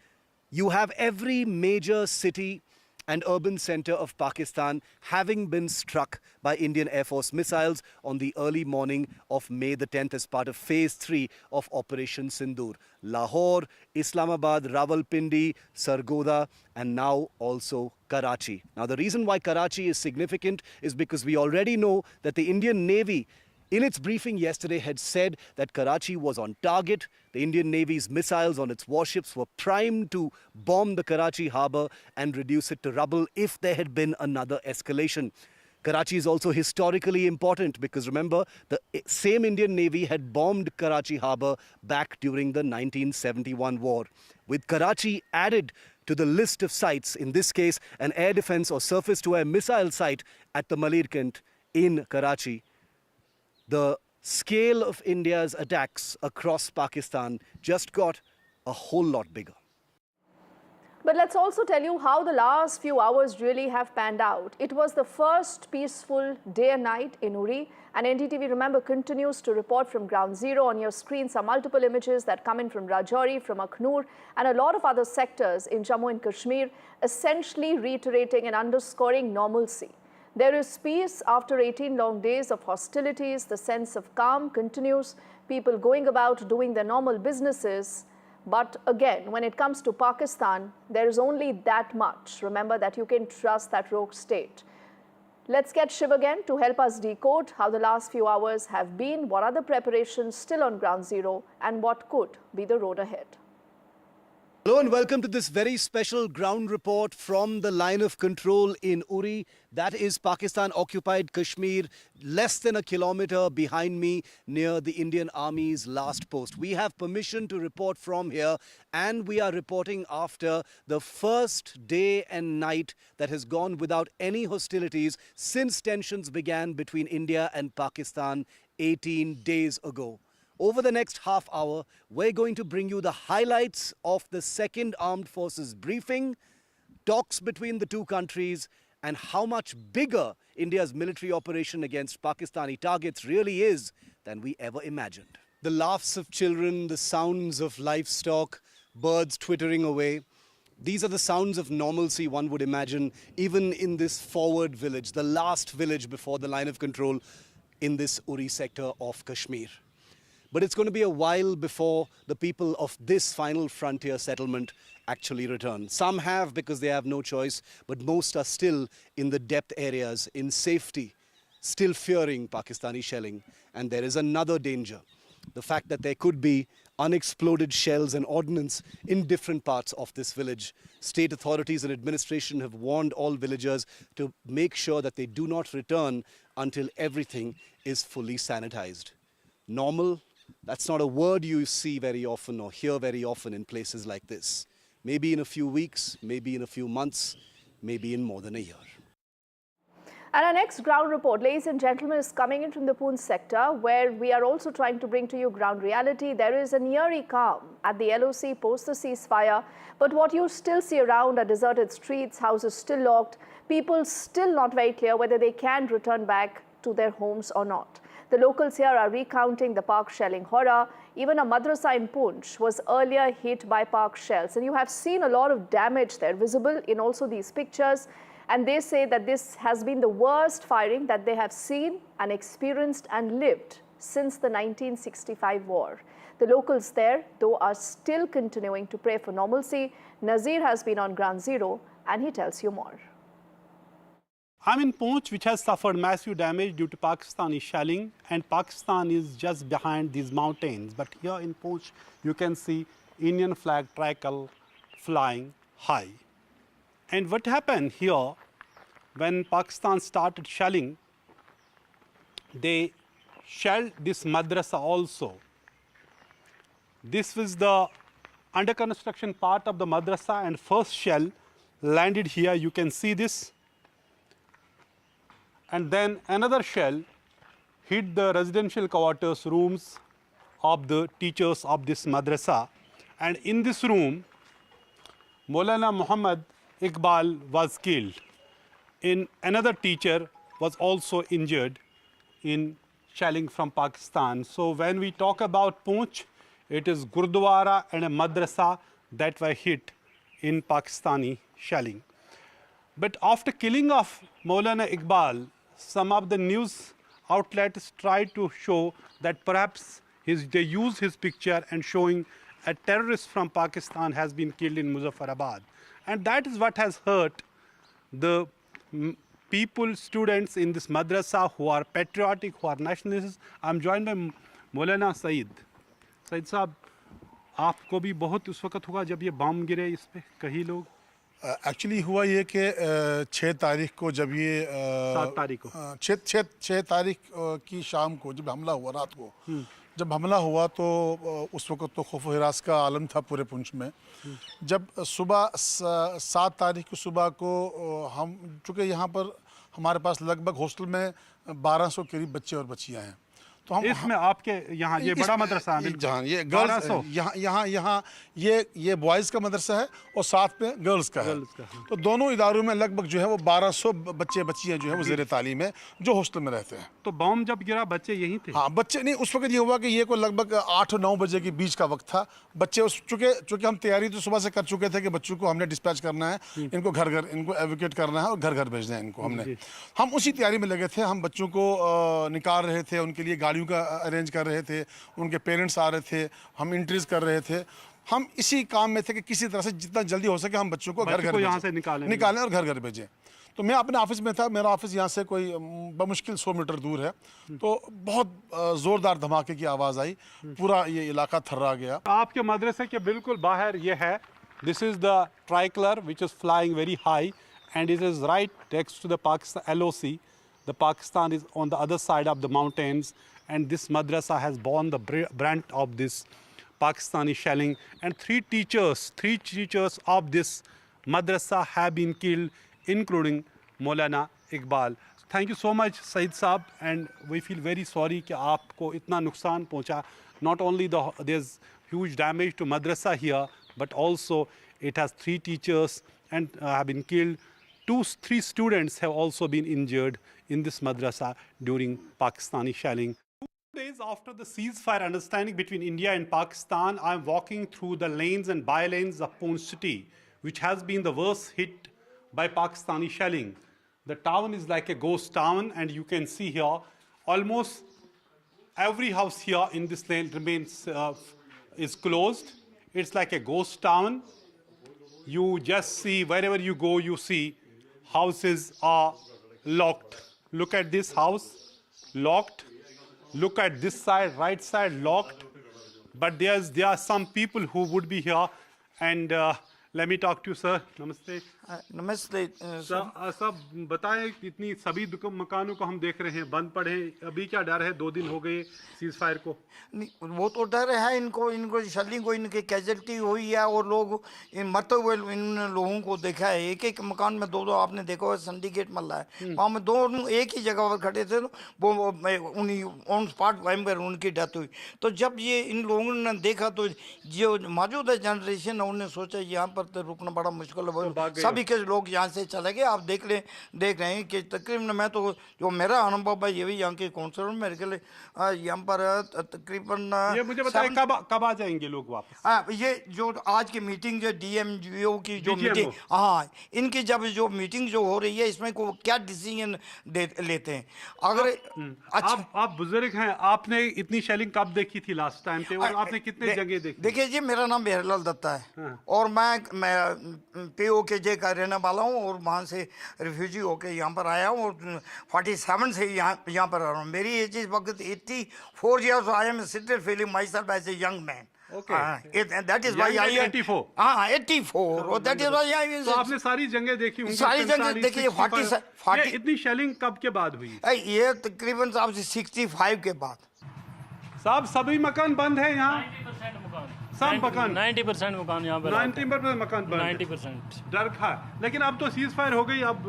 you have every major city and urban center of Pakistan having been struck by Indian Air Force missiles on the early morning of May the 10th as part of Phase 3 of Operation Sindoor. Lahore, Islamabad, Rawalpindi, Sargodha, and now also Karachi. Now, the reason why Karachi is significant is because we already know that the Indian Navy, in its briefing yesterday, had said that Karachi was on target. The Indian Navy's missiles on its warships were primed to bomb the Karachi harbour and reduce it to rubble if there had been another escalation. Karachi is also historically important because, remember, the same Indian Navy had bombed Karachi harbour back during the 1971 war. With Karachi added to the list of sites, in this case, an air defence or surface-to-air missile site at the Malir Cant in Karachi, the scale of India's attacks across Pakistan just got a whole lot bigger. But let's also tell you how the last few hours really have panned out. It was the first peaceful day and night in Uri, and NDTV, remember, continues to report from ground zero. On your screens are multiple images that come in from Rajouri, from Akhnur, and a lot of other sectors in Jammu and Kashmir, essentially reiterating and underscoring normalcy. There is peace after 18 long days of hostilities. The sense of calm continues, people going about doing their normal businesses. But again, when it comes to Pakistan, there is only that much. Remember that you can trust that rogue state. Let's get Shiv again to help us decode how the last few hours have been, what are the preparations still on ground zero, and what could be the road ahead. Hello and welcome to this very special ground report from the line of control in Uri. That is Pakistan-occupied Kashmir, less than a kilometer behind me near the Indian Army's last post. We have permission to report from here, and we are reporting after the first day and night that has gone without any hostilities since tensions began between India and Pakistan 18 days ago. Over the next half hour, we're going to bring you the highlights of the Second Armed Forces briefing, talks between the two countries, and how much bigger India's military operation against Pakistani targets really is than we ever imagined. The laughs of children, the sounds of livestock, birds twittering away. These are the sounds of normalcy one would imagine, even in this forward village, the last village before the line of control in this Uri sector of Kashmir. But it's going to be a while before the people of this final frontier settlement actually return. Some have because they have no choice, but most are still in the depth areas, in safety, still fearing Pakistani shelling. And there is another danger, the fact that there could be unexploded shells and ordnance in different parts of this village. State authorities and administration have warned all villagers to make sure that they do not return until everything is fully sanitized. Normal? That's not a word you see very often or hear very often in places like this. Maybe in a few weeks, maybe in a few months, maybe in more than a year. And our next ground report, ladies and gentlemen, is coming in from the Poonch sector, where we are also trying to bring to you ground reality. There is an eerie calm at the LOC post the ceasefire, but what you still see around are deserted streets, houses still locked, people still not very clear whether they can return back to their homes or not. The locals here are recounting the Pak shelling horror. Even a madrasa in Poonch was earlier hit by Pak shells. And you have seen a lot of damage there visible in also these pictures. And they say that this has been the worst firing that they have seen and experienced and lived since the 1965 war. The locals there, though, are still continuing to pray for normalcy. Nazir has been on ground zero and he tells you more. I'm in Poonch, which has suffered massive damage due to Pakistani shelling, and Pakistan is just behind these mountains. But here in Poonch, you can see Indian flag tricolor flying high. And what happened here, when Pakistan started shelling, they shelled this madrasa also. This was the under construction part of the madrasa, and first shell landed here. You can see this. And then another shell hit the residential quarters rooms of the teachers of this madrasa. And in this room, Maulana Muhammad Iqbal was killed. Another teacher was also injured in shelling from Pakistan. So when we talk about Poonch, it is Gurdwara and a madrasa that were hit in Pakistani shelling. But after killing of Maulana Iqbal, some of the news outlets tried to show that perhaps they use his picture and showing a terrorist from Pakistan has been killed in Muzaffarabad. And that is what has hurt the people, students in this madrasa who are patriotic, who are nationalists. I'm joined by Maulana Saeed. Saeed साहब, आपको भी बहुत उस वक्त हुआ जब ये बम गिरे इस पे कई लोग? एक्चुअली हुआ ये कि 6 तारीख को जब ये 7 तारीख को 6 तारीख की शाम को जब हमला हुआ रात को जब हमला हुआ तो उस वक्त तो खौफ हिरास का आलम था पूरे पुंछ में। जब सुबह 7 तारीख की सुबह को हम चूँकि यहाँ पर हमारे पास लगभग हॉस्टल में 1200 करीब बच्चे और बच्चियाँ हैं, तो हम इसमें आपके यहाँ ये बड़ा मदरसा है, जहाँ ये गर्ल्स यहाँ ये बॉयज़ का मदरसा है और साथ में गर्ल्स का है। तो दोनों इदारों में लगभग जो है वो 1200 बच्चे बच्चियाँ जो है वो ज़ेर तालीम है जो हॉस्टल में रहते हैं। तो बम जब गिरा बच्चे यहीं थे? हाँ, बच्चे नहीं, उस वक्त ये हुआ कि ये को लगभग 8 और 9 बजे के बीच का वक्त था। बच्चे उस चूँकि हम तैयारी तो सुबह से कर चुके थे कि बच्चों को हमने डिस्पैच करना है, इनको घर घर इनको एवोकेट करना है और घर घर भेजना है इनको। हम उसी तैयारी में लगे थे। हम बच्चों को निकाल रहे थे, उनके लिए गाड़ियों का अरेंज कर रहे थे, उनके पेरेंट्स आ रहे थे, हम एंट्रीज कर रहे थे। हम इसी काम में थे कि किसी तरह से जितना जल्दी हो सके हम बच्चों को घर घर यहाँ से निकालें और घर घर भेजें। तो मैं अपने ऑफिस में था, मेरा ऑफिस यहाँ से कोई बमुश्किल 100 मीटर दूर है। तो बहुत ज़ोरदार धमाके की आवाज़ आई, पूरा ये इलाका थर्रा गया। आपके मदरसे के बिल्कुल बाहर ये है, this is the tricolour which is flying very high and it is right next to the Pakistan LOC. The Pakistan is on the other side of the mountains, and this madrasa has borne the brunt of this Pakistani shelling, and three teachers of this madrasa have been killed, including Maulana Iqbal. Thank you so much, Saeed Saab, and we feel very sorry कि आपको इतना नुकसान पहुंचा. Not only there's huge damage to madrasa here, but also it has 3 teachers and have been killed. 3 students have also been injured in this madrasa during Pakistani shelling. 2 days after the ceasefire understanding between India and Pakistan, I am walking through the lanes and bylanes of Poonch city, which has been the worst hit by Pakistani shelling. The town is like a ghost town, and you can see here almost every house here in this lane remains is closed. It's like a ghost town. You just see, wherever you go, you see houses are locked. Look at this house, locked. Look at this side, right side, locked. But there are some people who would be here, and let me talk to you, sir. Namaste. नमस्ते सब बताएं, इतनी सभी मकानों को हम देख रहे हैं बंद पड़े हैं, अभी क्या डर है? 2 दिन हो गए सीज फायर को। वो तो डर है, इनको शल्लिंग को, इनकी कैजुअल्टी हुई है और लोग मरते हुए इन लोगों को देखा है। एक मकान में 2 आपने देखा है, सिंडिकेट मल्ला है, वहाँ में 2 एक ही जगह पर खड़े थे, तो वो उन्हीं ऑन स्पॉट वहीं पर उनकी डेथ हुई। तो जब ये इन लोगों ने देखा तो जो मौजूदा जनरेशन है उन्होंने सोचा यहाँ पर तो रुकना बड़ा मुश्किल है, सभी के लोग यहाँ से चले गए। आप देख रहे हैं कि तकरीबन मैं तो जो मेरा अनुभव है ये भी यहाँ के काउंसलर मेरे के लिए यहाँ पर तकरीबन ये मुझे बताएं कब आ जाएंगे लोग वापस? ये जो आज की मीटिंग जो DGMO की जो मीटिंग, हाँ, इनकी जब जो मीटिंग जो हो रही है इसमें को क्या डिसीजन लेते हैं। अगर आप बुजुर्ग हैं, आपने इतनी शेलिंग कब देखी थी लास्ट टाइम पे, और आपने कितने जगह देखी? देखिए जी, मेरा नाम बेहरलाल दत्ता है और मैं POKJ का रहने वाला हूँ और वहाँ से रिफ्यूजी होके यहाँ पर आया हूँ और 47 से यहाँ पर आ रहा हूँ। मेरी एज इस वक्त 84 years, I am still feeling myself as a young man. Okay. That is why I am 84. हाँ 84 और that is why I am। तो आपने सारी जगह देखी होंगी? सारी जगह देखी। 40 इतनी शेलिंग कब के बाद हुई? ये तकरीबन साहब 65 के बाद। साहब सभी मकान बंद है यहाँ? सब मकान 90% मकान यहाँ पर 90% मकान बंद, 90% डर था। लेकिन अब तो सीज फायर हो गई, अब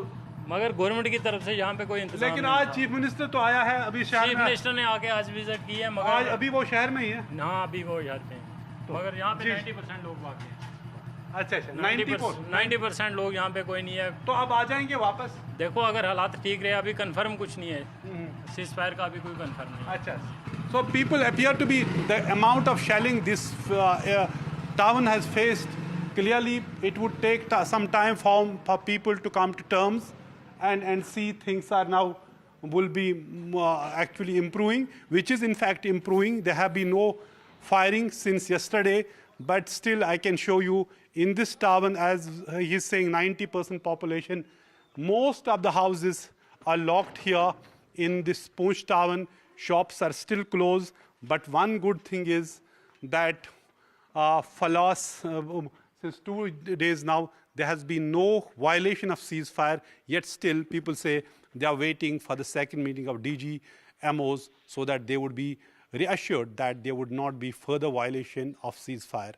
मगर गवर्नमेंट की तरफ से यहाँ पे कोई इंतजाम लेकिन आज चीफ मिनिस्टर तो आया है, अभी शहर में चीफ मिनिस्टर ने आके आज विजिट की है, मगर आज अभी वो शहर में ही है। हाँ, अभी वो शहर में, मगर यहाँ पे 90% लोग बाकी हैं। अच्छा 90% लोग यहाँ पे कोई नहीं है। तो अब आ जाएंगे वापस? देखो अगर हालात ठीक रहे, अभी कंफर्म कुछ नहीं है, सीज फायर का अभी कोई कंफर्म नहीं है। अच्छा, so people appear to be, the amount of shelling this town has faced, clearly it would take some time for people to come to terms and see things are now will be actually improving, which is in fact improving. There have been no firing since yesterday, but still I can show you in this town, as he's saying 90% population, most of the houses are locked here in this Poonch town. Shops are still closed, but one good thing is that since 2 days now, there has been no violation of ceasefire, yet still people say they are waiting for the second meeting of DGMOs so that they would be reassured that there would not be further violation of ceasefire.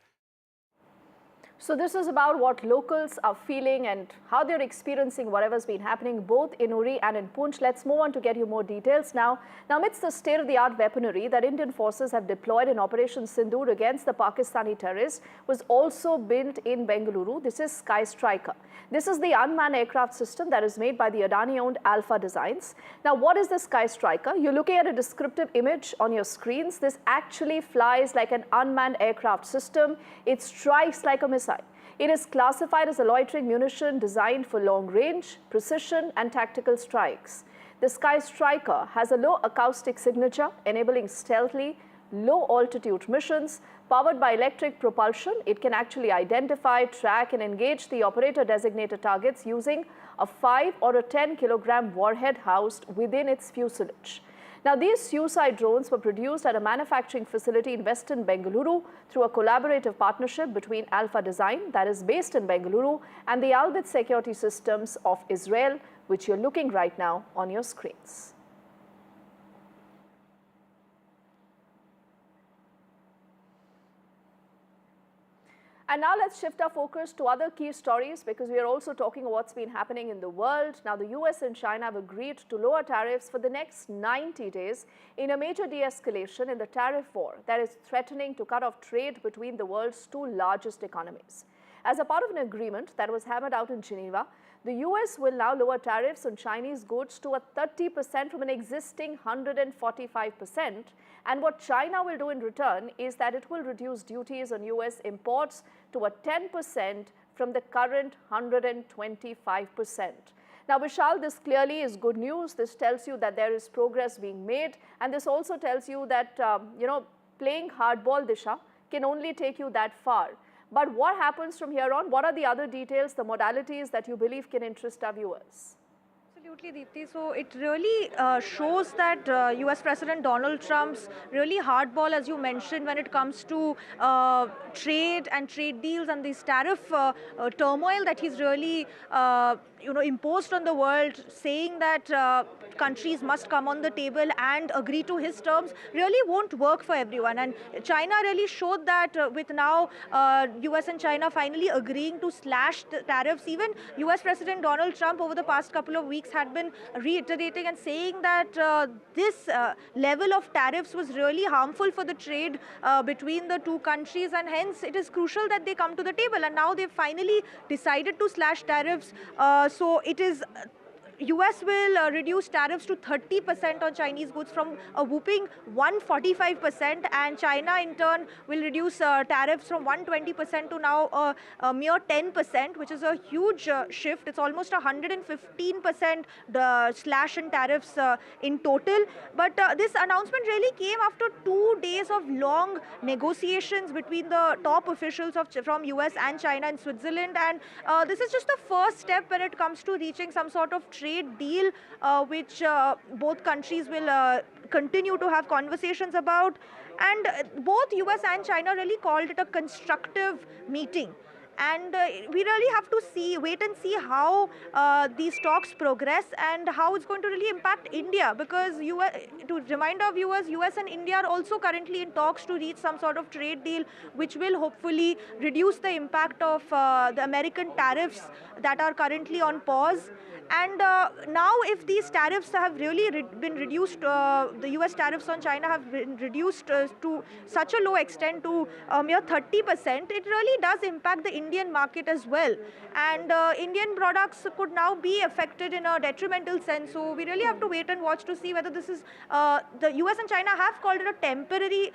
So this is about what locals are feeling and how they're experiencing whatever's been happening both in Uri and in Poonch. Let's move on to get you more details now. Now, amidst the state-of-the-art weaponry that Indian forces have deployed in Operation Sindoor against the Pakistani terrorists was also built in Bengaluru. This is Sky Striker. This is the unmanned aircraft system that is made by the Adani-owned Alpha Designs. Now, what is the Sky Striker? You're looking at a descriptive image on your screens. This actually flies like an unmanned aircraft system. It strikes like a missile. It is classified as a loitering munition designed for long range, precision and tactical strikes. The Sky Striker has a low acoustic signature, enabling stealthy, low altitude missions. Powered by electric propulsion, it can actually identify, track and engage the operator designated targets using a 5 or a 10 kilogram warhead housed within its fuselage. Now, these suicide drones were produced at a manufacturing facility in western Bengaluru through a collaborative partnership between Alpha Design, that is based in Bengaluru, and the Albit Security Systems of Israel, which you're looking right now on your screens. And now let's shift our focus to other key stories because we are also talking about what's been happening in the world. Now, the US and China have agreed to lower tariffs for the next 90 days in a major de-escalation in the tariff war that is threatening to cut off trade between the world's two largest economies. As a part of an agreement that was hammered out in Geneva, the US will now lower tariffs on Chinese goods to a 30% from an existing 145%. And what China will do in return is that it will reduce duties on US imports to a 10% from the current 125%. Now, Vishal, this clearly is good news. This tells you that there is progress being made. And this also tells you that, playing hardball, Disha, can only take you that far. But what happens from here on? What are the other details, the modalities that you believe can interest our viewers? Absolutely, Deepti. So it really shows that US President Donald Trump's really hardball, as you mentioned, when it comes to trade and trade deals and this tariff turmoil that he's really imposed on the world, saying that countries must come on the table and agree to his terms, really won't work for everyone. And China really showed that with now US and China finally agreeing to slash the tariffs. Even US President Donald Trump over the past couple of weeks had been reiterating and saying that this level of tariffs was really harmful for the trade between the two countries, and hence it is crucial that they come to the table. And now they've finally decided to slash tariffs. So it is US will reduce tariffs to 30% on Chinese goods from a whooping 145%, and China in turn will reduce tariffs from 120% to now a mere 10%, which is a huge shift. It's almost 115% slash in tariffs in total. But this announcement really came after 2 days of long negotiations between the top officials from US and China and Switzerland, and this is just the first step when it comes to reaching some sort of trade deal, which both countries will continue to have conversations about. And both US and China really called it a constructive meeting. And we really have to wait and see how these talks progress and how it's going to really impact India. Because to remind our viewers, US and India are also currently in talks to reach some sort of trade deal, which will hopefully reduce the impact of the American tariffs that are currently on pause. And now if these tariffs have really been reduced, the US tariffs on China have been reduced to such a low extent to a mere 30%, it really does impact the Indian market as well. And Indian products could now be affected in a detrimental sense. So we really have to wait and watch to see whether this is, the US and China have called it a temporary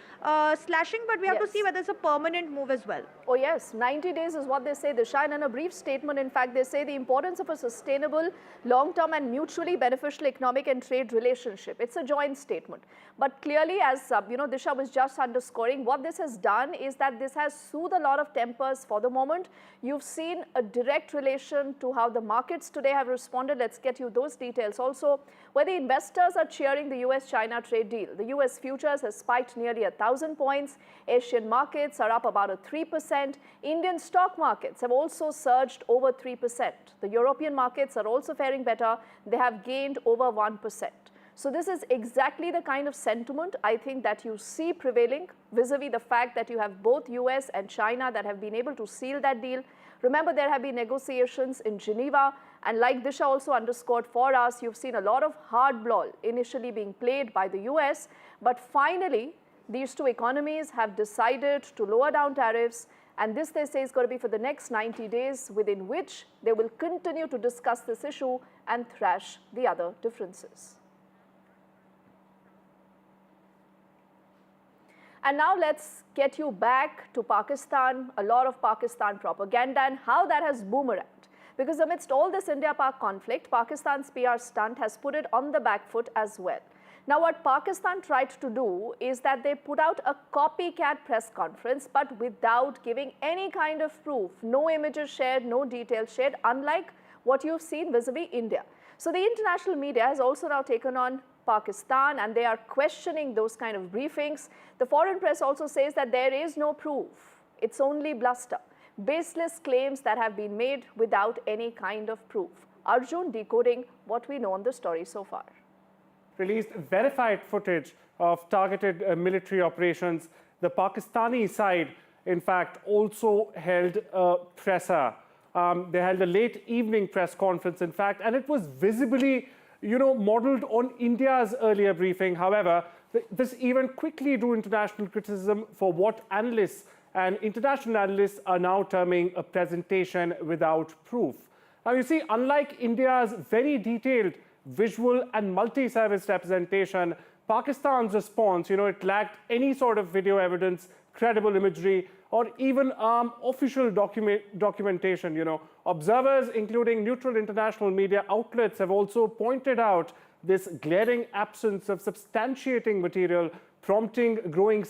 slashing, but we have to see whether it's a permanent move as well. Oh yes, 90 days is what they say, Disha. And in a brief statement, in fact, they say the importance of a sustainable, long-term and mutually beneficial economic and trade relationship. It's a joint statement. But clearly, as Disha was just underscoring, what this has done is that this has soothed a lot of tempers for the moment. You've seen a direct relation to how the markets today have responded. Let's get you those details. Also, where the investors are cheering the US-China trade deal. The US futures has spiked nearly 1,000 points. Asian markets are up about 3%. Indian stock markets have also surged over 3%. The European markets are also faring better. They have gained over 1%. So this is exactly the kind of sentiment I think that you see prevailing vis-a-vis the fact that you have both US and China that have been able to seal that deal. Remember, there have been negotiations in Geneva, and like Disha also underscored for us, you've seen a lot of hardball initially being played by the US, but finally these two economies have decided to lower down tariffs, and this, they say, is going to be for the next 90 days, within which they will continue to discuss this issue and thrash the other differences. And now let's get you back to Pakistan, a lot of Pakistan propaganda and how that has boomeranged. Because amidst all this India-Pak conflict, Pakistan's PR stunt has put it on the back foot as well. Now, what Pakistan tried to do is that they put out a copycat press conference, but without giving any kind of proof. No images shared, no details shared, unlike what you've seen vis-a-vis India. So the international media has also now taken on Pakistan, and they are questioning those kind of briefings. The foreign press also says that there is no proof. It's only bluster. Baseless claims that have been made without any kind of proof. Arjun decoding what we know on the story so far. Released verified footage of targeted military operations. The Pakistani side, in fact, also held a presser. They held a late evening press conference, in fact, and it was visibly, modeled on India's earlier briefing. However, this even quickly drew international criticism for what analysts and international analysts are now terming a presentation without proof. Now, you see, unlike India's very detailed visual and multi-service representation, Pakistan's response, it lacked any sort of video evidence, credible imagery, or even official documentation. Observers, including neutral international media outlets, have also pointed out this glaring absence of substantiating material, prompting ever-growing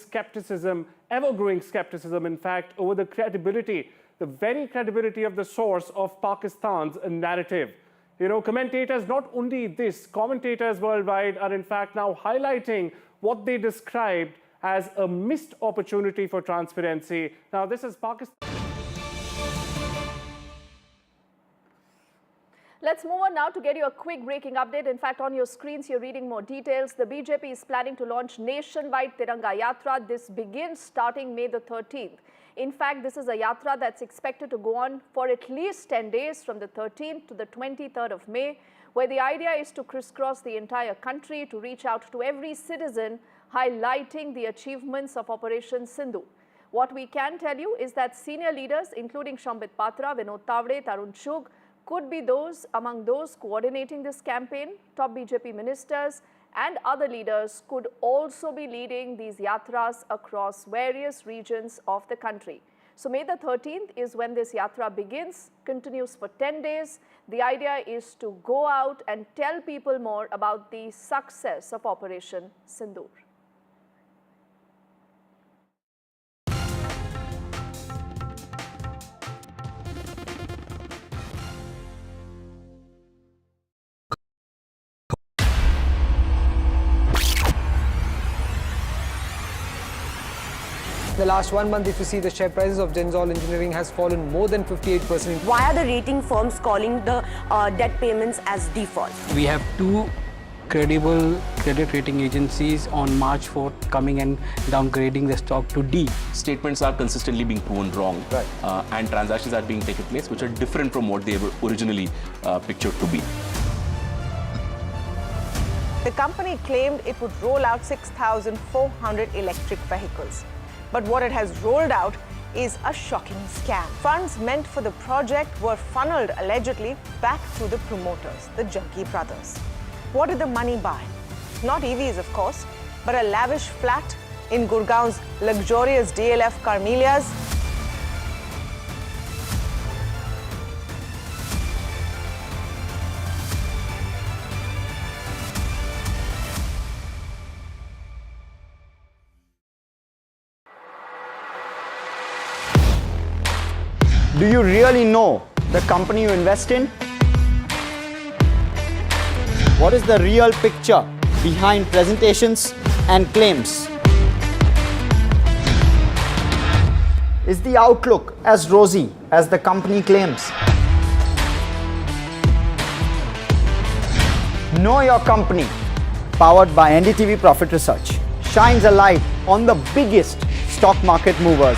skepticism, in fact, over the credibility, the very credibility of the source of Pakistan's narrative. Commentators, not only this, commentators worldwide are in fact now highlighting what they described as a missed opportunity for transparency. Now, this is Pakistan. Let's move on now to get you a quick breaking update. In fact, on your screens, you're reading more details. The BJP is planning to launch nationwide Tiranga Yatra. This begins starting May the 13th. In fact, this is a yatra that's expected to go on for at least 10 days from the 13th to the 23rd of May, where the idea is to crisscross the entire country to reach out to every citizen, highlighting the achievements of Operation Sindoor. What we can tell you is that senior leaders, including Shambhit Patra, Vinod Tavade, Tarun Chugh, could be among those coordinating this campaign. Top BJP ministers and other leaders could also be leading these yatras across various regions of the country. So May the 13th is when this yatra begins, continues for 10 days. The idea is to go out and tell people more about the success of Operation Sindoor. The last 1 month, if you see, the share prices of Denzol Engineering has fallen more than 58%. Why are the rating firms calling the debt payments as default? We have two credible credit rating agencies on March 4th coming and downgrading the stock to D. Statements are consistently being proven wrong, and transactions are being taken place which are different from what they were originally pictured to be. The company claimed it would roll out 6,400 electric vehicles. But what it has rolled out is a shocking scam. Funds meant for the project were funneled allegedly back to the promoters, the Jaggi brothers. What did the money buy? Not EVs, of course, but a lavish flat in Gurgaon's luxurious DLF Carmelias. Do you really know the company you invest in? What is the real picture behind presentations and claims? Is the outlook as rosy as the company claims? Know your company. powered by NDTV Profit Research, shines a light on the biggest stock market movers.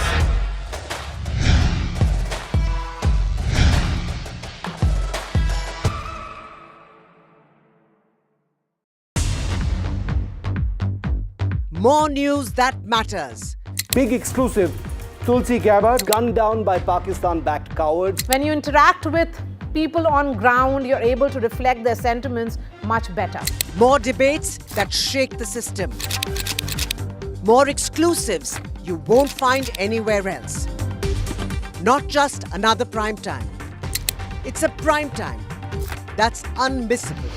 More news that matters. Big exclusive. Tulsi Gabbard gunned down by Pakistan-backed cowards. When you interact with people on ground, you're able to reflect their sentiments much better. More debates that shake the system. More exclusives you won't find anywhere else. Not just another prime time. It's a prime time that's unmissable.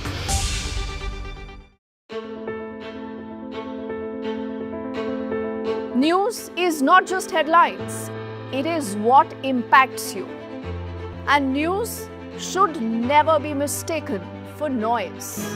News is not just headlines, it is what impacts you. And news should never be mistaken for noise.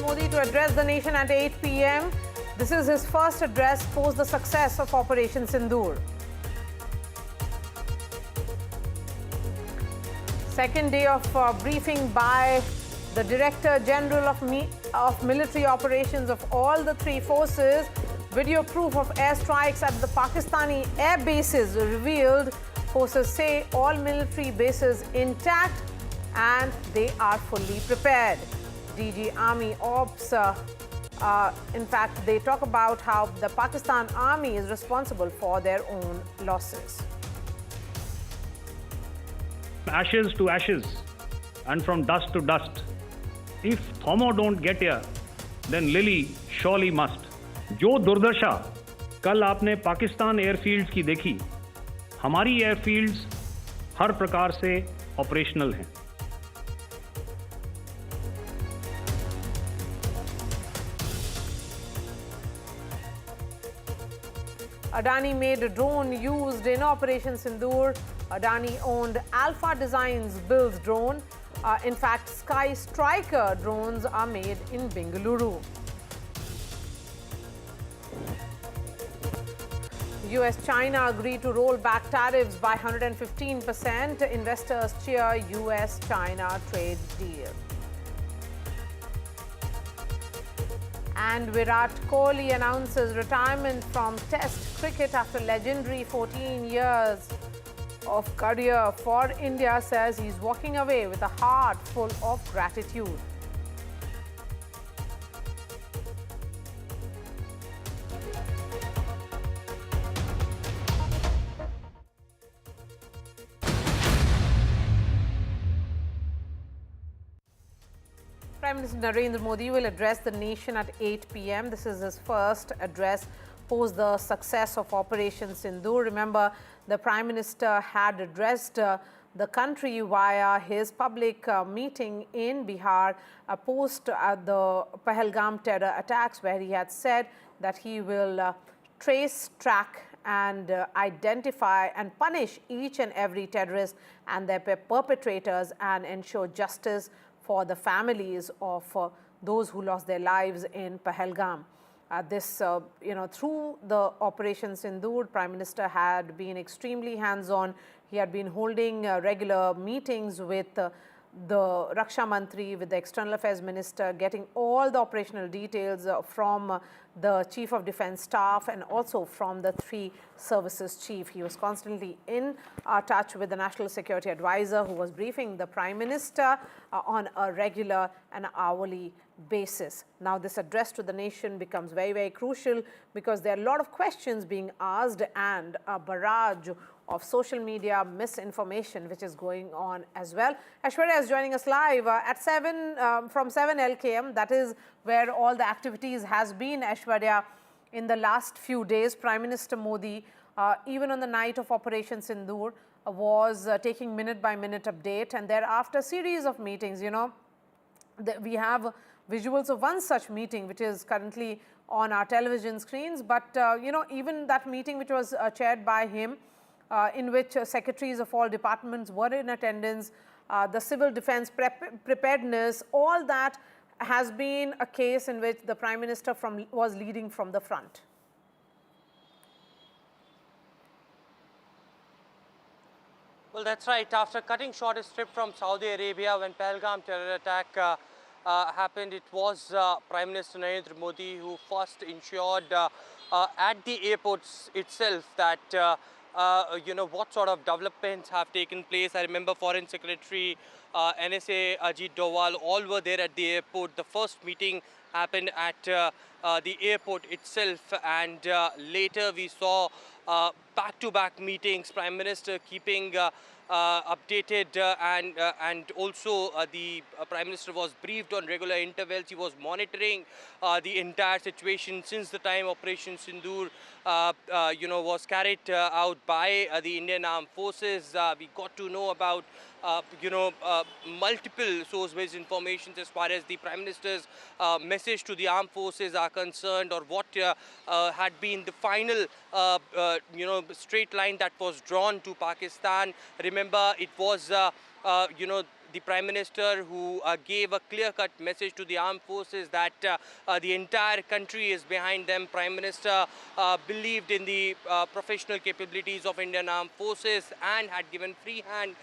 Modi to address the nation at 8 p.m. This is his first address post the success of Operation Sindoor. Second day of briefing by the Director General of Military Operations of all the three forces. Video proof of airstrikes at the Pakistani air bases revealed. Forces say all military bases intact and they are fully prepared. DG Army Ops, in fact, they talk about how the Pakistan Army is responsible for their own losses. Ashes to ashes and from dust to dust. If Thomo don't get here, then Lily surely must. जो दुर्दशा कल आपने Pakistan airfields की देखी, हमारी airfields हर प्रकार से operational हैं. Adani made a drone used in Operation Sindoor. Adani owned Alpha Designs builds drone. In fact, Sky Striker drones are made in Bengaluru. US-China agreed to roll back tariffs by 115%. Investors cheer US-China trade deal. And Virat Kohli announces retirement from Test cricket after legendary 14 years of career for India, says he's walking away with a heart full of gratitude. Prime Minister Narendra Modi will address the nation at 8 p.m. This is his first address post the success of Operation Sindoor. Remember, the Prime Minister had addressed the country via his public meeting in Bihar post the Pahalgam terror attacks, where he had said that he will trace, track and identify and punish each and every terrorist and their perpetrators and ensure justice for the families of those who lost their lives in Pahalgam. Through the Operation Sindoor, Prime Minister had been extremely hands-on. He had been holding regular meetings with the Raksha Mantri, with the External Affairs Minister, getting all the operational details from the Chief of Defence Staff and also from the three services chief. He was constantly in touch with the National Security Advisor, who was briefing the Prime Minister on a regular and hourly basis. Now, this address to the nation becomes very, very crucial because there are a lot of questions being asked and a barrage of social media misinformation which is going on as well. Aishwarya is joining us live at 7 from 7 LKM. That is where all the activities has been, Aishwarya, in the last few days. Prime Minister Modi even on the night of Operation Sindoor, was taking minute-by-minute update, and thereafter a series of meetings. We have visuals of one such meeting, which is currently on our television screens, but even that meeting which was chaired by him, in which secretaries of all departments were in attendance, the civil defense preparedness, all that has been a case in which the Prime Minister was leading from the front. Well, that's right. After cutting short his trip from Saudi Arabia when Pahalgam terror attack happened, it was Prime Minister Narendra Modi who first ensured at the airports itself that what sort of developments have taken place. I remember Foreign Secretary NSA Ajit Doval, all were there at the airport. The first meeting happened at the airport itself, and later we saw back-to-back meetings, Prime Minister keeping updated and also the Prime Minister was briefed on regular intervals. He was monitoring the entire situation since the time Operation Sindoor was carried out by the Indian Armed Forces. We got to know about multiple source-based information as far as the Prime Minister's message to the armed forces are concerned, or what had been the final straight line that was drawn to Pakistan. Remember, it was the Prime Minister who gave a clear-cut message to the armed forces that the entire country is behind them. Prime Minister believed in the professional capabilities of Indian Armed Forces and had given free hand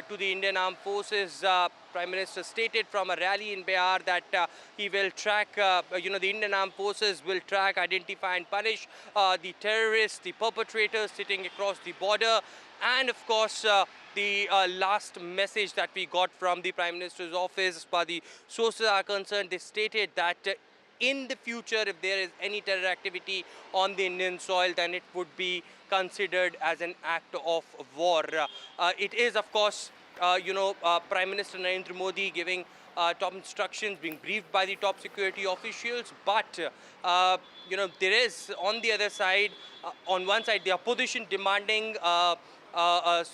to the Indian Armed Forces. Prime Minister stated from a rally in Bihar that he will track, the Indian Armed Forces will track, identify and punish the terrorists, the perpetrators sitting across the border. And of course, the last message that we got from the Prime Minister's office, as far as the sources are concerned, they stated that in the future, if there is any terror activity on the Indian soil, then it would be considered as an act of war. It is, of course, Prime Minister Narendra Modi giving top instructions, being briefed by the top security officials, but there is on the other side, on one side, the opposition demanding a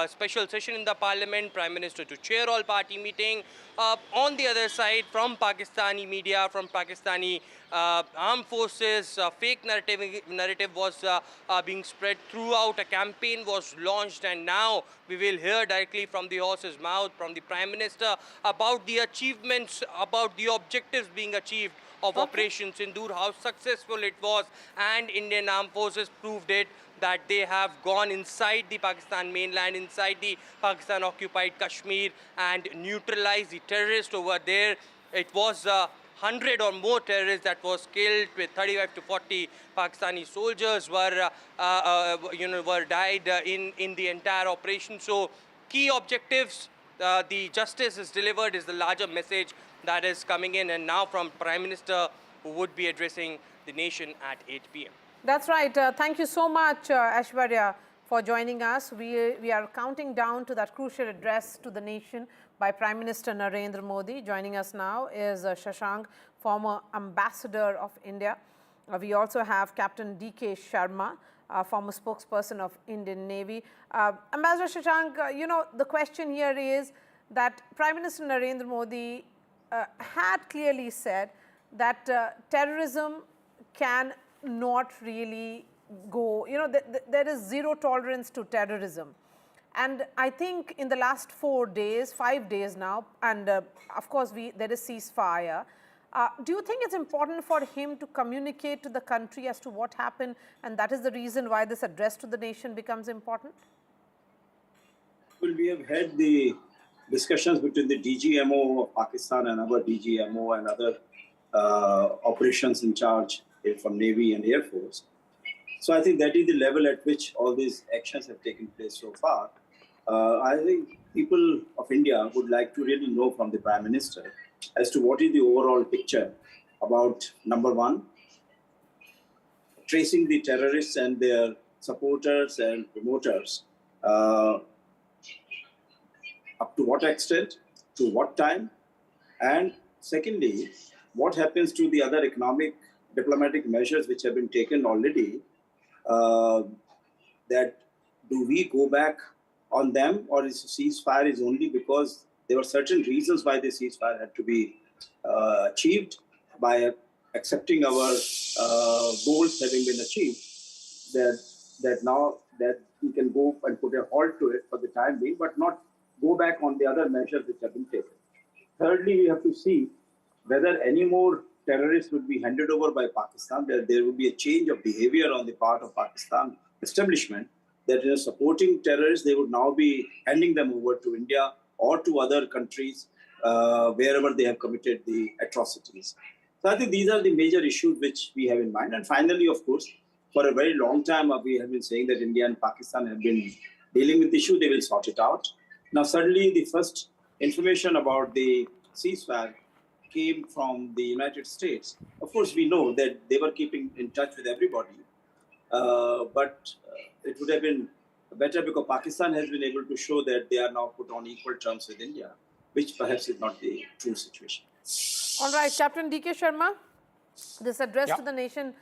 special session in the parliament, Prime Minister to chair all party meeting. On the other side, from Pakistani media, from Pakistani armed forces, fake narrative was being spread throughout. A campaign was launched, and now we will hear directly from the horse's mouth, from the Prime Minister, about the achievements, about the objectives being achieved of Operation Sindoor, how successful it was, and Indian Armed Forces proved it, that they have gone inside the Pakistan mainland, inside the Pakistan-occupied Kashmir, and neutralized the terrorists over there. It was 100 or more terrorists that was killed, with 35 to 40 Pakistani soldiers were died in the entire operation. So key objectives, the justice is delivered, is the larger message that is coming in, and now from Prime Minister, who would be addressing the nation at 8 p.m. That's right. Thank you so much, Aishwarya, for joining us. We are counting down to that crucial address to the nation by Prime Minister Narendra Modi. Joining us now is Shashank, former Ambassador of India. We also have Captain D.K. Sharma, former spokesperson of Indian Navy. Ambassador Shashank, the question here is that Prime Minister Narendra Modi had clearly said that terrorism can not really go, there is zero tolerance to terrorism. And I think in the last 5 days now, and of course there is ceasefire, do you think it's important for him to communicate to the country as to what happened, and that is the reason why this address to the nation becomes important? Well, we have had the discussions between the DGMO of Pakistan and our DGMO and other operations in charge from Navy and Air Force. So I think that is the level at which all these actions have taken place so far. I think people of India would like to really know from the Prime Minister as to what is the overall picture about, number one, tracing the terrorists and their supporters and promoters, up to what extent, to what time, and secondly, what happens to the other economic diplomatic measures which have been taken already that do we go back on them, or is ceasefire is only because there were certain reasons why the ceasefire had to be achieved by accepting our goals having been achieved, that now that we can go and put a halt to it for the time being, but not go back on the other measures which have been taken. Thirdly, we have to see whether any more terrorists would be handed over by Pakistan. There would be a change of behavior on the part of Pakistan establishment, that supporting terrorists, they would now be handing them over to India or to other countries wherever they have committed the atrocities. So I think these are the major issues which we have in mind. And finally, of course, for a very long time, we have been saying that India and Pakistan have been dealing with the issue. They will sort it out. Now, suddenly, the first information about the ceasefire came from the United States. Of course, we know that they were keeping in touch with everybody, but it would have been better because Pakistan has been able to show that they are now put on equal terms with India, which perhaps is not the true situation. All right, Captain D.K. Sharma, this address to the nation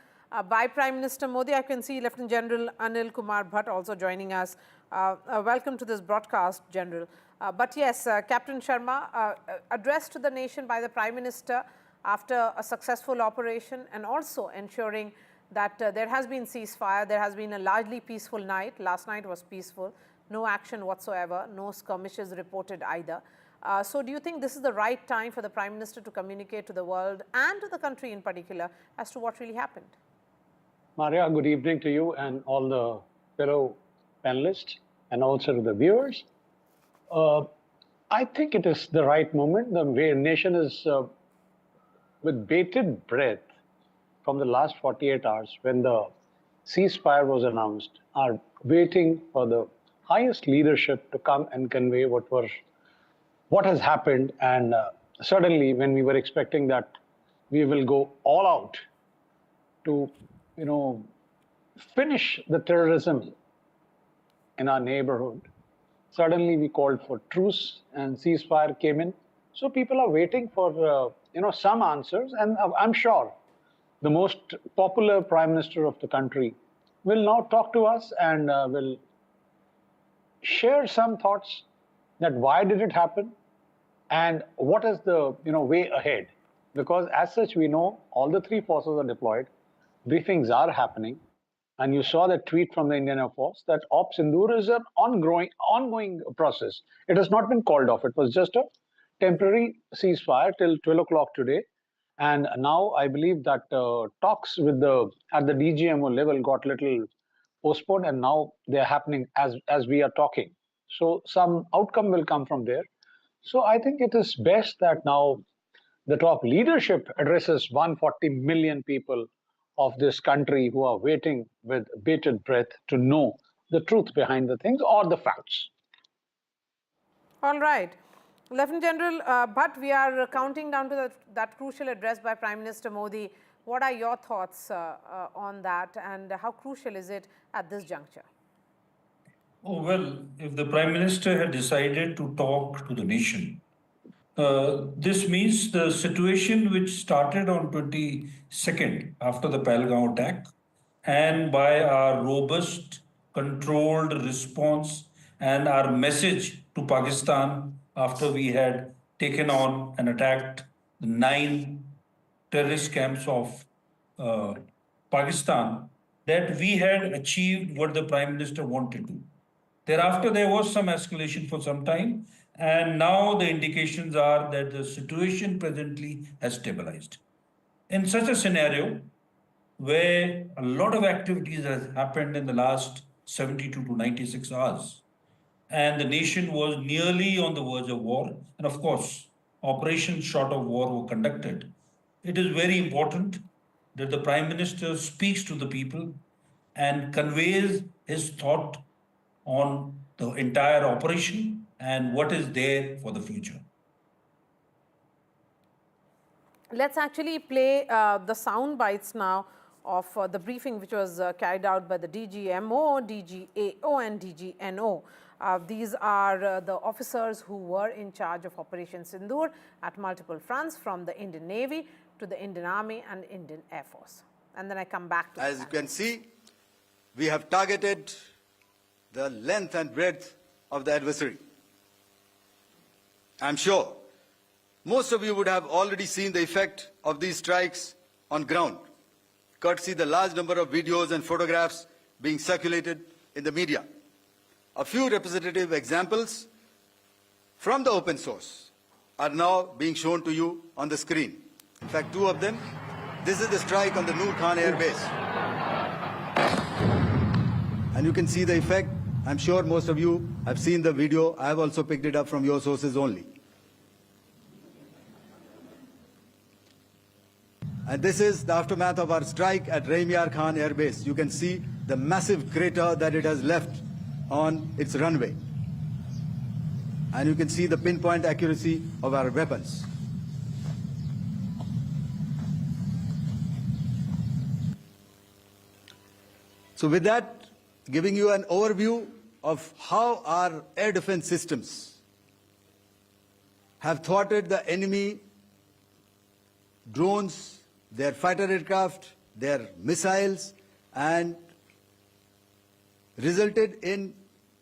by Prime Minister Modi. I can see Lieutenant General Anil Kumar Bhatt also joining us. Welcome to this broadcast, General. But yes, Captain Sharma, address to the nation by the Prime Minister after a successful operation, and also ensuring that there has been ceasefire, there has been a largely peaceful night. Last night was peaceful, no action whatsoever, no skirmishes reported either. So do you think this is the right time for the Prime Minister to communicate to the world and to the country in particular as to what really happened? Maria, good evening to you and all the fellow panelists and also to the viewers. I think it is the right moment. The nation is with bated breath from the last 48 hours when the ceasefire was announced, are waiting for the highest leadership to come and convey what has happened. And suddenly, when we were expecting that we will go all out to, finish the terrorism in our neighborhood, suddenly we called for truce and ceasefire came in. So people are waiting for, some answers. And I'm sure the most popular Prime Minister of the country will now talk to us and will share some thoughts that why did it happen and what is the way ahead. Because as such, we know all the three forces are deployed, briefings are happening, and you saw that tweet from the Indian Air Force that Op Sindoor is an ongoing process. It has not been called off. It was just a temporary ceasefire till 12 o'clock today. And now I believe that talks at the DGMO level got little postponed, and now they're happening as we are talking. So some outcome will come from there. So I think it is best that now the top leadership addresses 140 million people of this country who are waiting with bated breath to know the truth behind the things or the facts. All right. Lieutenant General Bhatt, we are counting down to that crucial address by Prime Minister Modi. What are your thoughts on that, and how crucial is it at this juncture? Oh, well, if the Prime Minister had decided to talk to the nation, this means the situation which started on 22nd after the Pahalgam attack, and by our robust, controlled response and our message to Pakistan after we had taken on and attacked the 9 terrorist camps of Pakistan, that we had achieved what the Prime Minister wanted to. Thereafter, there was some escalation for some time, and now the indications are that the situation presently has stabilized. In such a scenario, where a lot of activities has happened in the last 72 to 96 hours, and the nation was nearly on the verge of war, and of course, operations short of war were conducted, it is very important that the Prime Minister speaks to the people and conveys his thought on the entire operation and what is there for the future. Let's actually play the sound bites now of the briefing which was carried out by the DGMO, DGAO and DGNO. These are the officers who were in charge of Operation Sindoor at multiple fronts, from the Indian Navy to the Indian Army and Indian Air Force. And then I come back to As you can see, we have targeted the length and breadth of the adversary. I'm sure most of you would have already seen the effect of these strikes on ground, courtesy the large number of videos and photographs being circulated in the media. A few representative examples from the open source are now being shown to you on the screen. In fact, two of them. This is the strike on the Noor Khan Air Base. And you can see the effect. I'm sure most of you have seen the video. I have also picked it up from your sources only. And this is the aftermath of our strike at Raimyar Khan Air Base. You can see the massive crater that it has left on its runway. And you can see the pinpoint accuracy of our weapons. So with that, giving you an overview of how our air defense systems have thwarted the enemy drones, their fighter aircraft, their missiles, and resulted in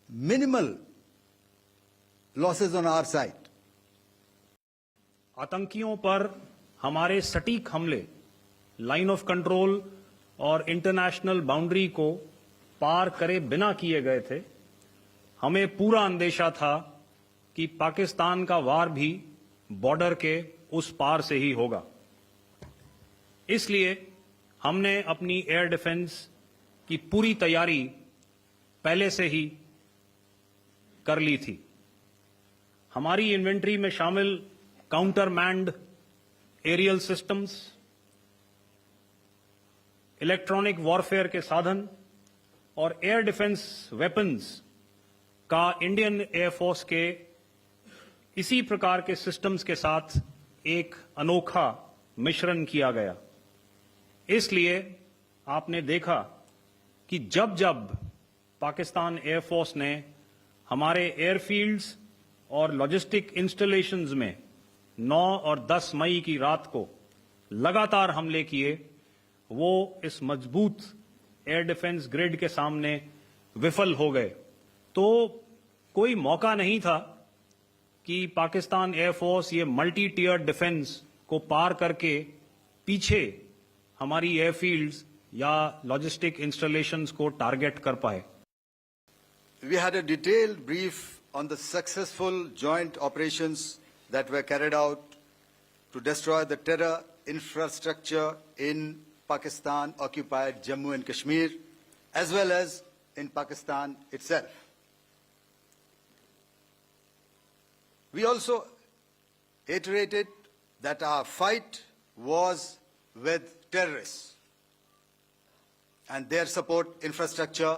minimal losses on our side. आतंकियों पर हमारे सटीक हमले line of control और international boundary को पार करे बिना किए गए थे। हमें पूरा अंदेशा था कि पाकिस्तान का वार भी बॉर्डर के उस पार से ही होगा। इसलिए हमने अपनी एयर डिफेंस की पूरी तैयारी पहले से ही कर ली थी। हमारी इन्वेंट्री में शामिल counter manned aerial systems, electronic warfare के साधन और एयर डिफेंस वेपन्स का इंडियन एयरफोर्स के इसी प्रकार के सिस्टम्स के साथ एक अनोखा मिश्रण किया गया। इसलिए आपने देखा कि जब जब पाकिस्तान एयरफोर्स ने हमारे एयरफील्ड्स और लॉजिस्टिक इंस्टॉलेशंस में 9 और 10 मई की रात को लगातार हमले किए, वो इस मजबूत एयर डिफेंस ग्रिड के सामने विफल हो गए। तो कोई मौका नहीं था कि पाकिस्तान एयरफोर्स ये मल्टी टियर डिफेंस को पार करके पीछे हमारी एयरफील्ड्स या लॉजिस्टिक इंस्टॉलेशंस को टारगेट कर पाए। We had a detailed brief on the successful joint operations that were carried out to destroy the terror infrastructure in Pakistan-occupied Jammu and Kashmir, as well as in Pakistan itself. We also iterated that our fight was with terrorists and their support infrastructure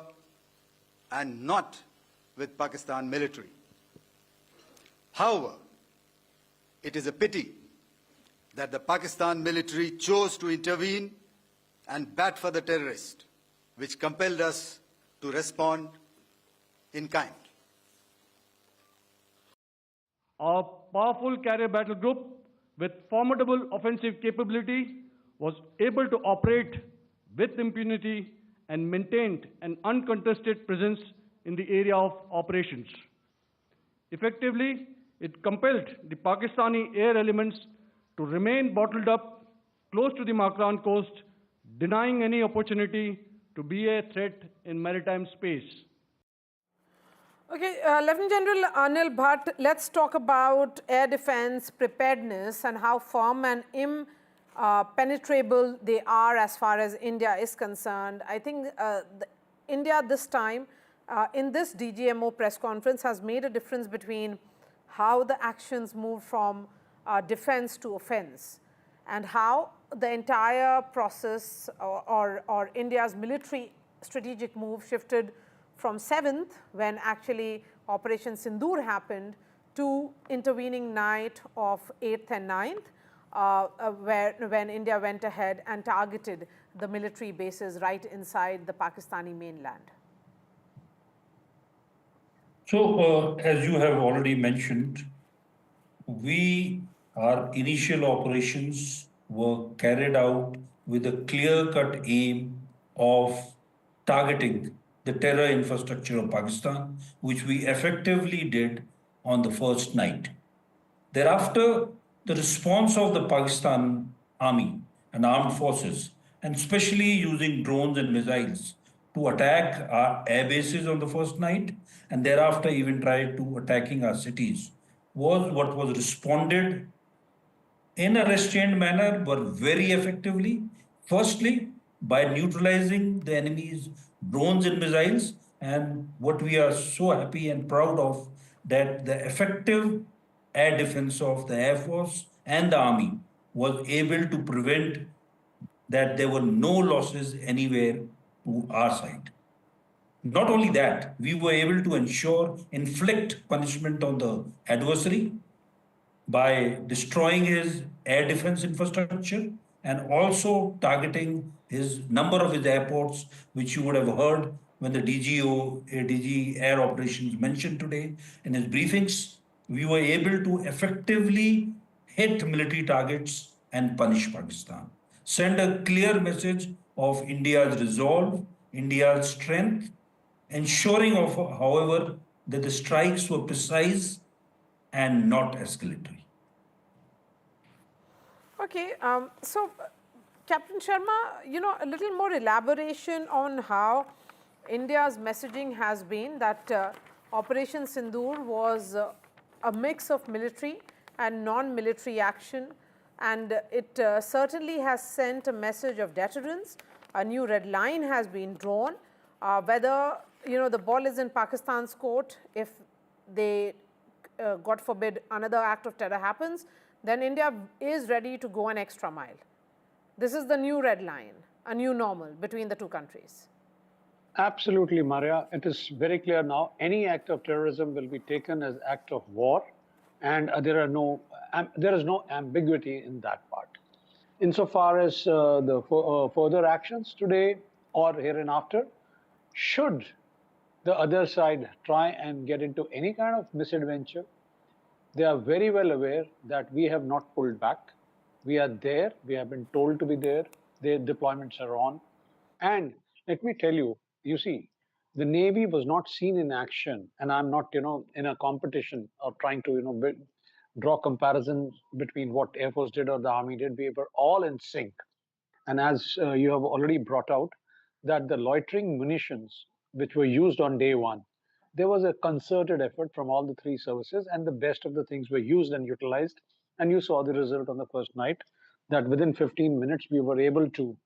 and not with Pakistan military. However, it is a pity that the Pakistan military chose to intervene and bat for the terrorist, which compelled us to respond in kind. Our powerful carrier battle group with formidable offensive capability was able to operate with impunity and maintained an uncontested presence in the area of operations. Effectively, it compelled the Pakistani air elements to remain bottled up close to the Makran coast, denying any opportunity to be a threat in maritime space. Okay, Lieutenant General Anil Bhatt, let's talk about air defense preparedness and how firm and impenetrable they are as far as India is concerned. I think India this time in this DGMO press conference has made a difference between how the actions move from defense to offense and how the entire process or India's military strategic move shifted from 7th, when actually Operation Sindoor happened, to intervening night of 8th and 9th, when India went ahead and targeted the military bases right inside the Pakistani mainland. So, as you have already mentioned, our initial operations were carried out with a clear-cut aim of targeting the terror infrastructure of Pakistan, which we effectively did on the first night. Thereafter, the response of the Pakistan Army and armed forces, and especially using drones and missiles to attack our air bases on the first night, and thereafter even tried to attacking our cities, was what was responded in a restrained manner, but very effectively. Firstly, by neutralizing the enemy's drones and missiles, and what we are so happy and proud of, that the effective air defense of the Air Force and the Army was able to prevent that there were no losses anywhere to our side. Not only that, we were able to inflict punishment on the adversary by destroying his air defense infrastructure and also targeting his number of his airports, which you would have heard when the DG Air Operations mentioned today in his briefings. We were able to effectively hit military targets and punish Pakistan. Send a clear message of India's resolve, India's strength, ensuring, however, that the strikes were precise and not escalatory. Okay, Captain Sharma, a little more elaboration on how India's messaging has been that Operation Sindoor was a mix of military and non-military action, and it certainly has sent a message of deterrence. A new red line has been drawn. Whether the ball is in Pakistan's court, if they, God forbid, another act of terror happens, then India is ready to go an extra mile. This is the new red line, a new normal between the two countries. Absolutely, Maria. It is very clear now. Any act of terrorism will be taken as act of war, and there is no ambiguity in that part. Insofar as the further actions today or hereinafter, should the other side try and get into any kind of misadventure, they are very well aware that we have not pulled back. We are there. We have been told to be there. Their deployments are on. And let me tell you, you see, the Navy was not seen in action. And I'm not, in a competition or trying to, draw comparisons between what Air Force did or the Army did. We were all in sync. And as you have already brought out, that the loitering munitions which were used on day one, there was a concerted effort from all the three services, and the best of the things were used and utilized. And you saw the result on the first night, that within 15 minutes, we were able to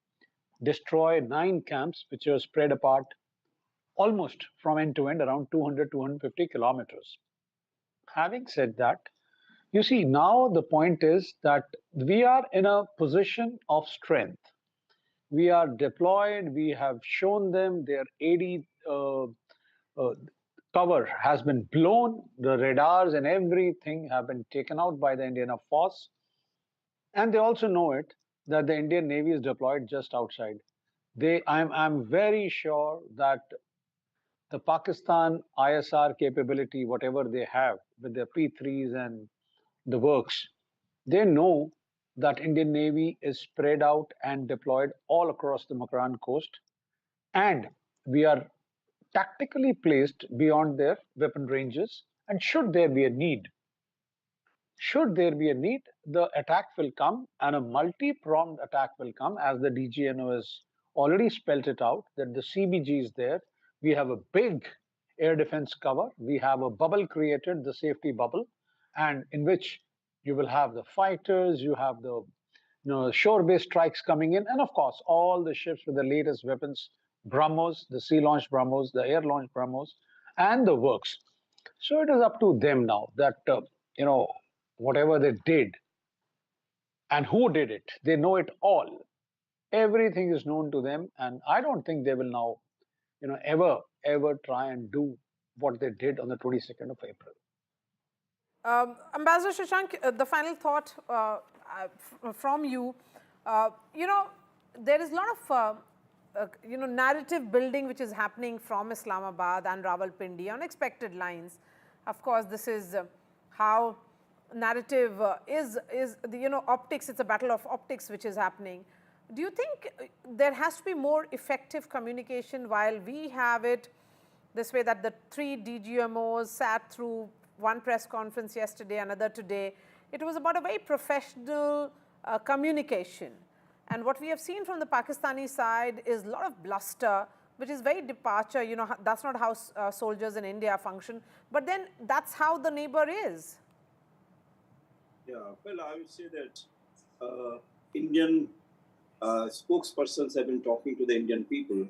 destroy 9 camps, which were spread apart almost from end to end, around 200, 250 kilometers. Having said that, you see, now the point is that we are in a position of strength. We are deployed, we have shown them their AD cover has been blown, the radars and everything have been taken out by the Indian Air Force. And they also know it, that the Indian Navy is deployed just outside. I'm very sure that the Pakistan ISR capability, whatever they have with their P3s and the works, they know that Indian Navy is spread out and deployed all across the Makran coast. And we are tactically placed beyond their weapon ranges. And should there be a need, the attack will come, and a multi-pronged attack will come, as the DGMO has already spelled it out, that the CBG is there. We have a big air defense cover. We have a bubble created, the safety bubble, and in which you will have the fighters, you have the shore-based strikes coming in, and of course, all the ships with the latest weapons, BrahMos, the sea-launched BrahMos, the air-launched BrahMos, and the works. So it is up to them now that, whatever they did and who did it, they know it all. Everything is known to them, and I don't think they will now, ever try and do what they did on the 22nd of April. Ambassador Shashank, the final thought from you. There is a lot of narrative building which is happening from Islamabad and Rawalpindi on expected lines. Of course, this is how narrative is the optics. It's a battle of optics which is happening. Do you think there has to be more effective communication while we have it this way, that the 3 DGMOs sat through one press conference yesterday, another today? It was about a very professional communication. And what we have seen from the Pakistani side is a lot of bluster, which is very departure. You know, that's not how soldiers in India function. But then that's how the neighbor is. Yeah, well, I would say that Indian spokespersons have been talking to the Indian people,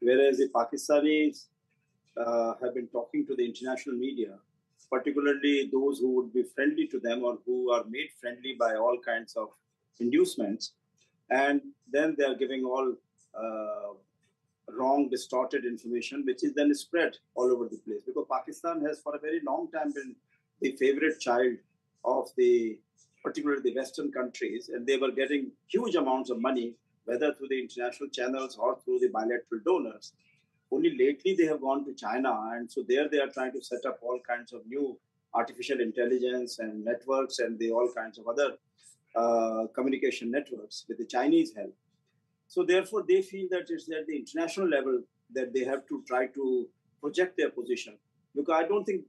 whereas the Pakistanis have been talking to the international media, particularly those who would be friendly to them or who are made friendly by all kinds of inducements. And then they are giving all wrong, distorted information, which is then spread all over the place. Because Pakistan has for a very long time been the favorite child of particularly the Western countries, and they were getting huge amounts of money, whether through the international channels or through the bilateral donors. Only lately they have gone to China, and so there they are trying to set up all kinds of new artificial intelligence and networks and all kinds of other communication networks with the Chinese help. So therefore they feel that it's at the international level that they have to try to project their position. Because I don't think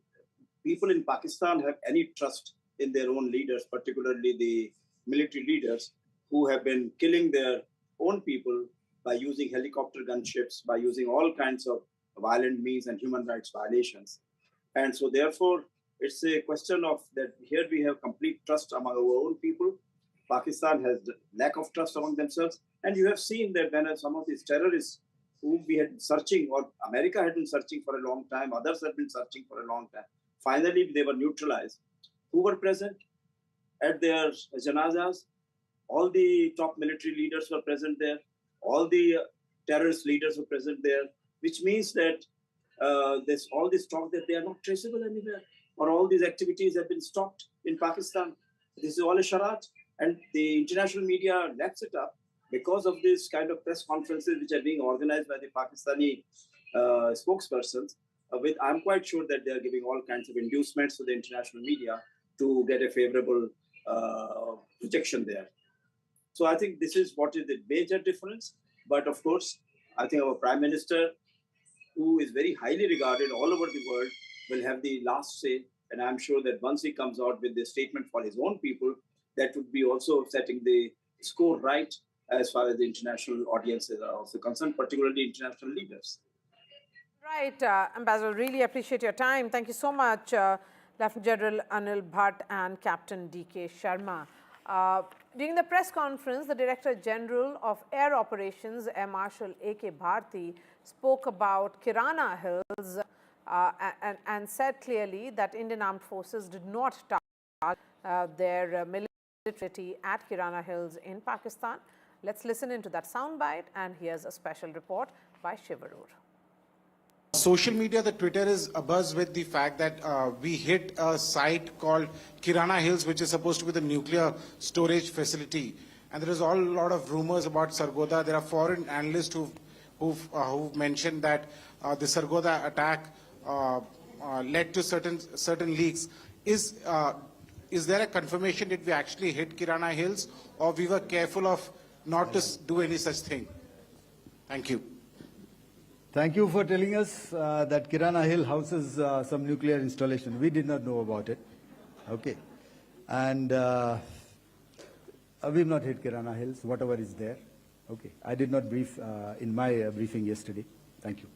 people in Pakistan have any trust in their own leaders, particularly the military leaders who have been killing their own people by using helicopter gunships, by using all kinds of violent means and human rights violations. And so therefore, it's a question of that here we have complete trust among our own people. Pakistan has lack of trust among themselves. And you have seen that when some of these terrorists whom we had been searching, or America had been searching for a long time, others had been searching for a long time, finally they were neutralized. Who were present at their janazas? All the top military leaders were present there. All the terrorist leaders were present there, which means that there's all this talk that they are not traceable anywhere, or all these activities have been stopped in Pakistan. This is all a charade, and the international media laps it up because of this kind of press conferences which are being organized by the Pakistani spokespersons. I'm quite sure that they are giving all kinds of inducements to the international media to get a favorable projection there. So I think this is what is the major difference. But of course, I think our Prime Minister, who is very highly regarded all over the world, will have the last say. And I'm sure that once he comes out with the statement for his own people, that would be also setting the score right as far as the international audiences are also concerned, particularly international leaders. Right, Ambassador, really appreciate your time. Thank you so much, Lieutenant General Anil Bhatt and Captain D.K. Sharma. During the press conference, the Director General of Air Operations, Air Marshal A.K. Bharti, spoke about Kirana Hills and said clearly that Indian Armed Forces did not target their military at Kirana Hills in Pakistan. Let's listen into that soundbite, and here's a special report by Shivarur. Social media, the Twitter is abuzz with the fact that we hit a site called Kirana Hills, which is supposed to be the nuclear storage facility. And there is a lot of rumors about Sargodha. There are foreign analysts who've mentioned that the Sargodha attack led to certain leaks. Is there a confirmation that we actually hit Kirana Hills, or we were careful of not to do any such thing? Thank you. Thank you for telling us that Kirana Hill houses some nuclear installation. We did not know about it. Okay. And we've not hit Kirana Hills, whatever is there. Okay. I did not brief in my briefing yesterday. Thank you.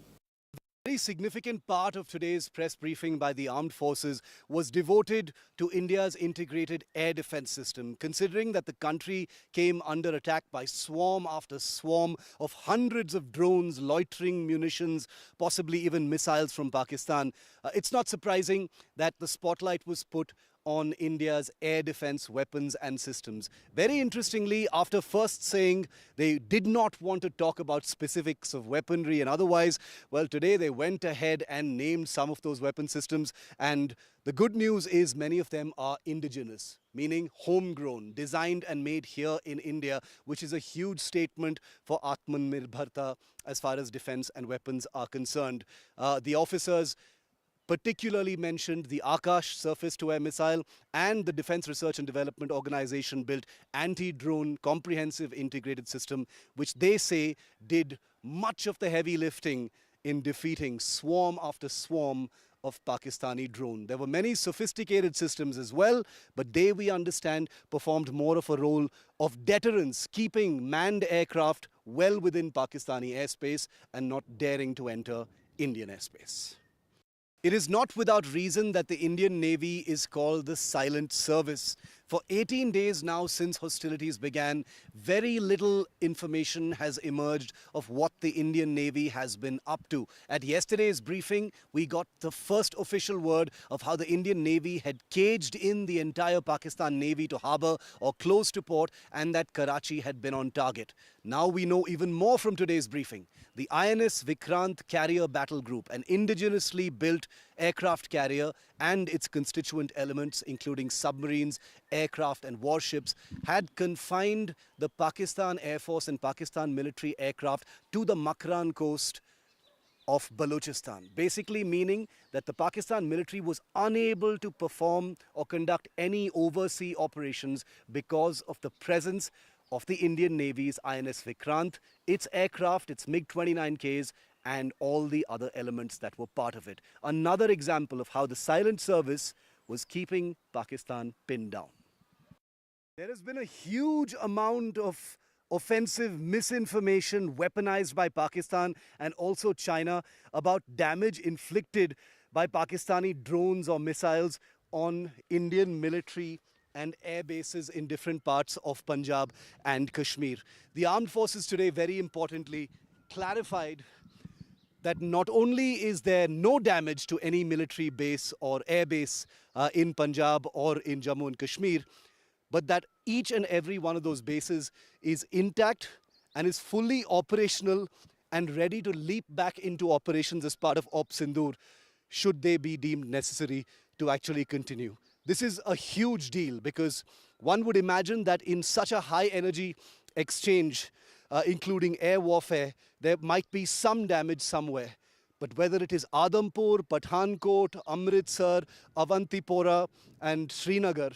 A very significant part of today's press briefing by the armed forces was devoted to India's integrated air defense system, considering that the country came under attack by swarm after swarm of hundreds of drones, loitering munitions, possibly even missiles from Pakistan. It's not surprising that the spotlight was put on India's air defense weapons and systems. Very interestingly, after first saying they did not want to talk about specifics of weaponry and otherwise, well, today they went ahead and named some of those weapon systems. And the good news is many of them are indigenous, meaning homegrown, designed and made here in India, which is a huge statement for Atmanirbharta as far as defense and weapons are concerned. The officers particularly mentioned the Akash surface-to-air missile and the Defense Research and Development Organization built anti-drone comprehensive integrated system, which they say did much of the heavy lifting in defeating swarm after swarm of Pakistani drone. There were many sophisticated systems as well, but they, we understand, performed more of a role of deterrence, keeping manned aircraft well within Pakistani airspace and not daring to enter Indian airspace. It is not without reason that the Indian Navy is called the Silent Service. For 18 days now since hostilities began, very little information has emerged of what the Indian Navy has been up to. At yesterday's briefing, we got the first official word of how the Indian Navy had caged in the entire Pakistan Navy to harbour or close to port, and that Karachi had been on target. Now we know even more from today's briefing. The INS Vikrant Carrier Battle Group, an indigenously built aircraft carrier and its constituent elements, including submarines, aircraft and warships, had confined the Pakistan Air Force and Pakistan military aircraft to the Makran coast of Balochistan, basically meaning that the Pakistan military was unable to perform or conduct any overseas operations because of the presence of the Indian Navy's INS Vikrant, its aircraft, its MiG-29Ks, and all the other elements that were part of it. Another example of how the Silent Service was keeping Pakistan pinned down. There has been a huge amount of offensive misinformation weaponized by Pakistan and also China about damage inflicted by Pakistani drones or missiles on Indian military and air bases in different parts of Punjab and Kashmir. The armed forces today, very importantly, clarified that not only is there no damage to any military base or air base in Punjab or in Jammu and Kashmir, but that each and every one of those bases is intact and is fully operational and ready to leap back into operations as part of Sindoor, should they be deemed necessary to actually continue. This is a huge deal because one would imagine that in such a high energy exchange, including air warfare, there might be some damage somewhere. But whether it is Adampur, Pathankot, Amritsar, Avantipora and Srinagar,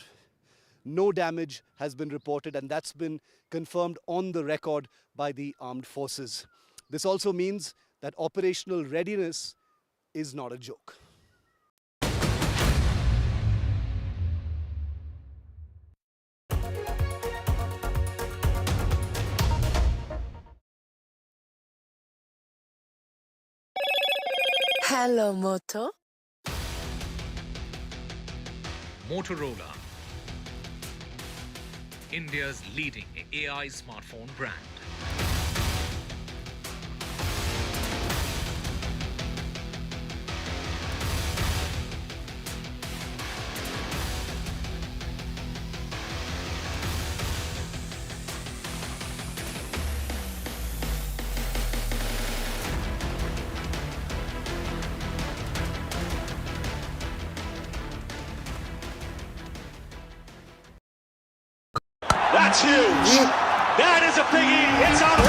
no damage has been reported, and that's been confirmed on the record by the armed forces. This also means that operational readiness is not a joke. Hello, Moto. Motorola, India's leading AI smartphone brand. That's huge. That is a biggie. It's out of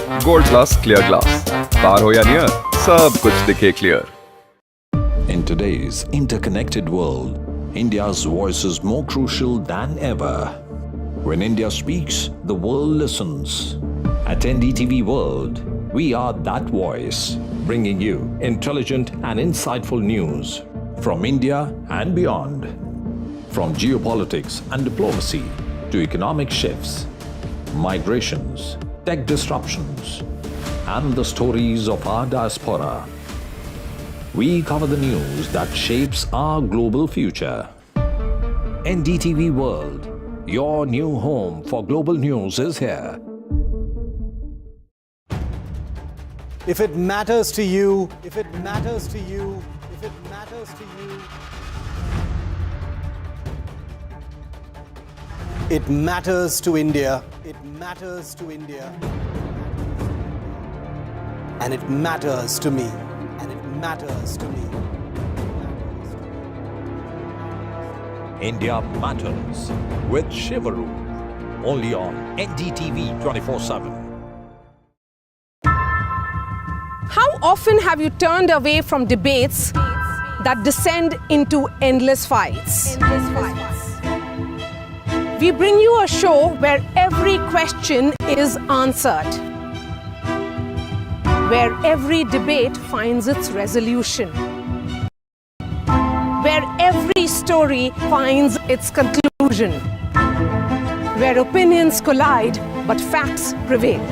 there. Gold Plus Clear Glass. Par ho ya near, sab kuch dikhe clear. In today's interconnected world, India's voice is more crucial than ever. When India speaks, the world listens. At NDTV World, we are that voice, bringing you intelligent and insightful news from India and beyond. From geopolitics and diplomacy to economic shifts, migrations, tech disruptions, and the stories of our diaspora, we cover the news that shapes our global future. NDTV World, your new home for global news, is here. If it matters to you, if it matters to you, if it matters to you, it matters to India. It matters to India. And it matters to me. And it matters to me. India Matters with Shivaru, only on NDTV 24/7. How often have you turned away from debates that descend into endless fights? We bring you a show where every question is answered, where every debate finds its resolution, where every story finds its conclusion, where opinions collide but facts prevail,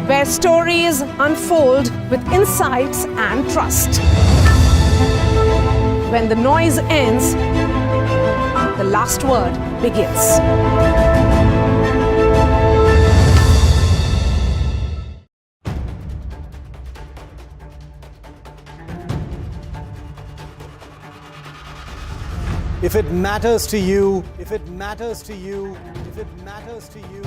where stories unfold with insights and trust. When the noise ends, the last word begins. If it matters to you, if it matters to you, if it matters to you,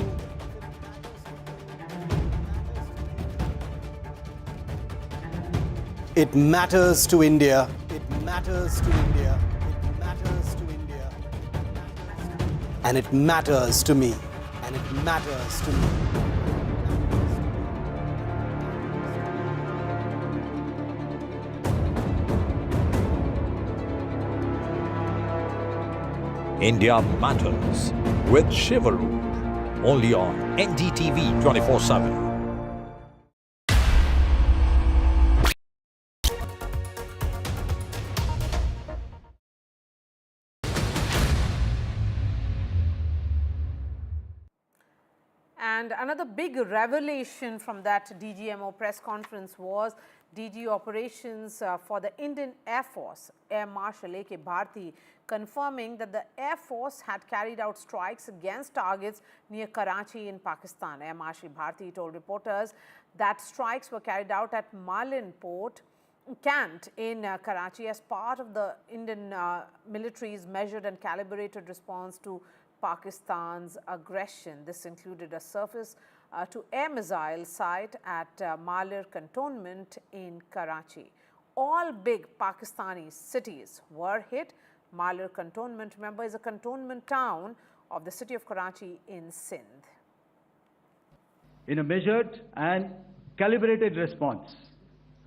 it matters to India. It matters to India. It matters to India. And it matters to me. And it matters to me. India Matters with Shivaru, only on NDTV 24/7. And another big revelation from that DGMO press conference was DG Operations for the Indian Air Force, Air Marshal A.K. Bharti, confirming that the Air Force had carried out strikes against targets near Karachi in Pakistan. Air Marshal Bharti told reporters that strikes were carried out at Malin Port, Cant in Karachi as part of the Indian military's measured and calibrated response to Pakistan's aggression. This included a surface to air missile site at Malir cantonment in Karachi. All big Pakistani cities were hit. Malir cantonment, remember, is a cantonment town of the city of Karachi in Sindh. In a measured and calibrated response,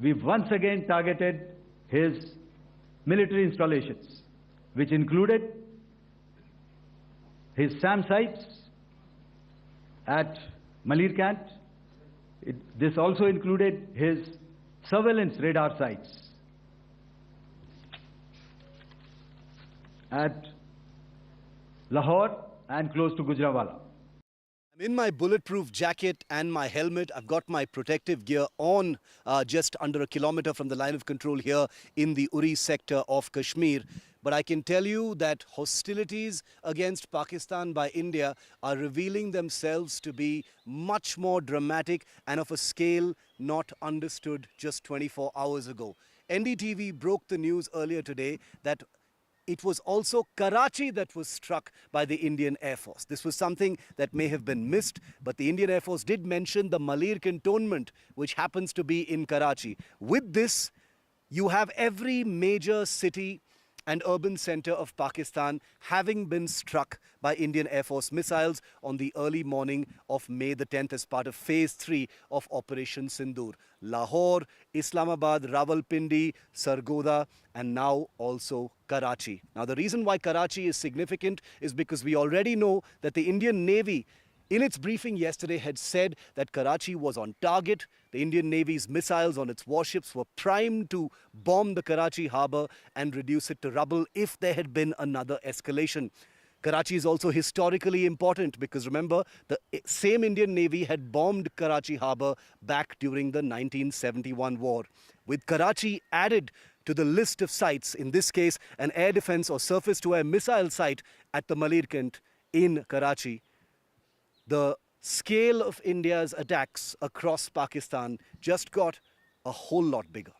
we once again targeted his military installations, which included his SAM sites at Malir Cant. This also included his surveillance radar sites at Lahore and close to Gujranwala. I'm in my bulletproof jacket and my helmet. I've got my protective gear on just under a kilometer from the line of control here in the Uri sector of Kashmir. But I can tell you that hostilities against Pakistan by India are revealing themselves to be much more dramatic and of a scale not understood just 24 hours ago. NDTV broke the news earlier today that it was also Karachi that was struck by the Indian Air Force. This was something that may have been missed, but the Indian Air Force did mention the Malir cantonment, which happens to be in Karachi. With this, you have every major city and urban center of Pakistan having been struck by Indian Air Force missiles on the early morning of May the 10th as part of Phase 3 of Operation Sindoor. Lahore, Islamabad, Rawalpindi, Sargodha, and now also Karachi. Now, the reason why Karachi is significant is because we already know that the Indian Navy, in its briefing yesterday, had said that Karachi was on target. The Indian Navy's missiles on its warships were primed to bomb the Karachi harbour and reduce it to rubble if there had been another escalation. Karachi is also historically important because remember, the same Indian Navy had bombed Karachi harbour back during the 1971 war. With Karachi added to the list of sites, in this case an air defence or surface-to-air missile site at the Malir Cant in Karachi, the scale of India's attacks across Pakistan just got a whole lot bigger.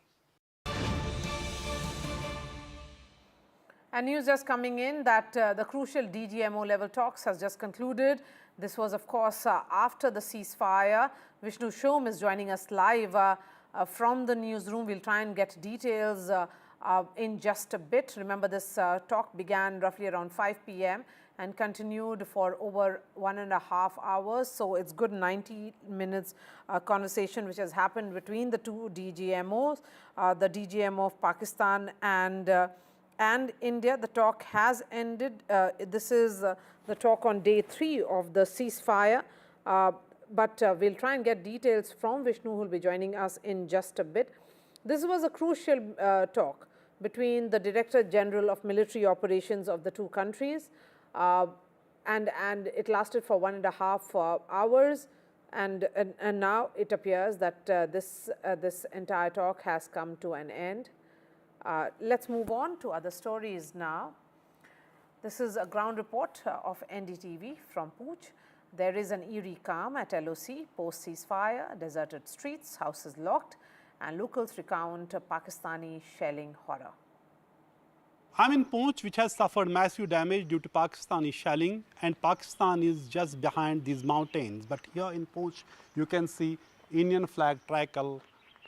And news just coming in that the crucial DGMO level talks has just concluded. This was, of course, after the ceasefire. Vishnu Shom is joining us live from the newsroom. We'll try and get details in just a bit. Remember, this talk began roughly around 5 p.m. and continued for over 1.5 hours. So it's good 90 minutes conversation which has happened between the two DGMOs, the DGMO of Pakistan and India. The talk has ended. This is the talk on day 3 of the ceasefire. But we'll try and get details from Vishnu, who will be joining us in just a bit. This was a crucial talk between the Director General of Military Operations of the two countries, and it lasted for 1.5 hours. And now it appears that this entire talk has come to an end. Let's move on to other stories now. This is a ground report of NDTV from Pooch. There is an eerie calm at LOC post ceasefire, deserted streets, houses locked, and locals recount Pakistani shelling horror. I'm in Poonch, which has suffered massive damage due to Pakistani shelling, and Pakistan is just behind these mountains. But here in Poonch, you can see Indian flag tricolor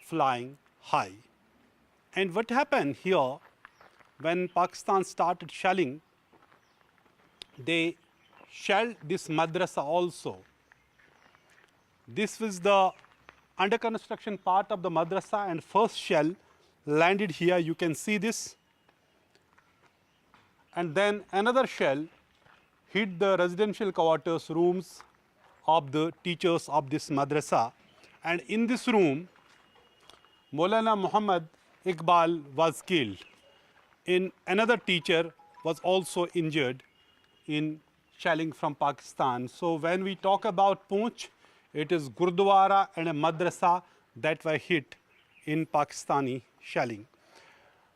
flying high. And what happened here, when Pakistan started shelling, they shelled this madrasa also. This was the under construction part of the madrasa, and first shell landed here. You can see this. And then another shell hit the residential quarters rooms of the teachers of this madrasa. And in this room, Maulana Muhammad Iqbal was killed. Another teacher was also injured in shelling from Pakistan. So when we talk about Poonch, it is Gurdwara and a madrasa that were hit in Pakistani shelling.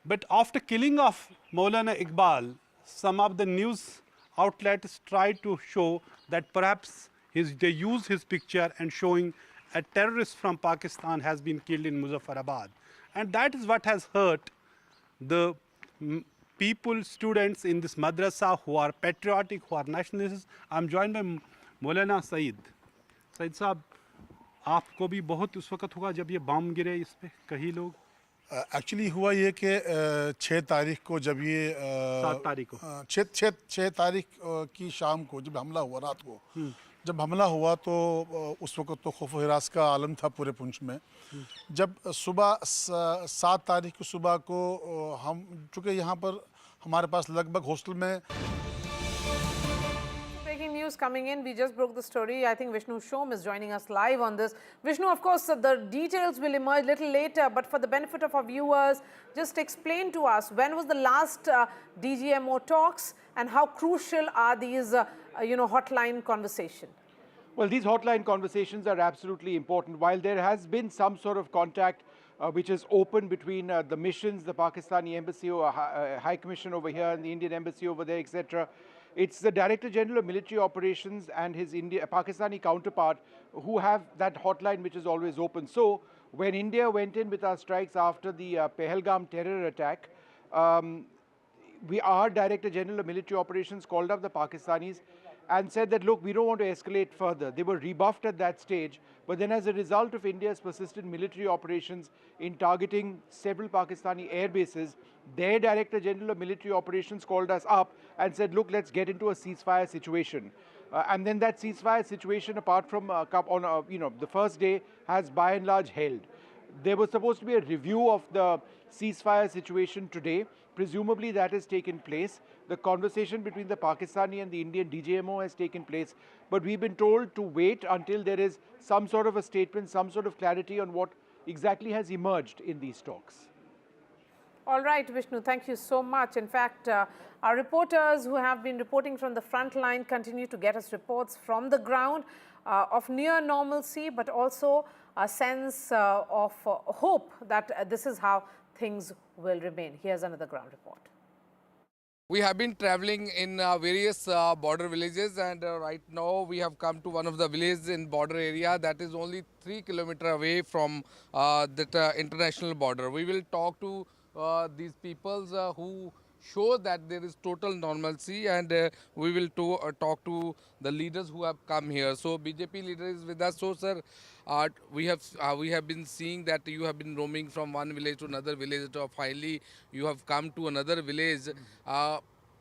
But after killing of Maulana Iqbal, some of the news outlets tried to show that perhaps they use his picture and showing a terrorist from Pakistan has been killed in Muzaffarabad. And that is what has hurt the people, students in this madrasa who are patriotic, who are nationalists. I'm joined by Maulana Saeed. Saeed साहब, आपको भी बहुत उस वक्त होगा जब ये बम गिरे इस पे कई लोग? एक्चुअली हुआ ये कि 6 तारीख को जब ये 7 तारीख को 6 तारीख की शाम को जब हमला हुआ, रात को जब हमला हुआ तो उस वक्त तो खौफ हिरास का आलम था पूरे पुंछ में। जब सुबह 7 तारीख की सुबह को हम चूँकि यहाँ पर हमारे पास लगभग हॉस्टल में Breaking news coming in. We just broke the story. I think Vishnu Shom is joining us live on this. Vishnu, of course, the details will emerge a little later, but for the benefit of our viewers, just explain to us when was the last DGMO talks and how crucial are these, hotline conversations? Well, these hotline conversations are absolutely important. While there has been some sort of contact which is open between the missions, the Pakistani embassy or High Commission over here and the Indian embassy over there, etc., it's the Director General of Military Operations and his Pakistani counterpart who have that hotline which is always open. So when India went in with our strikes after the Pahalgam terror attack, our Director General of Military Operations called up the Pakistanis and said that, look, we don't want to escalate further. They were rebuffed at that stage. But then as a result of India's persistent military operations in targeting several Pakistani air bases, their Director General of Military Operations called us up and said, look, let's get into a ceasefire situation. And then that ceasefire situation, apart from the first day, has by and large held. There was supposed to be a review of the ceasefire situation today. Presumably that has taken place. The conversation between the Pakistani and the Indian DGMO has taken place. But we've been told to wait until there is some sort of a statement, some sort of clarity on what exactly has emerged in these talks. All right, Vishnu, thank you so much. In fact, our reporters who have been reporting from the front line continue to get us reports from the ground of near normalcy, but also a sense of hope that this is how things will remain. Here's another ground report. We have been traveling in various border villages, and right now we have come to one of the villages in border area that is only 3 kilometers away from that international border. We will talk to these people who show that there is total normalcy, and we will talk to the leaders who have come here. So BJP leader is with us. So sir, we have been seeing that you have been roaming from one village to another village. So finally you have come to another village.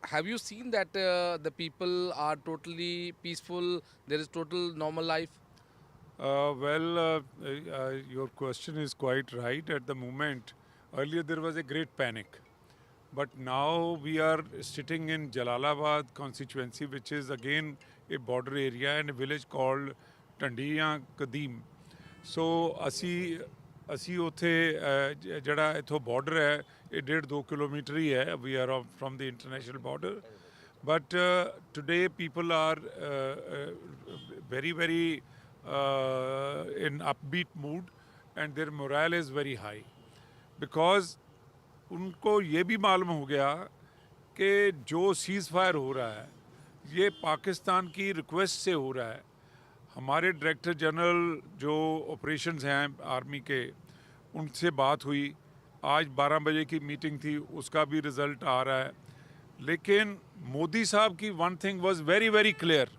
have you seen that the people are totally peaceful? There is total normal life? Your question is quite right. At the moment, earlier there was a great panic. But now we are sitting in Jalalabad constituency, which is again a border area and a village called Tandiya Kadeem. So, ਅਸੀਂ ਉੱਥੇ ਜਿਹੜਾ ਇੱਥੋਂ border ਹੈ ਇਹ 1.5-2 kilometre ਹੀ ਹੈ we are from the international border but today people are very in upbeat mood and their morale is very high because उनको ये भी मालूम हो गया कि जो सीज़ फायर हो रहा है ये पाकिस्तान की रिक्वेस्ट से हो रहा है हमारे डायरेक्टर जनरल जो ऑपरेशंस हैं आर्मी के उनसे बात हुई आज 12 बजे की मीटिंग थी उसका भी रिज़ल्ट आ रहा है लेकिन मोदी साहब की one thing was very clear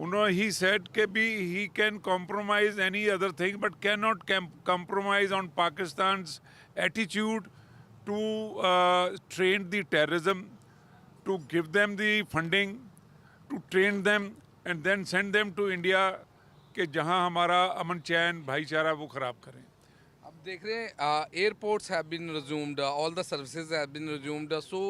उन्होंने ही सेड कि भी he can compromise any other thing but can not compromise on Pakistan's attitude to train the terrorism, to give them the funding, to train them and then send them to India कि जहाँ हमारा अमन चैन भाईचारा वो ख़राब करें. अब देख रहे हैं airports have been resumed, all the services have been resumed. So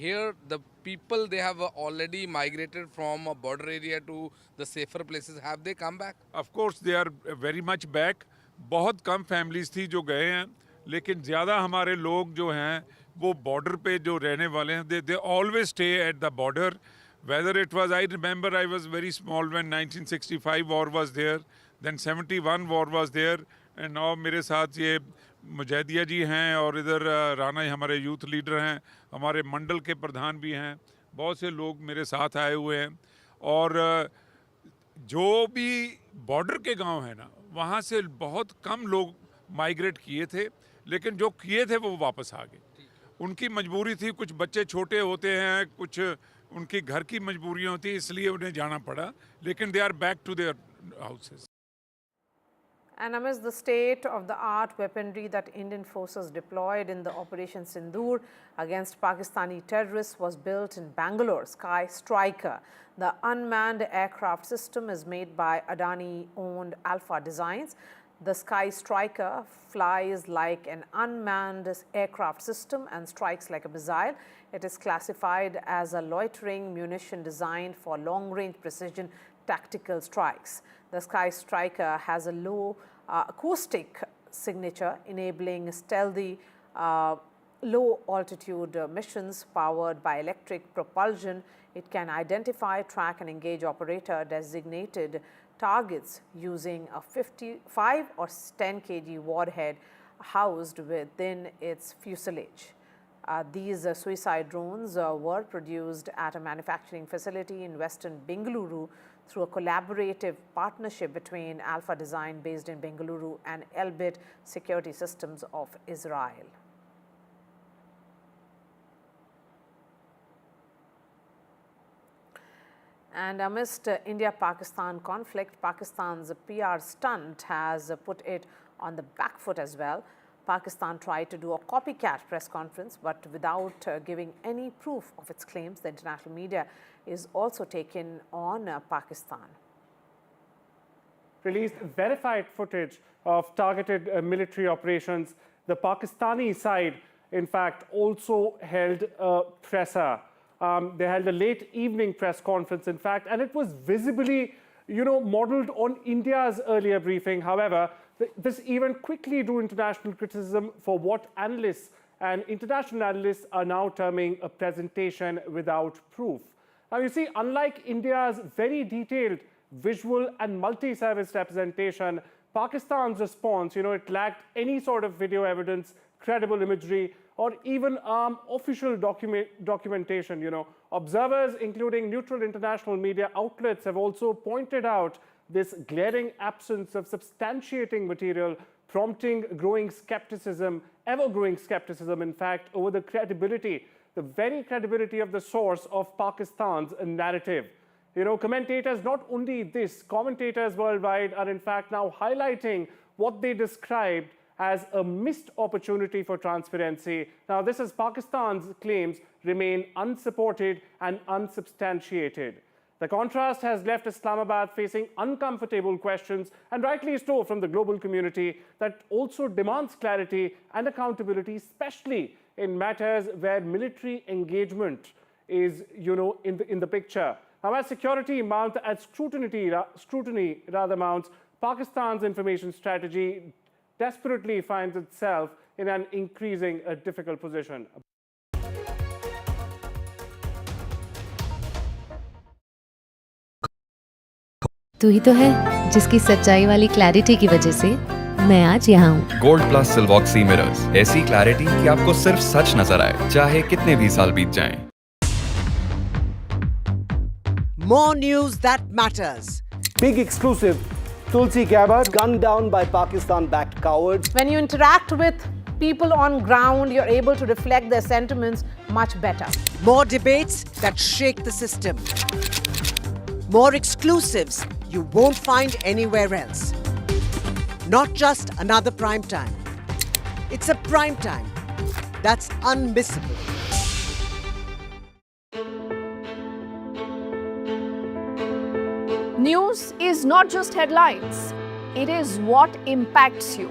here the people they have already migrated from a border area to the safer places. Have they come back? Of course they are very much back. बहुत कम families थी जो गए हैं लेकिन ज़्यादा हमारे लोग जो हैं वो बॉर्डर पे जो रहने वाले हैं they always stay at the border whether it was I remember I was very small when 1965 war was there then 71 war was there and now मेरे साथ ये मुजाहिदिया जी हैं और इधर राना हमारे यूथ लीडर हैं हमारे मंडल के प्रधान भी हैं बहुत से लोग मेरे साथ आए हुए हैं और जो भी बॉर्डर के गांव हैं ना वहाँ से बहुत कम लोग माइग्रेट किए थे लेकिन जो किए थे वो वापस आ गए उनकी मजबूरी थी कुछ बच्चे छोटे होते हैं कुछ उनकी घर की मजबूरियां होती इसलिए उन्हें जाना पड़ा लेकिन they are back to their houses. And amidst the state-of-the-art weaponry that Indian forces deployed in the Operation Sindoor against Pakistani terrorists was built in Bangalore, Sky Striker. The unmanned aircraft system is made by Adani-owned Alpha Designs. The Sky Striker flies like an unmanned aircraft system and strikes like a missile. It is classified as a loitering munition designed for long-range precision tactical strikes. The Sky Striker has a low acoustic signature, enabling stealthy low-altitude missions powered by electric propulsion. It can identify, track and engage operator designated targets using a 55 or 10 kg warhead housed within its fuselage. These suicide drones were produced at a manufacturing facility in western Bengaluru through a collaborative partnership between Alpha Design based in Bengaluru and Elbit Security Systems of Israel. And amidst India-Pakistan conflict, Pakistan's PR stunt has put it on the back foot as well. Pakistan tried to do a copycat press conference, but without giving any proof of its claims. The international media is also taken on Pakistan. Released verified footage of targeted military operations. The Pakistani side, in fact, also held a presser. They held a late evening press conference, in fact, and it was visibly, modeled on India's earlier briefing. However, this even quickly drew international criticism for what analysts and international analysts are now terming a presentation without proof. Now, you see, unlike India's very detailed visual and multi-service representation, Pakistan's response, it lacked any sort of video evidence, credible imagery, or even official documentation. Observers, including neutral international media outlets, have also pointed out this glaring absence of substantiating material, prompting growing skepticism, ever-growing skepticism, in fact, over the credibility, the very credibility of the source of Pakistan's narrative. Commentators, not only this, commentators worldwide are in fact now highlighting what they described as a missed opportunity for transparency. Now, this is Pakistan's claims remain unsupported and unsubstantiated. The contrast has left Islamabad facing uncomfortable questions, and rightly so, from the global community that also demands clarity and accountability, especially in matters where military engagement is, in the picture. Now, as security mounts, as scrutiny mounts, Pakistan's information strategy desperately finds itself in an increasing difficult position. तू ही तो है जिसकी सच्चाई वाली clarity की वजह से मैं आज यहाँ हूँ। गोल्ड प्लस सिल्वॉक्सी मिरर्स, ऐसी क्लैरिटी कि आपको सिर्फ सच नजर आए, चाहे कितने भी साल बीत जाएं। More news that matters. Big exclusive. Tulsi Gabbard gunned down by Pakistan-backed cowards. When you interact with people on ground, you're able to reflect their sentiments much better. More debates that shake the system. More exclusives you won't find anywhere else. Not just another prime time. It's a prime time that's unmissable. News is not just headlines, it is what impacts you.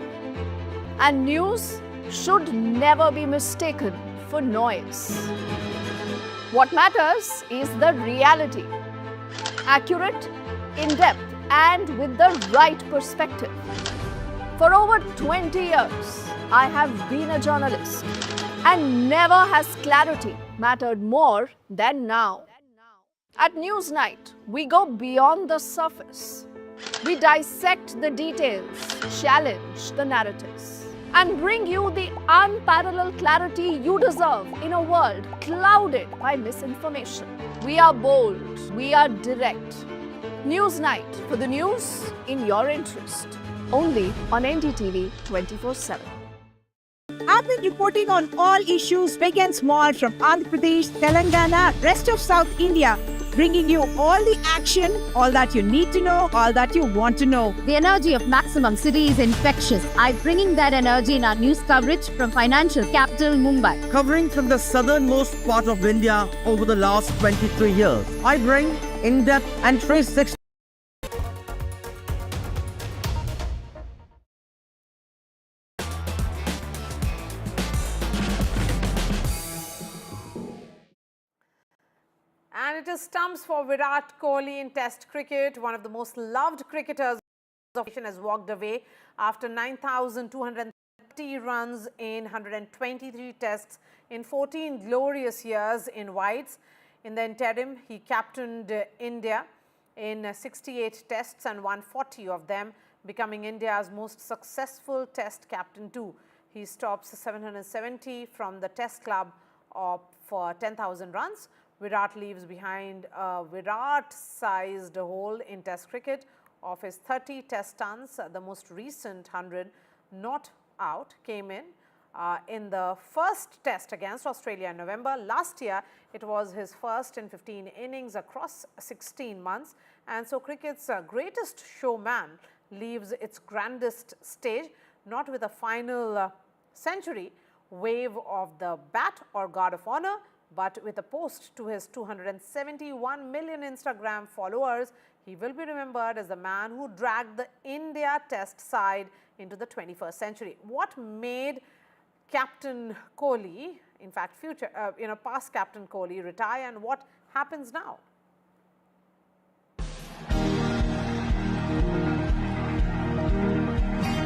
And news should never be mistaken for noise. What matters is the reality. Accurate, in-depth, and with the right perspective. For over 20 years, I have been a journalist, and never has clarity mattered more than now. At Newsnight, we go beyond the surface. We dissect the details, challenge the narratives, and bring you the unparalleled clarity you deserve in a world clouded by misinformation. We are bold, we are direct. Newsnight, for the news in your interest. Only on NDTV 24/7. I've been reporting on all issues big and small from Andhra Pradesh, Telangana, rest of South India, bringing you all the action, all that you need to know, all that you want to know. The energy of Maximum City is infectious. I'm bringing that energy in our news coverage from financial capital Mumbai. Covering from the southernmost part of India over the last 23 years. I bring in-depth and 360. And it is stumps for Virat Kohli in Test cricket. One of the most loved cricketers of the nation has walked away after 9,230 runs in 123 tests in 14 glorious years in whites. In the interim, he captained India in 68 tests and won 40 of them, becoming India's most successful test captain too. He stops 770 from the test club for 10,000 runs. Virat leaves behind a Virat-sized hole in Test cricket. Of his 30 Test stunts, the most recent 100 not out came in the first Test against Australia in November. Last year, it was his first in 15 innings across 16 months. And so cricket's greatest showman leaves its grandest stage, not with a final century, wave of the bat or guard of honor, but with a post to his 271 million Instagram followers. He will be remembered as the man who dragged the India Test side into the 21st century. What made Captain Kohli, in fact, past Captain Kohli, retire, and what happens now?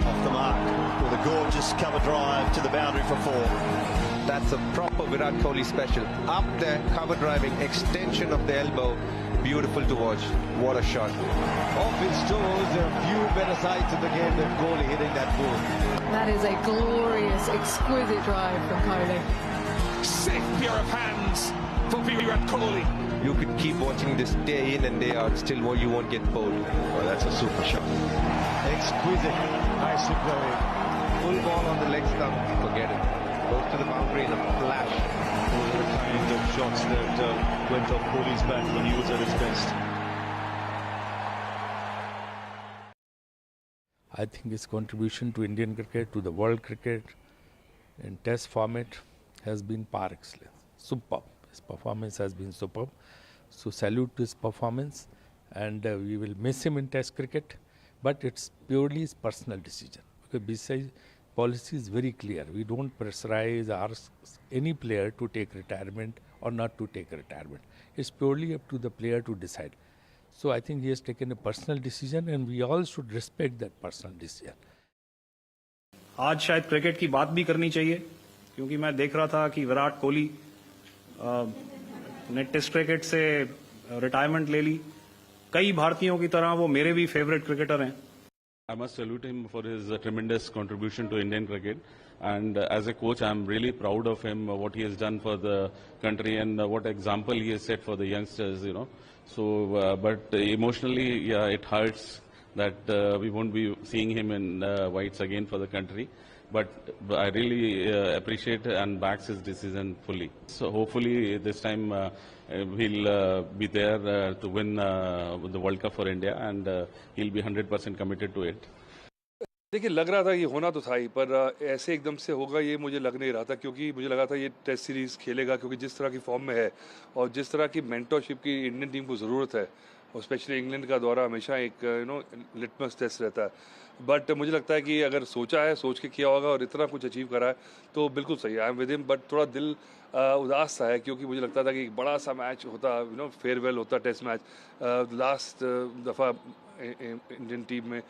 Off the mark with a gorgeous cover drive to the boundary for 4. That's a proper Virat Kohli special. Up there, cover driving, extension of the elbow. Beautiful to watch. What a shot. Off his toes, there are few better sides in the game than Kohli hitting that ball. That is a glorious, exquisite drive from Kohli. Sick pair of hands for Virat Kohli. You could keep watching this day in and day out, still you won't get bored. Oh, that's a super shot. Exquisite. Nicely played. Full ball on the leg stump, forget it. Goes to the boundary in a flash. Those are the kind of shots that went off Kohli's bat when he was at his best. I think his contribution to Indian cricket, to the world cricket, in test format has been par excellence. Superb. His performance has been superb. So salute to his performance, and we will miss him in test cricket, but it's purely his personal decision. Because besides, policy is very clear. We don't pressurize or ask any player to take retirement or not to take retirement. It's purely up to the player to decide. So I think he has taken a personal decision, and we all should respect that personal decision. आज शायद cricket की बात भी करनी चाहिए, क्योंकि मैं देख रहा था कि विराट कोहली ने टेस्ट क्रिकेट से रिटायरमेंट ले ली. कई भारतीयों की तरह वो मेरे भी फेवरेट क्रिकेटर हैं. I must salute him for his tremendous contribution to Indian cricket, and as a coach I am really proud of him, what he has done for the country and what example he has set for the youngsters, you know. So but emotionally, yeah, it hurts that we won't be seeing him in whites again for the country, but I really appreciate and backs his decision fully. So hopefully this time he'll be there to win the World Cup for India, and he'll be 100% committed to it. देखिए, लग रहा था ये होना तो था ही, पर ऐसे एकदम से होगा ये मुझे लग नहीं रहा था, क्योंकि मुझे लगा था ये टेस्ट सीरीज़ खेलेगा, क्योंकि जिस तरह की फॉर्म में है और जिस तरह की मेंटरशिप की इंडियन टीम को ज़रूरत है, और स्पेशली इंग्लैंड का दौरा हमेशा एक लिटमस टेस्ट रहता है. बट मुझे लगता है कि अगर सोचा है, सोच के किया होगा और इतना कुछ अचीव करा है तो बिल्कुल सही है. I am with him, but थोड़ा दिल उदास सा है, क्योंकि मुझे लगता था कि एक बड़ा सा मैच होता, फेयरवेल होता, टेस्ट मैच. लास्ट दफ़ा इंडियन टीम में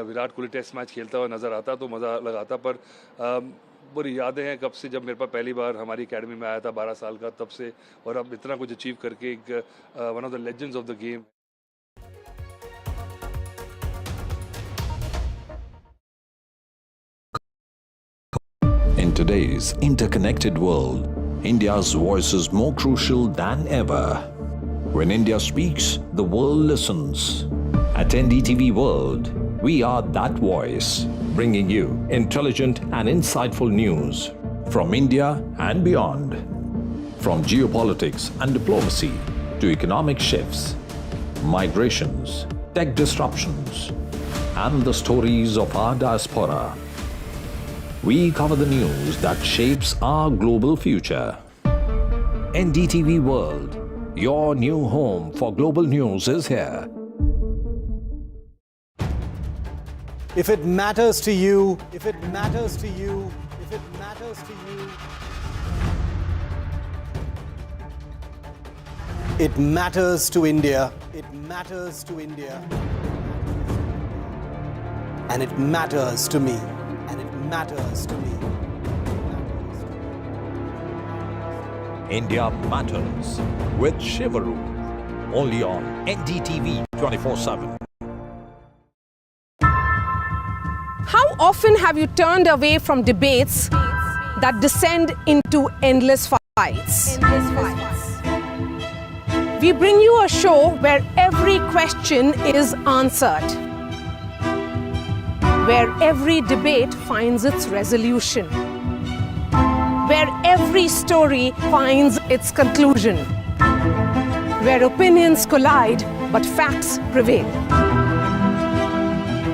विराट कोहली टेस्ट मैच खेलता हुआ नज़र आता तो मज़ा लगाता, पर बुरी यादें हैं कब से, जब मेरे पास पहली बार हमारी एकेडमी में आया था 12 साल का, तब से, और अब इतना कुछ अचीव करके एक one of the legends of the game. In today's interconnected world, India's voice is more crucial than ever. When India speaks, the world listens. At NDTV World, we are that voice, bringing you intelligent and insightful news from India and beyond. From geopolitics and diplomacy to economic shifts, migrations, tech disruptions, and the stories of our diaspora. We cover the news that shapes our global future. NDTV World, your new home for global news is here. If it matters to you, if it matters to you, if it matters to you, it matters to India, it matters to India, and it matters to me, and it matters to me. India Matters with Shivaru, only on NDTV 24/7. How often have you turned away from debates that descend into endless fights? We bring you a show where every question is answered, where every debate finds its resolution, where every story finds its conclusion, where opinions collide but facts prevail,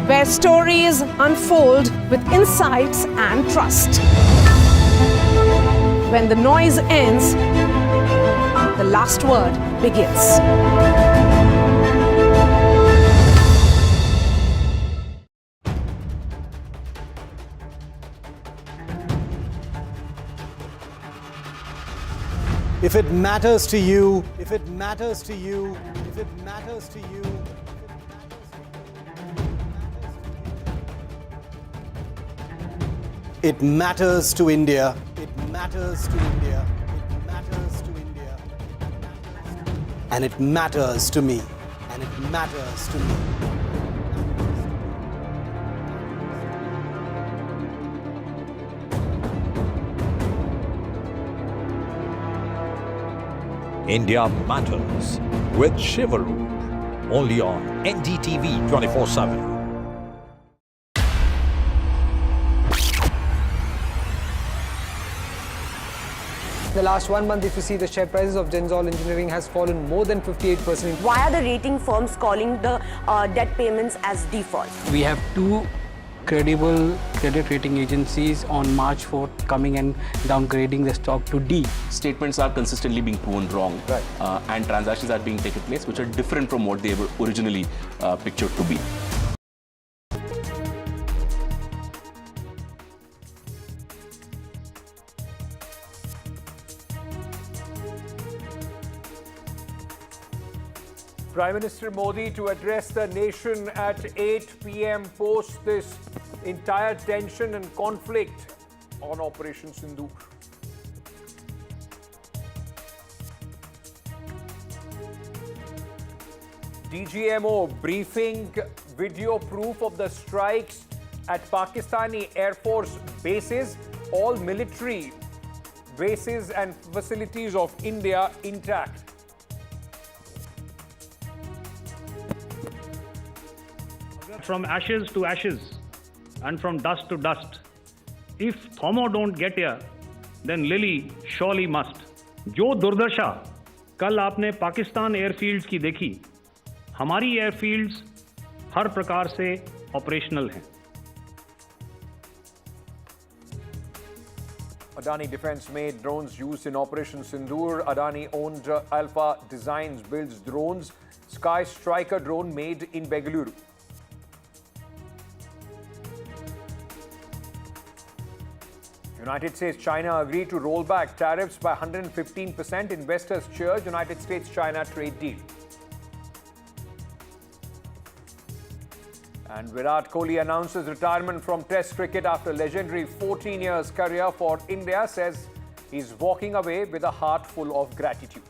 where stories unfold with insights and trust. When the noise ends, the last word begins. If it matters to you, if it matters to you, if it matters to you, it matters to India, it matters to India, it matters to India, and it matters to me, and it matters to me. India Matters with Shivaru, only on NDTV 24/7. The last 1 month, if you see, the share prices of Naval Engineering has fallen more than 58%. Why are the rating firms calling the debt payments as default? We have two credible credit rating agencies on March 4th coming and downgrading the stock to D. Statements are consistently being proven wrong, and transactions are being taken place which are different from what they were originally pictured to be. Prime Minister Modi to address the nation at 8 p.m. post this entire tension and conflict on Operation Sindoor. DGMO briefing, video proof of the strikes at Pakistani Air Force bases, all military bases and facilities of India intact. From ashes to ashes and from dust to dust. If Thomo don't get here, then Lily surely must. जो दुर्दशा कल आपने Pakistan airfields की देखी, हमारी airfields हर प्रकार से operational हैं. Adani Defence made drones used in Operation Sindoor. Adani owned Alpha Designs builds drones. Sky Striker drone made in Bengaluru. United States-China agreed to roll back tariffs by 115%. Investors cheer United States-China trade deal. And Virat Kohli announces retirement from Test cricket after legendary 14 years career for India. Says he's walking away with a heart full of gratitude.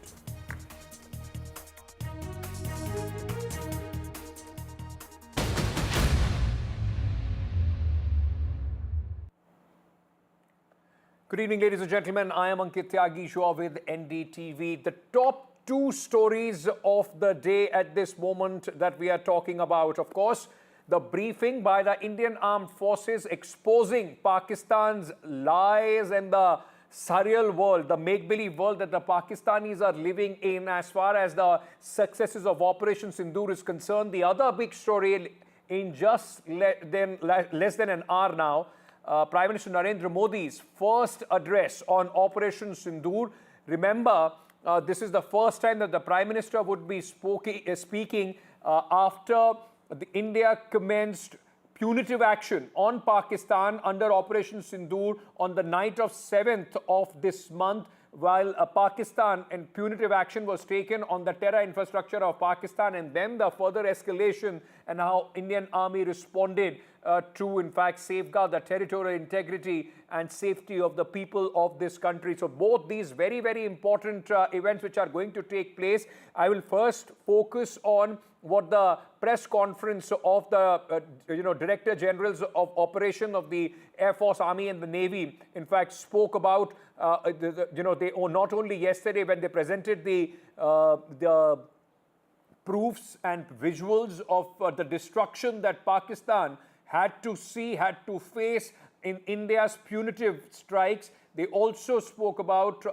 Good evening, ladies and gentlemen. I am Ankit Tyagi, Shua with NDTV. The top two stories of the day at this moment that we are talking about, of course, the briefing by the Indian Armed Forces exposing Pakistan's lies and the surreal world, the make-believe world that the Pakistanis are living in as far as the successes of Operation Sindoor is concerned. The other big story in just less than an hour now, Prime Minister Narendra Modi's first address on Operation Sindoor. Remember, this is the first time that the Prime Minister would be speaking after India commenced punitive action on Pakistan under Operation Sindoor on the night of 7th of this month, while Pakistan and punitive action was taken on the terror infrastructure of Pakistan, and then the further escalation and how Indian Army responded to, in fact, safeguard the territorial integrity and safety of the people of this country. So both these very, very important events which are going to take place. I will first focus on what the press conference of the Director Generals of Operation of the Air Force, Army and the Navy, in fact, spoke about. They not only yesterday when they presented the proofs and visuals of the destruction that Pakistan had to face in India's punitive strikes. They also spoke about,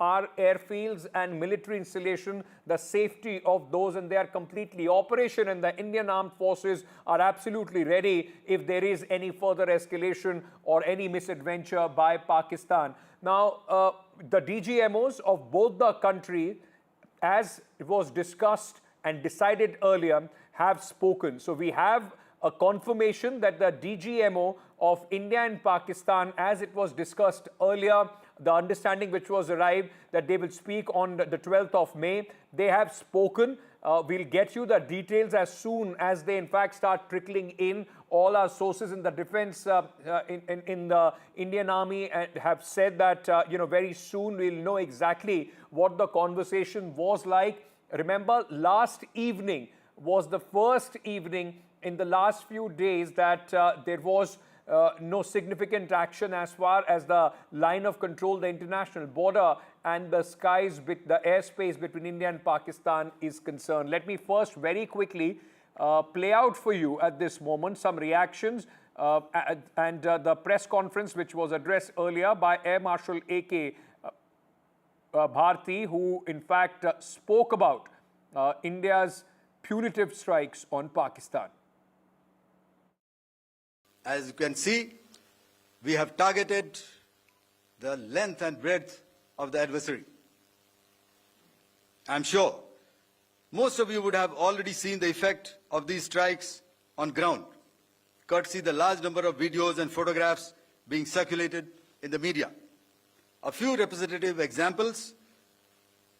our airfields and military installation, the safety of those, and they are completely operational, and the Indian Armed Forces are absolutely ready if there is any further escalation or any misadventure by Pakistan. Now, the DGMOs of both the countries, as it was discussed and decided earlier, have spoken. So we have a confirmation that the DGMO of India and Pakistan, as it was discussed earlier, the understanding which was arrived that they will speak on the 12th of May. They have spoken. We'll get you the details as soon as they in fact start trickling in. All our sources in the defense, in the Indian Army have said that, very soon we'll know exactly what the conversation was like. Remember, last evening was the first evening in the last few days that there was no significant action as far as the line of control, the international border and the skies, the airspace between India and Pakistan is concerned. Let me first very quickly play out for you at this moment some reactions and the press conference which was addressed earlier by Air Marshal A.K. Bharti, who in fact spoke about India's punitive strikes on Pakistan. As you can see, we have targeted the length and breadth of the adversary. I'm sure most of you would have already seen the effect of these strikes on ground, courtesy the large number of videos and photographs being circulated in the media. A few representative examples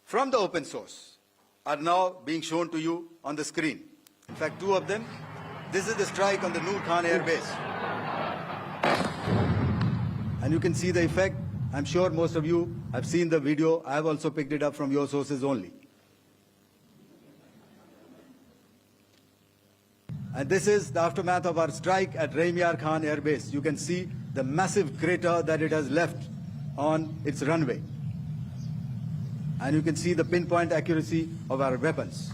from the open source are now being shown to you on the screen. In fact, two of them. This is the strike on the Noor Khan Air Base. And you can see the effect. I'm sure most of you have seen the video. I have also picked it up from your sources only. And this is the aftermath of our strike at Raimiar Khan Air Base. You can see the massive crater that it has left on its runway. And you can see the pinpoint accuracy of our weapons.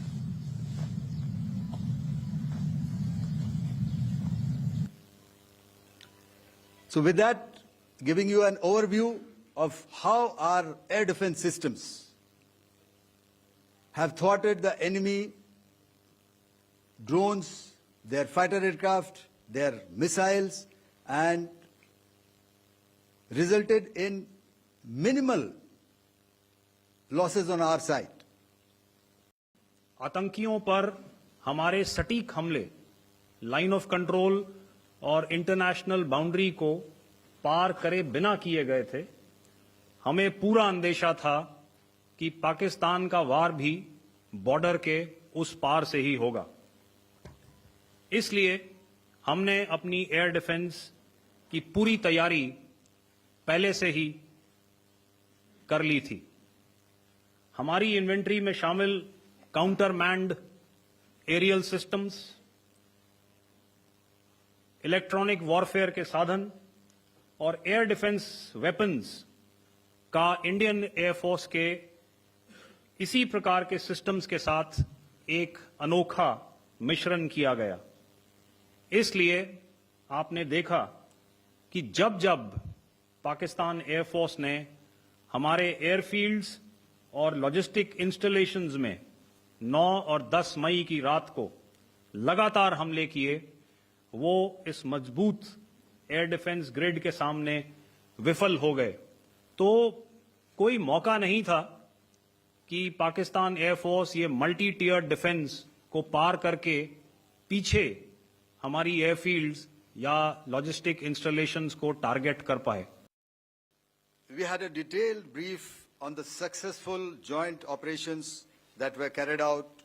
So with that, giving you an overview of how our air defense systems have thwarted the enemy drones, their fighter aircraft, their missiles, and resulted in minimal losses on our side. आतंकियों पर हमारे सटीक हमले line of control और international boundary को पार करे बिना किए गए थे। हमें पूरा अंदेशा था कि पाकिस्तान का वार भी बॉर्डर के उस पार से ही होगा। इसलिए हमने अपनी एयर डिफेंस की पूरी तैयारी पहले से ही कर ली थी। हमारी इन्वेंट्री में शामिल counter manned aerial systems, electronic warfare के साधन और एयर डिफेंस वेपन्स का इंडियन एयरफोर्स के इसी प्रकार के सिस्टम्स के साथ एक अनोखा मिश्रण किया गया। इसलिए आपने देखा कि जब जब पाकिस्तान एयरफोर्स ने हमारे एयरफील्ड्स और लॉजिस्टिक इंस्टॉलेशंस में 9 और 10 मई की रात को लगातार हमले किए, वो इस मजबूत एयर डिफेंस ग्रिड के सामने विफल हो गए। तो कोई मौका नहीं था कि पाकिस्तान एयरफोर्स ये मल्टी टियर डिफेंस को पार करके पीछे हमारी एयरफील्ड्स या लॉजिस्टिक इंस्टॉलेशंस को टारगेट कर पाए। We had a detailed brief on the successful joint operations that were carried out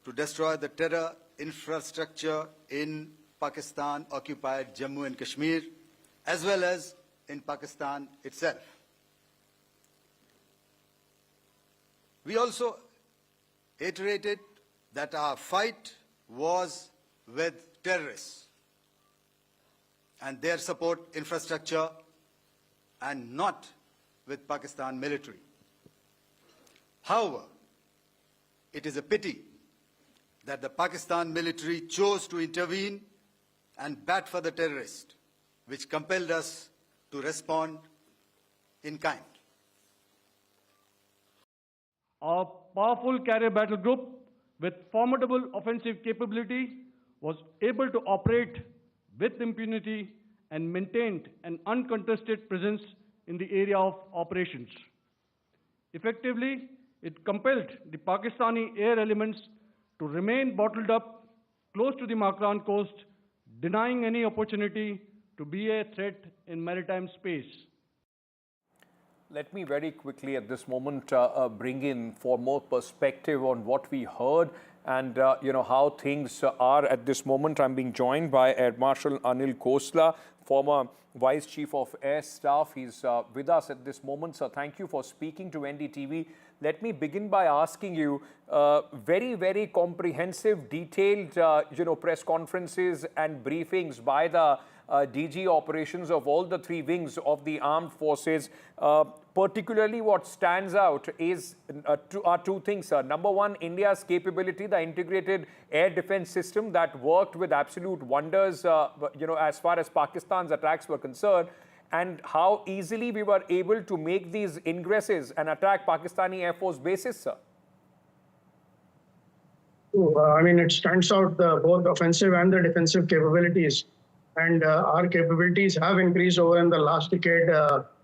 to destroy the terror infrastructure in Pakistan-occupied Jammu and Kashmir, as well as in Pakistan itself. We also iterated that our fight was with terrorists and their support infrastructure and not with Pakistan military. However, it is a pity that the Pakistan military chose to intervene and bat for the terrorist, which compelled us to respond in kind. Our powerful carrier battle group with formidable offensive capability was able to operate with impunity and maintained an uncontested presence in the area of operations. Effectively, it compelled the Pakistani air elements to remain bottled up close to the Makran coast, denying any opportunity to be a threat in maritime space. Let me very quickly at this moment bring in for more perspective on what we heard and how things are at this moment. I'm being joined by Air Marshal Anil Khosla, former Vice Chief of Air Staff. He's with us at this moment. So thank you for speaking to NDTV. Let me begin by asking you very, very comprehensive, detailed, press conferences and briefings by the DG operations of all the three wings of the armed forces. Particularly what stands out is two things, sir. Number one, India's capability, the integrated air defense system that worked with absolute wonders, as far as Pakistan's attacks were concerned, and how easily we were able to make these ingresses and attack Pakistani Air Force bases, sir. It stands out both offensive and the defensive capabilities and our capabilities have increased over in the last decade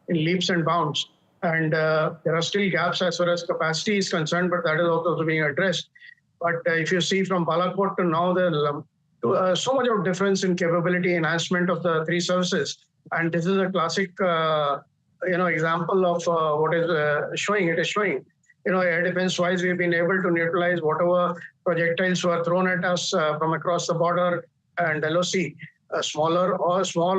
in leaps and bounds. And there are still gaps as far as capacity is concerned, but that is also being addressed. But if you see from Balakot to now, there's so much of difference in capability enhancement of the three services. And this is a classic, example of what is showing. It is showing, air defense-wise, we've been able to neutralize whatever projectiles were thrown at us from across the border and LOC, small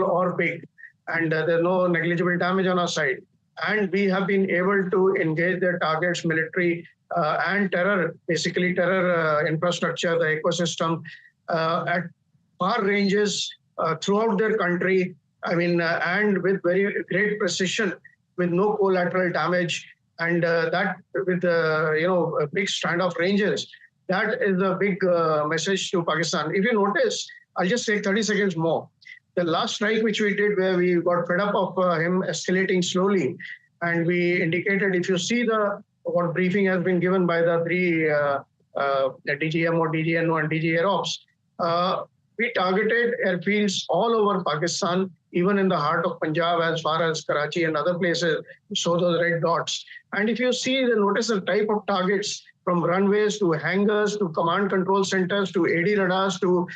or big. And there's no negligible damage on our side. And we have been able to engage their targets, military and terror, basically terror infrastructure, the ecosystem, at far ranges throughout their country. And with very great precision, with no collateral damage, and that with a big standoff ranges. That is a big message to Pakistan. If you notice, I'll just take 30 seconds more. The last strike which we did, where we got fed up of him escalating slowly, and we indicated, if you see what briefing has been given by the three DGMO, DGNO, and DG Air Ops, we targeted airfields all over Pakistan, even in the heart of Punjab, as far as Karachi and other places, show those red dots. And if you see, notice the type of targets, from runways to hangars to command control centers to AD radars to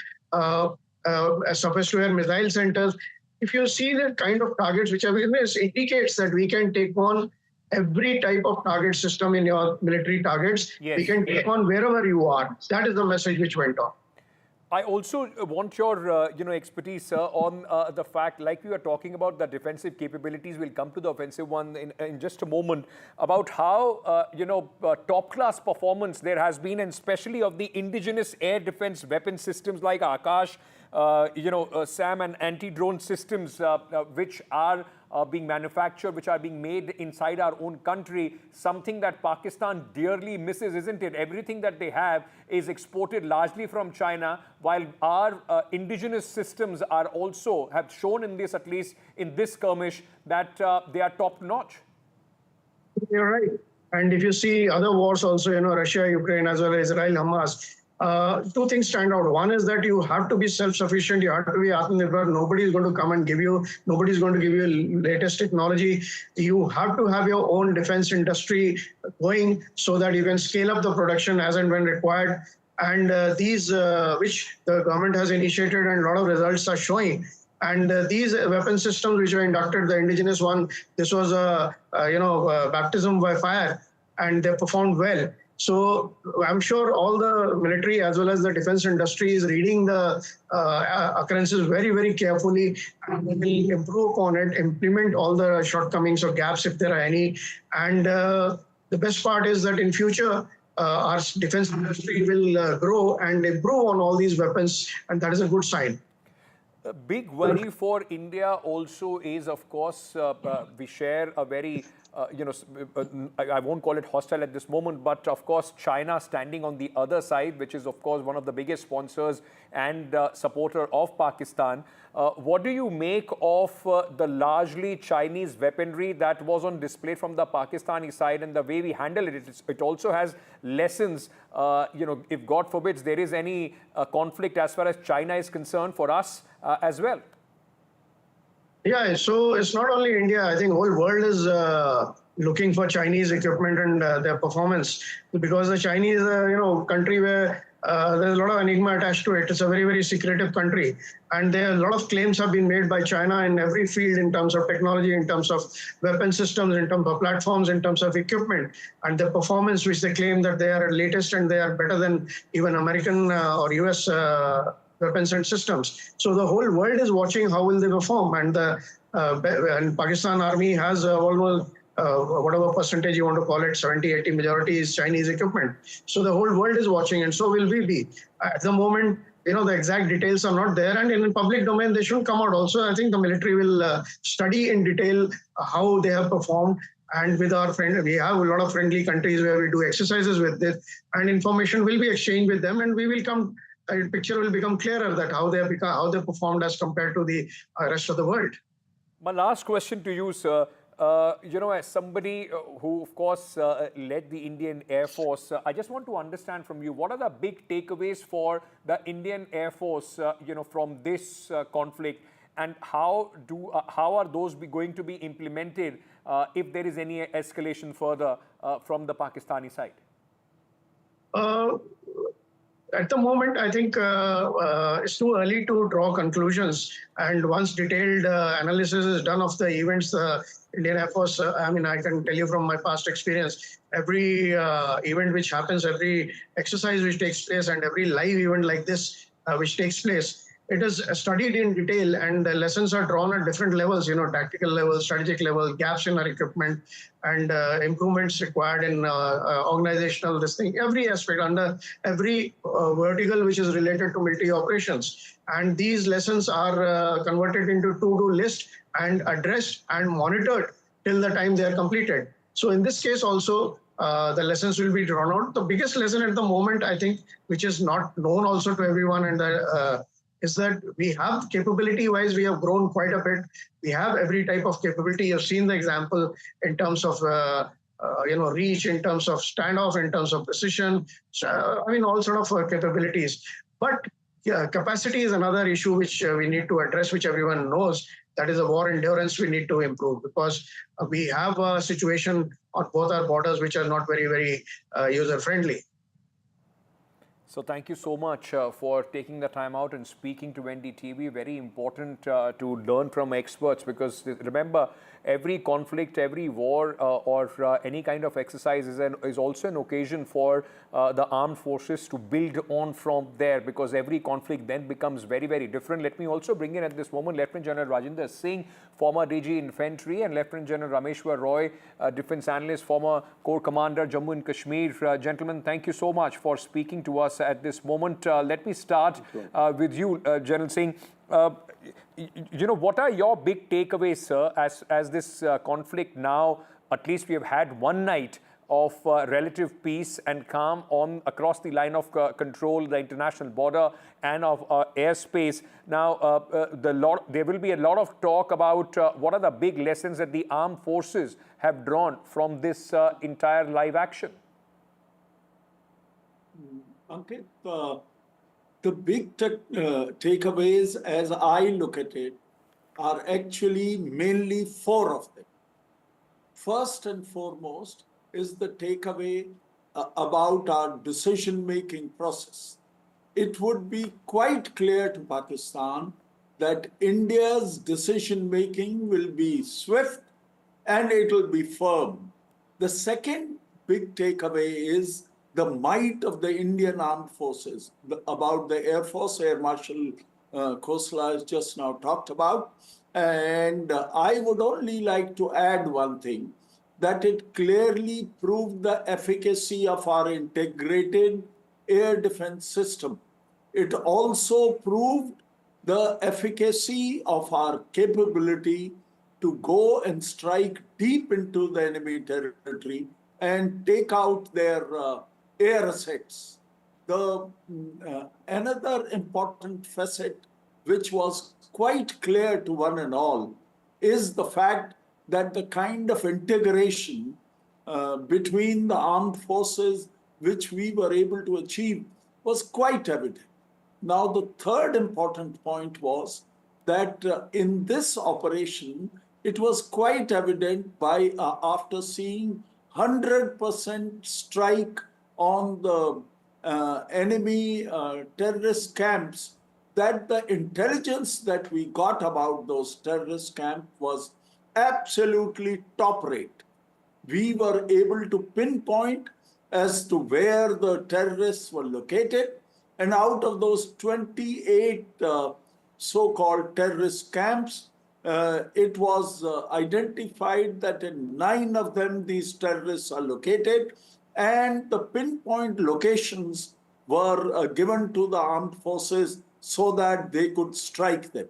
surface-to-air missile centers. If you see the kind of targets which have been, this indicates that we can take on every type of target system in your military targets. Yes. We can take on wherever you are. That is the message which went on. I also want your expertise, sir, on the fact, like we were talking about the defensive capabilities, we'll come to the offensive one in just a moment, about how, top-class performance there has been, and especially of the indigenous air defense weapon systems like Akash, SAM and anti-drone systems, which are being manufactured, which are being made inside our own country, something that Pakistan dearly misses, isn't it? Everything that they have is exported largely from China, while our indigenous systems are also, have shown in this, at least in this skirmish, that they are top-notch. You're right. And if you see other wars also, Russia, Ukraine, as well as Israel, Hamas, two things stand out. One is that you have to be self-sufficient. You have to be Atmanirbhar. Nobody is going to come and give you. Nobody is going to give you latest technology. You have to have your own defense industry going so that you can scale up the production as and when required. And these, which the government has initiated, and a lot of results are showing. And these weapon systems which were inducted, the indigenous one, this was a baptism by fire, and they performed well. So I'm sure all the military as well as the defense industry is reading the occurrences very, very carefully, and will improve upon it, implement all the shortcomings or gaps if there are any. And the best part is that in future, our defense industry will grow and improve on all these weapons, and that is a good sign. A big worry for India also is, of course, we share a very, I won't call it hostile at this moment, but of course, China standing on the other side, which is, of course, one of the biggest sponsors and supporter of Pakistan. What do you make of the largely Chinese weaponry that was on display from the Pakistani side, and the way we handle it? It also has lessons, if God forbids there is any conflict as far as China is concerned for us as well. Yeah, so it's not only India. I think the whole world is looking for Chinese equipment and their performance, because the Chinese, country where there's a lot of enigma attached to it. It's a very, very secretive country. And there are a lot of claims have been made by China in every field, in terms of technology, in terms of weapon systems, in terms of platforms, in terms of equipment, and the performance which they claim that they are latest and they are better than even American or US weapons and systems. So the whole world is watching how will they perform. And the Pakistan Army has almost whatever percentage you want to call it, 70, 80 majority is Chinese equipment. So the whole world is watching, and so will we be. At the moment, the exact details are not there, and in the public domain, they shouldn't come out also. I think the military will study in detail how they have performed. And with our friend, we have a lot of friendly countries where we do exercises with this, and information will be exchanged with them, and we will come. The picture will become clearer that how they performed as compared to the rest of the world. My last question to you, sir. As somebody who, of course, led the Indian Air Force, I just want to understand from you, what are the big takeaways for the Indian Air Force, from this conflict, and how are those going to be implemented if there is any escalation further from the Pakistani side? At the moment, I think it's too early to draw conclusions. And once detailed analysis is done of the events, the Indian Air Force, I can tell you from my past experience, every event which happens, every exercise which takes place, and every live event like this which takes place, it is studied in detail, and the lessons are drawn at different levels, tactical level, strategic level, gaps in our equipment, and improvements required in organizational every aspect under every vertical which is related to military operations. And these lessons are converted into to-do list and addressed and monitored till the time they are completed. So in this case also, the lessons will be drawn out. The biggest lesson at the moment, I think, which is not known also to everyone, and is that we have capability-wise, we have grown quite a bit. We have every type of capability. You've seen the example in terms of reach, in terms of standoff, in terms of precision. All sort of capabilities. But capacity is another issue which we need to address, which everyone knows. That is a war endurance we need to improve, because we have a situation on both our borders which are not very, very user-friendly. So thank you so much for taking the time out and speaking to NDTV. Very important to learn from experts, because remember, every conflict, every war or any kind of exercise is also an occasion for the armed forces to build on from there, because every conflict then becomes very, very different. Let me also bring in at this moment Lieutenant General Rajinder Singh, former DG Infantry, and Lieutenant General Rameshwar Roy, Defence Analyst, former Corps Commander, Jammu and Kashmir. Gentlemen, thank you so much for speaking to us at this moment. Let me start with you, General Singh. What are your big takeaways, sir, as this conflict now, at least we have had one night of relative peace and calm across the line of control, the international border and of airspace. Now, there will be a lot of talk about what are the big lessons that the armed forces have drawn from this entire live action. Ankit, the big takeaways, as I look at it, are actually mainly four of them. First and foremost is the takeaway about our decision-making process. It would be quite clear to Pakistan that India's decision-making will be swift and it will be firm. The second big takeaway is the might of the Indian armed forces, about the Air Force. Air Marshal Khosla has just now talked about. And I would only like to add one thing, that it clearly proved the efficacy of our integrated air defense system. It also proved the efficacy of our capability to go and strike deep into the enemy territory and take out their air assets. Another important facet, which was quite clear to one and all, is the fact that the kind of integration between the armed forces which we were able to achieve was quite evident. Now, the third important point was that in this operation, it was quite evident by after seeing 100% strike on the enemy terrorist camps, that the intelligence that we got about those terrorist camps was absolutely top rate. We were able to pinpoint as to where the terrorists were located, and out of those 28 so-called terrorist camps, it was identified that in 9 of them these terrorists are located, and the pinpoint locations were given to the armed forces so that they could strike them.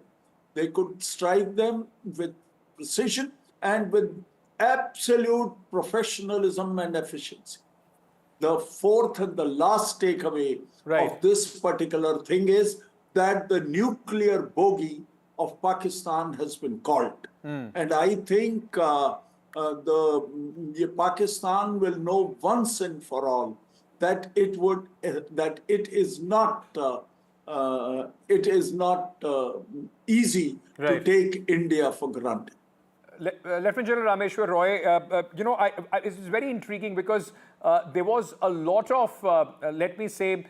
They could strike them with precision and with absolute professionalism and efficiency. The fourth and the last takeaway of this particular thing is that the nuclear bogey of Pakistan has been called. And I think Pakistan will know once and for all that it is not easy to take India for granted. Lieutenant General Rameshwar Roy, it's very intriguing because there was a lot of, let me say,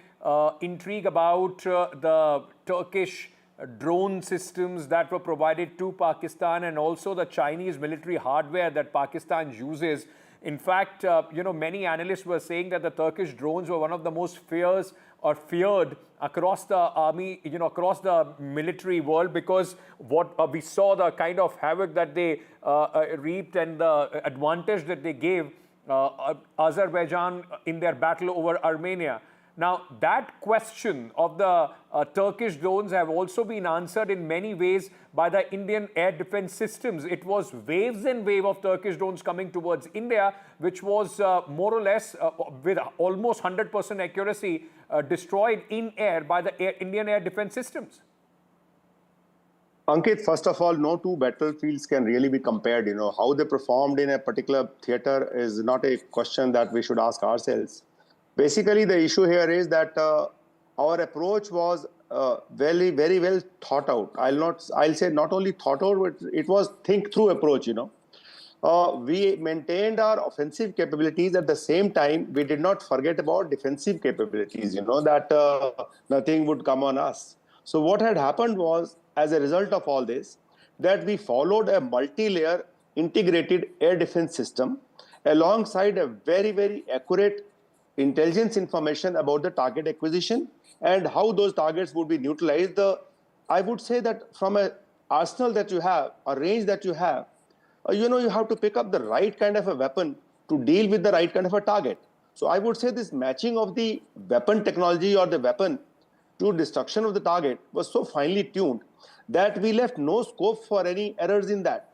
intrigue about the Turkish drone systems that were provided to Pakistan and also the Chinese military hardware that Pakistan uses. In fact, many analysts were saying that the Turkish drones were one of the most feared across the army, across the military world, because what we saw, the kind of havoc that they reaped and the advantage that they gave Azerbaijan in their battle over Armenia. Now, that question of the Turkish drones have also been answered in many ways by the Indian air defense systems. It was waves and waves of Turkish drones coming towards India, which was more or less with almost 100% accuracy destroyed in air by the Indian air defense systems. Ankit, first of all, no two battlefields can really be compared. How they performed in a particular theater is not a question that we should ask ourselves. Basically, the issue here is that our approach was very well thought out. I'll say not only thought out, but it was think through approach. We maintained our offensive capabilities. At the same time, we did not forget about defensive capabilities. That nothing would come on us. So what had happened was, as a result of all this, that we followed a multi-layer integrated air defense system alongside a very accurate intelligence information about the target acquisition and how those targets would be neutralized. I would say that from an arsenal that you have, a range that you have, you have to pick up the right kind of a weapon to deal with the right kind of a target. So I would say this matching of the weapon technology or the weapon to destruction of the target was so finely tuned that we left no scope for any errors in that.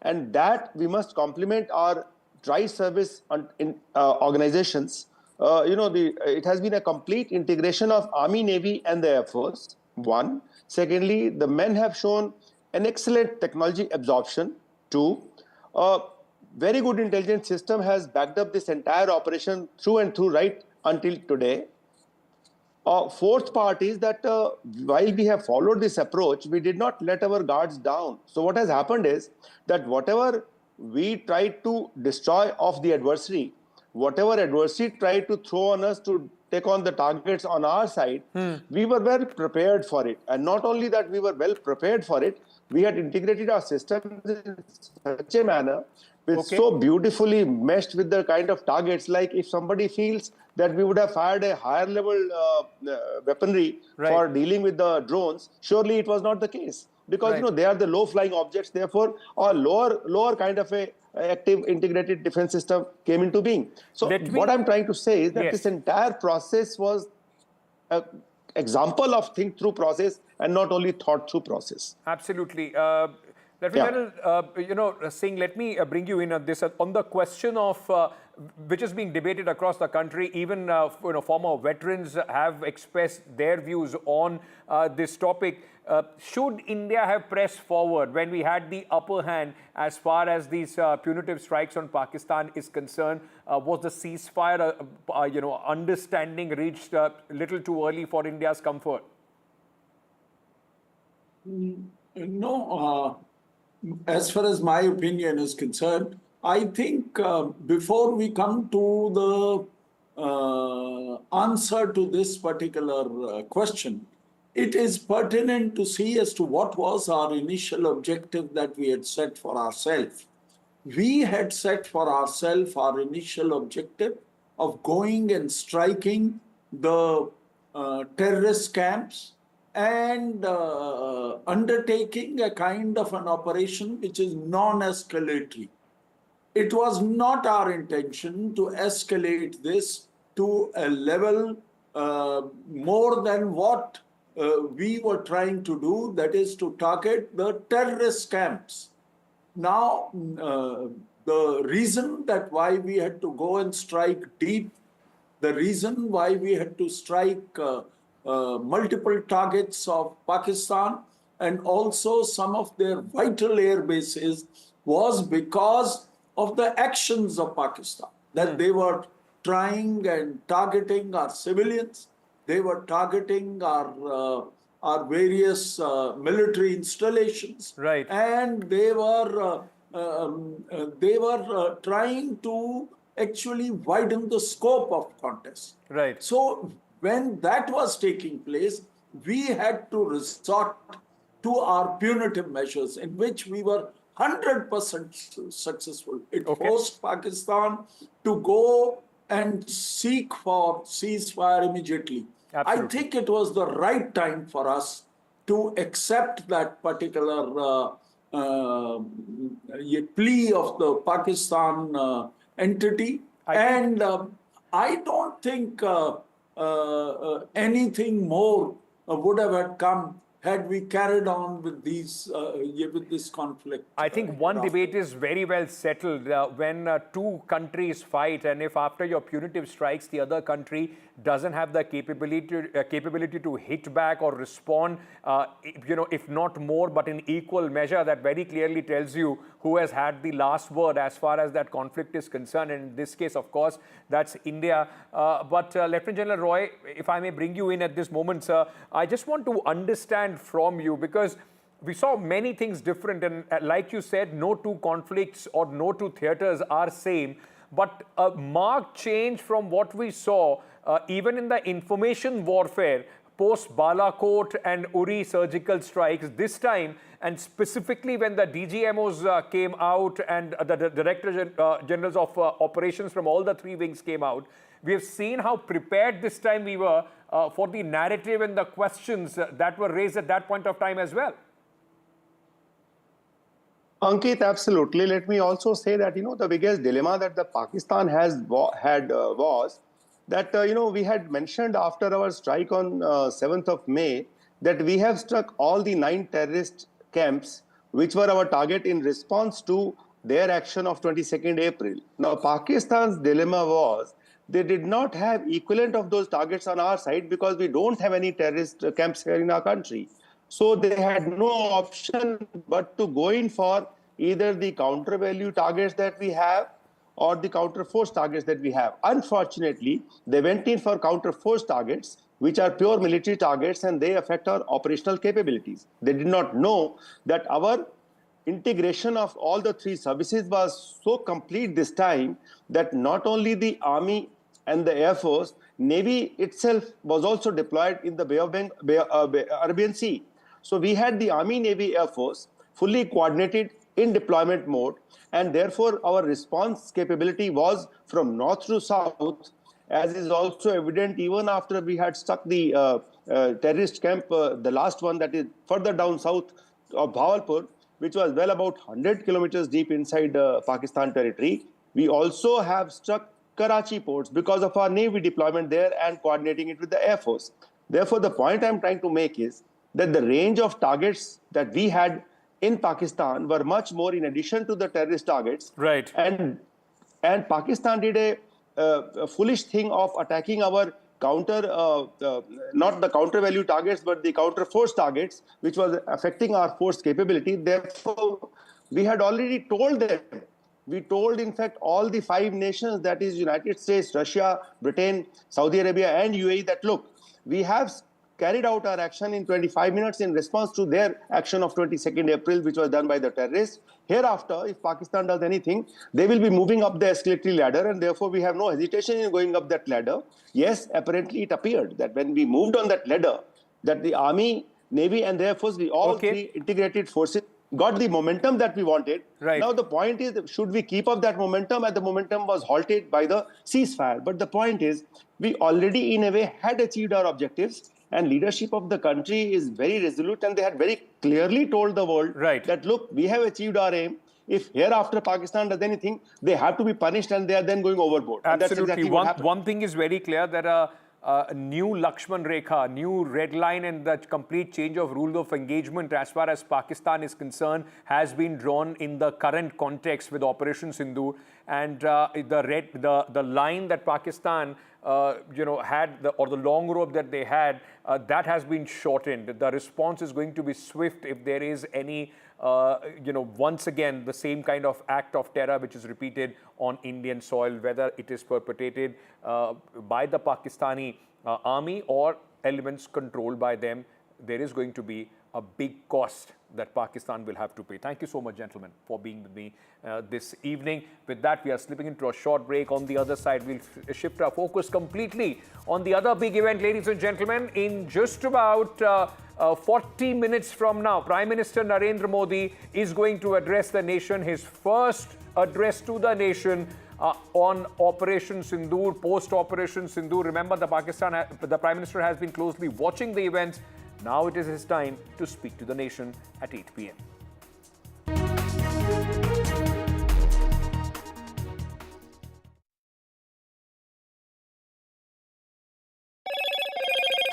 And that we must complement our tri-service organizations. It has been a complete integration of Army, Navy and the Air Force, one. Secondly, the men have shown an excellent technology absorption. Two, a very good intelligence system has backed up this entire operation through and through right until today. Fourth part is that while we have followed this approach, we did not let our guards down. So what has happened is that whatever we tried to destroy of the adversary, whatever adversity tried to throw on us to take on the targets on our side, we were well prepared for it. And not only that we were well prepared for it, we had integrated our systems in such a manner which so beautifully meshed with the kind of targets, like if somebody feels that we would have fired a higher level weaponry for dealing with the drones, surely it was not the case. Because they are the low flying objects, therefore a lower kind of a active integrated defense system came into being. So what I'm trying to say is that this entire process was an example of think through process and not only thought through process. Absolutely. Lieutenant General, Singh, let me bring you in on this, on the question of which is being debated across the country. Even former veterans have expressed their views on this topic. Should India have pressed forward when we had the upper hand as far as these punitive strikes on Pakistan is concerned? Was the ceasefire, understanding reached a little too early for India's comfort? No. As far as my opinion is concerned, I think before we come to the answer to this particular question, it is pertinent to see as to what was our initial objective that we had set for ourselves. We had set for ourselves our initial objective of going and striking the terrorist camps and undertaking a kind of an operation which is non-escalatory. It was not our intention to escalate this to a level more than what we were trying to do, that is to target the terrorist camps. Now, the reason that why we had to go and strike deep, the reason why we had to strike multiple targets of Pakistan and also some of their vital air bases was because of the actions of Pakistan, that they were trying and targeting our civilians, they were targeting our various military installations, right, and they were trying to actually widen the scope of contest. right. So when that was taking place, we had to resort to our punitive measures, in which we were 100% successful. It forced Pakistan to go and seek for ceasefire immediately. Absolutely. I think it was the right time for us to accept that particular plea of the Pakistan entity. I don't think anything more would have come had we carried on with this conflict. I think one debate is very well settled when two countries fight, and if after your punitive strikes the other country doesn't have the capability to hit back or respond, if not more, but in equal measure, that very clearly tells you who has had the last word as far as that conflict is concerned. And in this case, of course, that's India. But Lieutenant General Roy, if I may bring you in at this moment, sir, I just want to understand from you, because we saw many things different, and like you said, no two conflicts or no two theaters are same, but a marked change from what we saw even in the information warfare post Balakot and Uri surgical strikes this time, and specifically when the DGMOs came out and the Director Generals of Operations from all the three wings came out. We have seen how prepared this time we were for the narrative and the questions that were raised at that point of time as well. Ankit, absolutely. Let me also say that, the biggest dilemma that the Pakistan had was that, we had mentioned after our strike on 7th of May that we have struck all the 9 terrorist camps, which were our target in response to their action of 22nd April. Now, Pakistan's dilemma was they did not have equivalent of those targets on our side because we don't have any terrorist camps here in our country. So they had no option but to go in for either the counter value targets that we have or the counter force targets that we have. Unfortunately, they went in for counter force targets, which are pure military targets, and they affect our operational capabilities. They did not know that our integration of all the 3 services was so complete this time that not only the Army and the Air Force, Navy itself was also deployed in the Bay of Arabian Sea. So we had the Army, Navy, Air Force fully coordinated in deployment mode, and therefore our response capability was from north to south, as is also evident even after we had struck the terrorist camp, the last one that is further down south of Bawalpur, which was well about 100 kilometers deep inside Pakistan territory. We also have struck Karachi ports because of our Navy deployment there and coordinating it with the Air Force. Therefore, the point I'm trying to make is that the range of targets that we had in Pakistan were much more in addition to the terrorist targets. Right. And Pakistan did a foolish thing of attacking our counter, not the counter value targets, but the counter force targets, which was affecting our force capability. Therefore, we had already told them. We told, in fact, all the 5 nations, that is United States, Russia, Britain, Saudi Arabia, and UAE, that look, we have carried out our action in 25 minutes in response to their action of 22nd April, which was done by the terrorists. Hereafter, if Pakistan does anything, they will be moving up the escalatory ladder, and therefore we have no hesitation in going up that ladder. Yes, apparently it appeared that when we moved on that ladder, that the Army, Navy, and the Air Force, all 3 integrated forces got the momentum that we wanted. Right. Now the point is, should we keep up that momentum? And the momentum was halted by the ceasefire. But the point is, we already in a way had achieved our objectives, and leadership of the country is very resolute, and they had very clearly told the world that, look, we have achieved our aim. If hereafter Pakistan does anything, they have to be punished, and they are then going overboard. Absolutely. And that's exactly what happened. One thing is very clear, that a new Lakshman Rekha, new red line, and the complete change of rule of engagement as far as Pakistan is concerned has been drawn in the current context with Operation Sindoor, and the line that Pakistan had, or the long rope that they had, that has been shortened. The response is going to be swift if there is any once again, the same kind of act of terror which is repeated on Indian soil, whether it is perpetrated by the Pakistani army or elements controlled by them, there is going to be a big cost that Pakistan will have to pay. Thank you so much, gentlemen, for being with me this evening. With that, we are slipping into a short break. On the other side, we'll shift our focus completely on the other big event, ladies and gentlemen. In just about 40 minutes from now, Prime Minister Narendra Modi is going to address the nation, his first address to the nation on Operation Sindoor, post-Operation Sindoor. Remember, the Prime Minister has been closely watching the events. Now it is his time to speak to the nation at 8 p.m.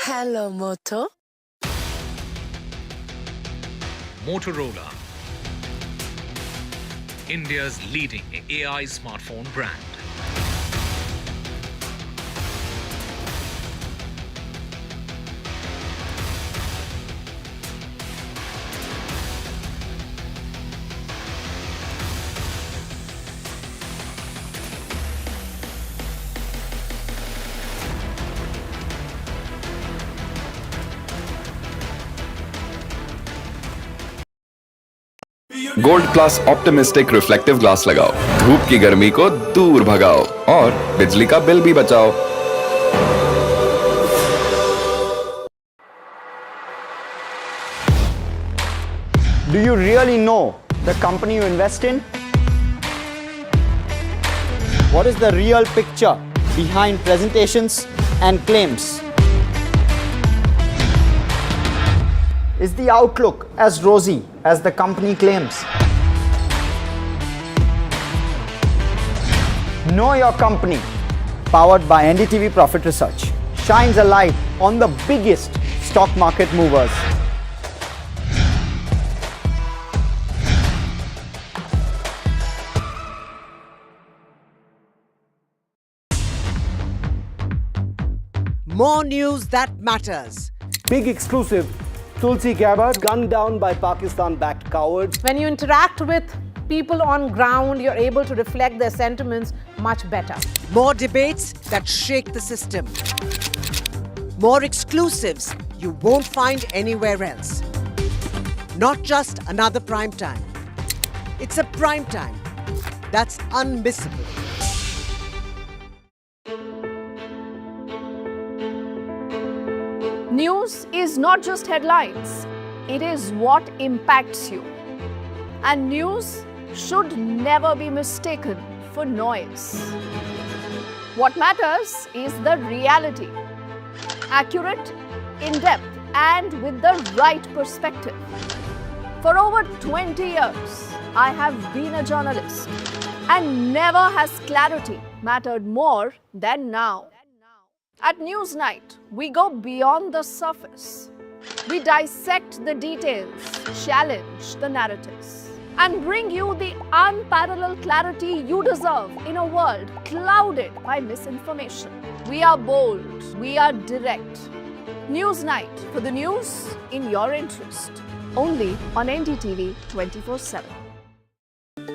Hello, Moto. Motorola, India's leading AI smartphone brand. Gold plus optimistic reflective glass लगाओ, धूप की गर्मी को दूर भगाओ और बिजली का बिल भी बचाओ। Do you really know the company you invest in? What is the real picture behind presentations and claims? Is the outlook as rosy as the company claims? Know Your Company, powered by NDTV Profit Research, shines a light on the biggest stock market movers. More news that matters. Big exclusive. Tulsi Gabbard gunned down by Pakistan-backed cowards. When you interact with people on ground, you're able to reflect their sentiments much better. More debates that shake the system. More exclusives you won't find anywhere else. Not just another prime time. It's a prime time that's unmissable. News is not just headlines, it is what impacts you. And news should never be mistaken for noise. What matters is the reality. Accurate, in-depth, and with the right perspective. For over 20 years, I have been a journalist, and never has clarity mattered more than now. At Newsnight, we go beyond the surface. We dissect the details, challenge the narratives, and bring you the unparalleled clarity you deserve in a world clouded by misinformation. We are bold, we are direct. Newsnight, for the news in your interest. Only on NDTV 24/7.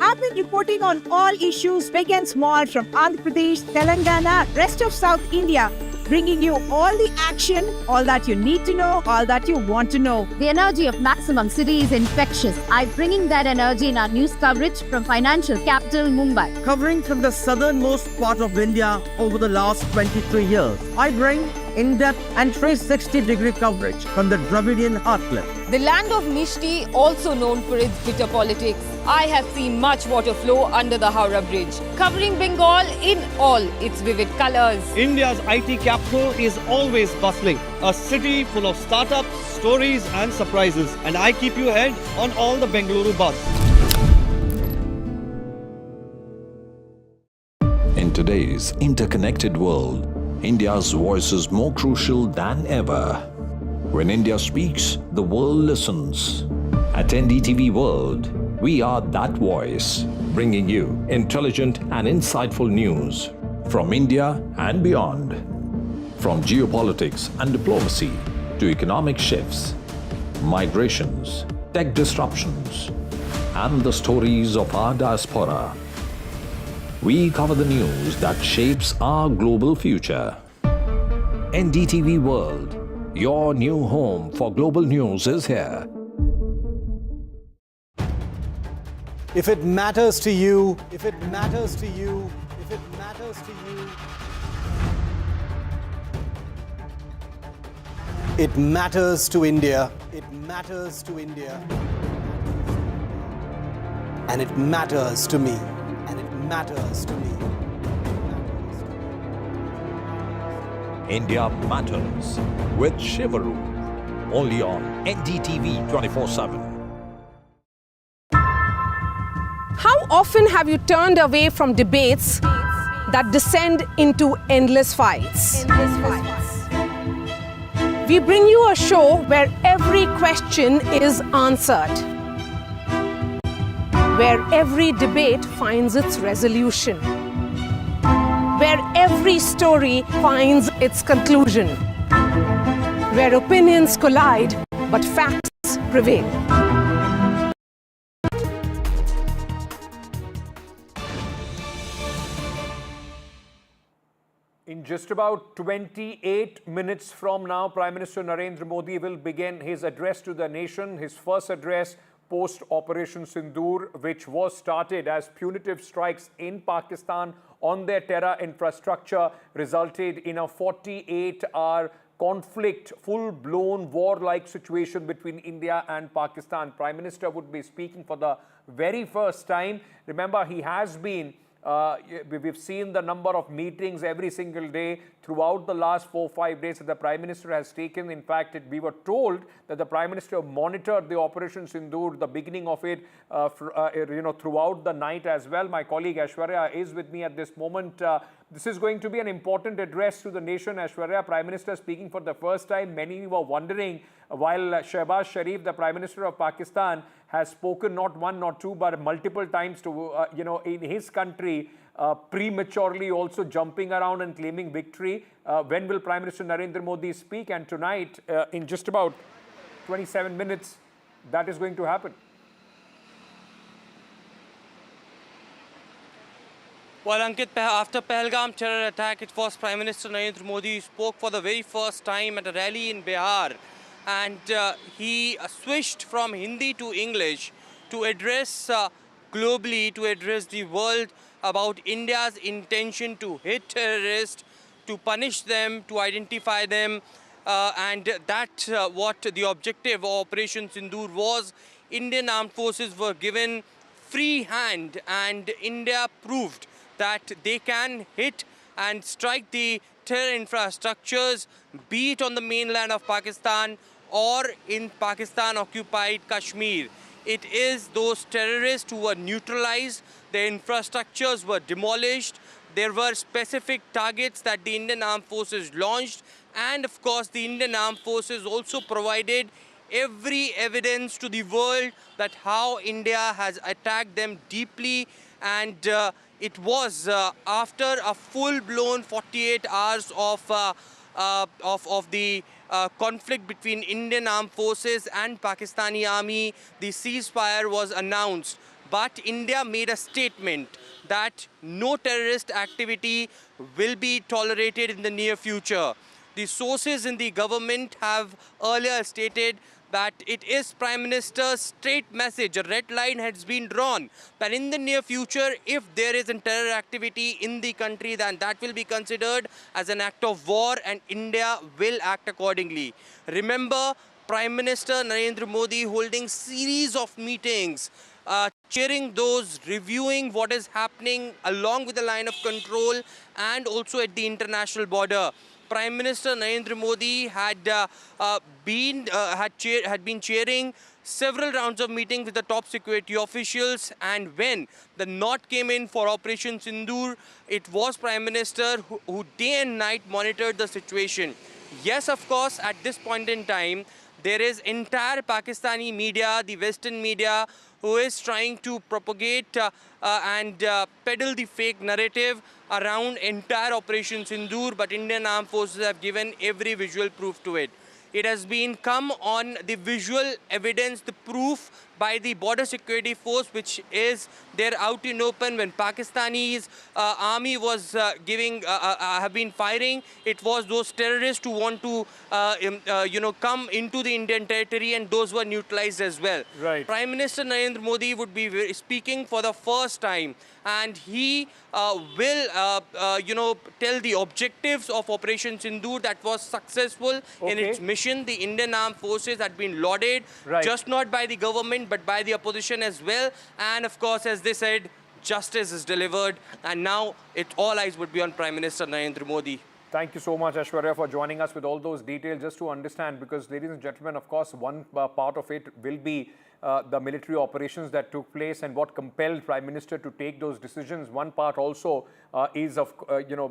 I've been reporting on all issues big and small from Andhra Pradesh, Telangana, rest of South India, bringing you all the action, all that you need to know, all that you want to know. The energy of Maximum City is infectious. I'm bringing that energy in our news coverage from financial capital Mumbai. Covering from the southernmost part of India over the last 23 years, I bring in-depth and 360-degree coverage from the Dravidian heartland. The land of Mishti, also known for its bitter politics. I have seen much water flow under the Howrah Bridge, covering Bengal in all its vivid colors. India's IT capital is always bustling, a city full of startups, stories and surprises. And I keep you ahead on all the Bengaluru buzz. In today's interconnected world, India's voice is more crucial than ever. When India speaks, the world listens. At NDTV World, we are that voice, bringing you intelligent and insightful news from India and beyond. From geopolitics and diplomacy to economic shifts, migrations, tech disruptions, and the stories of our diaspora. We cover the news that shapes our global future. NDTV World, your new home for global news, is here. If it matters to you, if it matters to you, if it matters to you, it matters to India. It matters to India. And it matters to me. And it matters to me. India Matters with Shivaru, only on NDTV 24/7. How often have you turned away from debates that descend into endless fights? We bring you a show where every question is answered, where every debate finds its resolution, where every story finds its conclusion, where opinions collide but facts prevail. In just about 28 minutes from now, Prime Minister Narendra Modi will begin his address to the nation, his first address post-Operation Sindoor, which was started as punitive strikes in Pakistan on their terror infrastructure resulted in a 48-hour conflict, full-blown war-like situation between India and Pakistan. Prime Minister would be speaking for the very first time. Remember, he has been we've seen the number of meetings every single day throughout the last 4-5 days that the Prime Minister has taken. In fact, we were told that the Prime Minister monitored the Operation Sindoor, the beginning of it, throughout the night as well. My colleague Aishwarya is with me at this moment. This is going to be an important address to the nation. Aishwarya, Prime Minister speaking for the first time. Many were wondering, while Shehbaz Sharif, the Prime Minister of Pakistan, has spoken not one, not two, but multiple times to, in his country, prematurely also jumping around and claiming victory. When will Prime Minister Narendra Modi speak? And tonight, in just about 27 minutes, that is going to happen. Well, Ankit, after Pahalgam terror attack, it was Prime Minister Narendra Modi who spoke for the very first time at a rally in Bihar. And he switched from Hindi to English to address globally, to address the world about India's intention to hit terrorists, to punish them, to identify them. And that's what the objective of Operation Sindoor was. Indian armed forces were given free hand, and India proved that they can hit and strike the terror infrastructures, be it on the mainland of Pakistan or in Pakistan-occupied Kashmir. It is those terrorists who were neutralized, their infrastructures were demolished, there were specific targets that the Indian Armed Forces launched, and of course the Indian Armed Forces also provided every evidence to the world that how India has attacked them deeply. And it was after a full-blown 48 hours of the conflict between Indian Armed Forces and Pakistani Army, the ceasefire was announced. But India made a statement that no terrorist activity will be tolerated in the near future. The sources in the government have earlier stated that it is Prime Minister's straight message, a red line has been drawn, that in the near future, if there is a terror activity in the country, then that will be considered as an act of war and India will act accordingly. Remember, Prime Minister Narendra Modi holding series of meetings, cheering those, reviewing what is happening along with the line of control and also at the international border. Prime Minister Narendra Modi had been chairing several rounds of meetings with the top security officials, and when the nod came in for Operation Sindoor, it was Prime Minister who day and night monitored the situation. Yes, of course, at this point in time, there is entire Pakistani media, the Western media, who is trying to propagate and peddle the fake narrative around entire Operation Sindoor, but Indian Armed Forces have given every visual proof to it. It has been come on the visual evidence, the proof by the border security force, which is there out in open. When Pakistani's army was have been firing, it was those terrorists who want to come into the Indian territory, and those were neutralized as well. Right. Prime Minister Narendra Modi would be speaking for the first time, and he will tell the objectives of Operation Sindoor that was successful in its mission. The Indian Armed Forces had been lauded, just not by the government but by the opposition as well. And of course, as they said, justice is delivered, and now all eyes would be on Prime Minister Narendra Modi. Thank you so much, Aishwarya, for joining us with all those details. Just to understand, because ladies and gentlemen, of course, one part of it will be the military operations that took place and what compelled Prime Minister to take those decisions. One part also is of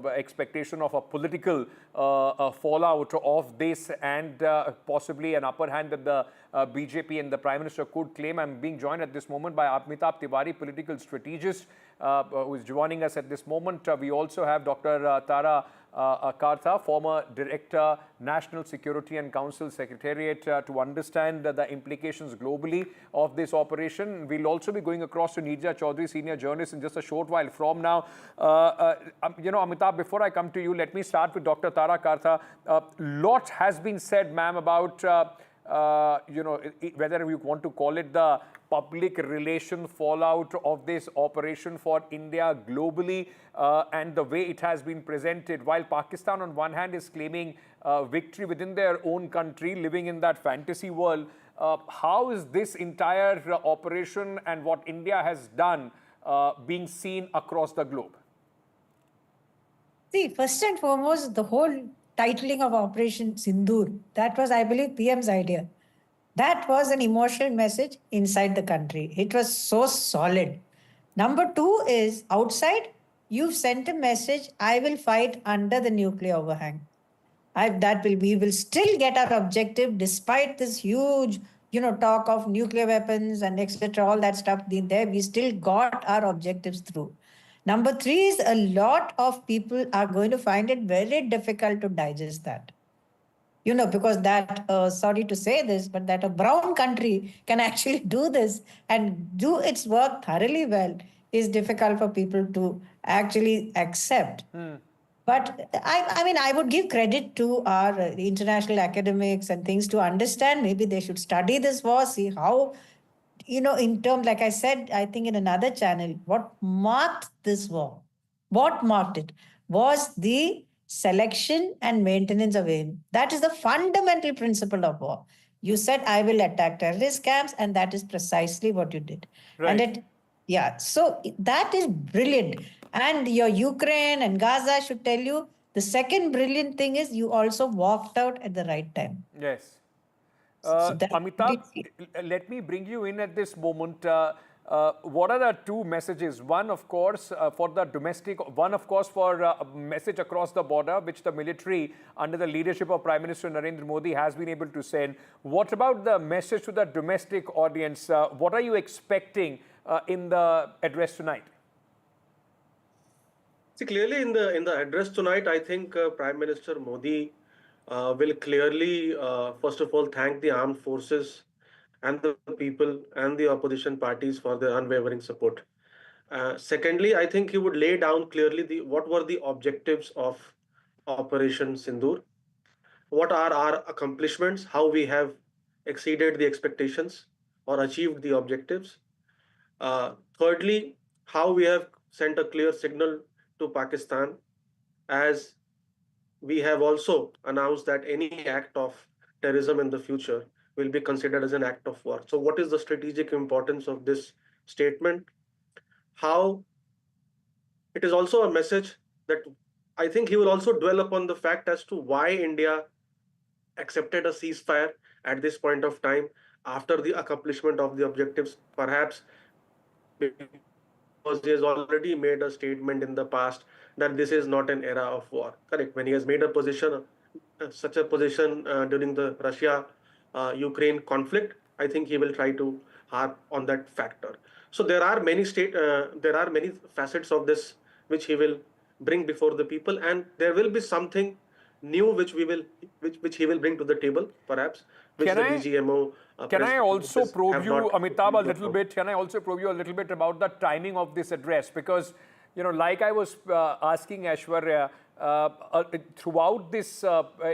expectation of a political fallout of this, and possibly an upper hand that the BJP and the Prime Minister could claim. I'm being joined at this moment by Amitabh Tiwari, political strategist, who is joining us at this moment. We also have Dr. Tara Kartha, former Director, National Security and Council Secretariat, to understand the implications globally of this operation. We'll also be going across to Neerja Chaudhary, senior journalist, in just a short while from now. Amitabh, before I come to you, let me start with Dr. Tara Kartha. Lot has been said, ma'am, about whether you want to call it the public relation fallout of this operation for India globally, and the way it has been presented. While Pakistan on one hand is claiming victory within their own country, living in that fantasy world, how is this entire operation and what India has done being seen across the globe? See, first and foremost, the whole titling of Operation Sindoor, that was, I believe, PM's idea. That was an emotional message inside the country. It was so solid. Number two is, outside, you've sent a message, I will fight under the nuclear overhang. We will still get our objective despite this huge, talk of nuclear weapons and etc., all that stuff there. We still got our objectives through. Number three is, a lot of people are going to find it very difficult to digest that. Because that, sorry to say this, but that a brown country can actually do this and do its work thoroughly well is difficult for people to actually accept. But I would give credit to our international academics and things to understand. Maybe they should study this war, see how, in terms, like I said, I think in another channel, what marked this war, what marked it was the selection and maintenance of aim. That is the fundamental principle of war. You said, I will attack terrorist camps, and that is precisely what you did. Right. So that is brilliant. And your Ukraine and Gaza should tell you, the second brilliant thing is you also walked out at the right time. Yes. Amitabh, let me bring you in at this moment. What are the two messages? One, of course, for the domestic, one, of course, for a message across the border, which the military, under the leadership of Prime Minister Narendra Modi, has been able to send. What about the message to the domestic audience? What are you expecting in the address tonight? See, clearly in the address tonight, I think Prime Minister Modi will clearly, first of all, thank the armed forces and the people and the opposition parties for their unwavering support. Secondly, I think he would lay down clearly what were the objectives of Operation Sindoor, what are our accomplishments, how we have exceeded the expectations or achieved the objectives. Thirdly, how we have sent a clear signal to Pakistan, as we have also announced that any act of terrorism in the future will be considered as an act of war. So what is the strategic importance of this statement? How it is also a message that I think he will also dwell upon the fact as to why India accepted a ceasefire at this point of time after the accomplishment of the objectives, perhaps because he has already made a statement in the past that this is not an era of war. Correct. When he has made a position, such a position during the Russia-Ukraine conflict, I think he will try to harp on that factor. So there are many facets of this which he will bring before the people, and there will be something new which he will bring to the table, perhaps, which DGMO Can I also probe you, Amitabh, a little out. bit? Can I also probe you a little bit about the timing of this address? Because, you know, like I was asking Aishwarya, throughout this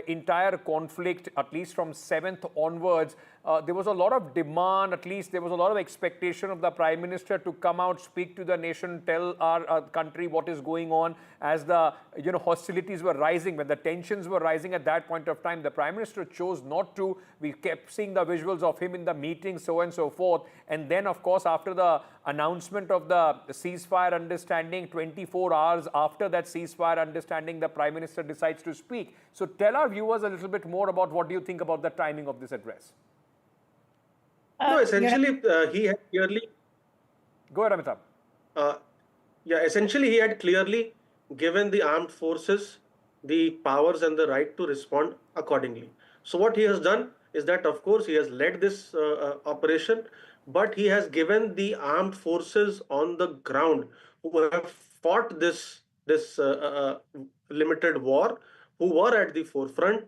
entire conflict, at least from 7th onwards, there was a lot of demand, at least there was a lot of expectation of the Prime Minister to come out, speak to the nation, tell our country what is going on as the, you know, hostilities were rising, when the tensions were rising at that point of time. The Prime Minister chose not to. We kept seeing the visuals of him in the meeting, so on and so forth. And then, of course, after the announcement of the ceasefire understanding, 24 hours after that ceasefire understanding, the Prime Minister decides to speak. So tell our viewers a little bit more about what do you think about the timing of this address? No, essentially, he had clearly... Go ahead, Amitabh. Yeah, essentially, he had clearly given the armed forces the powers and the right to respond accordingly. So what he has done is that, of course, he has led this operation, but he has given the armed forces on the ground who have fought this limited war, who were at the forefront,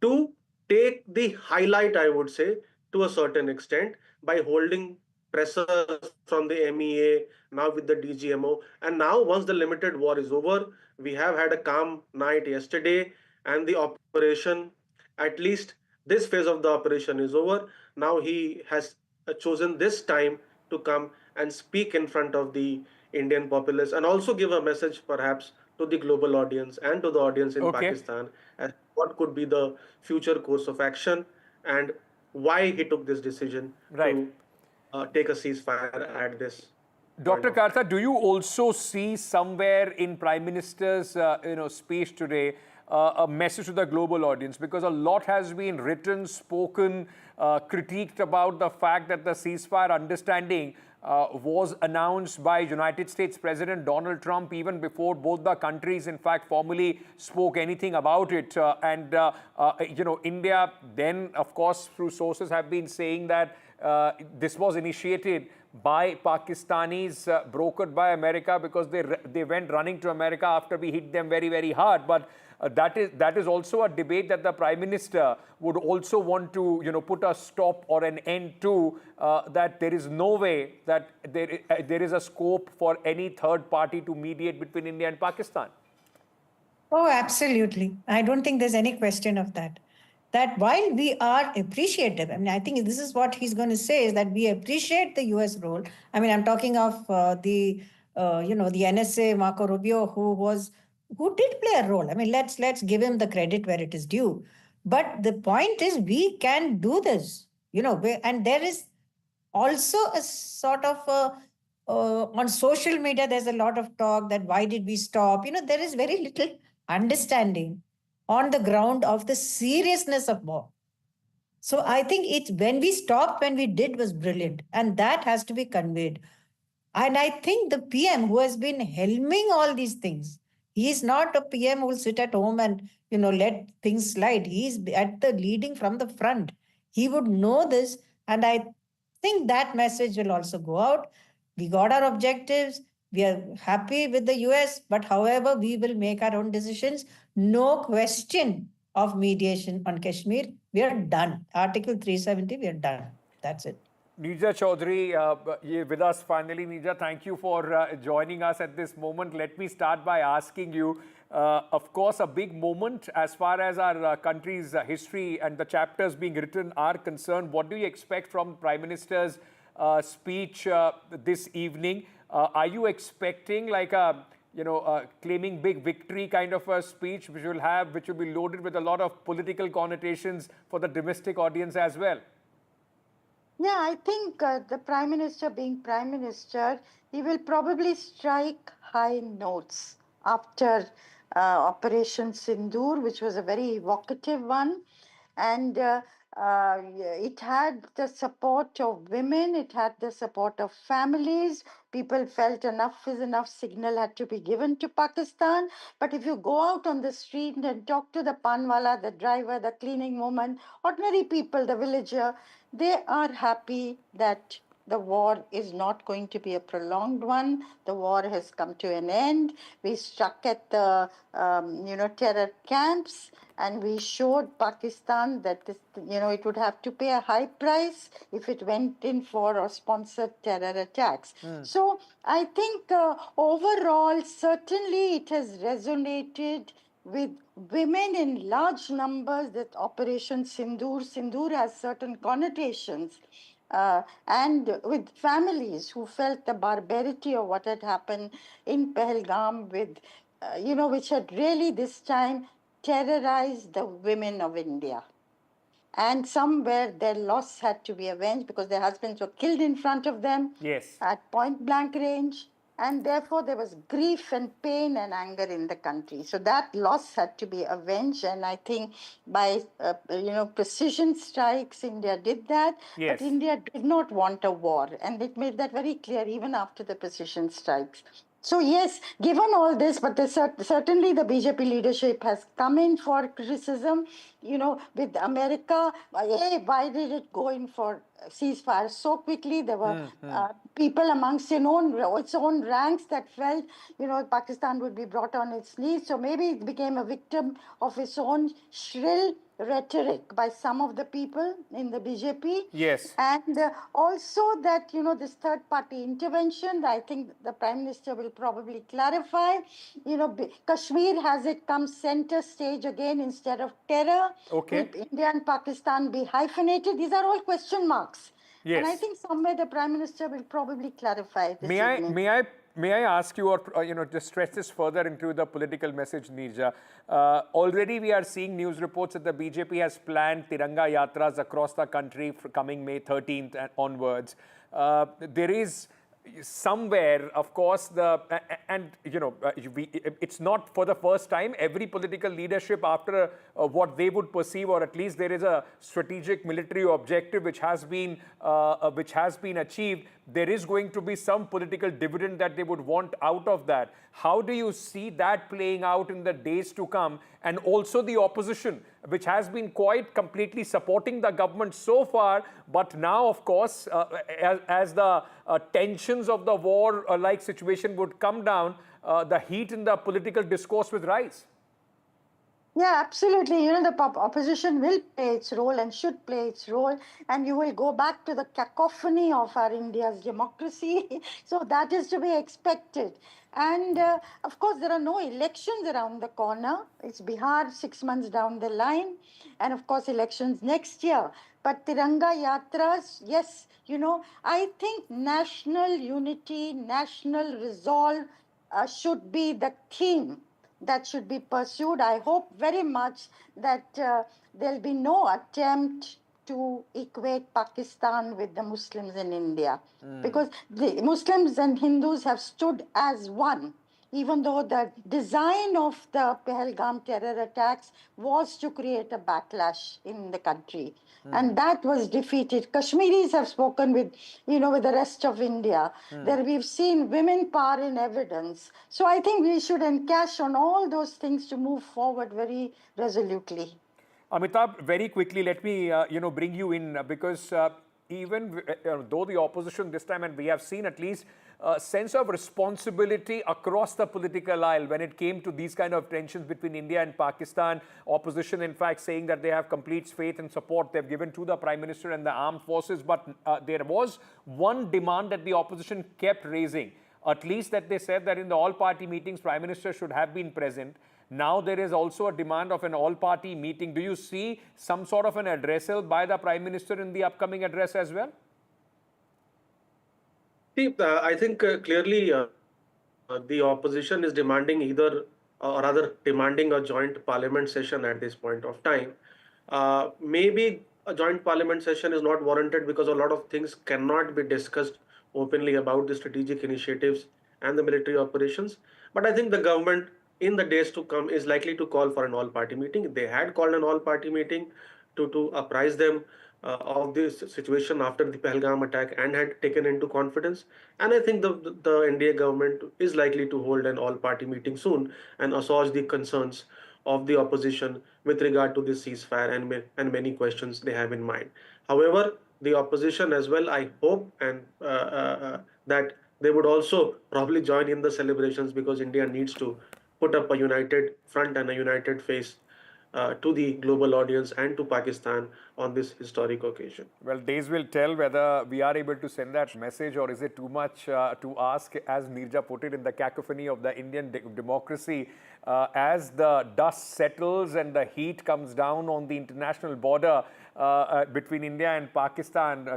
to take the highlight, I would say, to a certain extent, by holding pressers from the MEA, now with the DGMO. And now, once the limited war is over, we have had a calm night yesterday, and the operation, at least this phase of the operation, is over. Now he has chosen this time to come and speak in front of the Indian populace and also give a message perhaps to the global audience and to the audience in Pakistan as what could be the future course of action and why he took this decision to take a ceasefire at this. Dr. Kartha, do you also see somewhere in Prime Minister's speech today a message to the global audience? Because a lot has been written, spoken, critiqued about the fact that the ceasefire understanding was announced by United States President Donald Trump even before both the countries, in fact, formally spoke anything about it. India then, of course, through sources have been saying that this was initiated by Pakistanis, brokered by America, because they went running to America after we hit them very, very hard. But that is also a debate that the Prime Minister would also want to, put a stop or an end to, that there is no way that there is a scope for any third party to mediate between India and Pakistan. Oh, absolutely. I don't think there's any question of that. That while we are appreciative, I mean, I think this is what he's going to say, is that we appreciate the US role. I mean, I'm talking of the NSA, Marco Rubio, who did play a role. I mean, let's give him the credit where it is due. But the point is, we can do this, and there is also a sort of on social media, there's a lot of talk that why did we stop? There is very little understanding on the ground of the seriousness of war. So I think when we stopped, when we did, was brilliant. And that has to be conveyed. And I think the PM who has been helming all these things, he is not a PM who will sit at home and, let things slide. He is at the leading from the front. He would know this. And I think that message will also go out. We got our objectives. We are happy with the US, but however, we will make our own decisions. No question of mediation on Kashmir. We are done. Article 370, we are done. That's it. Neerja Chaudhary, with us finally. Neerja, thank you for joining us at this moment. Let me start by asking you, of course, a big moment as far as our country's history and the chapters being written are concerned. What do you expect from Prime Minister's speech this evening? Are you expecting like a claiming big victory kind of a speech which will be loaded with a lot of political connotations for the domestic audience as well? Yeah, I think the Prime Minister, being Prime Minister, he will probably strike high notes after Operation Sindoor, which was a very evocative one. And it had the support of women, it had the support of families. People felt enough is enough signal had to be given to Pakistan. But if you go out on the street and talk to the panwala, the driver, the cleaning woman, ordinary people, the villager, they are happy that the war is not going to be a prolonged one. The war has come to an end. We struck at the, terror camps, and we showed Pakistan that this, it would have to pay a high price if it went in for or sponsored terror attacks. So I think overall, certainly it has resonated with women in large numbers that Operation Sindoor has certain connotations. And with families who felt the barbarity of what had happened in Pahalgam, which had really this time terrorized the women of India. And somewhere their loss had to be avenged because their husbands were killed in front of them at point blank range. And therefore there was grief and pain and anger in the country. So that loss had to be avenged. And I think by, precision strikes, India did that. Yes. But India did not want a war. And it made that very clear even after the precision strikes. So yes, given all this, but certainly the BJP leadership has come in for criticism, with America. Why did it go in for ceasefire so quickly? There were people amongst its own ranks that felt, Pakistan would be brought on its knees. So maybe it became a victim of its own shrill rhetoric by some of the people in the BJP. Yes. And also that, this third party intervention, I think the Prime Minister will probably clarify. Kashmir has it come center stage again instead of terror. Okay. Will India and Pakistan be hyphenated? These are all question marks. Yes. And I think somewhere the Prime Minister will probably clarify this evening. May I ask you, or just stretch this further into the political message, Neerja? Already we are seeing news reports that the BJP has planned Tiranga Yatras across the country coming May 13th and onwards. There is somewhere, of course, it's not for the first time. Every political leadership, after what they would perceive, or at least there is a strategic military objective which has been achieved, there is going to be some political dividend that they would want out of that. How do you see that playing out in the days to come? And also the opposition, which has been quite completely supporting the government so far, but now, of course, as the tensions of the war-like situation would come down, the heat in the political discourse would rise. Yeah, absolutely. The opposition will play its role and should play its role. And you will go back to the cacophony of our India's democracy. So that is to be expected. And of course, there are no elections around the corner. It's Bihar 6 months down the line. And of course, elections next year. But Tiranga Yatras, yes, I think national unity, national resolve should be the theme that should be pursued. I hope very much that there'll be no attempt to equate Pakistan with the Muslims in India. Because the Muslims and Hindus have stood as one, even though the design of the Pahalgam terror attacks was to create a backlash in the country. And that was defeated. Kashmiris have spoken with the rest of India. There we've seen women power in evidence. So I think we should encash on all those things to move forward very resolutely. Amitabh, very quickly, let me bring you in because even though the opposition this time, and we have seen at least a sense of responsibility across the political aisle when it came to these kind of tensions between India and Pakistan. Opposition, in fact, saying that they have complete faith and support they've given to the Prime Minister and the armed forces. But there was one demand that the opposition kept raising, at least that they said that in the all-party meetings, Prime Minister should have been present. Now there is also a demand of an all-party meeting. Do you see some sort of an addressal by the Prime Minister in the upcoming address as well? See, I think clearly the opposition is demanding demanding a joint parliament session at this point of time. Maybe a joint parliament session is not warranted because a lot of things cannot be discussed openly about the strategic initiatives and the military operations. But I think the government in the days to come is likely to call for an all-party meeting. They had called an all-party meeting to apprise them of this situation after the Pahalgam attack and had taken into confidence. And I think the NDA government is likely to hold an all-party meeting soon and assuage the concerns of the opposition with regard to this ceasefire and many questions they have in mind. However, the opposition as well, I hope, and that they would also probably join in the celebrations, because India needs to put up a united front and a united face to the global audience and to Pakistan on this historic occasion. Well, days will tell whether we are able to send that message, or is it too much to ask, as Neerja put it, in the cacophony of the Indian democracy. As the dust settles and the heat comes down on the international border between India and Pakistan,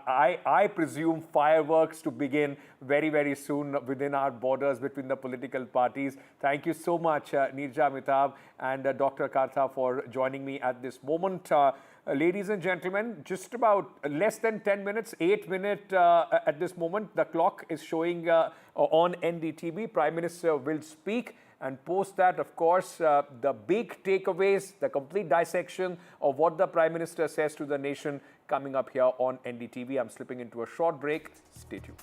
I presume fireworks to begin very, very soon within our borders between the political parties. Thank you so much, Neerja Amitabh and Dr. Kartha, for joining me at this moment. Ladies and gentlemen, just about less than 10 minutes, 8 minutes at this moment, the clock is showing on NDTV. Prime Minister will speak. And post that, of course, the big takeaways, the complete dissection of what the Prime Minister says to the nation coming up here on NDTV. I'm slipping into a short break. Stay tuned.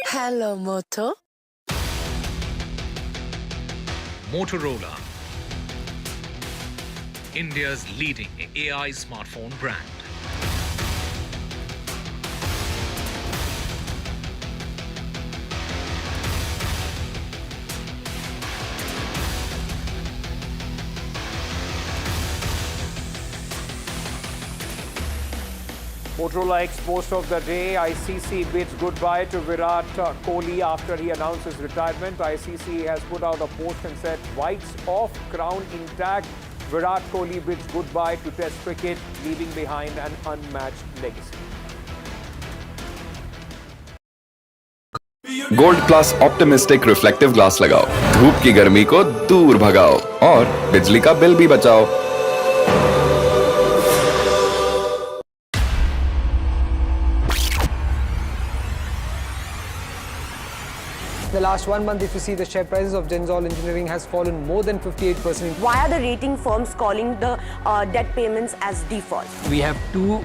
Hello, Moto. Motorola, India's leading AI smartphone brand. Motorola Ex-Post of the day. ICC bids goodbye to Virat Kohli after he announced his retirement. ICC has put out a post and said, "Whites off, crown intact. Virat Kohli bids goodbye to Test cricket, leaving behind an unmatched legacy." Gold plus optimistic reflective glass लगाओ, धूप की गर्मी को दूर भगाओ और बिजली का बिल भी बचाओ। The last 1 month, if you see, the share prices of Naval Engineering has fallen more than 58%. Why are the rating firms calling the debt payments as default? We have two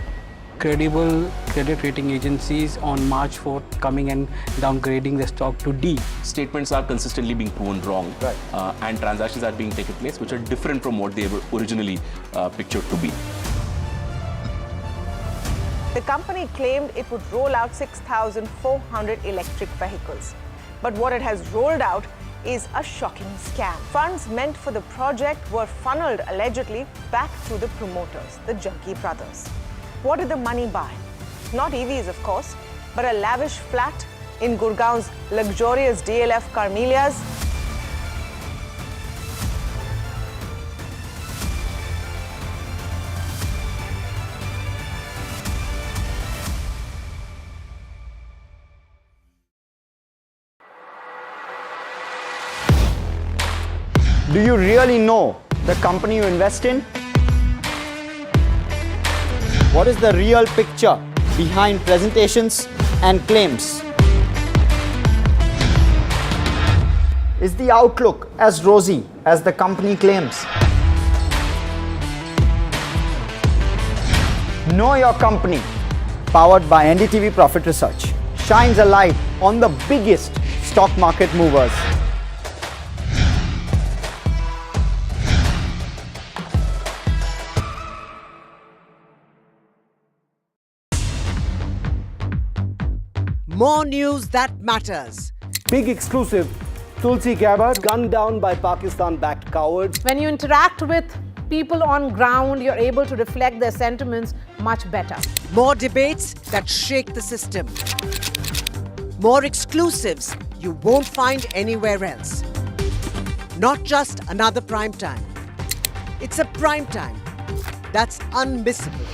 credible credit rating agencies on March 4th coming and downgrading the stock to D. Statements are consistently being proven wrong, and transactions are being taken place which are different from what they were originally pictured to be. The company claimed it would roll out 6,400 electric vehicles. But what it has rolled out is a shocking scam. Funds meant for the project were funneled allegedly back to the promoters, the Junkie brothers. What did the money buy? Not EVs, of course, but a lavish flat in Gurgaon's luxurious DLF Carmelias. Do you really know the company you invest in? What is the real picture behind presentations and claims? Is the outlook as rosy as the company claims? Know Your Company, powered by NDTV Profit Research, shines a light on the biggest stock market movers. More news that matters. Big exclusive. Tulsi Gabbard gunned down by Pakistan-backed cowards. When you interact with people on ground, you're able to reflect their sentiments much better. More debates that shake the system. More exclusives you won't find anywhere else. Not just another prime time. It's a prime time that's unmissable.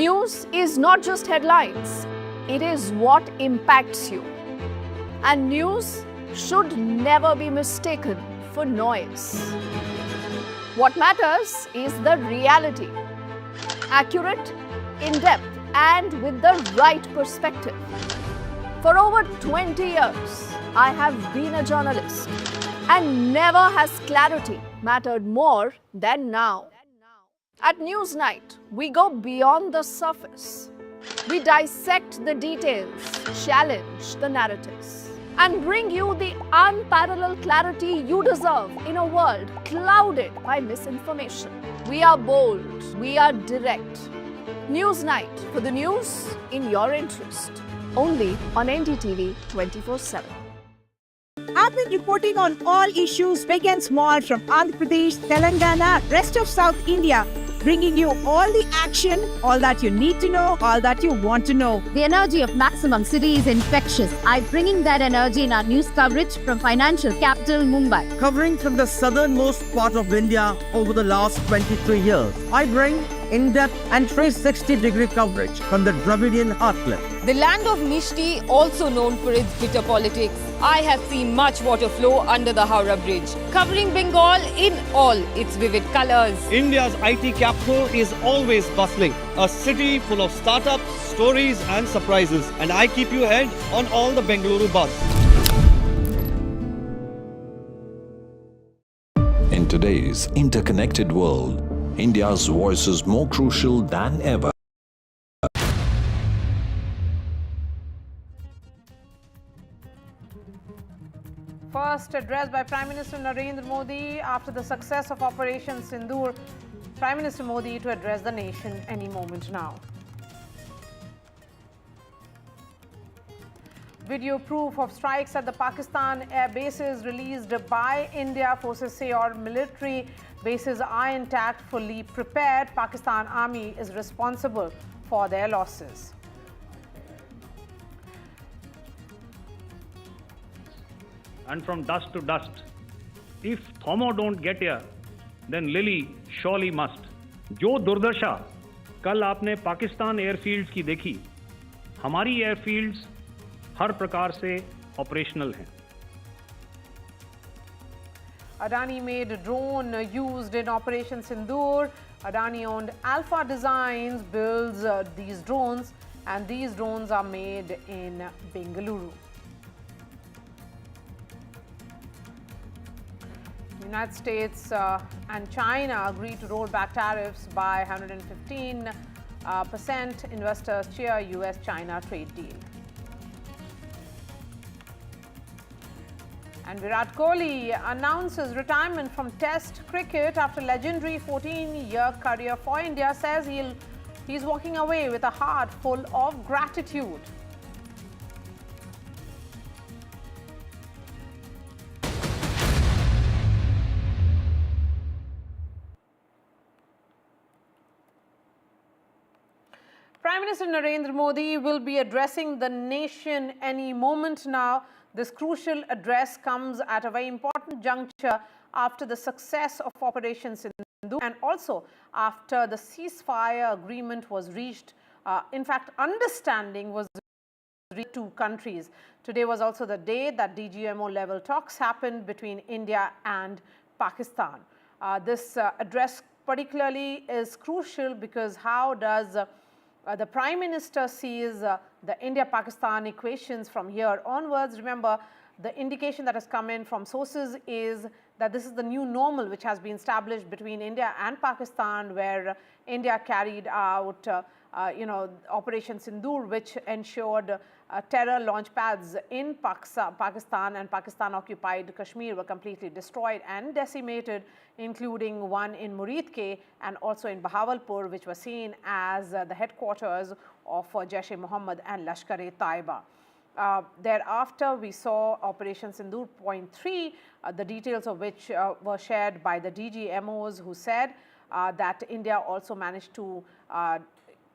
News is not just headlines, it is what impacts you. And news should never be mistaken for noise. What matters is the reality. Accurate, in-depth, and with the right perspective. For over 20 years, I have been a journalist, and never has clarity mattered more than now. At Newsnight, we go beyond the surface. We dissect the details, challenge the narratives, and bring you the unparalleled clarity you deserve in a world clouded by misinformation. We are bold, we are direct. Newsnight, for the news in your interest. Only on NDTV 24/7. I've been reporting on all issues big and small from Andhra Pradesh, Telangana, rest of South India, bringing you all the action, all that you need to know, all that you want to know. The energy of Maximum City is infectious. I'm bringing that energy in our news coverage from financial capital Mumbai. Covering from the southernmost part of India over the last 23 years, I bring in-depth and 360-degree coverage from the Dravidian heartland. The land of Mishti, also known for its bitter politics. I have seen much water flow under the Howrah Bridge, covering Bengal in all its vivid colors. India's IT capital is always bustling, a city full of startups, stories and surprises. And I keep you ahead on all the Bengaluru buzz. In today's interconnected world, India's voice is more crucial than ever. First address by Prime Minister Narendra Modi after the success of Operation Sindoor. Prime Minister Modi to address the nation any moment now. Video proof of strikes at the Pakistan air bases released by India. Forces say our military bases are intact, fully prepared. Pakistan Army is responsible for their losses. And from dust to dust. If Thomo don't get here, then Lily surely must. जो दुर्दशा कल आपने Pakistan airfields की देखी, हमारी airfields हर प्रकार से operational हैं. Adani made a drone used in Operation Sindoor. Adani owned Alpha Designs builds these drones, and these drones are made in Bengaluru. United States and China agreed to roll back tariffs by 115%. Investors cheer US-China trade deal. And Virat Kohli announces retirement from Test cricket after legendary 14-year career for India. Says he's walking away with a heart full of gratitude. Prime Minister Narendra Modi will be addressing the nation any moment now. This crucial address comes at a very important juncture after the success of Operation Sindoor and also after the ceasefire agreement was reached. In fact, understanding was reached two countries. Today was also the day that DGMO level talks happened between India and Pakistan. This address particularly is crucial because how does the Prime Minister sees the India-Pakistan equations from here onwards. Remember, the indication that has come in from sources is that this is the new normal which has been established between India and Pakistan, where India carried out, Operation Sindoor, which ensured terror launch pads in Pakistan and Pakistan-occupied Kashmir were completely destroyed and decimated, including one in Muridke and also in Bahawalpur, which was seen as the headquarters of Jaish-e-Mohammed and Lashkar-e-Taiba. Thereafter, we saw Operation Sindoor Point 3, the details of which were shared by the DGMOs, who said that India also managed to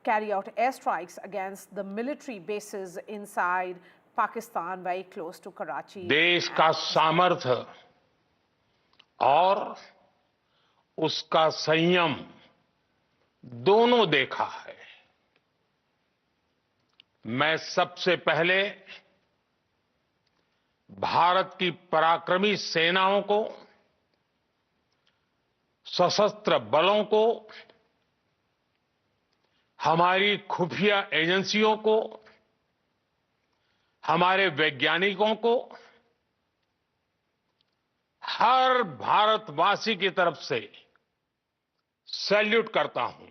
carry out airstrikes against the military bases inside Pakistan, very close to Karachi. देश का सामर्थ्य और उसका संयम दोनों देखा है. मैं सबसे पहले भारत की पराक्रमी सेनाओं को, सशस्त्र बलों को, हमारी खुफिया एजेंसियों को, हमारे वैज्ञानिकों को, हर भारतवासी की तरफ से सैल्यूट करता हूं.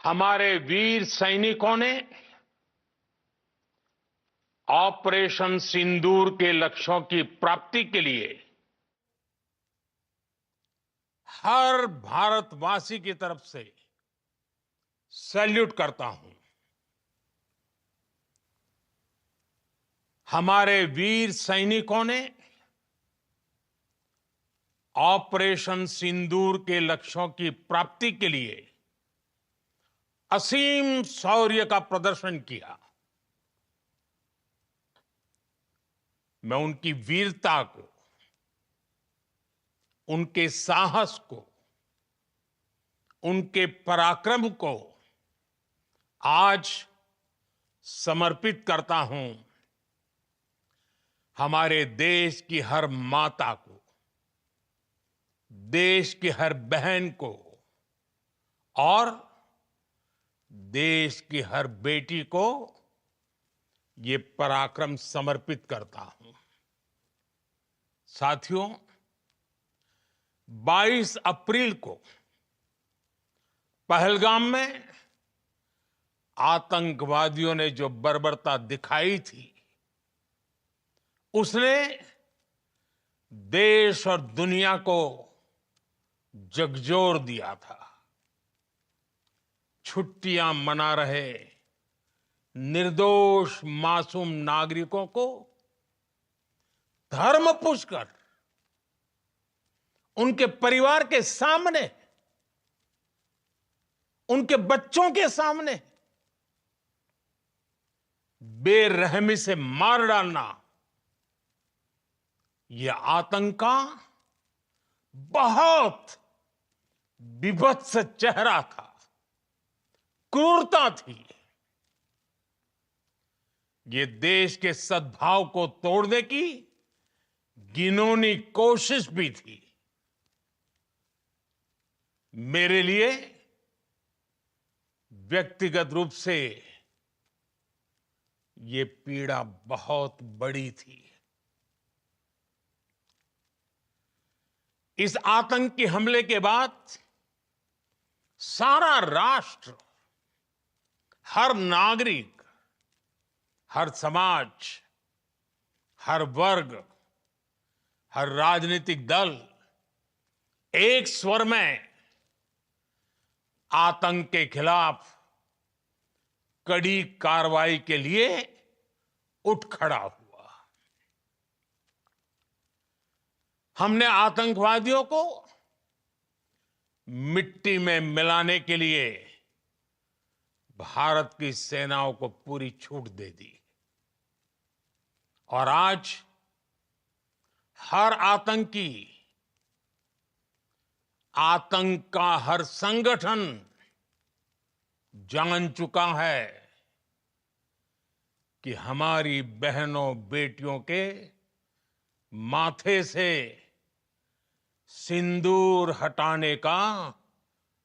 हमारे वीर सैनिकों ने ऑपरेशन सिंदूर के लक्ष्यों की प्राप्ति के लिए हर भारतवासी की तरफ से सैल्यूट करता हूं। हमारे वीर सैनिकों ने ऑपरेशन सिंदूर के लक्ष्यों की प्राप्ति के लिए असीम शौर्य का प्रदर्शन किया। मैं उनकी वीरता को, उनके साहस को, उनके पराक्रम को आज समर्पित करता हूं। हमारे देश की हर माता को, देश की हर बहन को और देश की हर बेटी को ये पराक्रम समर्पित करता हूं। साथियों, 22 अप्रैल को पहलगाम में आतंकवादियों ने जो बर्बरता दिखाई थी, उसने देश और दुनिया को झकझोर दिया था। छुट्टियां मना रहे निर्दोष मासूम नागरिकों को धर्म पूछकर उनके परिवार के सामने, उनके बच्चों के सामने बेरहमी से मार डालना, यह आतंक का बहुत बीभत्स चेहरा था, क्रूरता थी। ये देश के सद्भाव को तोड़ने की घिनौनी कोशिश भी थी। मेरे लिए व्यक्तिगत रूप से ये पीड़ा बहुत बड़ी थी। इस आतंकी हमले के बाद सारा राष्ट्र, हर नागरिक, हर समाज, हर वर्ग, हर राजनीतिक दल एक स्वर में आतंक के खिलाफ कड़ी कार्रवाई के लिए उठ खड़ा हुआ। हमने आतंकवादियों को मिट्टी में मिलाने के लिए भारत की सेनाओं को पूरी छूट दे दी और आज हर आतंकी, आतंक का हर संगठन जान चुका है कि हमारी बहनों बेटियों के माथे से सिंदूर हटाने का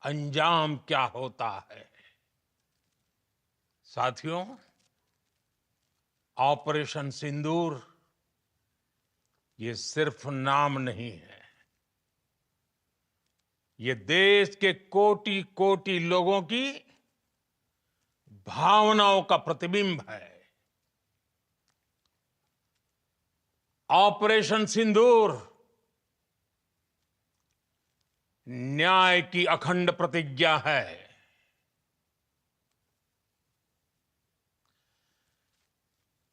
अंजाम क्या होता है। साथियों, ऑपरेशन सिंदूर ये सिर्फ नाम नहीं है, ये देश के कोटि कोटि लोगों की भावनाओं का प्रतिबिंब है। ऑपरेशन सिंदूर न्याय की अखंड प्रतिज्ञा है।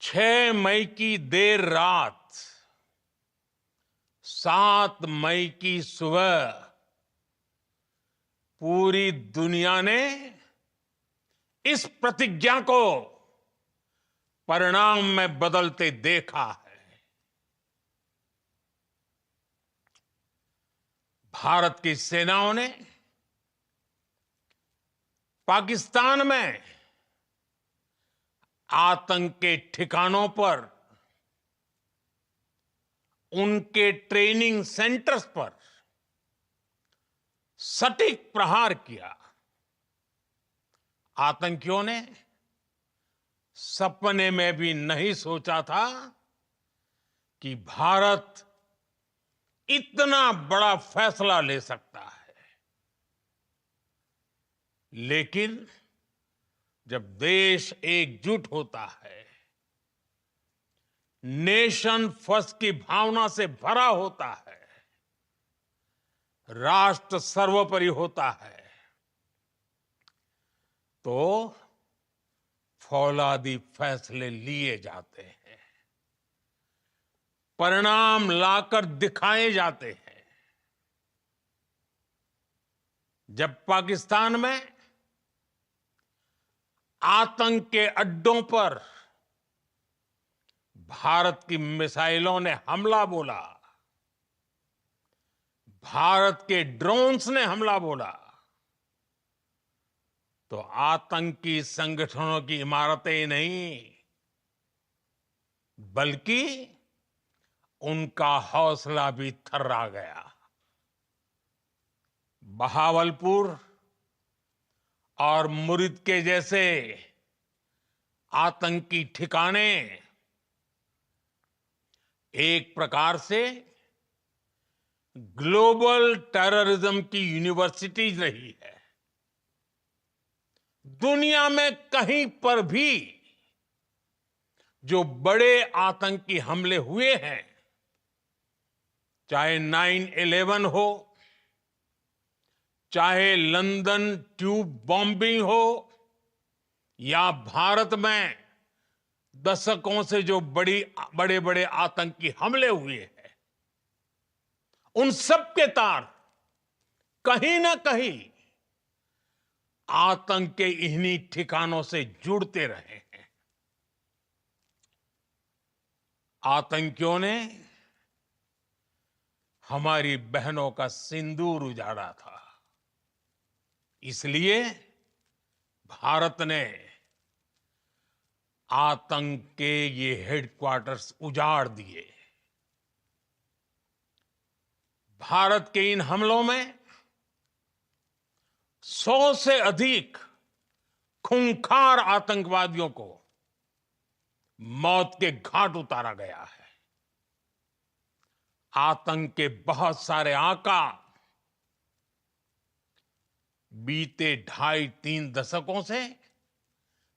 6 मई की देर रात, 7 मई की सुबह पूरी दुनिया ने इस प्रतिज्ञा को परिणाम में बदलते देखा है। भारत की सेनाओं ने पाकिस्तान में आतंक के ठिकानों पर, उनके ट्रेनिंग सेंटर्स पर सटीक प्रहार किया। आतंकियों ने सपने में भी नहीं सोचा था कि भारत इतना बड़ा फैसला ले सकता है। लेकिन जब देश एकजुट होता है, नेशन फर्स्ट की भावना से भरा होता है, राष्ट्र सर्वोपरि होता है, तो फौलादी फैसले लिए जाते हैं, परिणाम लाकर दिखाए जाते हैं। जब पाकिस्तान में आतंक के अड्डों पर भारत की मिसाइलों ने हमला बोला, भारत के ड्रोन्स ने हमला बोला, तो आतंकी संगठनों की इमारतें नहीं, बल्कि उनका हौसला भी थर्रा गया। बहावलपुर और मुरिद के जैसे आतंकी ठिकाने एक प्रकार से ग्लोबल टेररिज्म की यूनिवर्सिटीज रही है। दुनिया में कहीं पर भी जो बड़े आतंकी हमले हुए हैं, चाहे 9/11 हो, चाहे लंदन ट्यूब बॉम्बिंग हो, या भारत में दशकों से जो बड़े बड़े आतंकी हमले हुए हैं, उन सब के तार कहीं ना कहीं आतंक के इन्हीं ठिकानों से जुड़ते रहे हैं। आतंकियों ने हमारी बहनों का सिंदूर उजाड़ा था, इसलिए भारत ने आतंक के ये हेडक्वार्टर्स उजाड़ दिए। भारत के इन हमलों में 100 से अधिक खूंखार आतंकवादियों को मौत के घाट उतारा गया है। आतंक के बहुत सारे आका बीते 2.5-3 दशकों से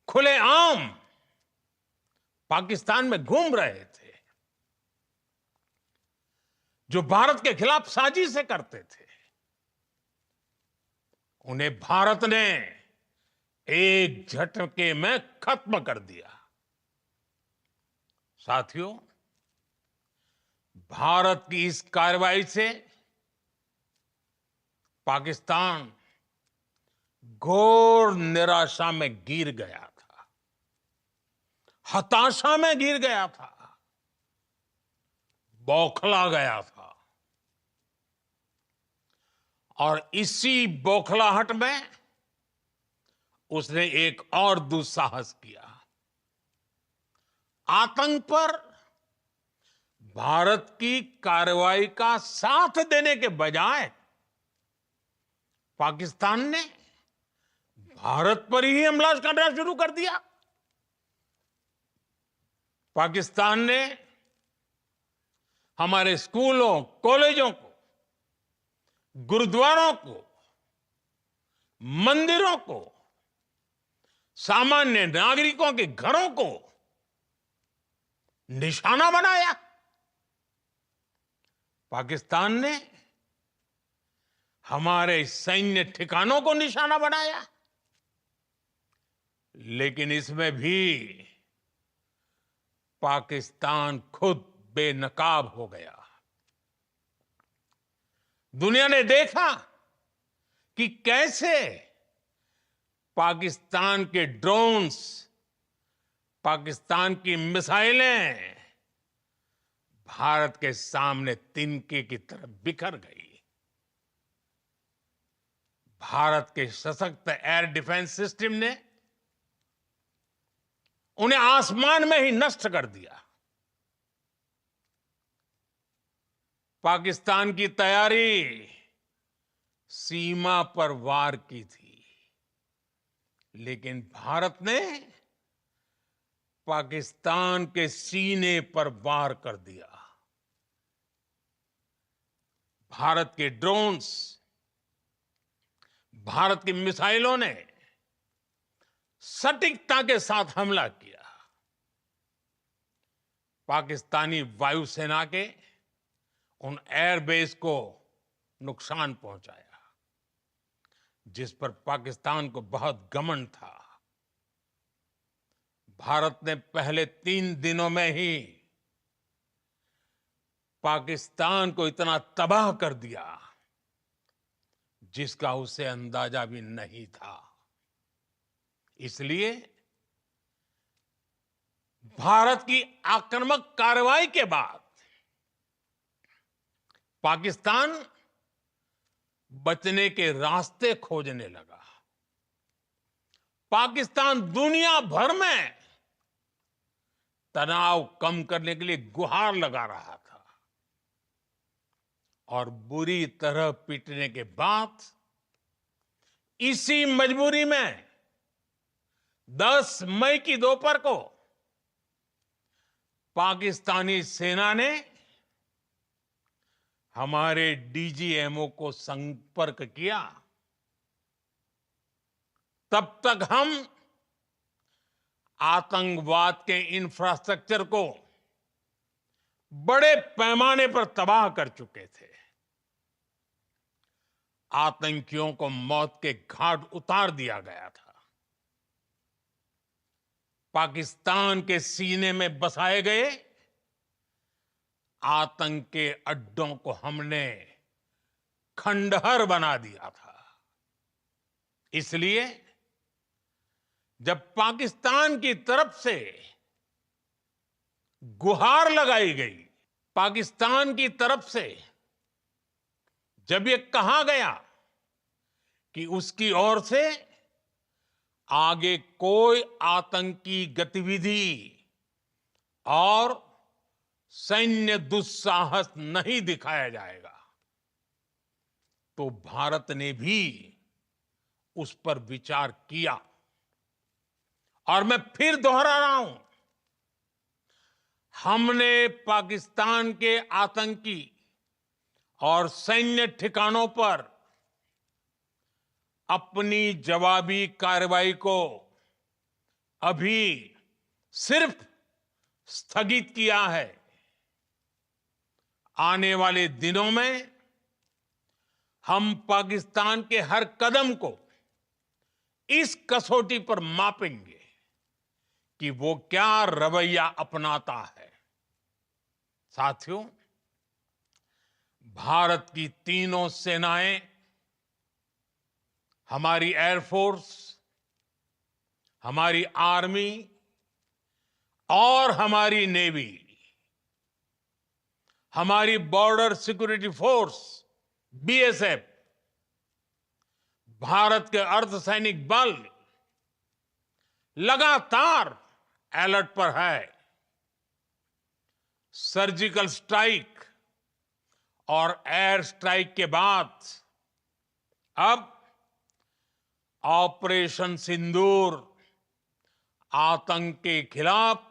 खुलेआम पाकिस्तान में घूम रहे थे, जो भारत के खिलाफ साजिशें करते थे। उन्हें भारत ने एक झटके में खत्म कर दिया। साथियों, भारत की इस कार्रवाई से पाकिस्तान घोर निराशा में गिर गया था, हताशा में गिर गया था, बौखला गया था। और इसी बौखलाहट में उसने एक और दुस्साहस किया। आतंक पर भारत की कार्रवाई का साथ देने के बजाय पाकिस्तान ने भारत पर ही हमला करना शुरू कर दिया। पाकिस्तान ने हमारे स्कूलों, कॉलेजों को, गुरुद्वारों को, मंदिरों को, सामान्य नागरिकों के घरों को निशाना बनाया। पाकिस्तान ने हमारे सैन्य ठिकानों को निशाना बनाया। लेकिन इसमें भी पाकिस्तान खुद बेनकाब हो गया। दुनिया ने देखा कि कैसे पाकिस्तान के ड्रोन्स, पाकिस्तान की मिसाइलें भारत के सामने तिनके की तरह बिखर गई। भारत के सशक्त एयर डिफेंस सिस्टम ने उन्हें आसमान में ही नष्ट कर दिया। पाकिस्तान की तैयारी सीमा पर वार की थी, लेकिन भारत ने पाकिस्तान के सीने पर वार कर दिया। भारत के ड्रोन्स, भारत की मिसाइलों ने सटीकता के साथ हमला किया। पाकिस्तानी वायुसेना के उन एयरबेस को नुकसान पहुंचाया, जिस पर पाकिस्तान को बहुत घमंड था। भारत ने पहले 3 दिनों में ही पाकिस्तान को इतना तबाह कर दिया जिसका उसे अंदाजा भी नहीं था। इसलिए भारत की आक्रामक कार्रवाई के बाद पाकिस्तान बचने के रास्ते खोजने लगा। पाकिस्तान दुनिया भर में तनाव कम करने के लिए गुहार लगा रहा था और बुरी तरह पीटने के बाद इसी मजबूरी में 10 मई की दोपहर को पाकिस्तानी सेना ने हमारे डीजीएमओ को संपर्क किया। तब तक हम आतंकवाद के इंफ्रास्ट्रक्चर को बड़े पैमाने पर तबाह कर चुके थे। आतंकियों को मौत के घाट उतार दिया गया था। पाकिस्तान के सीने में बसाए गए आतंक के अड्डों को हमने खंडहर बना दिया था। इसलिए जब पाकिस्तान की तरफ से गुहार लगाई गई, पाकिस्तान की तरफ से जब ये कहा गया कि उसकी ओर से आगे कोई आतंकी गतिविधि और सैन्य दुस्साहस नहीं दिखाया जाएगा, तो भारत ने भी उस पर विचार किया। और मैं फिर दोहरा रहा हूं, हमने पाकिस्तान के आतंकी और सैन्य ठिकानों पर अपनी जवाबी कार्रवाई को अभी सिर्फ स्थगित किया है। आने वाले दिनों में हम पाकिस्तान के हर कदम को इस कसौटी पर मापेंगे कि वो क्या रवैया अपनाता है। साथियों, भारत की तीनों सेनाएं, हमारी एयरफोर्स, हमारी आर्मी और हमारी नेवी, हमारी border security force BSF, Bharat के अर्धसैनिक बल लगातार अलर्ट पर है। सर्जिकल स्ट्राइक और एयर स्ट्राइक के बाद अब ऑपरेशन सिंदूर आतंक के खिलाफ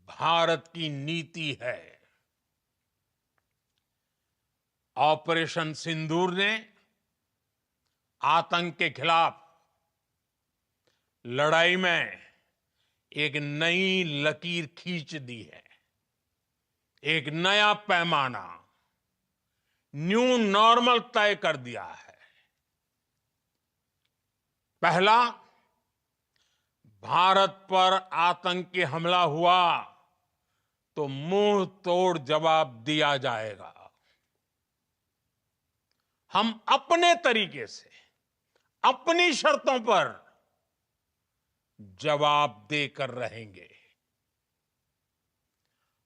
भारत की नीति है। ऑपरेशन सिंदूर ने आतंक के खिलाफ लड़ाई में एक नई लकीर खींच दी है, एक नया पैमाना, न्यू नॉर्मल तय कर दिया है। पहला, भारत पर आतंकी हमला हुआ तो मुंह तोड़ जवाब दिया जाएगा। हम अपने तरीके से, अपनी शर्तों पर जवाब देकर रहेंगे।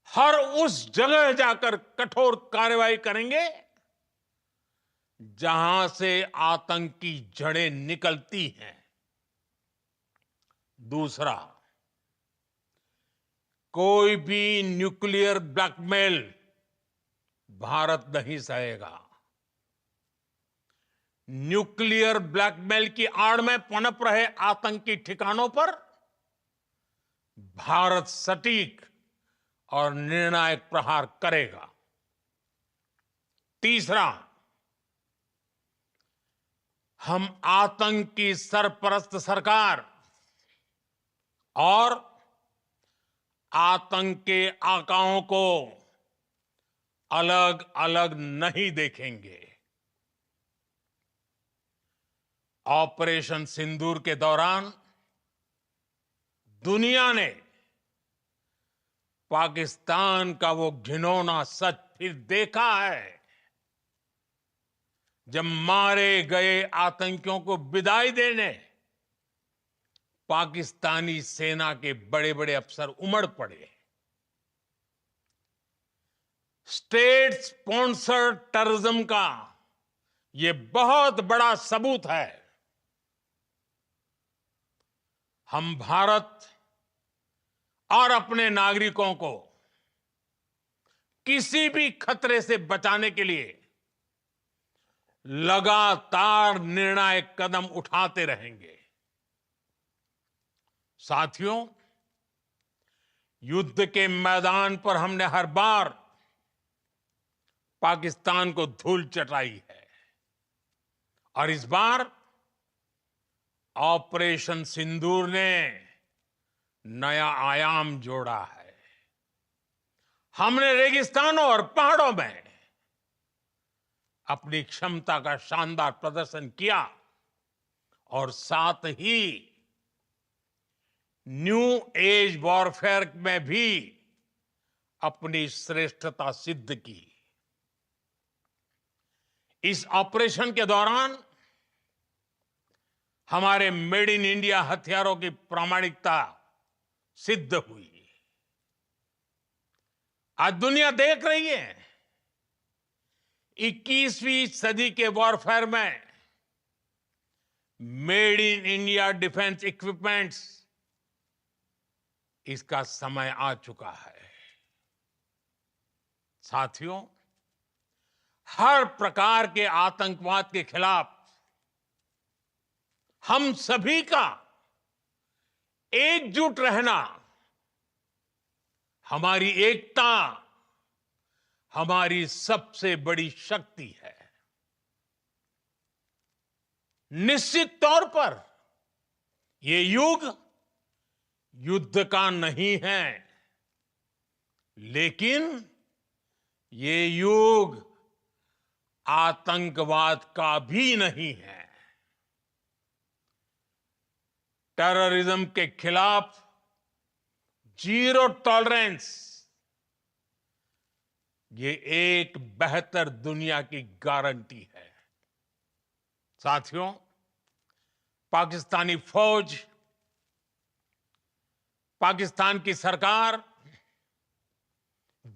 हर उस जगह जाकर कठोर कार्रवाई करेंगे जहां से आतंक की जड़ें निकलती हैं। दूसरा, कोई भी न्यूक्लियर ब्लैकमेल भारत नहीं सहेगा। न्यूक्लियर ब्लैकमेल की आड़ में पनप रहे आतंकी ठिकानों पर भारत सटीक और निर्णायक प्रहार करेगा। तीसरा, हम आतंक की सरपरस्त सरकार और आतंक के आकाओं को अलग अलग नहीं देखेंगे। ऑपरेशन सिंदूर के दौरान दुनिया ने पाकिस्तान का वो घिनौना सच फिर देखा है, जब मारे गए आतंकियों को विदाई देने पाकिस्तानी सेना के बड़े बड़े अफसर उमड़ पड़े। स्टेट स्पॉन्सर्ड टेररिज्म का ये बहुत बड़ा सबूत है। हम भारत और अपने नागरिकों को किसी भी खतरे से बचाने के लिए लगातार निर्णायक कदम उठाते रहेंगे। साथियों, युद्ध के मैदान पर हमने हर बार पाकिस्तान को धूल चटाई है और इस बार ऑपरेशन सिंदूर ने नया आयाम जोड़ा है। हमने रेगिस्तानों और पहाड़ों में अपनी क्षमता का शानदार प्रदर्शन किया और साथ ही न्यू एज वॉरफेयर में भी अपनी श्रेष्ठता सिद्ध की। इस ऑपरेशन के दौरान हमारे मेड इन इंडिया हथियारों की प्रामाणिकता सिद्ध हुई। आज दुनिया देख रही है 21वीं सदी के वॉरफेयर में made in India defence equipments, इसका समय आ चुका है। साथियों, हर प्रकार के आतंकवाद के खिलाफ हम सभी का एकजुट रहना, हमारी एकता हमारी सबसे बड़ी शक्ति है। निश्चित तौर पर ये युग युद्ध का नहीं है, लेकिन ये युग आतंकवाद का भी नहीं है। टेररिज्म के खिलाफ जीरो टॉलरेंस, ये एक बेहतर दुनिया की गारंटी है। साथियों, पाकिस्तानी फौज, पाकिस्तान की सरकार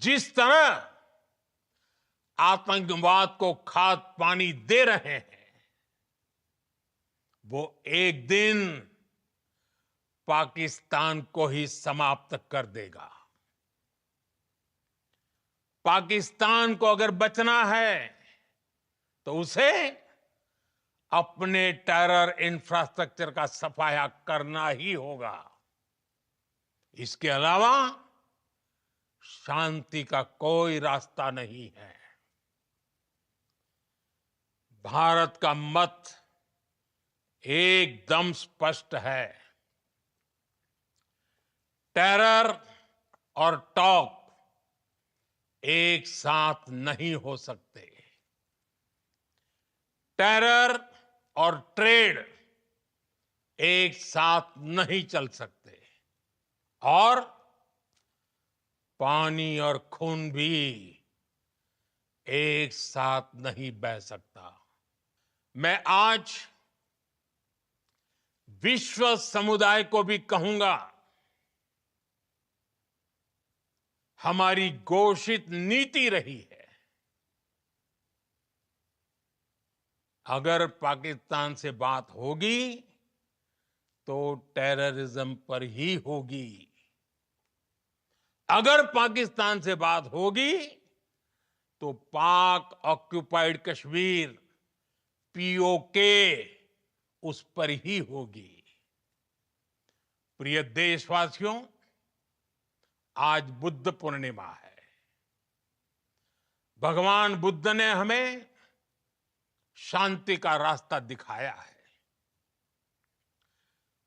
जिस तरह आतंकवाद को खाद पानी दे रहे हैं, वो एक दिन पाकिस्तान को ही समाप्त कर देगा। पाकिस्तान को अगर बचना है तो उसे अपने टेरर इंफ्रास्ट्रक्चर का सफाया करना ही होगा। इसके अलावा शांति का कोई रास्ता नहीं है। भारत का मत एकदम स्पष्ट है। टेरर और टॉक एक साथ नहीं हो सकते। टेरर और ट्रेड एक साथ नहीं चल सकते और पानी और खून भी एक साथ नहीं बह सकता। मैं आज विश्व समुदाय को भी कहूंगा, हमारी घोषित नीति रही है, अगर पाकिस्तान से बात होगी तो टेररिज्म पर ही होगी। अगर पाकिस्तान से बात होगी तो पाक ऑक्युपाइड कश्मीर पीओके उस पर ही होगी। प्रिय देशवासियों, आज बुद्ध पूर्णिमा है। भगवान बुद्ध ने हमें शांति का रास्ता दिखाया है।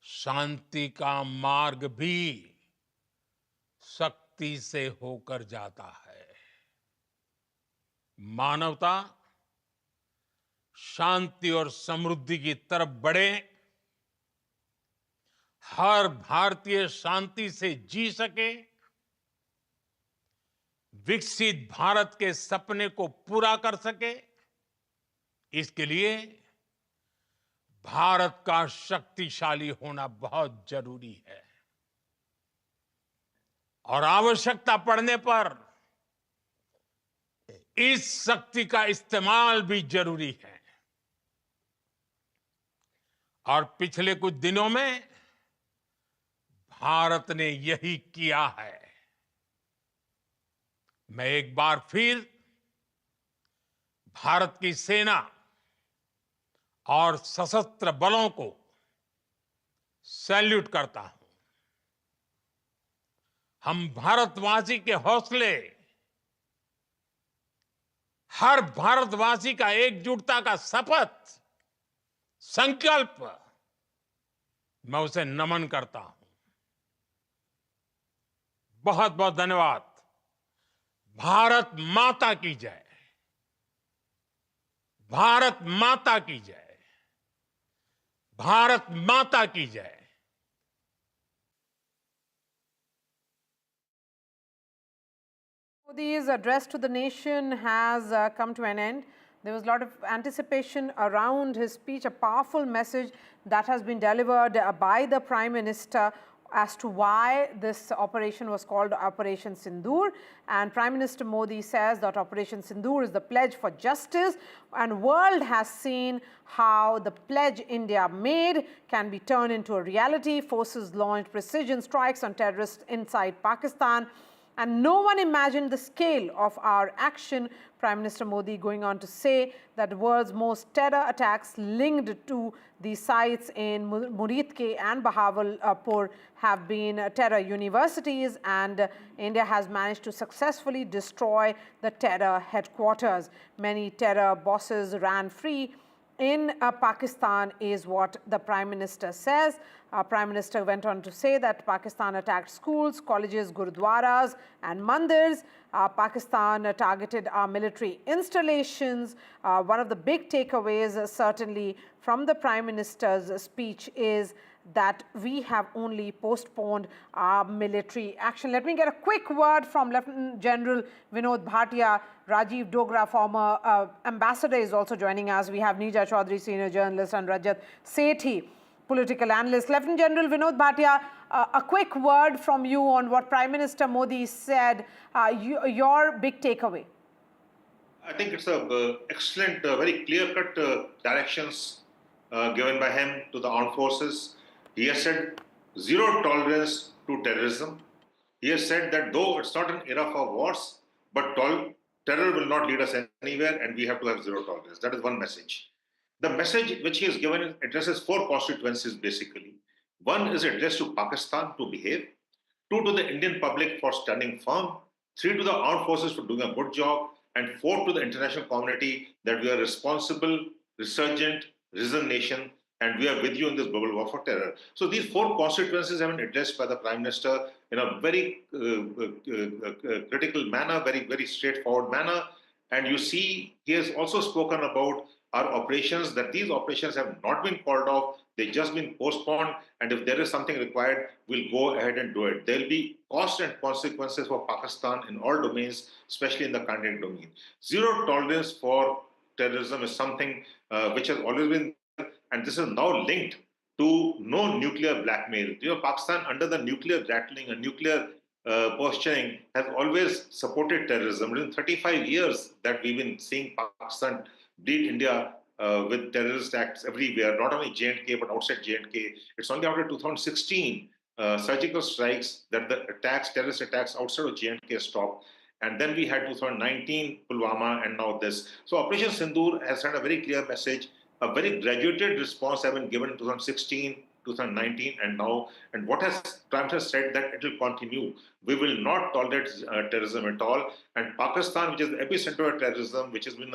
शांति का मार्ग भी शक्ति से होकर जाता है। मानवता शांति और समृद्धि की तरफ बढ़े, हर भारतीय शांति से जी सके, विकसित भारत के सपने को पूरा कर सके, इसके लिए भारत का शक्तिशाली होना बहुत जरूरी है। और आवश्यकता पड़ने पर इस शक्ति का इस्तेमाल भी जरूरी है। और पिछले कुछ दिनों में भारत ने यही किया है। मैं एक बार फिर भारत की सेना और सशस्त्र बलों को सैल्यूट करता हूं। हम भारतवासी के हौसले, हर भारतवासी का एकजुटता का शपथ, संकल्प, मैं उसे नमन करता हूं। बहुत बहुत धन्यवाद। भारत माता की जय। भारत माता की जय। भारत माता की जय। Modi's address to the nation has come to an end. There was a lot of anticipation around his speech, a powerful message that has been delivered by the Prime Minister as to why this operation was called Operation Sindoor. And Prime Minister Modi says that Operation Sindoor is the pledge for justice, and world has seen how the pledge India made can be turned into a reality. Forces launched precision strikes on terrorists inside Pakistan, and no one imagined the scale of our action. Prime Minister Modi going on to say that the world's most terror attacks linked to the sites in Muridke and Bahawalpur have been terror universities, and India has managed to successfully destroy the terror headquarters. Many terror bosses ran free in Pakistan is what the Prime Minister says. Prime Minister went on to say that Pakistan attacked schools, colleges, gurudwaras and mandirs. Pakistan targeted our military installations. One of the big takeaways certainly from the Prime Minister's speech is that we have only postponed our military action. Let me get a quick word from Lieutenant General Vinod Bhatia. Rajiv Dogra, former ambassador, is also joining us. We have Neeja Chaudhary, senior journalist, and Rajat Sethi, political analyst. Lieutenant General Vinod Bhatia, a quick word from you on what Prime Minister Modi said, your big takeaway. I think it's a excellent, very clear-cut directions given by him to the armed forces. He has said zero tolerance to terrorism. He has said that though it's not an era for wars, but terror will not lead us anywhere, and we have to have zero tolerance. That is one message. The message which he has given addresses four constituencies basically. One is addressed to Pakistan to behave. Two, to the Indian public for standing firm. Three, to the armed forces for doing a good job. And four, to the international community that we are responsible, resurgent, risen nation, and we are with you in this global war for terror. So these four constituencies have been addressed by the Prime Minister in a very critical manner, very straightforward manner. And you see, he has also spoken about our operations, that these operations have not been called off, they've just been postponed, and if there is something required, we'll go ahead and do it. There'll be costs and consequences for Pakistan in all domains, especially in the kinetic domain. Zero tolerance for terrorism is something which has always been, and this is now linked to no nuclear blackmail. You know, Pakistan, under the nuclear rattling and nuclear posturing, has always supported terrorism. Within 35 years that we've been seeing Pakistan beat India with terrorist acts everywhere, not only J&K but outside J&K. It's only after 2016 surgical strikes that the attacks, terrorist attacks outside of J&K stopped. And then we had 2019 Pulwama, and now this. So Operation Sindoor has sent a very clear message. A very graduated response has been given in 2016, 2019, and now. And what has Trump has said that it will continue. We will not tolerate terrorism at all. And Pakistan, which is the epicenter of terrorism, which has been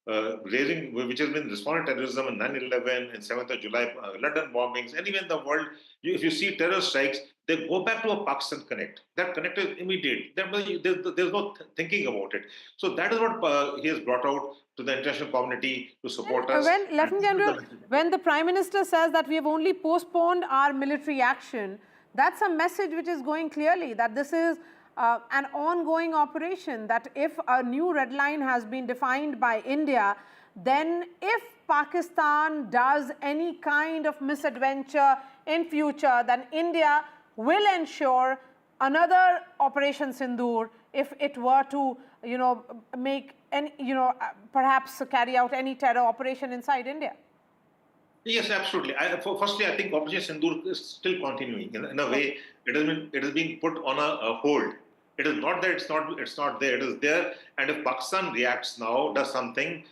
raising, which has been responding to terrorism in 9/11 and 7th of July, London bombings, anywhere in the world, if you see terror strikes, they go back to a Pakistan connect. That connect is immediate. There's no thinking about it. So that is what he has brought out to the international community to support us. When, Lieutenant General, when the Prime Minister says that we have only postponed our military action, that's a message which is going clearly that this is an ongoing operation, that if a new red line has been defined by India, then if Pakistan does any kind of misadventure in future, then India will ensure another Operation Sindoor if it were to, make any, perhaps carry out any terror operation inside India. Yes, absolutely. Firstly, I think Operation Sindoor is still continuing. In a way, it has been put on a hold. It is not that it's not there. It is there. And if Pakistan reacts now, does something,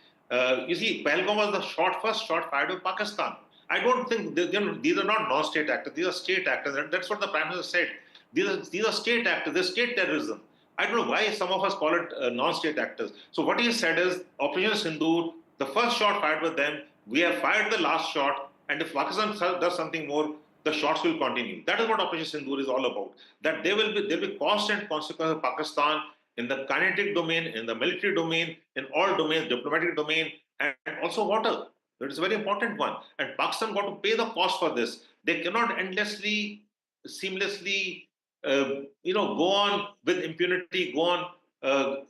you see, Pahalgam was the first shot fired by Pakistan. I don't think these are not non-state actors. These are state actors. That's what the Prime Minister said. These are state actors. They're state terrorism. I don't know why some of us call it non-state actors. So what he said is Operation Sindoor, the first shot fired by them, we have fired the last shot, and if Pakistan does something more, the shots will continue. That is what Operation Sindoor is all about. That there will be constant consequences of Pakistan in the kinetic domain, in the military domain, in all domains, diplomatic domain, and also water. That is a very important one. And Pakistan got to pay the cost for this. They cannot endlessly, seamlessly, go on with impunity, go on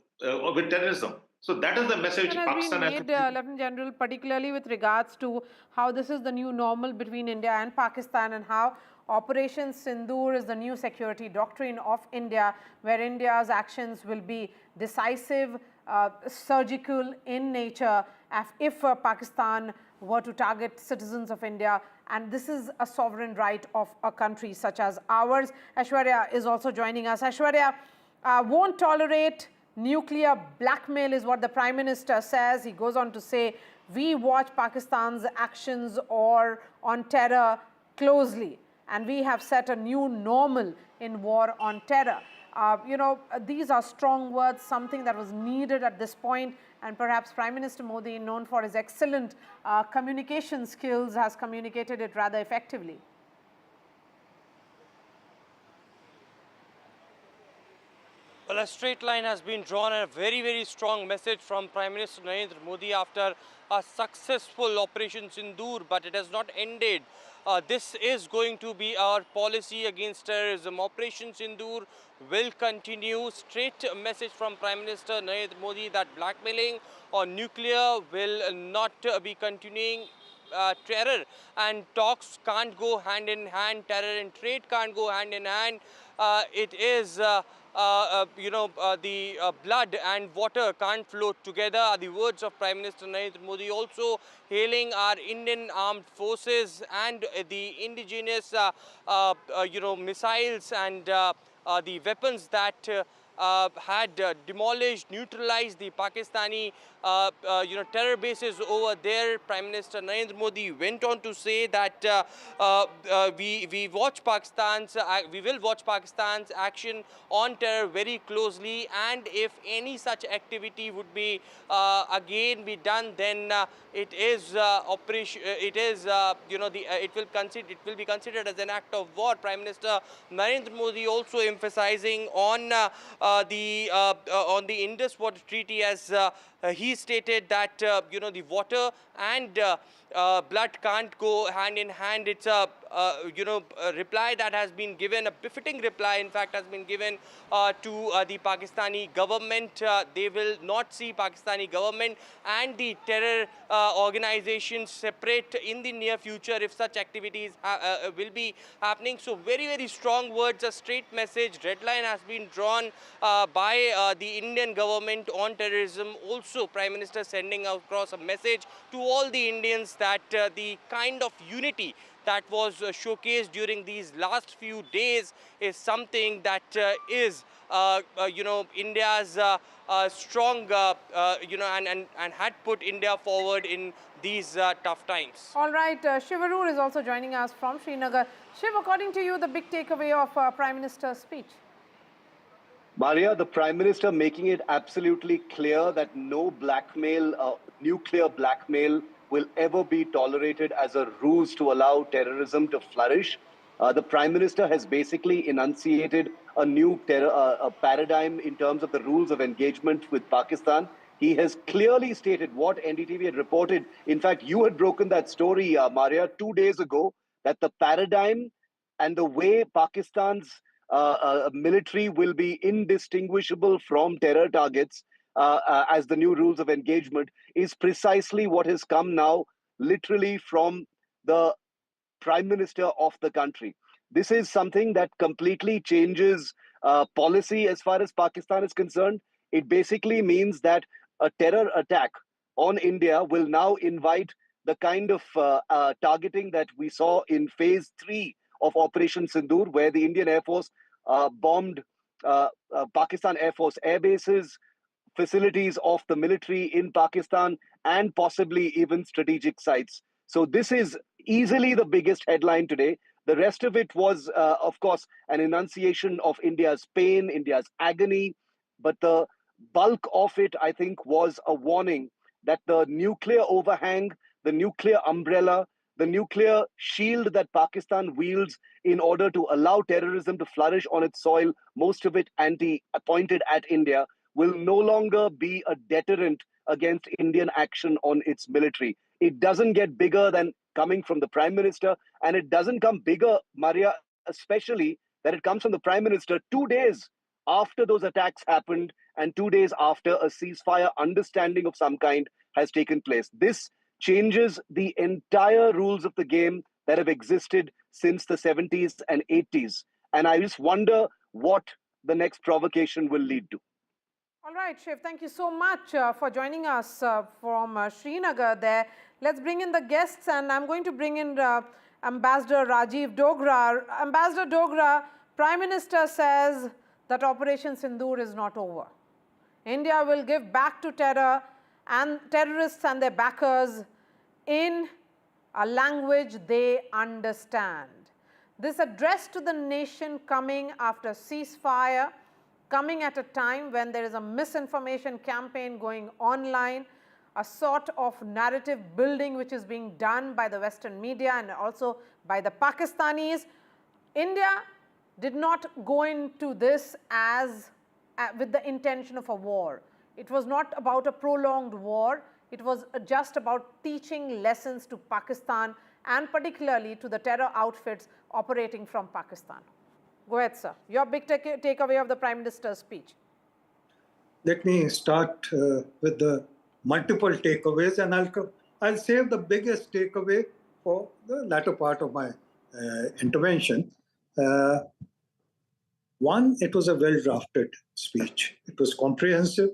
with terrorism. So that is the message Pakistan has made, Lieutenant General, particularly with regards to how this is the new normal between India and Pakistan, and how Operation Sindoor is the new security doctrine of India, where India's actions will be decisive, surgical in nature if Pakistan were to target citizens of India. And this is a sovereign right of a country such as ours. Aishwarya is also joining us. Aishwarya, won't tolerate nuclear blackmail is what the Prime Minister says. He goes on to say, we watch Pakistan's actions on terror closely, and we have set a new normal in war on terror. These are strong words, something that was needed at this point, and perhaps Prime Minister Modi, known for his excellent communication skills, has communicated it rather effectively. Well, a straight line has been drawn and a very, very strong message from Prime Minister Narendra Modi after a successful Operation Sindoor, but it has not ended. This is going to be our policy against terrorism. Operation Sindoor will continue. Straight message from Prime Minister Narendra Modi that blackmailing or nuclear will not be continuing. Terror and talks can't go hand in hand. Terror and trade can't go hand in hand. It is the blood and water can't flow together are the words of Prime Minister Narendra Modi, also hailing our Indian armed forces and the indigenous missiles and the weapons that had demolished, neutralized the Pakistani terror bases over there. Prime Minister Narendra Modi went on to say that we will watch Pakistan's action on terror very closely, and if any such activity would be again be done, then it will be considered as an act of war. Prime Minister Narendra Modi also emphasizing on the Indus Water Treaty, as he stated that the water and blood can't go hand in hand. It's a reply that has been given, a befitting reply in fact has been given to the Pakistani government. They will not see Pakistani government and the terror organizations separate in the near future if such activities will be happening. So very, very strong words, a straight message. Red line has been drawn by the Indian government on terrorism. Also, Prime Minister sending across a message to all the Indians that the kind of unity that was showcased during these last few days is something that is India's strong and had put India forward in these tough times. All right, Shiv Arur is also joining us from Srinagar. Shiv, according to you, the big takeaway of Prime Minister's speech? Maria, the Prime Minister making it absolutely clear that no blackmail, nuclear blackmail, will ever be tolerated as a ruse to allow terrorism to flourish. The Prime Minister has basically enunciated a new paradigm in terms of the rules of engagement with Pakistan. He has clearly stated what NDTV had reported. In fact, you had broken that story, Maria, 2 days ago, that the paradigm and the way Pakistan's military will be indistinguishable from terror targets as the new rules of engagement is precisely what has come now, literally from the Prime Minister of the country. This is something that completely changes policy as far as Pakistan is concerned. It basically means that a terror attack on India will now invite the kind of targeting that we saw in phase 3 of Operation Sindoor, where the Indian Air Force bombed Pakistan Air Force air bases, facilities of the military in Pakistan, and possibly even strategic sites. So this is easily the biggest headline today. The rest of it was, of course, an enunciation of India's pain, India's agony. But the bulk of it, I think, was a warning that the nuclear overhang, the nuclear umbrella, the nuclear shield that Pakistan wields in order to allow terrorism to flourish on its soil, most of it pointed at India, will no longer be a deterrent against Indian action on its military. It doesn't get bigger than coming from the Prime Minister, and it doesn't come bigger, Maria, especially that it comes from the Prime Minister 2 days after those attacks happened and 2 days after a ceasefire understanding of some kind has taken place. This changes the entire rules of the game that have existed since the 70s and 80s. And I just wonder what the next provocation will lead to. All right, Shiv, thank you so much for joining us from Srinagar there. Let's bring in the guests, and I'm going to bring in Ambassador Rajiv Dogra. Ambassador Dogra, Prime Minister says that Operation Sindoor is not over. India will give back to terror and terrorists and their backers in a language they understand. This address to the nation coming after ceasefire, coming at a time when there is a misinformation campaign going online, a sort of narrative building which is being done by the Western media and also by the Pakistanis. India did not go into this as with the intention of a war. It was not about a prolonged war. It was just about teaching lessons to Pakistan and particularly to the terror outfits operating from Pakistan. Go ahead, sir. Your big takeaway of the Prime Minister's speech. Let me start with the multiple takeaways, and I'll save the biggest takeaway for the latter part of my intervention. One, it was a well-drafted speech. It was comprehensive,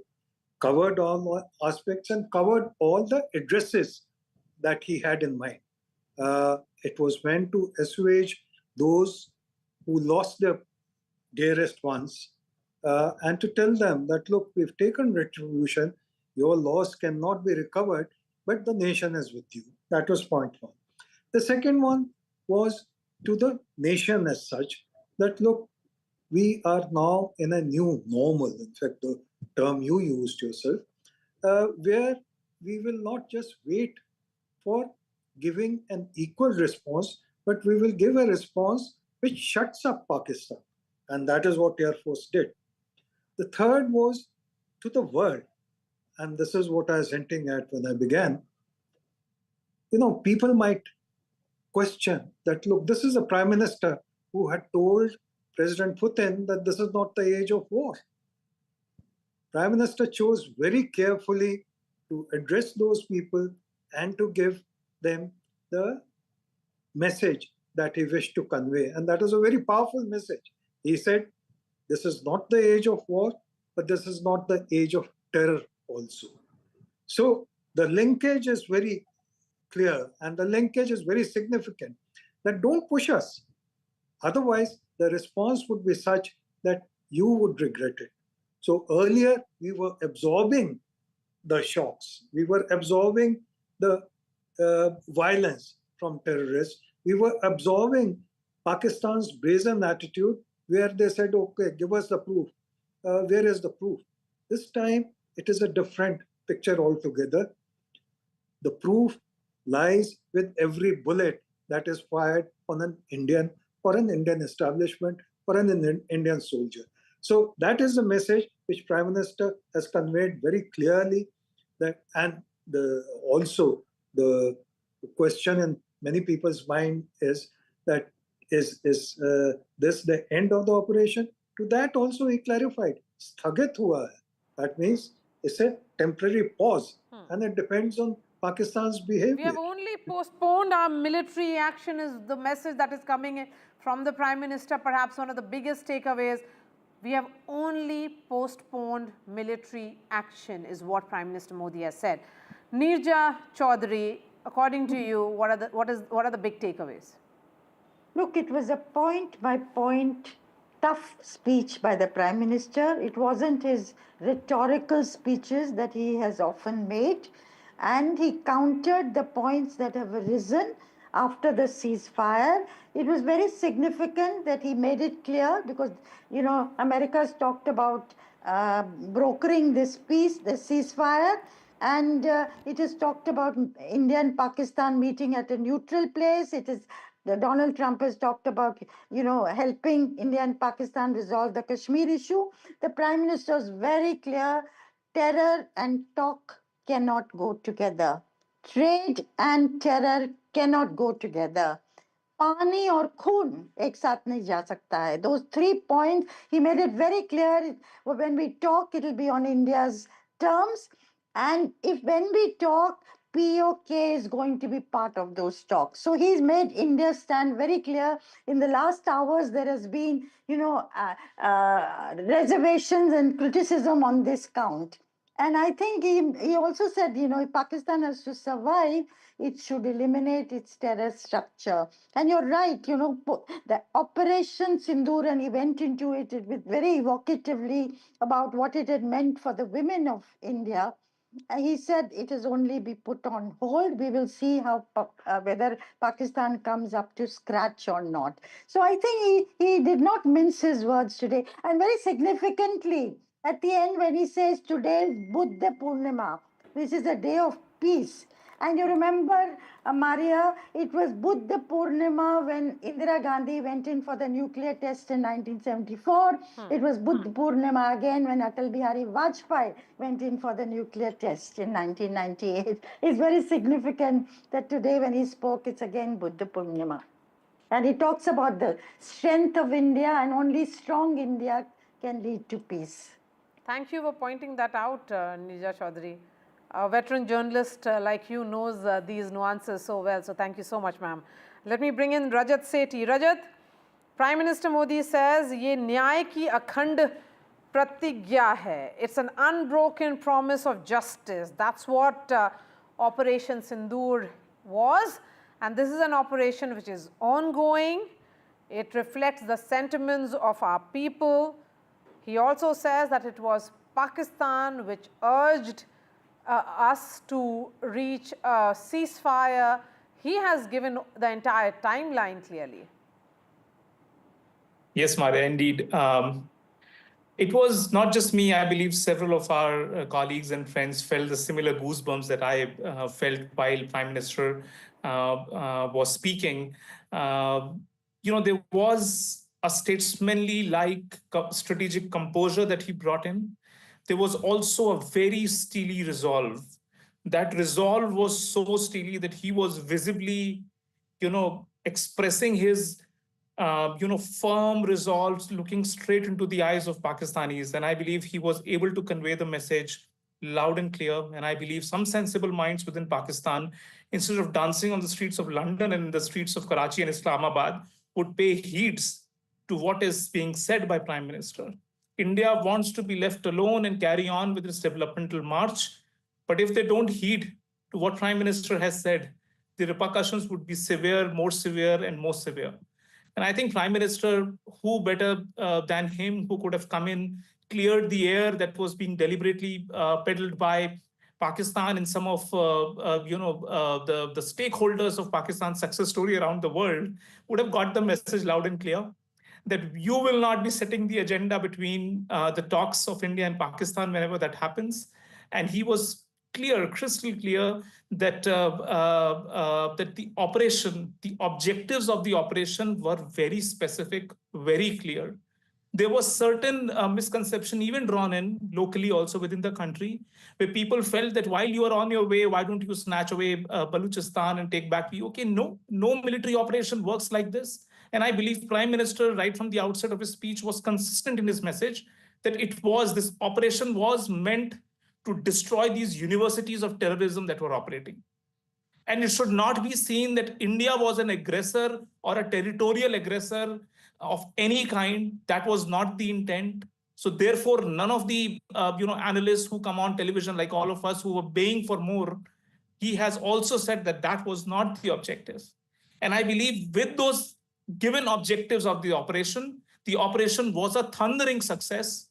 covered all aspects, and covered all the addresses that he had in mind. It was meant to assuage those who lost their dearest ones, and to tell them that, look, we've taken retribution, your loss cannot be recovered, but the nation is with you. That was point one. The second one was to the nation as such, that look, we are now in a new normal, in fact, the term you used yourself, where we will not just wait for giving an equal response, but we will give a response which shuts up Pakistan. And that is what Air Force did. The third was to the world. And this is what I was hinting at when I began. You know, people might question that, look, this is a Prime Minister who had told President Putin that this is not the age of war. Prime Minister chose very carefully to address those people and to give them the message that he wished to convey. And that is a very powerful message. He said, this is not the age of war, but this is not the age of terror also. So the linkage is very clear, and the linkage is very significant, that don't push us. Otherwise, the response would be such that you would regret it. So earlier, we were absorbing the shocks. We were absorbing the violence from terrorists. We were absorbing Pakistan's brazen attitude, where they said, okay, give us the proof. where is the proof? This time, it is a different picture altogether. The proof lies with every bullet that is fired on an Indian, for an Indian establishment, for an Indian soldier. So that is the message which Prime Minister has conveyed very clearly. That, and also the question in many people's mind is that is this the end of the operation? To that also he clarified, स्थगित हुआ है. That means it's a temporary pause, and it depends on Pakistan's behavior. We have only postponed our military action is the message that is coming in from the Prime Minister, perhaps one of the biggest takeaways. We have only postponed military action is what Prime Minister Modi has said. Neerja Chaudhary, according to you, what are the big takeaways? Look, it was a point-by-point tough speech by the Prime Minister. It wasn't his rhetorical speeches that he has often made. And he countered the points that have arisen after the ceasefire. It was very significant that he made it clear because, you know, America's talked about brokering this peace, the ceasefire, and it is talked about India and Pakistan meeting at a neutral place. It is Donald Trump has talked about, you know, helping India and Pakistan resolve the Kashmir issue. The Prime Minister is very clear, terror and talk cannot go together. Trade and terror cannot go together. पानी और खून एक साथ नहीं जा सकता है. Those 3 points, he made it very clear. When we talk, it will be on India's terms. And when we talk, POK is going to be part of those talks. So he's made India stand very clear. In the last hours, there has been, you know, reservations and criticism on this count. And I think he also said, you know, if Pakistan has to survive, it should eliminate its terror structure. And you're right, you know, the Operation Sindoor, and he went into it very evocatively about what it had meant for the women of India. And he said it is only be put on hold. We will see how whether Pakistan comes up to scratch or not. So I think he did not mince his words today. And very significantly, at the end when he says today is Buddha Purnima, which is a day of peace. And you remember, Maria, it was Buddha Purnima when Indira Gandhi went in for the nuclear test in 1974. It was Buddha Purnima again when Atal Bihari Vajpayee went in for the nuclear test in 1998. It's very significant that today when he spoke, it's again Buddha Purnima. And he talks about the strength of India, and only strong India can lead to peace. Thank you for pointing that out, Neerja Chaudhary. A veteran journalist like you knows these nuances so well. So thank you so much, ma'am. Let me bring in Rajat Sethi. Rajat, Prime Minister Modi says, "Ye nyay ki akhand pratigya hai." It's an unbroken promise of justice. That's what Operation Sindoor was. And this is an operation which is ongoing. It reflects the sentiments of our people. He also says that it was Pakistan which urged us to reach a ceasefire. He has given the entire timeline clearly. Yes, Maria, indeed. It was not just me. I believe several of our colleagues and friends felt the similar goosebumps that I felt while Prime Minister was speaking. You know, there was a statesmanly-like strategic composure that he brought in. There was also a very steely resolve. That resolve was so steely that he was visibly, you know, expressing his, you know, firm resolve, looking straight into the eyes of Pakistanis. And I believe he was able to convey the message loud and clear. And I believe some sensible minds within Pakistan, instead of dancing on the streets of London and in the streets of Karachi and Islamabad, would pay heeds to what is being said by Prime Minister. India wants to be left alone and carry on with its developmental march. But if they don't heed to what Prime Minister has said, the repercussions would be severe, more severe, and more severe. And I think Prime Minister, who better than him, who could have come in, cleared the air that was being deliberately peddled by Pakistan and some of the stakeholders of Pakistan's success story around the world, would have got the message loud and clear. that you will not be setting the agenda between the talks of India and Pakistan whenever that happens. And he was clear, crystal clear, that that the operation, the objectives of the operation were very specific, very clear. There was certain misconception even drawn in locally also within the country, where people felt that while you are on your way, why don't you snatch away Balochistan and take back POK? No military operation works like this. And I believe Prime Minister, right from the outset of his speech, was consistent in his message that this operation was meant to destroy these universities of terrorism that were operating. And it should not be seen that India was an aggressor or a territorial aggressor of any kind. That was not the intent. So therefore, none of the analysts who come on television, like all of us who were baying for more, he has also said that that was not the objective. And I believe with those given objectives of the operation was a thundering success.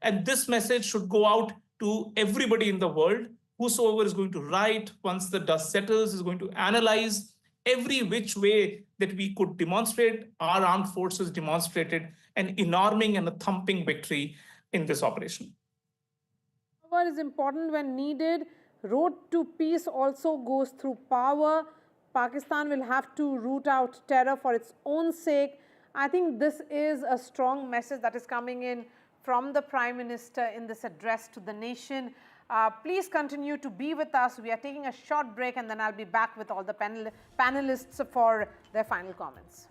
And this message should go out to everybody in the world. Whosoever is going to write, once the dust settles, is going to analyze every which way that we could demonstrate. Our armed forces demonstrated an enormous and a thumping victory in this operation. Power is important when needed. Road to peace also goes through power. Pakistan will have to root out terror for its own sake. I think this is a strong message that is coming in from the Prime Minister in this address to the nation. Please continue to be with us. We are taking a short break and then I'll be back with all the panelists for their final comments.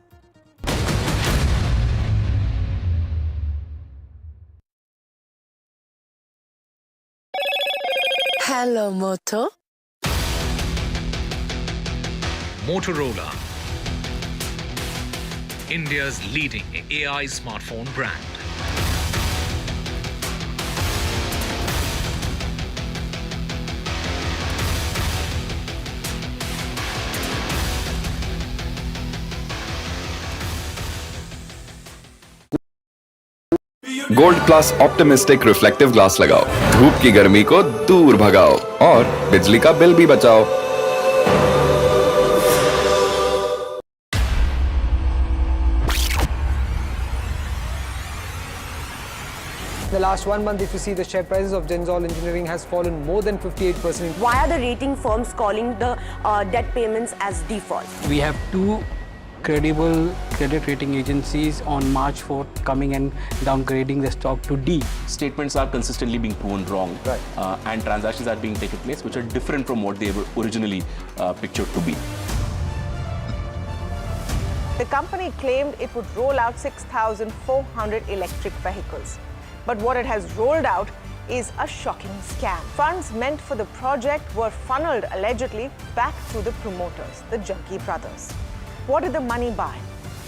Hello, Moto. Motorola, India's leading AI smartphone brand. Gold plus optimistic reflective glass लगाओ, धूप की गर्मी को दूर भगाओ और बिजली का बिल भी बचाओ। The last 1 month, if you see, the share prices of Genzol Engineering has fallen more than 58%. Why are the rating firms calling the debt payments as default? We have two credible credit rating agencies on March 4th coming and downgrading the stock to D. Statements are consistently being proven wrong, and transactions are being taken place which are different from what they were originally pictured to be. The company claimed it would roll out 6,400 electric vehicles. But what it has rolled out is a shocking scam. Funds meant for the project were funneled allegedly back to the promoters, the Junkie brothers. What did the money buy?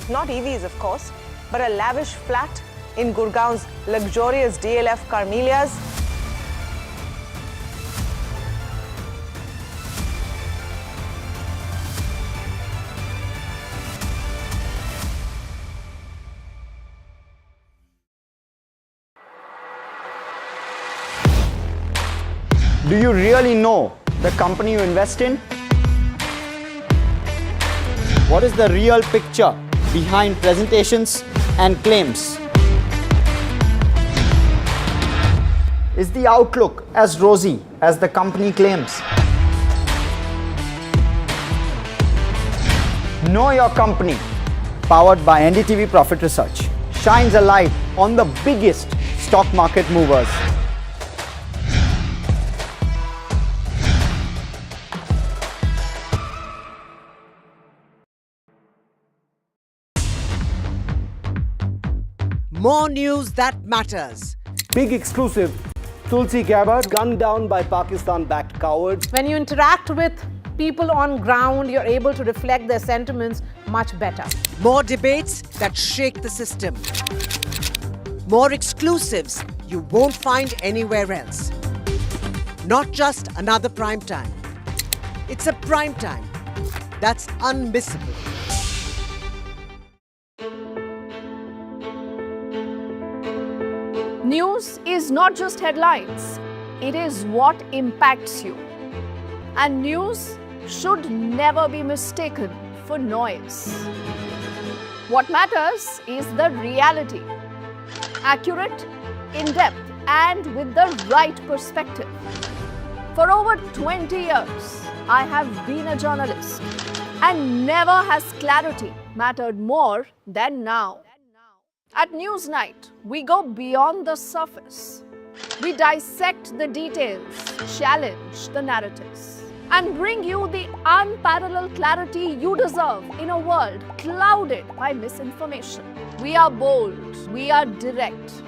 Not EVs, of course, but a lavish flat in Gurgaon's luxurious DLF Carmelias. Do you really know the company you invest in? What is the real picture behind presentations and claims? Is the outlook as rosy as the company claims? Know Your Company, powered by NDTV Profit Research, shines a light on the biggest stock market movers. More news that matters. Big exclusive. Tulsi Gabbard gunned down by Pakistan-backed cowards. When you interact with people on ground, you're able to reflect their sentiments much better. More debates that shake the system. More exclusives you won't find anywhere else. Not just another prime time. It's a prime time that's unmissable. News is not just headlines, it is what impacts you. And news should never be mistaken for noise. What matters is the reality. Accurate, in-depth, and with the right perspective. For over 20 years, I have been a journalist, and never has clarity mattered more than now. At Newsnight, we go beyond the surface. We dissect the details, challenge the narratives, and bring you the unparalleled clarity you deserve in a world clouded by misinformation. We are bold, we are direct.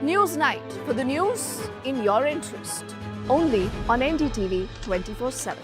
Newsnight, for the news in your interest. Only on NDTV 24/7.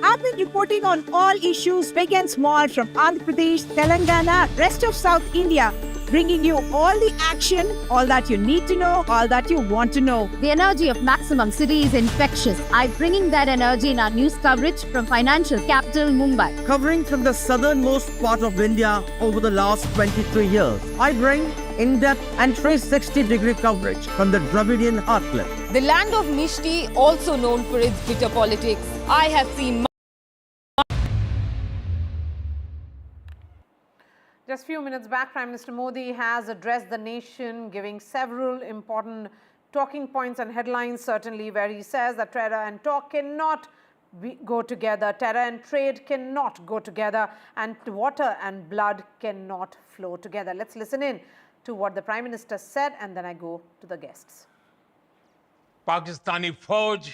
I've been reporting on all issues, big and small, from Andhra Pradesh, Telangana, rest of South India, bringing you all the action, all that you need to know, all that you want to know. The energy of maximum city is infectious. I'm bringing that energy in our news coverage from financial capital Mumbai. Covering from the southernmost part of India over the last 23 years, I bring in-depth and 360-degree coverage from the Dravidian heartland. The land of Mishti, also known for its bitter politics. I have seen. Just a few minutes back, Prime Minister Modi has addressed the nation, giving several important talking points and headlines, certainly, where he says that terror and talk cannot go together, terror and trade cannot go together, and water and blood cannot flow together. Let's listen in to what the Prime Minister said, and then I go to the guests. Pakistani फौज,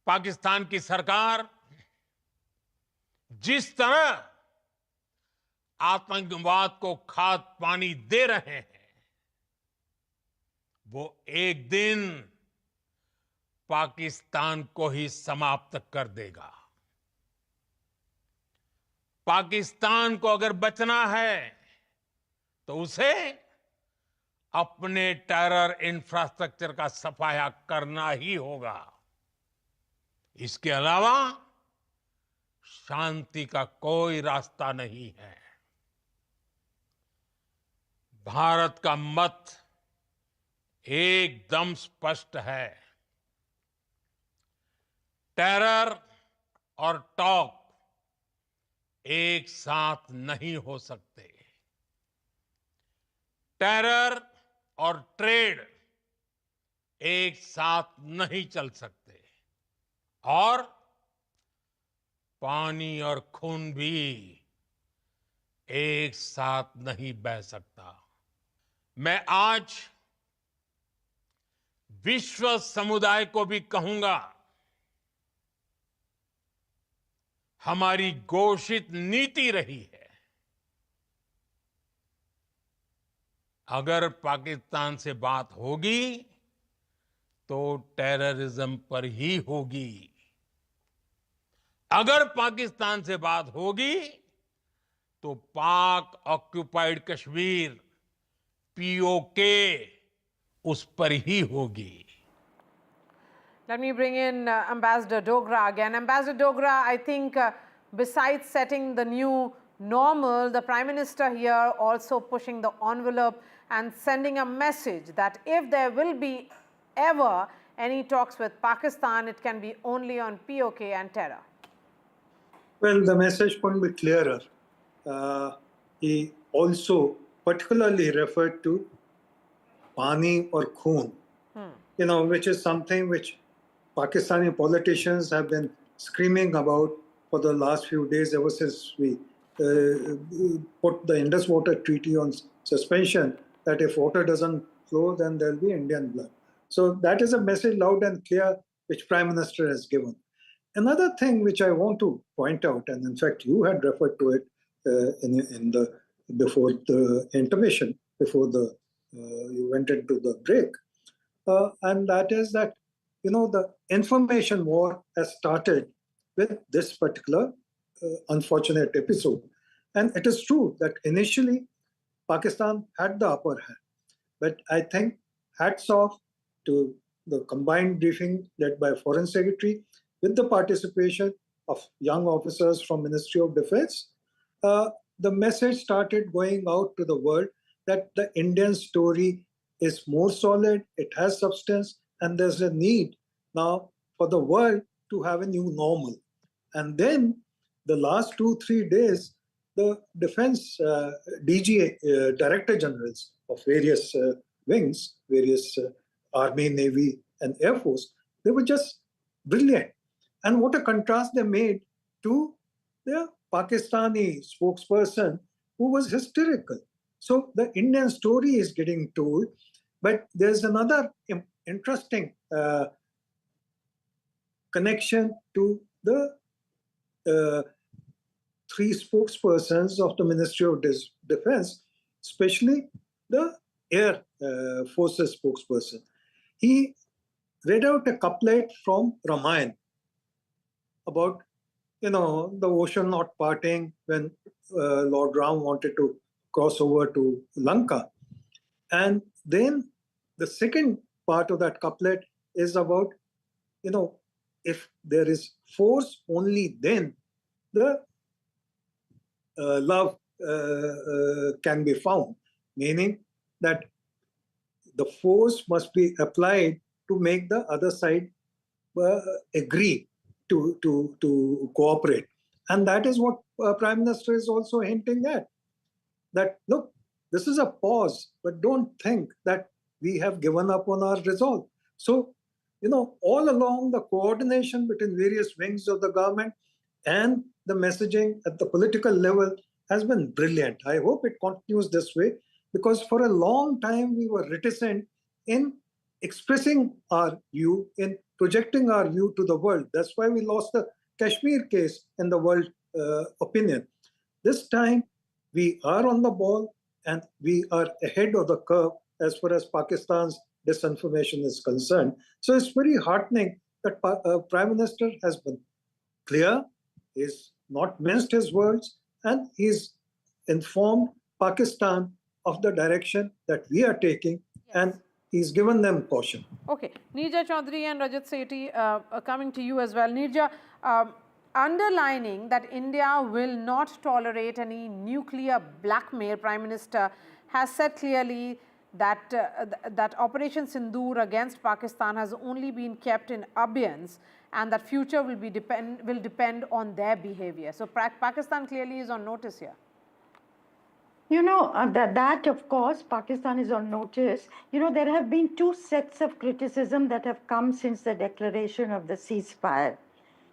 पाकिस्तान की सरकार जिस तरह आतंकवाद को खाद पानी दे रहे हैं, वो एक दिन पाकिस्तान को ही समाप्त कर देगा। पाकिस्तान को अगर बचना है तो उसे अपने टेरर इंफ्रास्ट्रक्चर का सफाया करना ही होगा। इसके अलावा शांति का कोई रास्ता नहीं है। भारत का मत एकदम स्पष्ट है। टेरर और टॉक एक साथ नहीं हो सकते। टेरर और ट्रेड एक साथ नहीं चल सकते, और पानी और खून भी एक साथ नहीं बह सकता। मैं आज विश्व समुदाय को भी कहूंगा, हमारी घोषित नीति रही है, अगर पाकिस्तान से बात होगी तो टेररिज्म पर ही होगी। अगर पाकिस्तान से बात होगी तो पाक ऑक्युपाइड कश्मीर, पीओके, उस पर ही होगी। Let me bring in Ambassador Dogra again. Ambassador Dogra, I think besides setting the new normal, the Prime Minister here also pushing the envelope and sending a message that if there will be ever any talks with Pakistan, it can be only on POK and terror. Well, the message couldn't be clearer. He also particularly referred to Pani or Khoon, which is something which Pakistani politicians have been screaming about for the last few days, ever since we put the Indus Water Treaty on suspension, that if water doesn't flow, then there'll be Indian blood. So that is a message loud and clear which Prime Minister has given. Another thing which I want to point out, and in fact you had referred to it before the intermission, before you went into the break, and that is that the information war has started with this particular unfortunate episode. And it is true that initially Pakistan had the upper hand. But I think hats off to the combined briefing led by Foreign Secretary with the participation of young officers from Ministry of Defense. The message started going out to the world that the Indian story is more solid, it has substance, and there's a need now for the world to have a new normal. And then the last 2-3 days, the defense DG Director Generals of various wings, various Army, Navy, and Air Force, they were just brilliant. And what a contrast they made to the Pakistani spokesperson who was hysterical. So the Indian story is getting told, but there's another interesting connection to the three spokespersons of the Ministry of Defense, especially the Air Forces spokesperson. He read out a couplet from Ramayana about, the ocean not parting when Lord Ram wanted to cross over to Lanka. And then the second part of that couplet is about, if there is force, only then the love can be found, meaning that the force must be applied to make the other side agree to cooperate. And that is what Prime Minister is also hinting at, that look, this is a pause, but don't think that we have given up on our resolve. So, all along the coordination between various wings of the government and the messaging at the political level has been brilliant. I hope it continues this way, because for a long time we were reticent in expressing our view, in projecting our view to the world. That's why we lost the Kashmir case in the world opinion. This time we are on the ball and we are ahead of the curve as far as Pakistan's disinformation is concerned. So it's very heartening that Prime Minister has been clear, he's not minced his words, and he's informed Pakistan of the direction that we are taking, and he's given them caution. Okay, Neerja Chaudhary and Rajat Sethi, coming to you as well. Neerja, underlining that India will not tolerate any nuclear blackmail, Prime Minister has said clearly that that Operation Sindoor against Pakistan has only been kept in abeyance, and that future will depend on their behavior. So Pakistan clearly is on notice here. That of course Pakistan is on notice. There have been two sets of criticism that have come since the declaration of the ceasefire.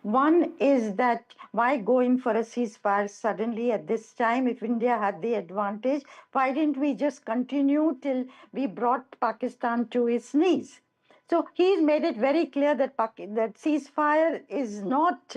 One is that why go in for a ceasefire suddenly at this time if India had the advantage? Why didn't we just continue till we brought Pakistan to its knees? So he's made it very clear that that ceasefire is not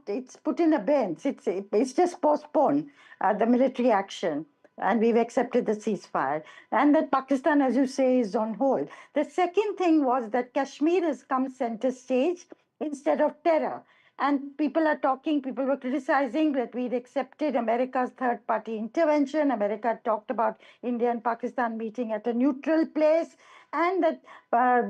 it's put in abeyance. It's just postponed the military action, and we've accepted the ceasefire, and that Pakistan, as you say, is on hold. The second thing was that Kashmir has come center stage instead of terror. And people were criticizing that we'd accepted America's third-party intervention. America talked about India and Pakistan meeting at a neutral place, and that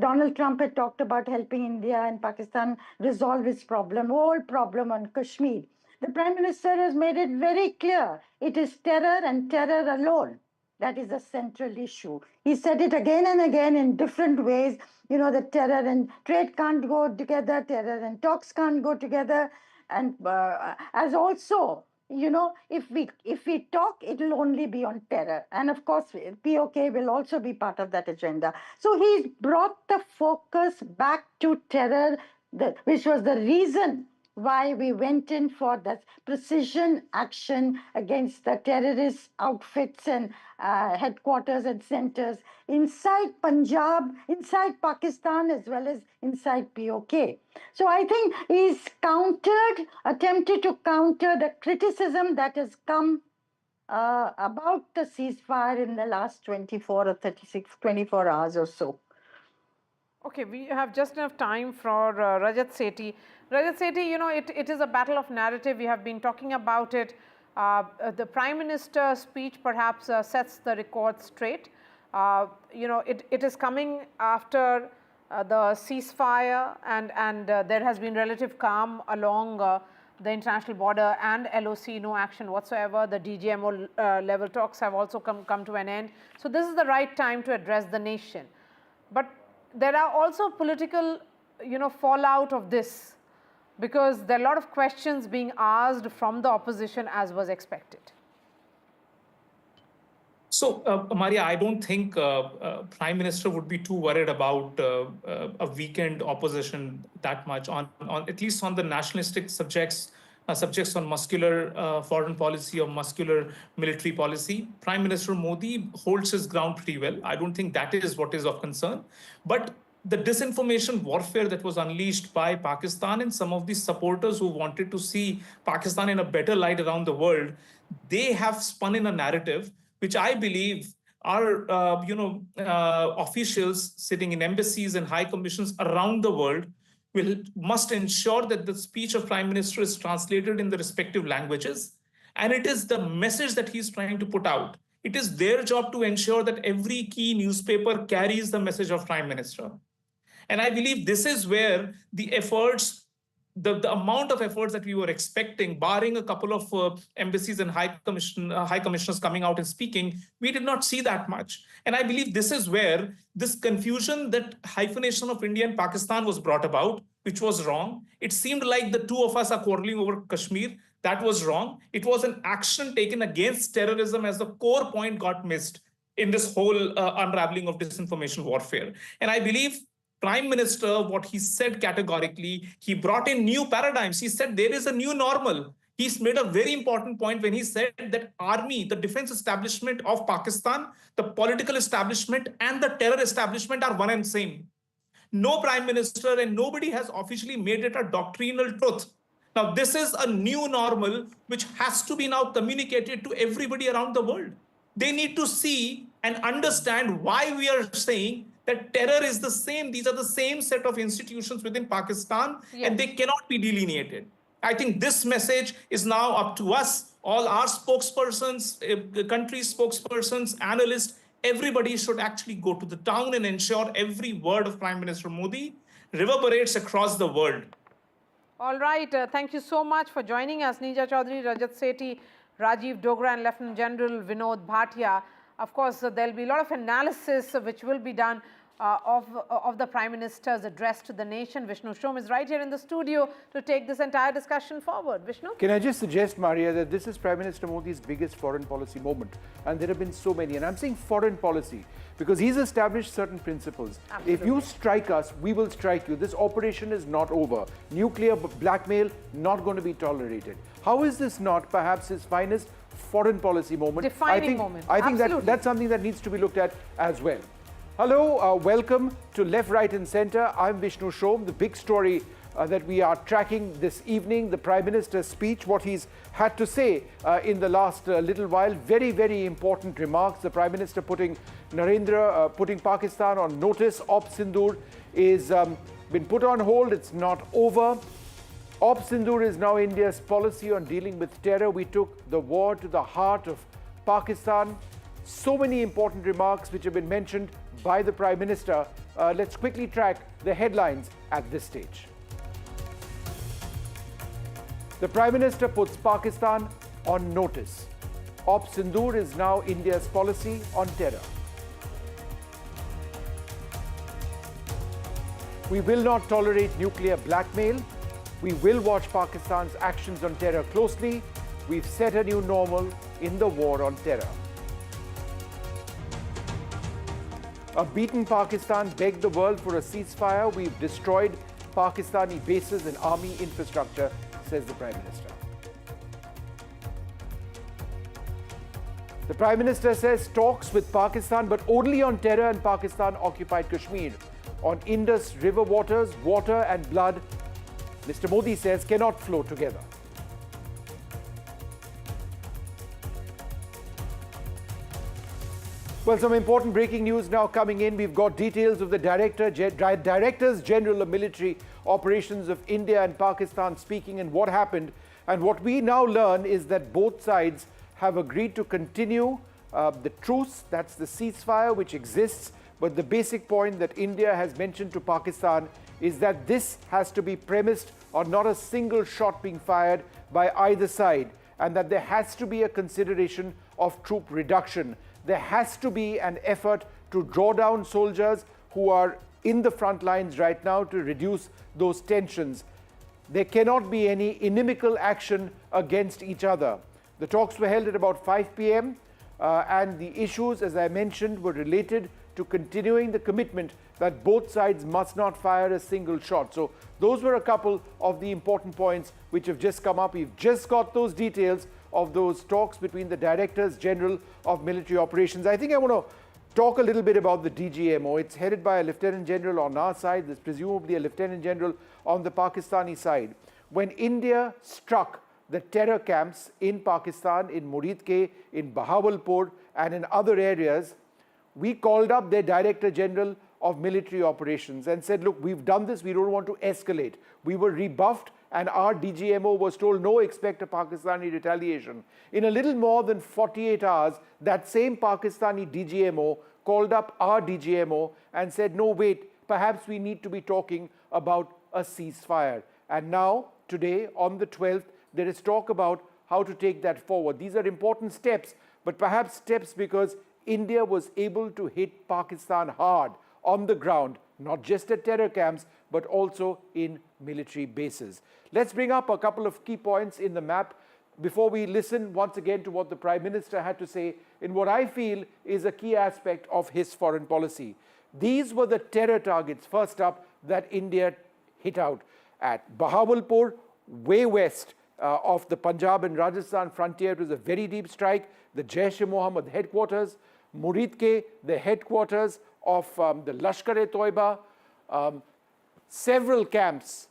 Donald Trump had talked about helping India and Pakistan resolve its whole problem on Kashmir. The Prime Minister has made it very clear. It is terror and terror alone. That is a central issue. He said it again and again in different ways. That terror and trade can't go together, terror and talks can't go together. And as also, if we talk, it'll only be on terror. And of course, POK will also be part of that agenda. So he's brought the focus back to terror, which was the reason why we went in for that precision action against the terrorist outfits and headquarters and centers inside Punjab, inside Pakistan, as well as inside POK. So I think he's attempted to counter the criticism that has come about the ceasefire in the last 24 hours or so. Okay, we have just enough time for Rajat Sethi. Rajat Sethi, it is a battle of narrative. We have been talking about it. The Prime Minister's speech perhaps sets the record straight. It is coming after the ceasefire, and there has been relative calm along the international border and LOC, no action whatsoever. The DGMO level talks have also come to an end. So this is the right time to address the nation. But there are also political, fallout of this. Because there are a lot of questions being asked from the opposition as was expected. So, Maria, I don't think Prime Minister would be too worried about a weakened opposition that much on at least on the nationalistic subjects on muscular foreign policy or muscular military policy. Prime Minister Modi holds his ground pretty well. I don't think that is what is of concern. But the disinformation warfare that was unleashed by Pakistan and some of the supporters who wanted to see Pakistan in a better light around the world, they have spun in a narrative which I believe our officials sitting in embassies and high commissions around the world must ensure that the speech of Prime Minister is translated in the respective languages. And it is the message that he's trying to put out. It is their job to ensure that every key newspaper carries the message of Prime Minister. And I believe this is where the efforts, the amount of efforts that we were expecting, barring a couple of embassies and high commissioners coming out and speaking, we did not see that much. And I believe this is where this confusion that hyphenation of India and Pakistan was brought about, which was wrong. It seemed like the two of us are quarreling over Kashmir. That was wrong. It was an action taken against terrorism as the core point got missed in this whole unraveling of disinformation warfare. And I believe Prime Minister, what he said categorically, he brought in new paradigms. He said there is a new normal. He's made a very important point when he said that army, the defense establishment of Pakistan, the political establishment and the terror establishment are one and same. No Prime Minister and nobody has officially made it a doctrinal truth. Now, this is a new normal which has to be now communicated to everybody around the world. They need to see and understand why we are saying that terror is the same. These are the same set of institutions within Pakistan, and they cannot be delineated. I think this message is now up to us, all our spokespersons, country spokespersons, analysts. Everybody should actually go to the town and ensure every word of Prime Minister Modi reverberates across the world. All right. Thank you so much for joining us, Neeja Chaudhary, Rajat Sethi, Rajiv Dogra and Lieutenant General Vinod Bhatia. Of course, there will be a lot of analysis which will be done of the Prime Minister's address to the nation. Vishnu Shom is right here in the studio to take this entire discussion forward. Vishnu? Can I just suggest, Maria, that this is Prime Minister Modi's biggest foreign policy moment, and there have been so many. And I'm saying foreign policy because he's established certain principles. Absolutely. If you strike us, we will strike you. This operation is not over. Nuclear blackmail not going to be tolerated. How is this not perhaps his finest foreign policy moment? Defining moment. I think that's something that needs to be looked at as well. Hello, welcome to Left, Right and Centre. I'm Vishnu Shom. The big story that we are tracking this evening, the Prime Minister's speech, what he's had to say in the last little while. Very, very important remarks. The Prime Minister putting Pakistan on notice. Op Sindoor is been put on hold. It's not over. Op Sindoor is now India's policy on dealing with terror. We took the war to the heart of Pakistan. So many important remarks which have been mentioned by the Prime Minister. Let's quickly track the headlines at this stage. The Prime Minister puts Pakistan on notice. Op Sindoor is now India's policy on terror. We will not tolerate nuclear blackmail. We will watch Pakistan's actions on terror closely. We've set a new normal in the war on terror. A beaten Pakistan begged the world for a ceasefire. We've destroyed Pakistani bases and army infrastructure, says the Prime Minister. The Prime Minister says talks with Pakistan, but only on terror and Pakistan-occupied Kashmir. On Indus river waters, water and blood, Mr. Modi says cannot flow together. Well, some important breaking news now coming in. We've got details of the Directors General of Military Operations of India and Pakistan speaking and what happened. And what we now learn is that both sides have agreed to continue the truce, that's the ceasefire which exists. But the basic point that India has mentioned to Pakistan is that this has to be premised on not a single shot being fired by either side, and that there has to be a consideration of troop reduction. There has to be an effort to draw down soldiers who are in the front lines right now to reduce those tensions. there cannot be any inimical action against each other. The talks were held at about 5 p.m. And the issues, as I mentioned, were related to continuing the commitment that both sides must not fire a single shot. So those were a couple of the important points which have just come up. We've just got those details of those talks between the Directors General of Military Operations. I think I want to talk a little bit about the DGMO. It's headed by a Lieutenant General on our side. There's presumably a Lieutenant General on the Pakistani side. When India struck the terror camps in Pakistan, in Muridke, in Bahawalpur, and in other areas, we called up their Director General of Military Operations and said, look, we've done this, we don't want to escalate. We were rebuffed, and our DGMO was told, no, expect a Pakistani retaliation. In a little more than 48 hours, that same Pakistani DGMO called up our DGMO and said, no, wait, perhaps we need to be talking about a ceasefire. And now, today, on the 12th, there is talk about how to take that forward. These are important steps, but perhaps steps because India was able to hit Pakistan hard on the ground, not just at terror camps, but also in military bases. Let's bring up a couple of key points in the map before we listen once again to what the Prime Minister had to say in what I feel is a key aspect of his foreign policy. These were the terror targets, first up, that India hit out at Bahawalpur, way west of the Punjab and Rajasthan frontier. It was a very deep strike. The Jaish-e-Mohammed headquarters, Muridke, the headquarters of the Lashkar-e-Toiba, several camps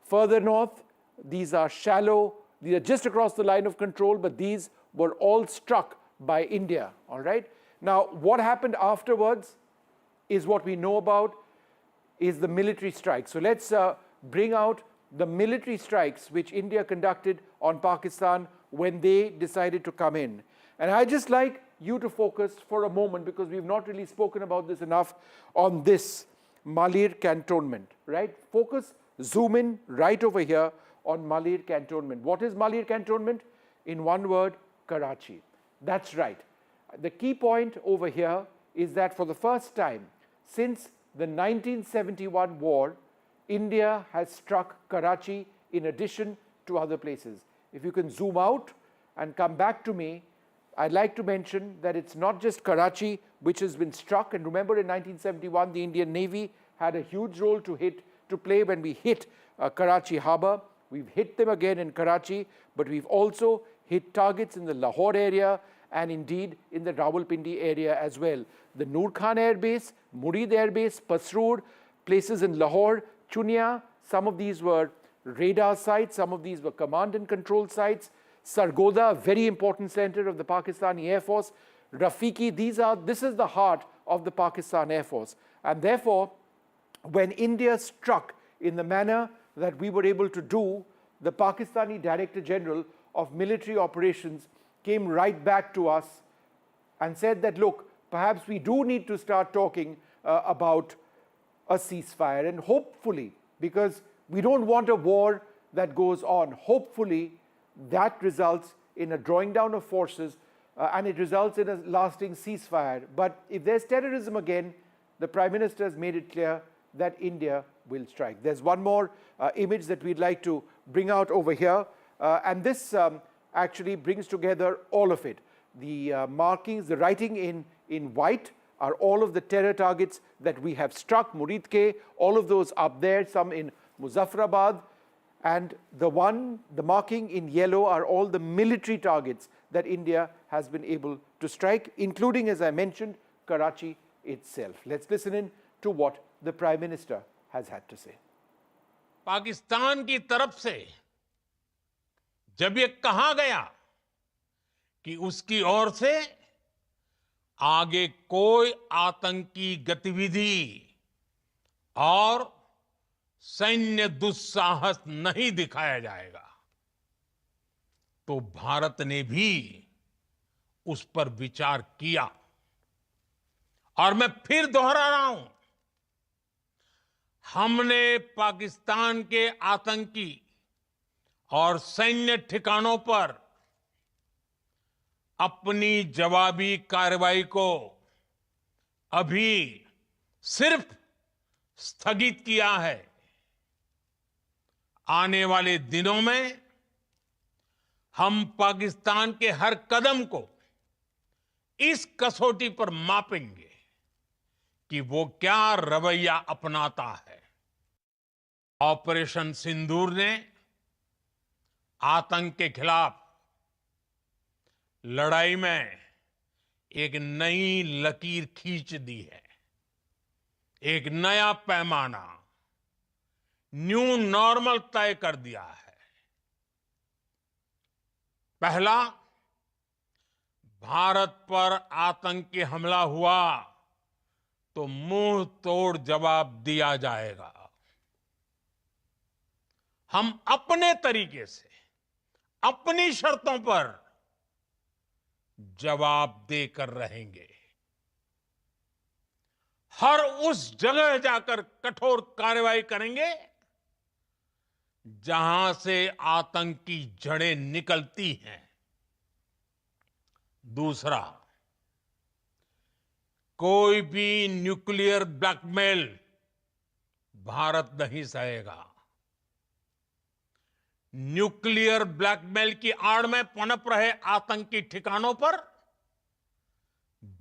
further north. These are shallow, these are just across the line of control, but these were all struck by India, all right? Now, what happened afterwards is what we know about, is the military strike. So let's bring out the military strikes which India conducted on Pakistan when they decided to come in. And I'd just like you to focus for a moment, because we've not really spoken about this enough, on this Malir cantonment, right? Focus, zoom in right over here on Malir cantonment. What is Malir cantonment? In one word, Karachi. That's right. The key point over here is that for the first time since the 1971 war, India has struck Karachi in addition to other places. If you can zoom out and come back to me, I'd like to mention that it's not just Karachi which has been struck. And remember, in 1971, the Indian Navy had a huge role to play when we hit Karachi harbour. We've hit them again in Karachi, but we've also hit targets in the Lahore area and indeed in the Rawalpindi area as well. The Noor Khan Air Base, Murid Air Base, Pasroor, places in Lahore, Chunia, some of these were radar sites, some of these were command and control sites. Sargoda, a very important center of the Pakistani Air Force. Rafiki, this is the heart of the Pakistan Air Force. And therefore, when India struck in the manner that we were able to do, the Pakistani Director General of Military Operations came right back to us and said that, look, perhaps we do need to start talking about a ceasefire. And hopefully, because we don't want a war that goes on, hopefully that results in a drawing down of forces and it results in a lasting ceasefire. But if there's terrorism again, the Prime Minister has made it clear that India will strike. There's one more image that we'd like to bring out over here, and this actually brings together all of it. The markings, the writing in white are all of the terror targets that we have struck, Muridke, all of those up there, some in Muzaffarabad, and the marking in yellow are all the military targets that India has been able to strike, including, as I mentioned, Karachi itself. Let's listen in to what the Prime Minister has had to say. Pakistan की तरफ से जब ये कहा गया कि उसकी ओर से आगे कोई आतंकी गतिविधि और सैन्य दुस्साहस नहीं दिखाया जाएगा, तो भारत ने भी उस पर विचार किया। और मैं फिर दोहरा रहा हूं, हमने पाकिस्तान के आतंकी और सैन्य ठिकानों पर अपनी जवाबी कार्रवाई को अभी सिर्फ स्थगित किया है। आने वाले दिनों में हम पाकिस्तान के हर कदम को इस कसौटी पर मापेंगे कि वो क्या रवैया अपनाता है। ऑपरेशन सिंदूर ने आतंक के खिलाफ लड़ाई में एक नई लकीर खींच दी है, एक नया पैमाना, न्यू नॉर्मल तय कर दिया है। पहला, भारत पर आतंकी हमला हुआ तो मुंह तोड़ जवाब दिया जाएगा। हम अपने तरीके से, अपनी शर्तों पर जवाब देकर रहेंगे। हर उस जगह जाकर कठोर कार्रवाई करेंगे जहां से आतंक की जड़ें निकलती हैं। दूसरा, कोई भी न्यूक्लियर ब्लैकमेल भारत नहीं सहेगा। न्यूक्लियर ब्लैकमेल की आड़ में पनप रहे आतंकी ठिकानों पर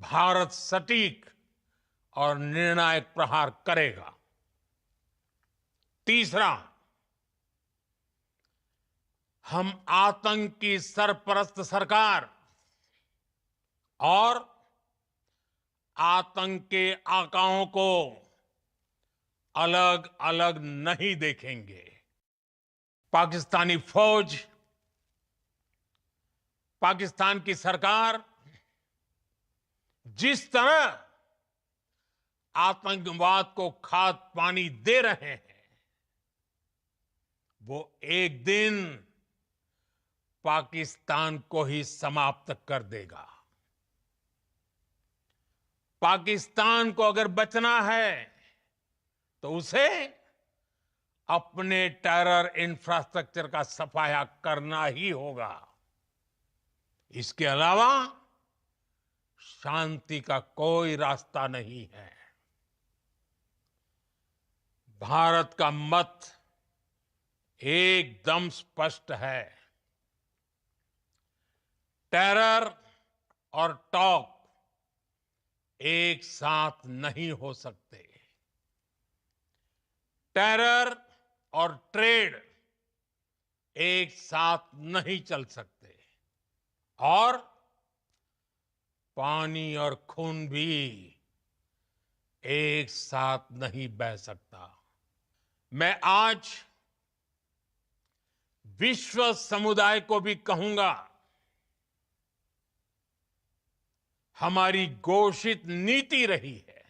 भारत सटीक और निर्णायक प्रहार करेगा। तीसरा, हम आतंक की सरपरस्त सरकार और आतंक के आकाओं को अलग अलग नहीं देखेंगे। पाकिस्तानी फौज, पाकिस्तान की सरकार जिस तरह आतंकवाद को खाद पानी दे रहे हैं, वो एक दिन पाकिस्तान को ही समाप्त कर देगा। पाकिस्तान को अगर बचना है तो उसे अपने टेरर इंफ्रास्ट्रक्चर का सफाया करना ही होगा। इसके अलावा शांति का कोई रास्ता नहीं है। भारत का मत एकदम स्पष्ट है। टेरर और टॉक एक साथ नहीं हो सकते। टेरर और ट्रेड एक साथ नहीं चल सकते। और पानी और खून भी एक साथ नहीं बह सकता। मैं आज विश्व समुदाय को भी कहूंगा, हमारी घोषित नीति रही है,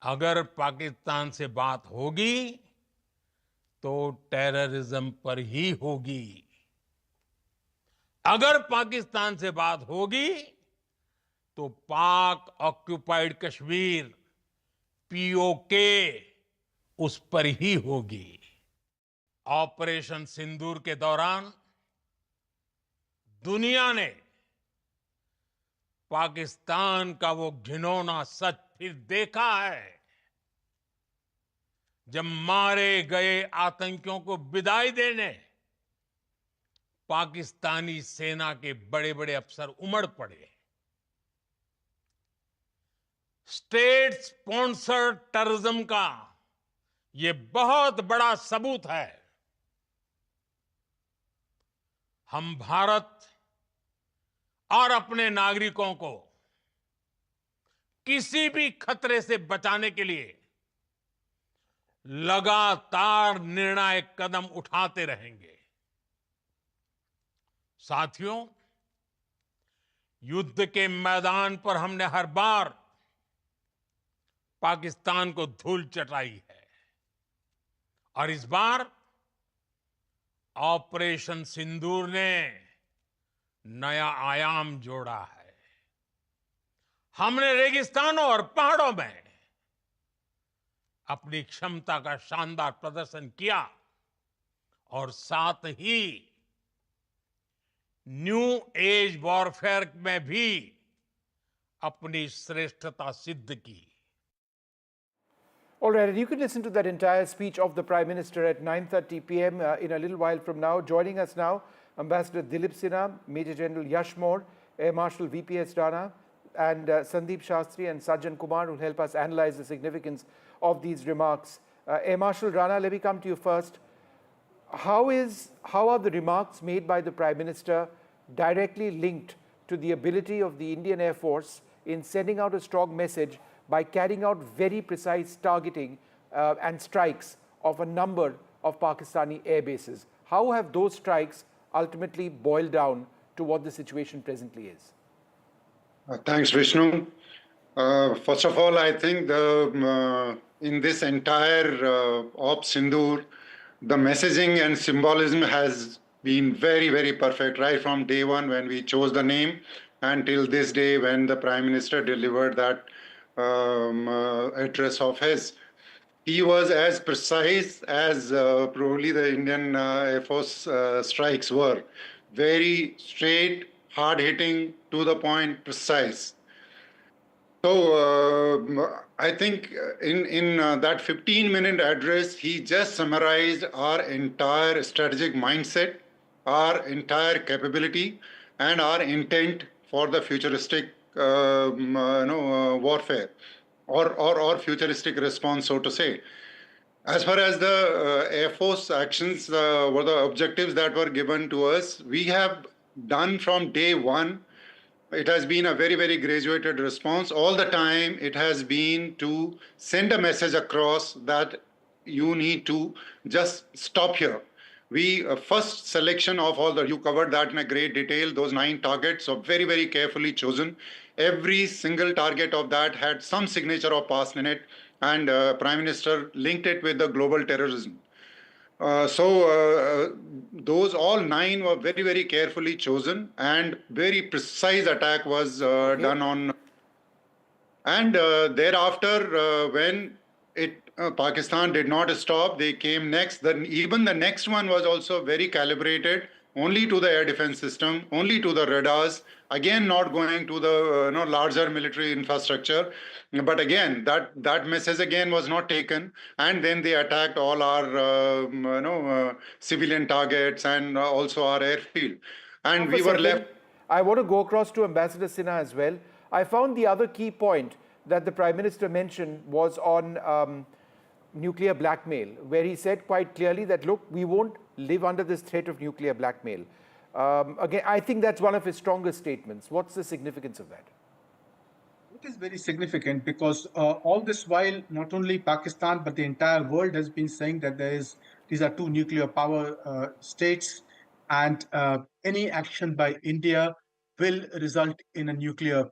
अगर पाकिस्तान से बात होगी तो टेररिज्म पर ही होगी। अगर पाकिस्तान से बात होगी तो पाक ऑक्युपाइड कश्मीर, पीओके, उस पर ही होगी। ऑपरेशन सिंदूर के दौरान दुनिया ने पाकिस्तान का वो घिनौना सच फिर देखा है, जब मारे गए आतंकियों को विदाई देने पाकिस्तानी सेना के बड़े बड़े अफसर उमड़ पड़े। स्टेट स्पॉन्सर्ड टेररिज्म का ये बहुत बड़ा सबूत है। हम भारत और अपने नागरिकों को किसी भी खतरे से बचाने के लिए लगातार निर्णायक कदम उठाते रहेंगे। साथियों, युद्ध के मैदान पर हमने हर बार पाकिस्तान को धूल चटाई है और इस बार ऑपरेशन सिंदूर ने नया आयाम जोड़ा है। हमने रेगिस्तानों और पहाड़ों में अपनी क्षमता का शानदार प्रदर्शन किया और साथ ही न्यू एज वॉरफेयर में भी अपनी श्रेष्ठता सिद्ध की। All right, and you can listen to that entire speech of the Prime Minister at 9:30 p.m. In a little while from now. Joining us now, Ambassador Dilip Sinha, Major General Yashmore, Air Marshal VPS Rana, and Sandeep Shastri and Sajjan Kumar will help us analyze the significance of these remarks. Air Marshal Rana, let me come to you first. How are the remarks made by the Prime Minister directly linked to the ability of the Indian Air Force in sending out a strong message by carrying out very precise targeting and strikes of a number of Pakistani air bases? How have those strikes ultimately boiled down to what the situation presently is? Thanks, Vishnu. First of all, I think in this entire Op Sindoor, the messaging and symbolism has been very, very perfect, right from day one when we chose the name until this day when the Prime Minister delivered that address of his. He was as precise as probably the Indian Air Force strikes were. Very straight, hard-hitting, to the point, precise. So I think in that 15-minute address, he just summarized our entire strategic mindset, our entire capability, and our intent for the futuristic warfare or futuristic response, so to say. As far as the Air Force actions were the objectives that were given to us, we have done from day one. It has been a very, very graduated response. All the time, it has been to send a message across that you need to just stop here. First selection of all you covered that in a great detail, those 9 targets are very, very carefully chosen. Every single target of that had some signature of past in it, and Prime Minister linked it with the global terrorism. Those all 9 were very, very carefully chosen, and very precise attack was done on. And thereafter, when Pakistan did not stop, they came next. Then even the next one was also very calibrated, only to the air defense system, only to the radars. Again, not going to the larger military infrastructure. But again, that message again was not taken, and then they attacked all our civilian targets and also our airfield, and we were left. I want to go across to Ambassador Sinha as well. I found the other key point that the Prime Minister mentioned was on nuclear blackmail, where he said quite clearly that, look, we won't live under this threat of nuclear blackmail. Again, I think that's one of his strongest statements. What's the significance of that? It is very significant because all this while, not only Pakistan, but the entire world has been saying that these are 2 nuclear power states, and any action by India will result in a nuclear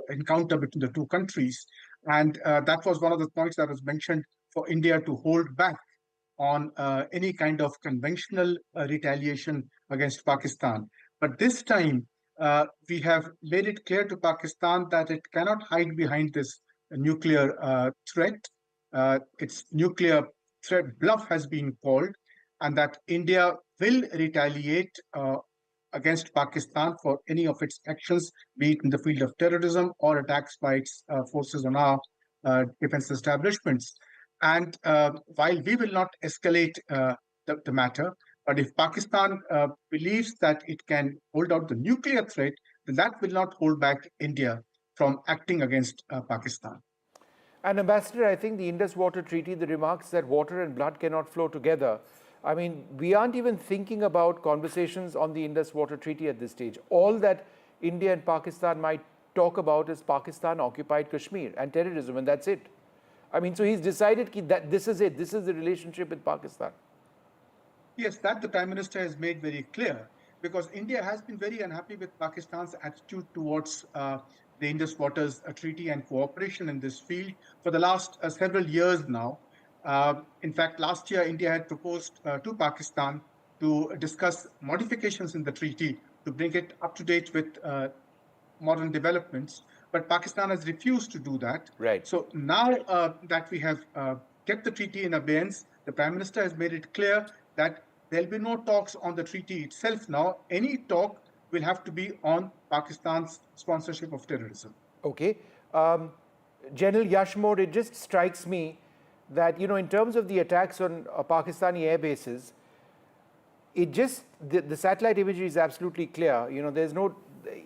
encounter between the 2 countries. And that was one of the points that was mentioned for India to hold back on any kind of conventional retaliation against Pakistan. But this time, we have made it clear to Pakistan that it cannot hide behind this nuclear threat. Its nuclear threat bluff has been called, and that India will retaliate against Pakistan for any of its actions, be it in the field of terrorism or attacks by its forces on our defense establishments. And while we will not escalate the matter, but if Pakistan believes that it can hold out the nuclear threat, then that will not hold back India from acting against Pakistan. And Ambassador, I think the Indus Water Treaty, the remarks that water and blood cannot flow together, I mean, we aren't even thinking about conversations on the Indus Water Treaty at this stage. All that India and Pakistan might talk about is Pakistan occupied Kashmir and terrorism, and that's it. I mean, so he's decided that this is it. This is the relationship with Pakistan. Yes, that the Prime Minister has made very clear, because India has been very unhappy with Pakistan's attitude towards the Indus Waters Treaty and cooperation in this field for the last several years now. In fact, last year, India had proposed to Pakistan to discuss modifications in the treaty to bring it up to date with modern developments. But Pakistan has refused to do that. Right. So now that we have kept the treaty in abeyance, the Prime Minister has made it clear that there'll be no talks on the treaty itself now. Any talk will have to be on Pakistan's sponsorship of terrorism. Okay. General Yashmore, it just strikes me that, in terms of the attacks on Pakistani air bases, the satellite imagery is absolutely clear. There's no,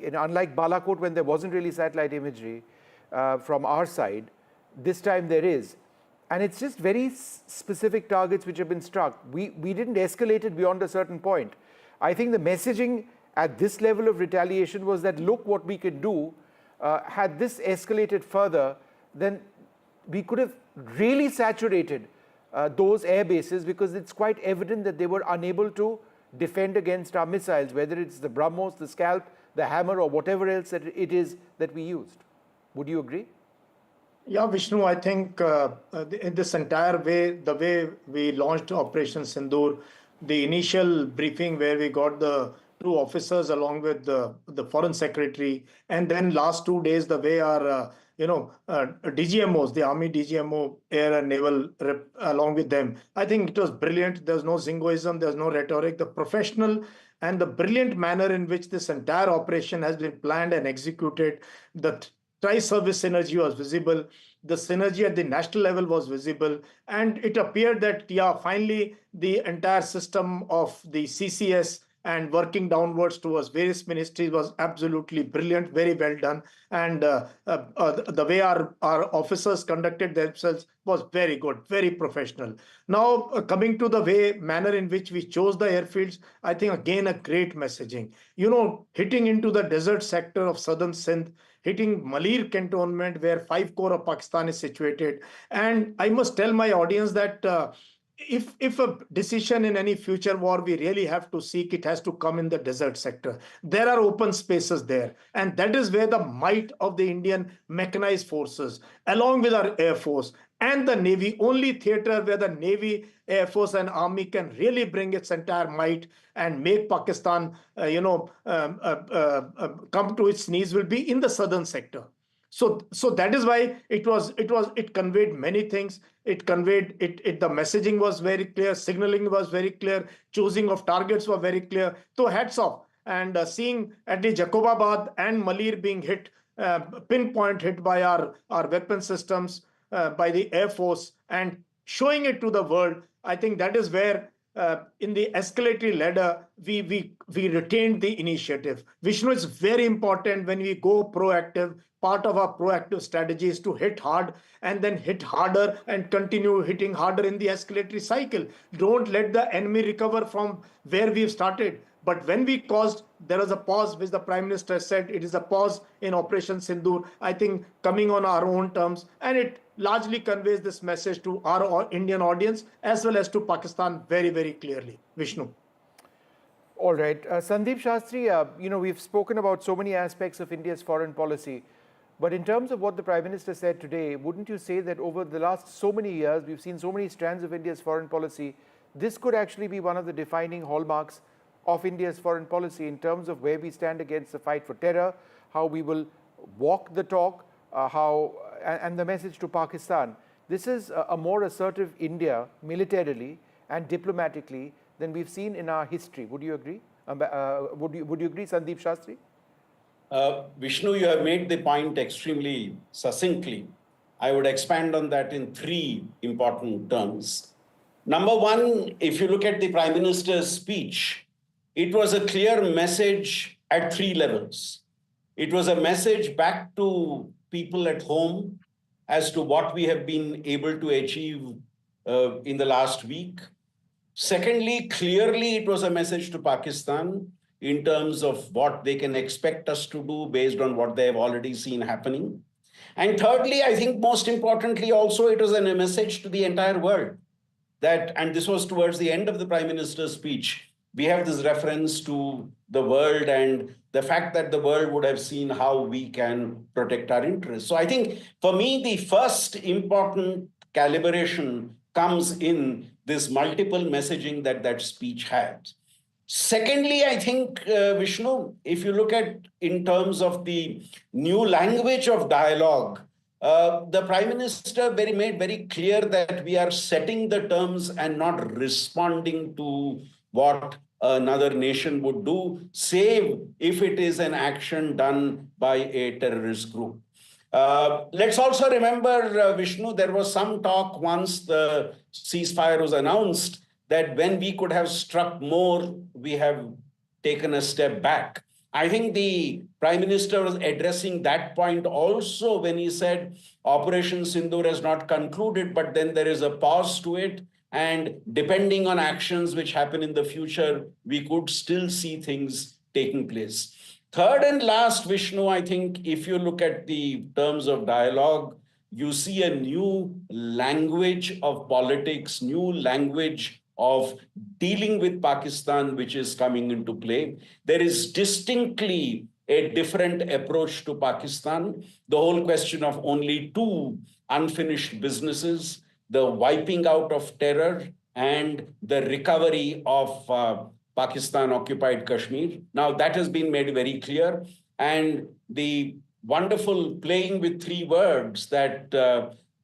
unlike Balakot when there wasn't really satellite imagery from our side, this time there is. And it's just very specific targets which have been struck. We didn't escalate it beyond a certain point. I think the messaging at this level of retaliation was that, look what we can do. Had this escalated further, then we could have really saturated those air bases, because it's quite evident that they were unable to defend against our missiles, whether it's the BrahMos, the Scalp, the Hammer, or whatever else that it is that we used. Would you agree? Yeah, Vishnu, I think in this entire way, the way we launched Operation Sindoor, the initial briefing where we got the two officers along with the foreign secretary, and then last 2 days, the way our DGMOs, the Army DGMO, Air and Naval rep, along with them, I think it was brilliant. There's no zingoism, there's no rhetoric. The professional and the brilliant manner in which this entire operation has been planned and executed, the tri-service synergy was visible. The synergy at the national level was visible. And it appeared that, yeah, finally, the entire system of the CCS and working downwards towards various ministries was absolutely brilliant, very well done. And the way our officers conducted themselves was very good, very professional. Now, coming to the manner in which we chose the airfields, I think, again, a great messaging. Hitting into the desert sector of southern Sindh, hitting Malir cantonment where 5 corps of Pakistan is situated. And I must tell my audience that if a decision in any future war we really have to seek, it has to come in the desert sector. There are open spaces there. And that is where the might of the Indian mechanized forces, along with our Air Force and the Navy, only theater where the Navy, Air Force and Army can really bring its entire might and make Pakistan, come to its knees, will be in the southern sector. So that is why it conveyed many things. It conveyed the messaging was very clear, signaling was very clear, choosing of targets were very clear. So hats off. And seeing at the Jacobabad and Malir being hit, pinpoint hit by our weapon systems, by the Air Force, and showing it to the world, I think that is where in the escalatory ladder, we retained the initiative. Vishnu, is very important when we go proactive. Part of our proactive strategy is to hit hard and then hit harder and continue hitting harder in the escalatory cycle. Don't let the enemy recover from where we've started. But when we caused, there was a pause, which the Prime Minister said, it is a pause in Operation Sindoor, I think coming on our own terms. And it largely conveys this message to our Indian audience as well as to Pakistan very, very clearly. Vishnu. All right. Sandeep Shastri, we've spoken about so many aspects of India's foreign policy. But in terms of what the Prime Minister said today, wouldn't you say that over the last so many years, we've seen so many strands of India's foreign policy, this could actually be one of the defining hallmarks of India's foreign policy in terms of where we stand against the fight for terror, how we will walk the talk, and the message to Pakistan. This is a more assertive India militarily and diplomatically than we've seen in our history. Would you agree? Would you agree, Sandeep Shastri? Vishnu, you have made the point extremely succinctly. I would expand on that in 3 important terms. Number one, if you look at the Prime Minister's speech, it was a clear message at 3 levels. It was a message back to people at home as to what we have been able to achieve in the last week. Secondly, clearly it was a message to Pakistan in terms of what they can expect us to do based on what they have already seen happening. And thirdly, I think most importantly also, it was a message to the entire world that, and this was towards the end of the Prime Minister's speech, we have this reference to the world and the fact that the world would have seen how we can protect our interests. So I think for me, the first important calibration comes in this multiple messaging that speech had. Secondly, I think, Vishnu, if you look at in terms of the new language of dialogue, the Prime Minister made very clear that we are setting the terms and not responding to what another nation would do, save if it is an action done by a terrorist group. Let's also remember, Vishnu, there was some talk once the ceasefire was announced that when we could have struck more, we have taken a step back. I think the Prime Minister was addressing that point also when he said Operation Sindoor has not concluded, but then there is a pause to it. And depending on actions which happen in the future, we could still see things taking place. Third and last, Vishnu, I think if you look at the terms of dialogue, you see a new language of politics, new language of dealing with Pakistan, which is coming into play. There is distinctly a different approach to Pakistan. The whole question of only two unfinished businesses, the wiping out of terror and the recovery of Pakistan-occupied Kashmir. Now that has been made very clear. And the wonderful playing with three words that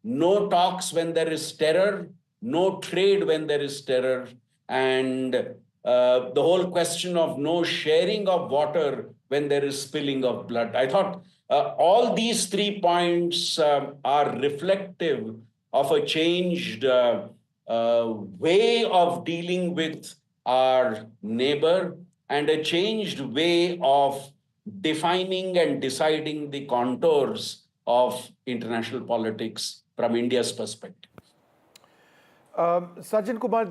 no talks when there is terror, no trade when there is terror, and the whole question of no sharing of water when there is spilling of blood. I thought all these 3 points are reflective of a changed way of dealing with our neighbor and a changed way of defining and deciding the contours of international politics from India's perspective. Sajjan Kumar,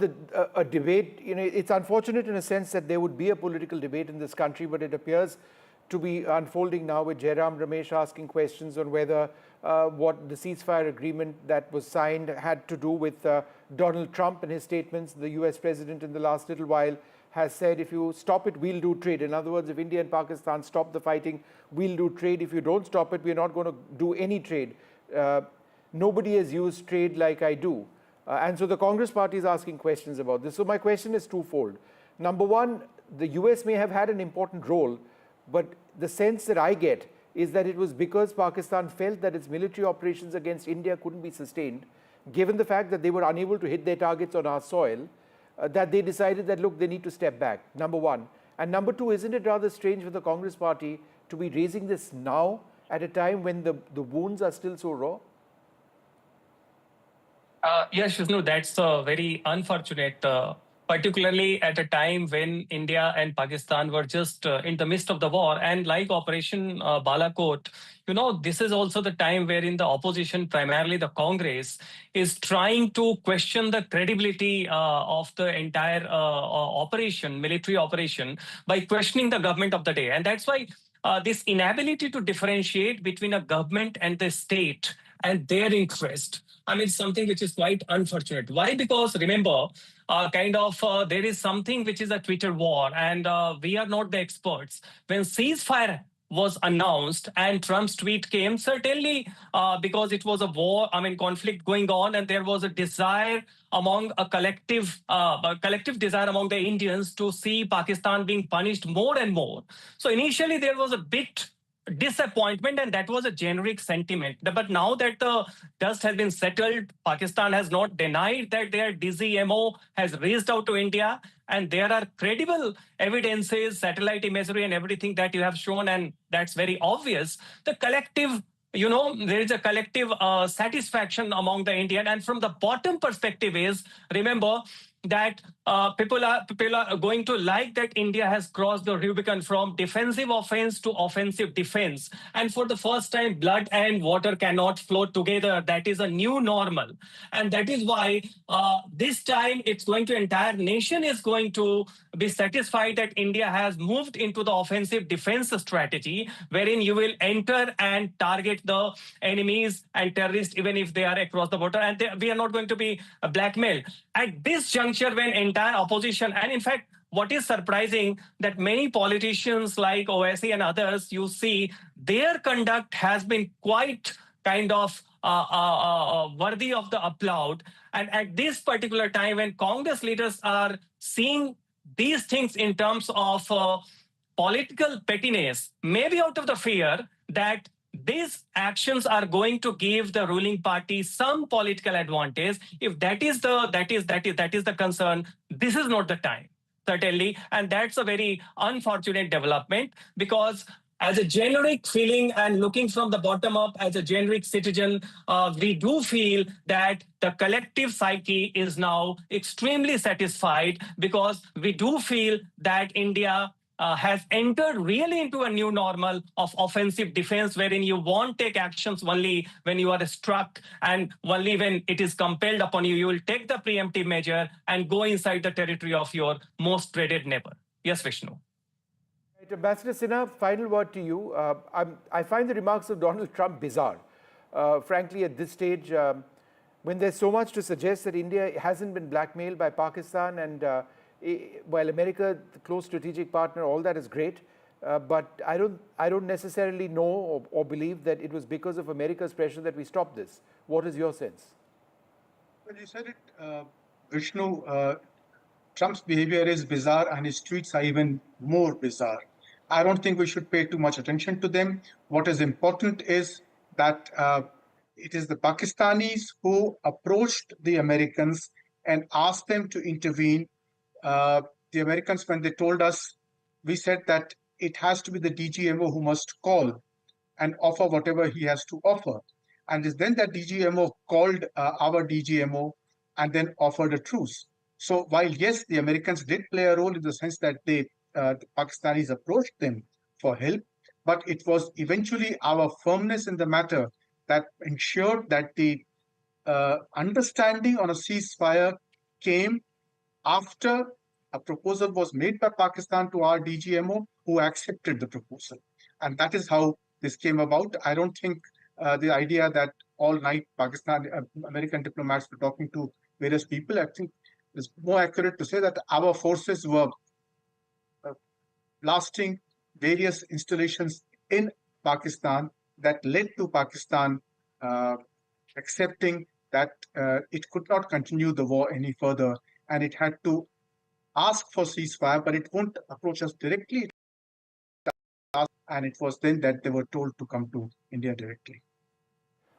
a debate, it's unfortunate in a sense that there would be a political debate in this country, but it appears to be unfolding now with Jairam Ramesh asking questions on whether what the ceasefire agreement that was signed had to do with Donald Trump and his statements. The US president in the last little while has said, if you stop it, we'll do trade. In other words, if India and Pakistan stop the fighting, we'll do trade. If you don't stop it, we're not going to do any trade. Nobody has used trade like I do. And so the Congress party is asking questions about this. So my question is twofold. Number one, the US may have had an important role, but the sense that I get is that it was because Pakistan felt that its military operations against India couldn't be sustained, given the fact that they were unable to hit their targets on our soil, that they decided that, look, they need to step back, number one. And number two, isn't it rather strange for the Congress party to be raising this now at a time when the wounds are still so raw? Yes, Vishnu, that's very unfortunate, particularly at a time when India and Pakistan were just in the midst of the war. And like Operation Balakot, this is also the time wherein the opposition, primarily the Congress, is trying to question the credibility of the entire operation, military operation, by questioning the government of the day. And that's why this inability to differentiate between a government and the state and their interest, something which is quite unfortunate. Why? Because remember, there is something which is a Twitter war, and we are not the experts. When ceasefire was announced and Trump's tweet came, certainly because it was a war, conflict going on, and there was a desire among a collective desire among the Indians to see Pakistan being punished more and more. So initially there was a bit disappointment, and that was a generic sentiment. But now that the dust has been settled, Pakistan has not denied that their DGMO has reached out to India, and there are credible evidences, satellite imagery and everything that you have shown, and that's very obvious. The collective, there is a collective satisfaction among the Indian, and from the bottom perspective is, remember, that people are going to like that India has crossed the Rubicon from defensive offense to offensive defense. And for the first time, blood and water cannot flow together. That is a new normal. And that is why this time it's going to, entire nation is going to be satisfied that India has moved into the offensive defense strategy, wherein you will enter and target the enemies and terrorists, even if they are across the border. And we are not going to be blackmailed. At this juncture, when entire opposition, and in fact, what is surprising that many politicians like OSC and others, you see, their conduct has been quite worthy of the applaud. And at this particular time, when Congress leaders are seeing these things in terms of political pettiness, maybe out of the fear that these actions are going to give the ruling party some political advantage. If that is the concern, this is not the time, certainly. And that's a very unfortunate development, because as a generic feeling and looking from the bottom up as a generic citizen, we do feel that the collective psyche is now extremely satisfied, because we do feel that India has entered really into a new normal of offensive defense, wherein you won't take actions only when you are struck, and only when it is compelled upon you, you will take the preemptive measure and go inside the territory of your most dreaded neighbor. Yes, Vishnu. Right, Ambassador Sinha, final word to you. I find the remarks of Donald Trump bizarre. Frankly, at this stage, when there's so much to suggest that India hasn't been blackmailed by Pakistan, and while America, the close strategic partner, all that is great, but I don't necessarily know or believe that it was because of America's pressure that we stopped this. What is your sense? Well, you said it, Vishnu. Trump's behavior is bizarre, and his tweets are even more bizarre. I don't think we should pay too much attention to them. What is important is that it is the Pakistanis who approached the Americans and asked them to intervene. The Americans, when they told us, we said that it has to be the DGMO who must call and offer whatever he has to offer. And it's then that DGMO called our DGMO and then offered a truce. So while, yes, the Americans did play a role in the sense that the Pakistanis approached them for help, but it was eventually our firmness in the matter that ensured that the understanding on a ceasefire came after a proposal was made by Pakistan to our DGMO, who accepted the proposal. And that is how this came about. I don't think the idea that all night American diplomats were talking to various people, I think it's more accurate to say that our forces were blasting various installations in Pakistan that led to Pakistan accepting that it could not continue the war any further, and it had to ask for ceasefire, but it won't approach us directly. And it was then that they were told to come to India directly.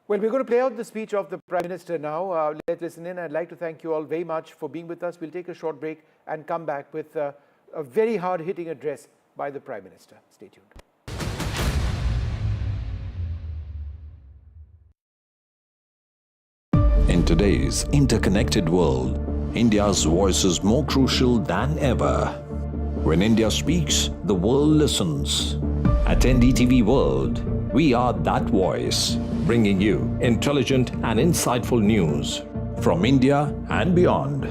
Well, we're going to play out the speech of the Prime Minister now. Let's listen in. I'd like to thank you all very much for being with us. We'll take a short break and come back with a very hard-hitting address by the Prime Minister. Stay tuned. In today's interconnected world, India's voice is more crucial than ever. When India speaks, the world listens. At NDTV World, we are that voice, bringing you intelligent and insightful news from India and beyond.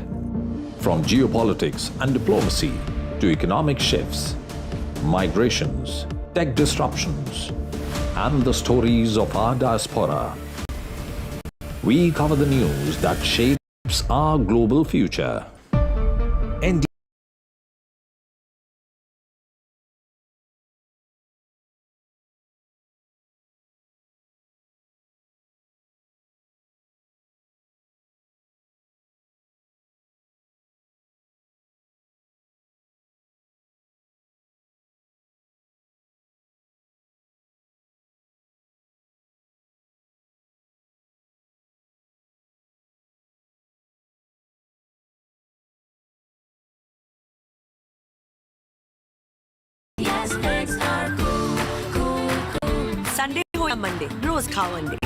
From geopolitics and diplomacy to economic shifts, migrations, tech disruptions, and the stories of our diaspora. We cover the news that shapes our global future. Sunday or Monday, rose Monday.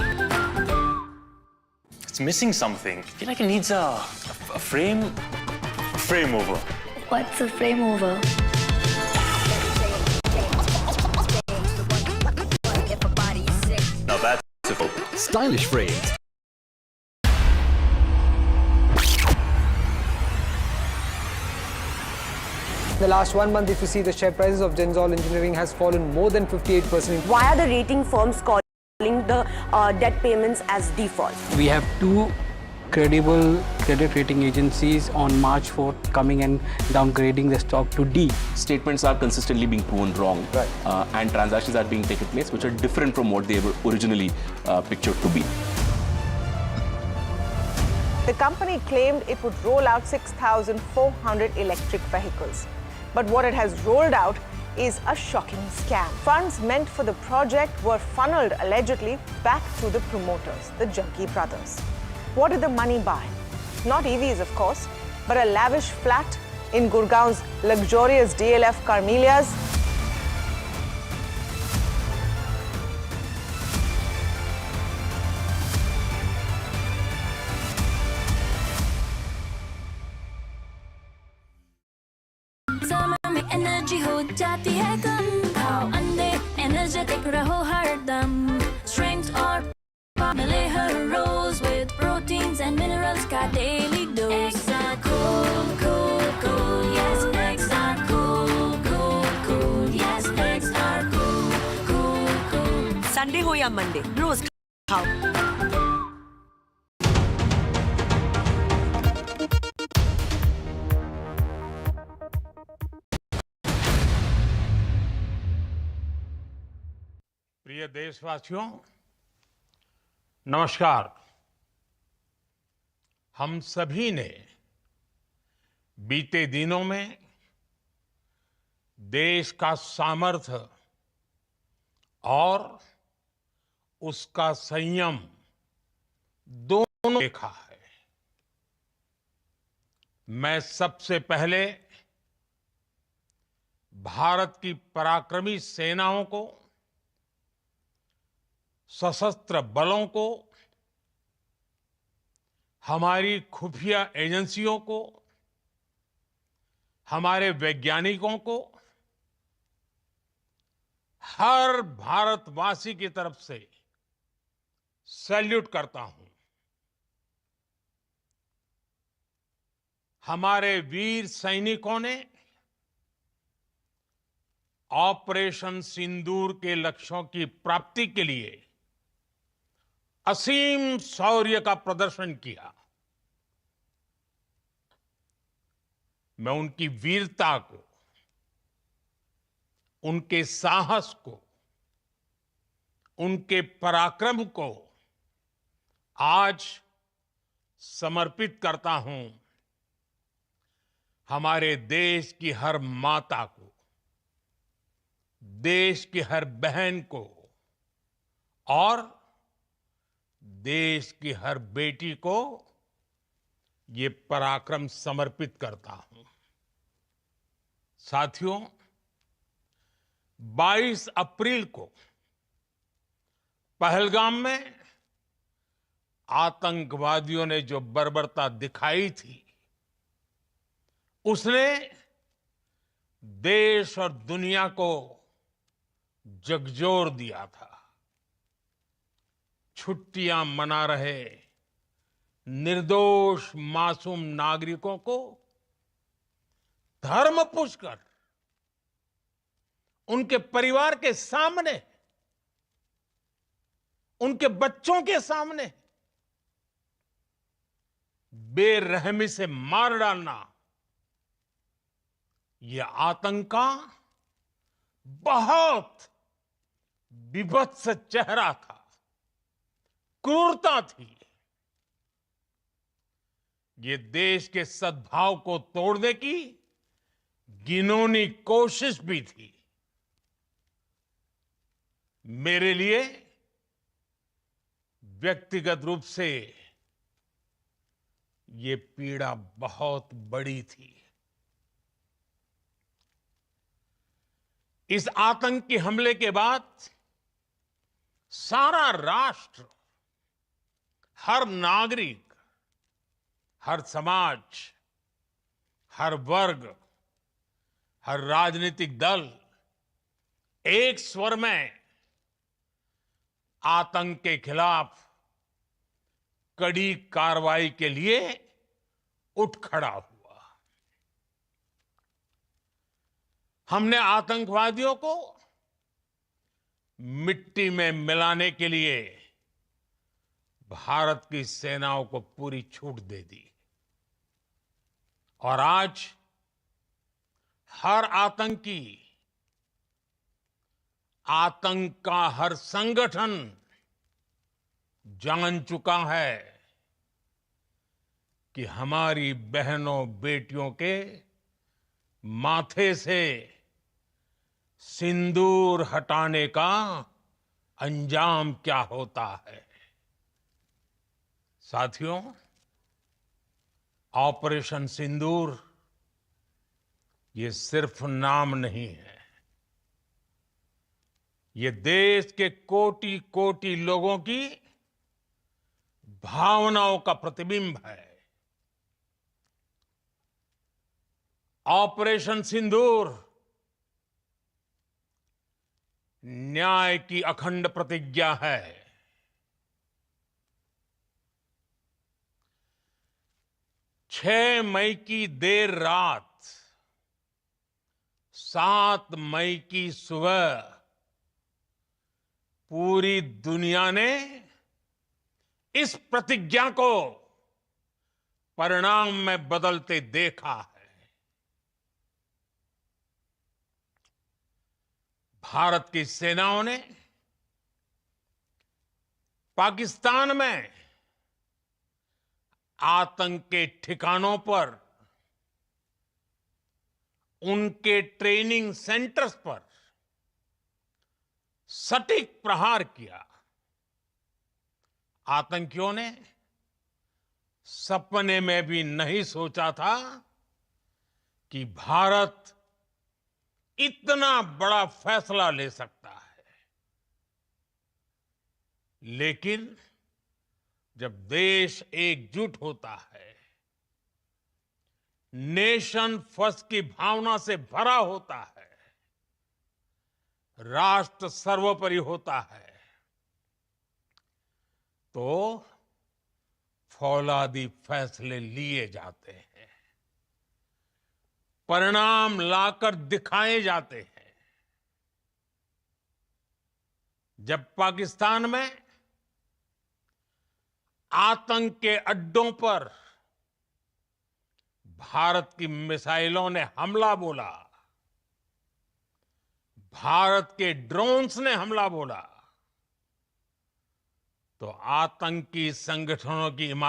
It's missing something. I feel like it needs a frame over. What's a frame over? Now that's a photo. Stylish frames. In the last 1 month, if you see, the share prices of Denzel Engineering has fallen more than 58%. Why are the rating firms calling the debt payments as default? We have two credible credit rating agencies on March 4th coming and downgrading the stock to D. Statements are consistently being proven wrong, and transactions are being taken place which are different from what they were originally pictured to be. The company claimed it would roll out 6,400 electric vehicles. But what it has rolled out is a shocking scam. Funds meant for the project were funneled allegedly back to the promoters, the Junkie brothers. What did the money buy? Not EVs, of course, but a lavish flat in Gurgaon's luxurious DLF Carmelias. में energy हो जाती है कम। खाओ अंडे energetic रहो हरदम, strength और मिले हर रोज विद प्रोटीन्स एंड मिनरल्स का daily dose. Eggs are cool, cool, cool, yes, eggs are cool, cool, cool, yes, eggs are cool, cool, cool. Sunday हो या मंडे, रोज खाओ। प्रिय देशवासियों, नमस्कार। हम सभी ने बीते दिनों में देश का सामर्थ्य और उसका संयम दोनों देखा है। मैं सबसे पहले भारत की पराक्रमी सेनाओं को, सशस्त्र बलों को, हमारी खुफिया एजेंसियों को, हमारे वैज्ञानिकों को, हर भारतवासी की तरफ से सैल्यूट करता हूं। हमारे वीर सैनिकों ने ऑपरेशन सिंदूर के लक्ष्यों की प्राप्ति के लिए असीम शौर्य का प्रदर्शन किया। मैं उनकी वीरता को, उनके साहस को, उनके पराक्रम को आज समर्पित करता हूं हमारे देश की हर माता को, देश की हर बहन को और देश की हर बेटी को ये पराक्रम समर्पित करता हूं। साथियों, 22 अप्रैल को पहलगाम में आतंकवादियों ने जो बर्बरता दिखाई थी, उसने देश और दुनिया को झकझोर दिया था। छुट्टियां मना रहे निर्दोष मासूम नागरिकों को धर्म पूछकर उनके परिवार के सामने, उनके बच्चों के सामने बेरहमी से मार डालना, यह आतंक का बहुत विभत्स चेहरा था, क्रूरता थी। ये देश के सद्भाव को तोड़ने की घिनौनी कोशिश भी थी। मेरे लिए व्यक्तिगत रूप से ये पीड़ा बहुत बड़ी थी। इस आतंकी हमले के बाद सारा राष्ट्र, हर नागरिक, हर समाज, हर वर्ग, हर राजनीतिक दल एक स्वर में आतंक के खिलाफ कड़ी कार्रवाई के लिए उठ खड़ा हुआ। हमने आतंकवादियों को मिट्टी में मिलाने के लिए भारत की सेनाओं को पूरी छूट दे दी और आज हर आतंकी, आतंक का हर संगठन जान चुका है कि हमारी बहनों बेटियों के माथे से सिंदूर हटाने का अंजाम क्या होता है। साथियों, ऑपरेशन सिंदूर ये सिर्फ नाम नहीं है, ये देश के कोटि कोटि लोगों की भावनाओं का प्रतिबिंब है। ऑपरेशन सिंदूर न्याय की अखंड प्रतिज्ञा है। 6 मई की देर रात, 7 मई की सुबह पूरी दुनिया ने इस प्रतिज्ञा को परिणाम में बदलते देखा है। भारत की सेनाओं ने पाकिस्तान में आतंक के ठिकानों पर, उनके ट्रेनिंग सेंटर्स पर सटीक प्रहार किया। आतंकियों ने सपने में भी नहीं सोचा था कि भारत इतना बड़ा फैसला ले सकता है। लेकिन जब देश एकजुट होता है, नेशन फर्स्ट की भावना से भरा होता है, राष्ट्र सर्वोपरि होता है, तो फौलादी फैसले लिए जाते हैं, परिणाम लाकर दिखाए जाते हैं। जब पाकिस्तान में आतंक के अड्डों पर भारत की मिसाइलों ने हमला बोला, भारत के ड्रोन्स ने हमला बोला, तो आतंकी संगठनों की इमारत